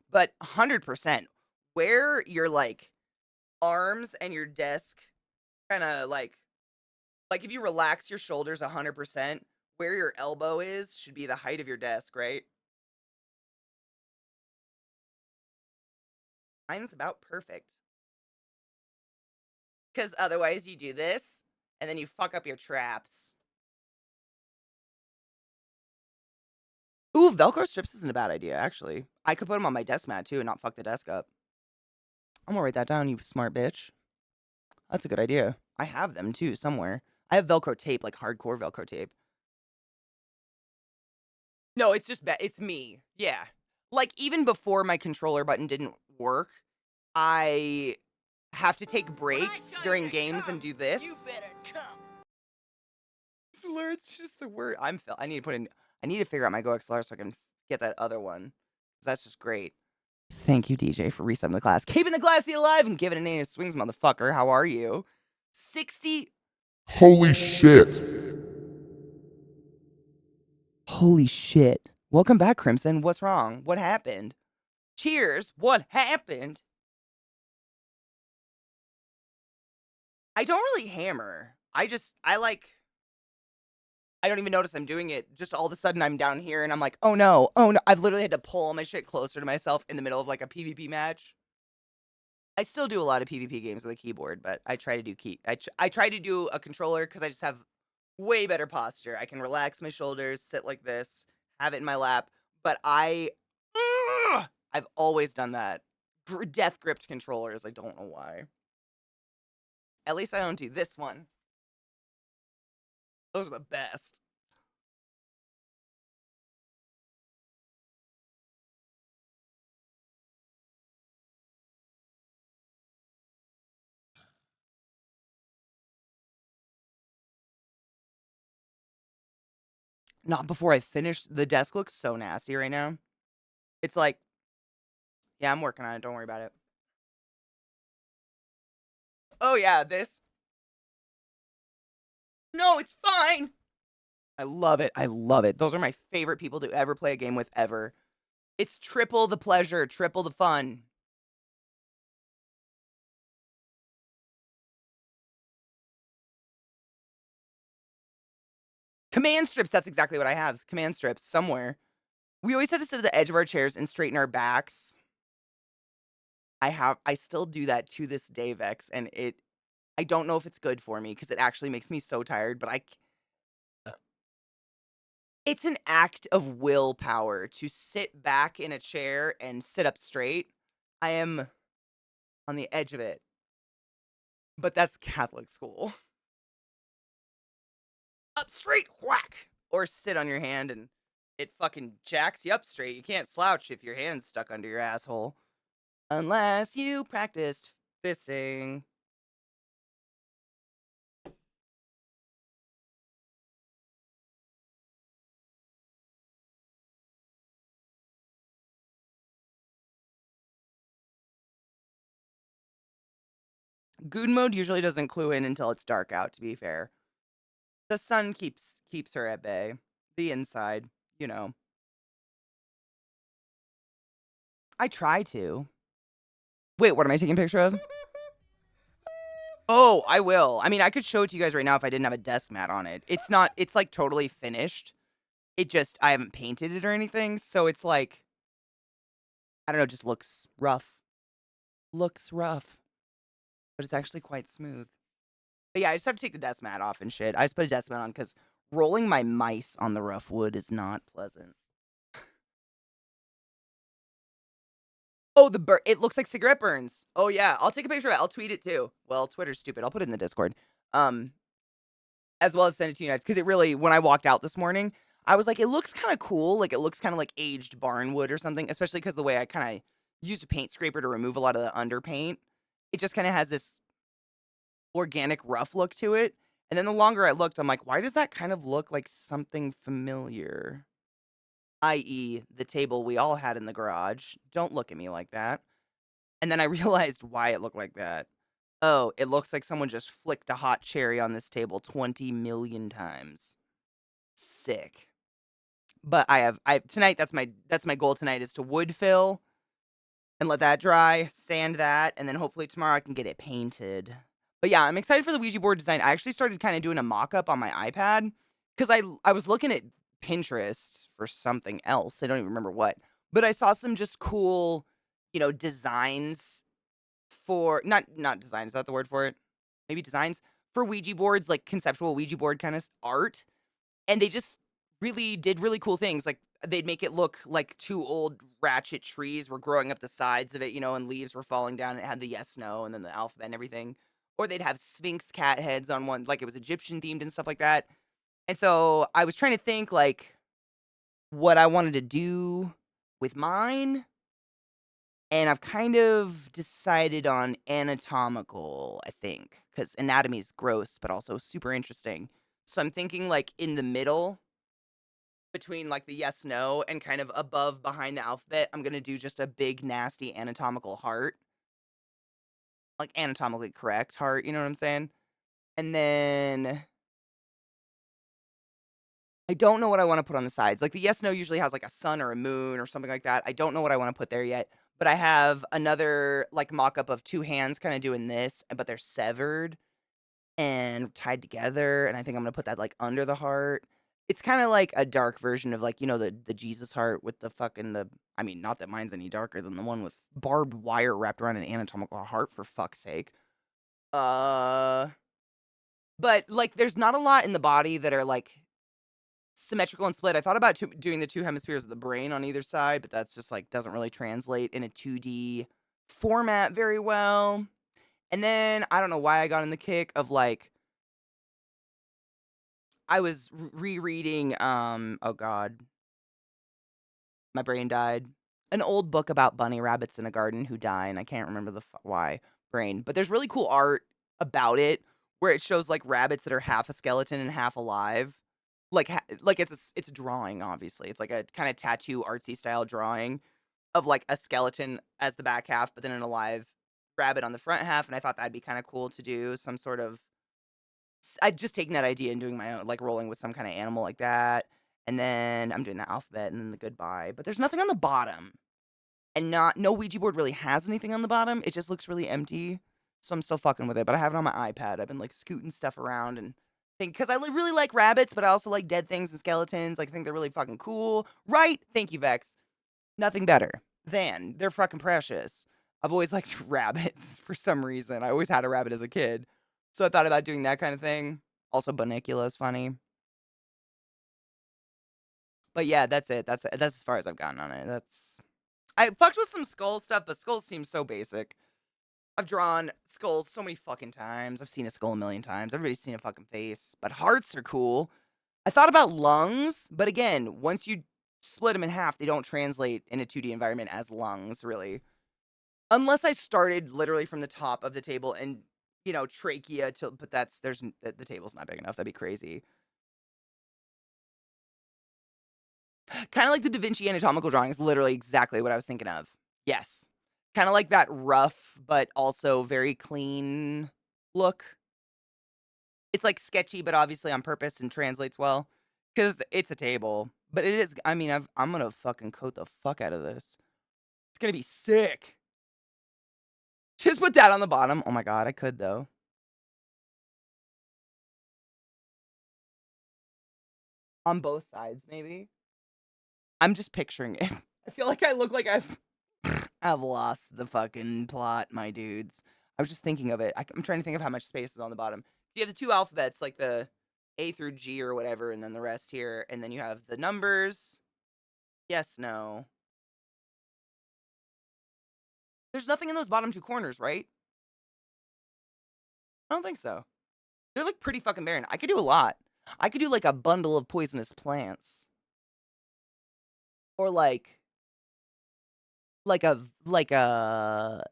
But 100%, where your, like, arms and your desk kinda, like, if you relax your shoulders 100%, where your elbow is should be the height of your desk, right? Mine's about perfect. Because otherwise you do this, and then you fuck up your traps. Ooh, Velcro strips isn't a bad idea, actually. I could put them on my desk mat, too, and not fuck the desk up. I'm gonna write that down, you smart bitch. That's a good idea. I have them, too, somewhere. I have Velcro tape, like hardcore Velcro tape. No, it's just it's me. Yeah. Like, even before my controller button didn't work, I have to take breaks during games and do this. You better come. It's just the word. I need to put in. I need to figure out my GoXLR so I can get that other one. That's just great. Thank you, DJ, for resetting the class. Keeping the classy alive and giving it a swings, motherfucker. How are you? 60. Holy shit. Holy shit. Welcome back, Crimson. What's wrong? What happened? Cheers. What happened? I don't really hammer. I don't even notice I'm doing it. Just all of a sudden I'm down here and I'm like, oh no, oh no. I've literally had to pull all my shit closer to myself in the middle of like a PvP match. I still do a lot of PvP games with a keyboard, but I try to do I try to do a controller because I just have way better posture. I can relax my shoulders, sit like this, have it in my lap. But I've always done that. Death gripped controllers. I don't know why. At least I don't do this one. Those are the best. Not before I finish. The desk looks so nasty right now. It's like, yeah, I'm working on it. Don't worry about it. Oh, yeah, this. No, it's fine. I love it. I love it. Those are my favorite people to ever play a game with ever. It's triple the pleasure, triple the fun. Command strips, that's exactly what I have. Command strips somewhere. We always had to sit at the edge of our chairs and straighten our backs. I still do that to this day, Vex, and I don't know if it's good for me because it actually makes me so tired, but it's an act of willpower to sit back in a chair and sit up straight. I am on the edge of it. But that's Catholic school. Up straight, whack! Or sit on your hand and it fucking jacks you up straight. You can't slouch if your hand's stuck under your asshole. Unless you practiced fisting. Goon mode usually doesn't clue in until it's dark out, to be fair. The sun keeps her at bay. The inside, you know. I try to. Wait, what am I taking a picture of? Oh, I will. I mean, I could show it to you guys right now if I didn't have a desk mat on it. It's like totally finished. I haven't painted it or anything, so it's like, I don't know, just looks rough. Looks rough. But it's actually quite smooth. But yeah, I just have to take the desk mat off and shit. I just put a desk mat on because rolling my mice on the rough wood is not pleasant. Oh, it looks like cigarette burns. Oh yeah, I'll take a picture of it. I'll tweet it too. Well, Twitter's stupid. I'll put it in the Discord. As well as send it to you guys because it really, when I walked out this morning, I was like, it looks kind of cool. Like it looks kind of like aged barn wood or something, especially because the way I kind of used a paint scraper to remove a lot of the underpaint. It just kind of has this organic rough look to it. And then the longer I looked, I'm like, why does that kind of look like something familiar? I.e., the table we all had in the garage. Don't look at me like that. And then I realized why it looked like that. Oh, it looks like someone just flicked a hot cherry on this table 20 million times. Sick. But tonight, that's my goal tonight is to wood fill and let that dry, sand that, and then hopefully tomorrow I can get it painted. But yeah, I'm excited for the Ouija board design. I actually started kind of doing a mock-up on my iPad because I was looking at Pinterest for something else. I don't even remember what. But I saw some just cool, designs for not design, is that the word for it? Maybe designs for Ouija boards, like conceptual Ouija board kind of art. And they just did really cool things. Like they'd make it look like two old ratchet trees were growing up the sides of it, and leaves were falling down and it had the yes, no, and then the alphabet and everything. Or they'd have Sphinx cat heads on one, like it was Egyptian themed and stuff like that. And so I was trying to think like what I wanted to do with mine. And I've kind of decided on anatomical, I think, because anatomy is gross, but also super interesting. So I'm thinking like in the middle between like the yes, no, and kind of above behind the alphabet, I'm going to do just a big, nasty anatomical heart. Like anatomically correct heart, you know what I'm saying? And then I don't know what I want to put on the sides. Like the yes, no usually has like a sun or a moon or something like that. I don't know what I want to put there yet. But I have another like mock-up of two hands kind of doing this, but they're severed and tied together. And I think I'm going to put that like under the heart. It's kind of like a dark version of like, the Jesus heart with the I mean, not that mine's any darker than the one with barbed wire wrapped around an anatomical heart, for fuck's sake. But like, there's not a lot in the body that are like symmetrical and split. I thought about doing the two hemispheres of the brain on either side, but that's just like doesn't really translate in a 2D format very well. And then I don't know why I got in the kick of like I was rereading oh god, my brain died. An old book about bunny rabbits in a garden who die, and I can't remember the why brain. But there's really cool art about it where it shows like rabbits that are half a skeleton and half alive. like it's a drawing, obviously. It's like a kind of tattoo artsy style drawing of like a skeleton as the back half, but then an alive rabbit on the front half. And I thought that'd be kind of cool to do some sort of. I'd just taken that idea and doing my own, like rolling with some kind of animal like that. And then I'm doing the alphabet and then the goodbye. But there's nothing on the bottom. And no Ouija board really has anything on the bottom. It just looks really empty. So I'm still fucking with it. But I have it on my iPad. I've been like scooting stuff around and because I really like rabbits, but I also like dead things and skeletons. Like I think they're really fucking cool. Right? Thank you, Vex. Nothing better than they're fucking precious. I've always liked rabbits for some reason. I always had a rabbit as a kid. So I thought about doing that kind of thing. Also, Bunnicula is funny. But yeah, that's it. That's as far as I've gotten on it. I fucked with some skull stuff, but skulls seem so basic. I've drawn skulls so many fucking times. I've seen a skull a million times. Everybody's seen a fucking face. But hearts are cool. I thought about lungs, but again, once you split them in half, they don't translate in a 2D environment as lungs, really. Unless I started literally from the top of the table and, trachea to, but the table's not big enough. That'd be crazy. Kind of like the Da Vinci anatomical drawing is literally exactly what I was thinking of. Yes. Kind of like that rough, but also very clean look. It's like sketchy, but obviously on purpose and translates well. Because it's a table. But it is, I'm going to fucking coat the fuck out of this. It's going to be sick. Just put that on the bottom. Oh my god, I could though. On both sides, maybe. I'm just picturing it. I feel like I look like I've lost the fucking plot, my dudes. I was just thinking of it. I'm trying to think of how much space is on the bottom. You have the two alphabets, like the A through G or whatever, and then the rest here. And then you have the numbers. Yes, no. There's nothing in those bottom two corners, right? I don't think so. They look pretty fucking barren. I could do a lot. I could do like a bundle of poisonous plants. Or like a like a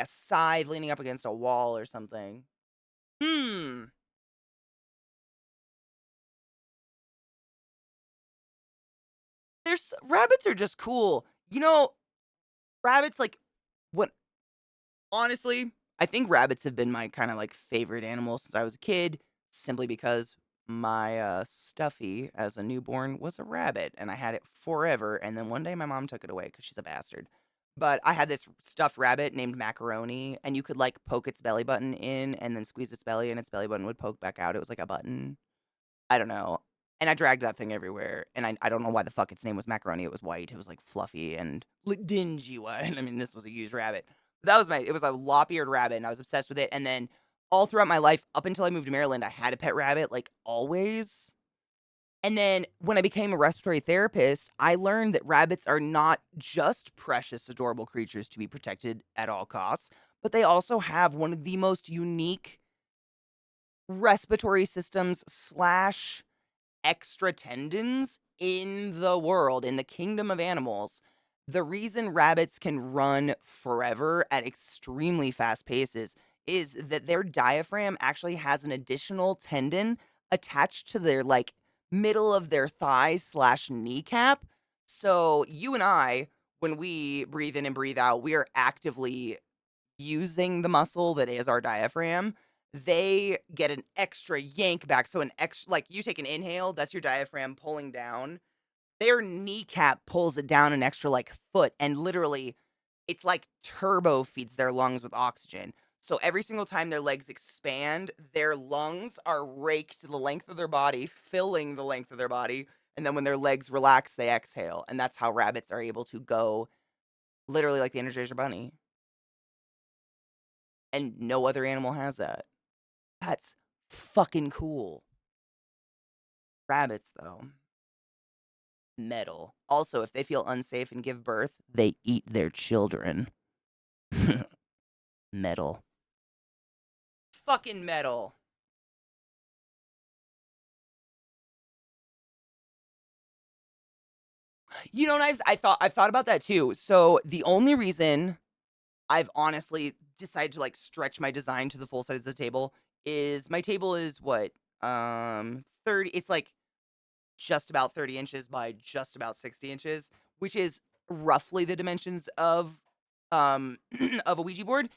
scythe leaning up against a wall or something. There's rabbits are just cool. Rabbits like what honestly, I think rabbits have been my kind of like favorite animal since I was a kid simply because my stuffy as a newborn was a rabbit and I had it forever and then one day my mom took it away cuz she's a bastard. But I had this stuffed rabbit named Macaroni and you could like poke its belly button in and then squeeze its belly and its belly button would poke back out. It was like a button. I don't know. And I dragged that thing everywhere. And I don't know why the fuck its name was Macaroni. It was white. It was like fluffy and like dingy white. I mean, this was a used rabbit. It was a lop-eared rabbit and I was obsessed with it. And then all throughout my life, up until I moved to Maryland, I had a pet rabbit, like always. And then when I became a respiratory therapist, I learned that rabbits are not just precious, adorable creatures to be protected at all costs, but they also have one of the most unique respiratory systems slash extra tendons in the world, in the kingdom of animals. The reason rabbits can run forever at extremely fast paces is that their diaphragm actually has an additional tendon attached to their like middle of their thigh slash kneecap. So you and I, when we breathe in and breathe out, we are actively using the muscle that is our diaphragm. They get an extra yank back. So like you take an inhale, that's your diaphragm pulling down. Their kneecap pulls it down an extra like foot and literally it's like turbo feeds their lungs with oxygen. So every single time their legs expand, their lungs are raked to the length of their body, filling the length of their body. And then when their legs relax, they exhale. And that's how rabbits are able to go literally like the Energizer Bunny. And no other animal has that. That's fucking cool. Rabbits, though. Metal. Also, if they feel unsafe and give birth, they eat their children. Metal. Fucking metal. Knives, I've thought about that too. So the only reason I've honestly decided to like stretch my design to the full size of the table is my table is what 30. It's like just about 30 inches by just about 60 inches, which is roughly the dimensions of of a Ouija board.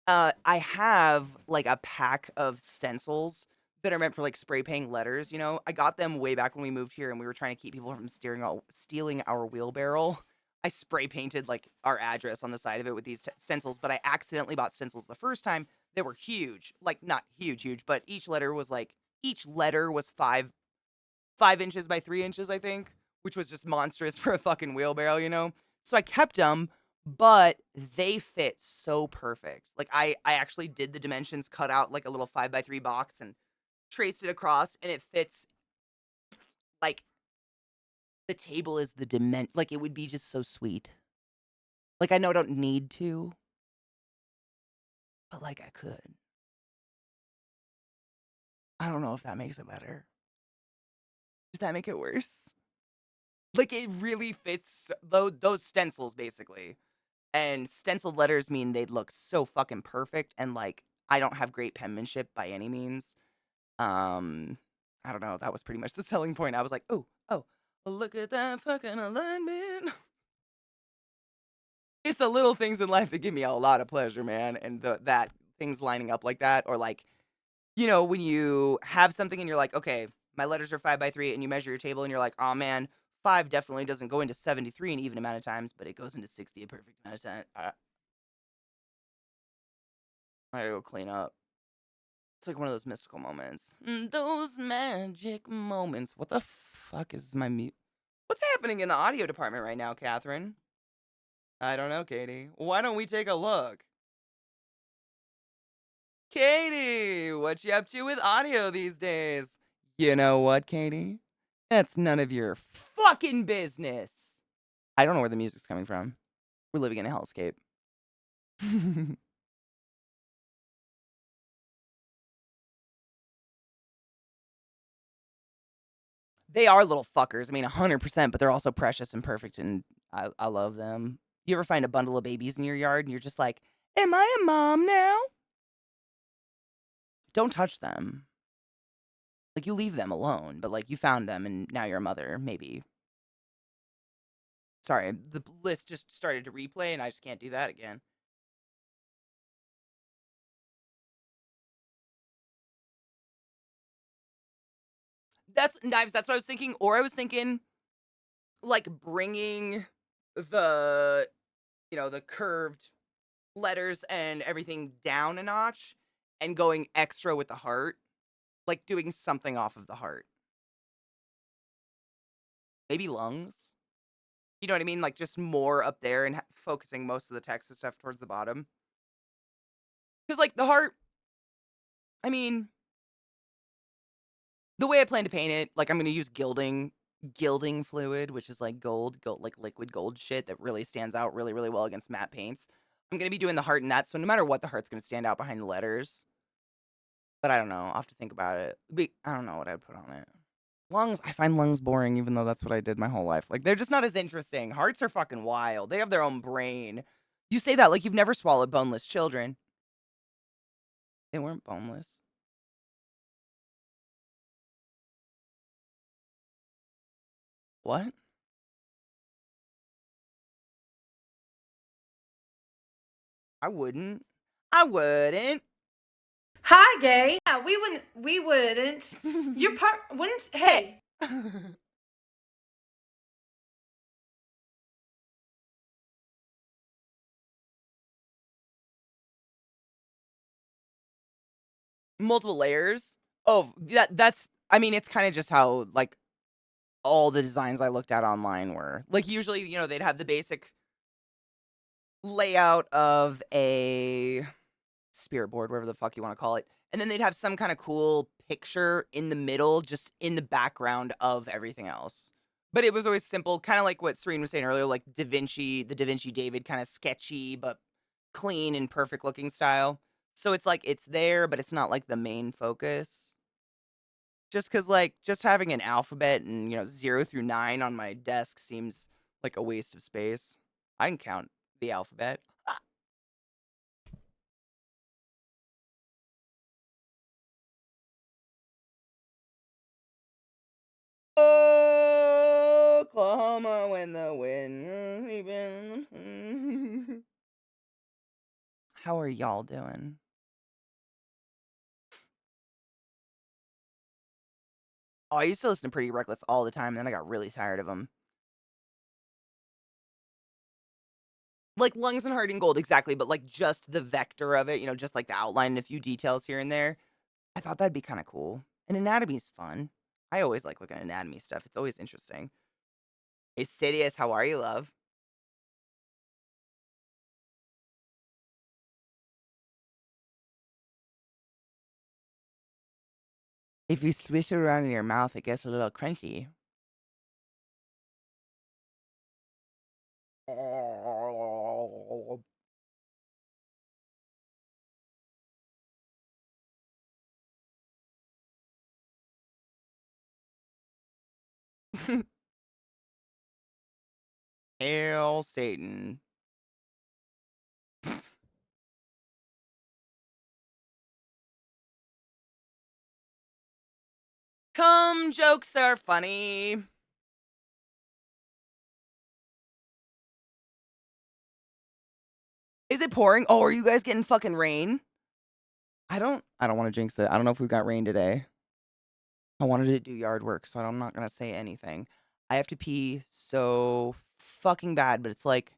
I have like a pack of stencils that are meant for like spray painting letters. You know, I got them way back when we moved here and we were trying to keep people from stealing our wheelbarrow. I spray painted like our address on the side of it with these stencils, but I accidentally bought stencils the first time. They were huge, like not huge, but each letter was 5 inches by 3 inches, I think, which was just monstrous for a fucking wheelbarrow, you know? So I kept them, but they fit so perfect. Like I actually did the dimensions, cut out like a little 5x3 box and traced it across, and it fits like the table is the like it would be just so sweet. Like I know I don't need to, but like I could. I don't know if that makes it better. Does that make it worse? Like it really fits those stencils basically. And stenciled letters mean they'd look so fucking perfect, and like I don't have great penmanship by any means. I don't know. That was pretty much the selling point. I was like, oh, look at that fucking alignment. It's the little things in life that give me a lot of pleasure, man. And that things lining up like that, or like, you know, when you have something and you're like, okay, my letters are 5x3, and you measure your table and you're like, oh man, 5 definitely doesn't go into 73 an even amount of times, but it goes into 60 a perfect amount of time. I gotta go clean up. It's like one of those mystical moments. Those magic moments. What the fuck is my mute? What's happening in the audio department right now, Catherine? I don't know, Katie. Why don't we take a look? Katie, what you up to with audio these days? You know what, Katie? That's none of your fucking business. I don't know where the music's coming from. We're living in a hellscape. They are little fuckers. I mean, 100%, but they're also precious and perfect, and I love them. You ever find a bundle of babies in your yard and you're just like, am I a mom now? Don't touch them. Like, you leave them alone, but like, you found them and now you're a mother, maybe. Sorry, the list just started to replay and I just can't do that again. That's knives. That's what I was thinking. Or I was thinking, like, bringing the, the curved letters and everything down a notch and going extra with the heart. Like, doing something off of the heart. Maybe lungs? You know what I mean? Like, just more up there and focusing most of the text and stuff towards the bottom. Because, like, the heart, I mean, the way I plan to paint it, like, I'm going to use gilding fluid, which is like gold, like liquid gold shit that really stands out really, really well against matte paints. I'm going to be doing the heart in that, so no matter what, the heart's going to stand out behind the letters. But I don't know. I'll have to think about it. I don't know what I'd put on it. Lungs, I find lungs boring, even though that's what I did my whole life. Like, they're just not as interesting. Hearts are fucking wild. They have their own brain. You say that like you've never swallowed boneless children. They weren't boneless. What? I wouldn't. I wouldn't. Hi, gay. Yeah, we wouldn't. Your part wouldn't. Hey. Multiple layers. Oh, that's. I mean, it's kind of just how like all the designs I looked at online were. Like usually, they'd have the basic layout of a spirit board, whatever the fuck you want to call it. And then they'd have some kind of cool picture in the middle, just in the background of everything else. But it was always simple, kind of like what Serene was saying earlier, like the Da Vinci David, kind of sketchy, but clean and perfect looking style. So it's like, it's there, but it's not like the main focus. Just because, like, just having an alphabet and, 0 through 9 on my desk seems like a waste of space. I can count the alphabet. Oklahoma when the wind. How are y'all doing? Oh, I used to listen to Pretty Reckless all the time, and then I got really tired of them. Like Lungs and Heart and Gold, exactly, but like just the vector of it, you know, just like the outline and a few details here and there. I thought that'd be kind of cool. And anatomy's fun. I always like looking at anatomy stuff. It's always interesting. Hey, Sidious, how are you, love? If you swish it around in your mouth, it gets a little crunchy. Hail Satan. Come, jokes are funny. Is it pouring? Oh, are you guys getting fucking rain? I don't want to jinx it. I don't know if we've got rain today. I wanted to do yard work, so I'm not gonna say anything. I have to pee so fucking bad, but it's like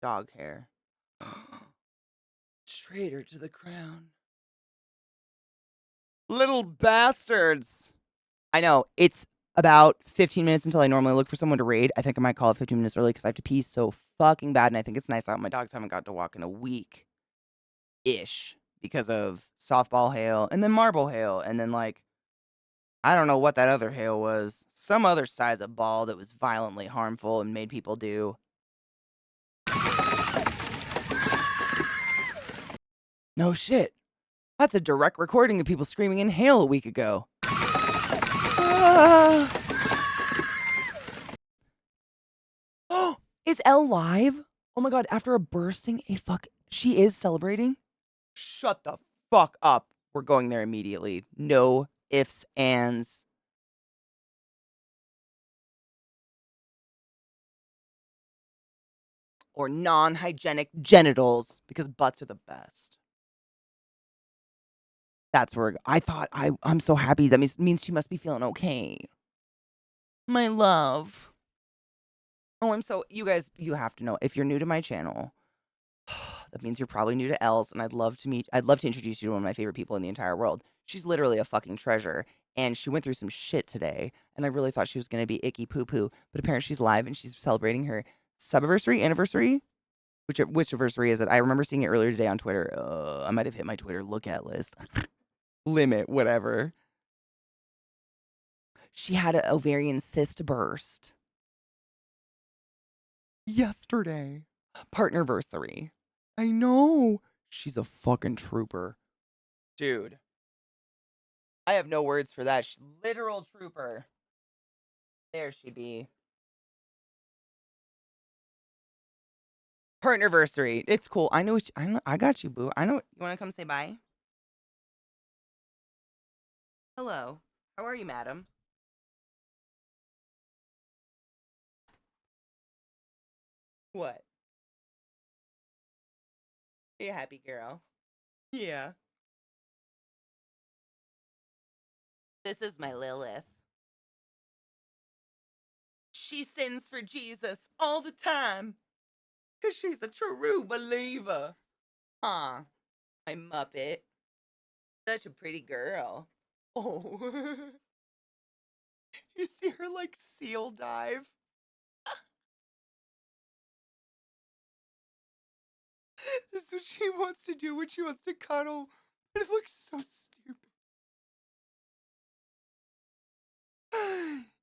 dog hair. Traitor to the crown. Little bastards. I know. It's about 15 minutes until I normally look for someone to raid. I think I might call it 15 minutes early because I have to pee so fucking bad, and I think it's nice out. My dogs haven't got to walk in a week-ish because of softball hail and then marble hail and then like I don't know what that other hail was. Some other size of ball that was violently harmful and made people do. No shit. That's a direct recording of people screaming in hail a week ago. Oh, is Elle live? Oh my god, after a bursting a fuck. She is celebrating? Shut the fuck up. We're going there immediately. No ifs, ands. Or non-hygienic genitals, because butts are the best. That's where I'm so happy. That means she must be feeling okay. My love. Oh, you guys, you have to know, if you're new to my channel, that means you're probably new to Els, and I'd love to introduce you to one of my favorite people in the entire world. She's literally a fucking treasure, and she went through some shit today, and I really thought she was going to be icky poo-poo, but apparently she's live, and she's celebrating her anniversary? Which anniversary is it? I remember seeing it earlier today on Twitter. I might have hit my Twitter look-at list. Limit, whatever. She had an ovarian cyst burst. Yesterday. Partnerversary. I know. She's a fucking trooper. Dude. I have no words for that. She's literal trooper. There she be. Partnerversary. It's cool. I know. I got you, boo. I know. You want to come say bye? Hello. How are you, madam? What? Are you happy, girl? Yeah. This is my Lilith. She sins for Jesus all the time. 'Cause she's a true believer. Aw, my Muppet. Such a pretty girl. Oh. You see her like seal dive? This is what she wants to do when she wants to cuddle. It looks so stupid.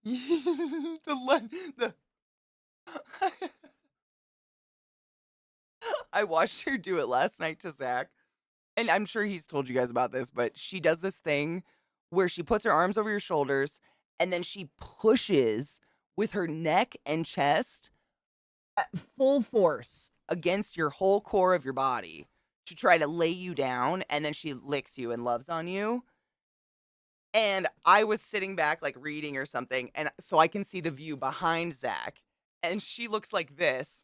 the I watched her do it last night to Zach, and I'm sure he's told you guys about this, but she does this thing where she puts her arms over your shoulders and then she pushes with her neck and chest at full force against your whole core of your body to try to lay you down, and then she licks you and loves on you. And I was sitting back, like, reading or something, and so I can see the view behind Zach, and she looks like this.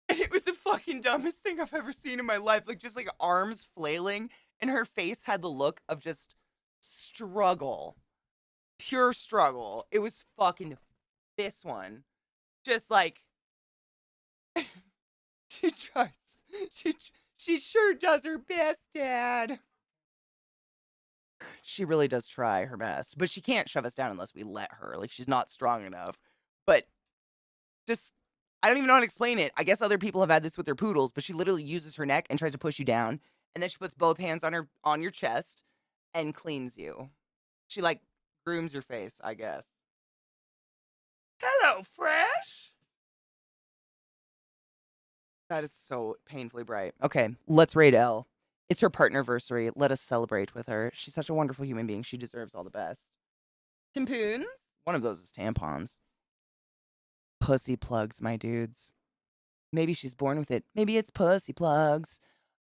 And it was the fucking dumbest thing I've ever seen in my life, like, just, like, arms flailing, and her face had the look of just struggle. Pure struggle. It was fucking this one. Just, like, she tries. She she sure does her best, Dad. She really does try her best, but she can't shove us down unless we let her. Like, she's not strong enough. But just, I don't even know how to explain it. I guess other people have had this with their poodles, but she literally uses her neck and tries to push you down, and then she puts both hands on your chest and cleans you. She like grooms your face, I guess. Hello, Fresh. That is so painfully bright. Okay, let's rate Elle. It's her partnerversary. Let us celebrate with her. She's such a wonderful human being. She deserves all the best. Tampoons? One of those is tampons. Pussy plugs, my dudes. Maybe she's born with it. Maybe it's pussy plugs.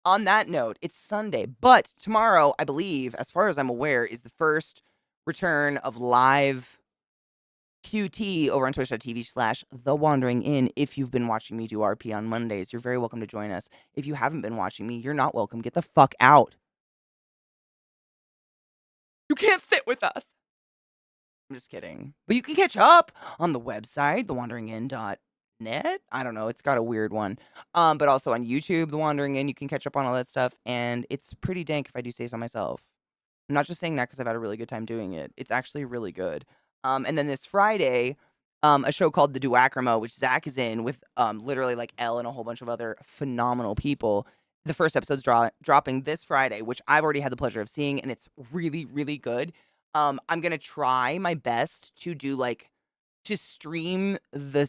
On that note, it's Sunday, but tomorrow, I believe, as far as I'm aware, is the first return of live QT over on twitch.tv/The Wandering Inn. If you've been watching me do RP on Mondays, you're very welcome to join us. If you haven't been watching me, you're not welcome. Get the fuck out. You can't sit with us. I'm just kidding. But you can catch up on the website, thewanderinginn.net. I don't know. It's got a weird one. But also on YouTube, The Wandering Inn, you can catch up on all that stuff. And it's pretty dank if I do say so myself. I'm not just saying that because I've had a really good time doing it. It's actually really good. And then this Friday, a show called The Duacromo, which Zach is in with literally like Elle and a whole bunch of other phenomenal people. The first episode's dropping this Friday, which I've already had the pleasure of seeing, and it's really, really good. I'm gonna try my best to do like to stream the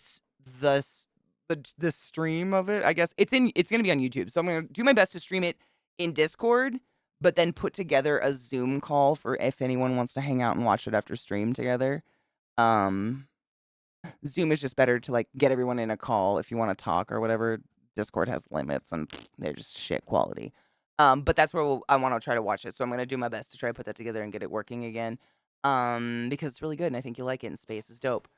stream of it. I guess it's gonna be on YouTube, so I'm gonna do my best to stream it in Discord, but then put together a Zoom call for if anyone wants to hang out and watch it after stream together. Um, Zoom is just better to like get everyone in a call if you want to talk or whatever. Discord has limits and they're just shit quality. But that's where I want to try to watch it. So I'm gonna do my best to try to put that together and get it working again. Because it's really good and I think you'll like it and space is dope.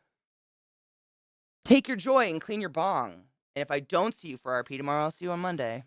Take your joy and clean your bong. And if I don't see you for RP tomorrow, I'll see you on Monday.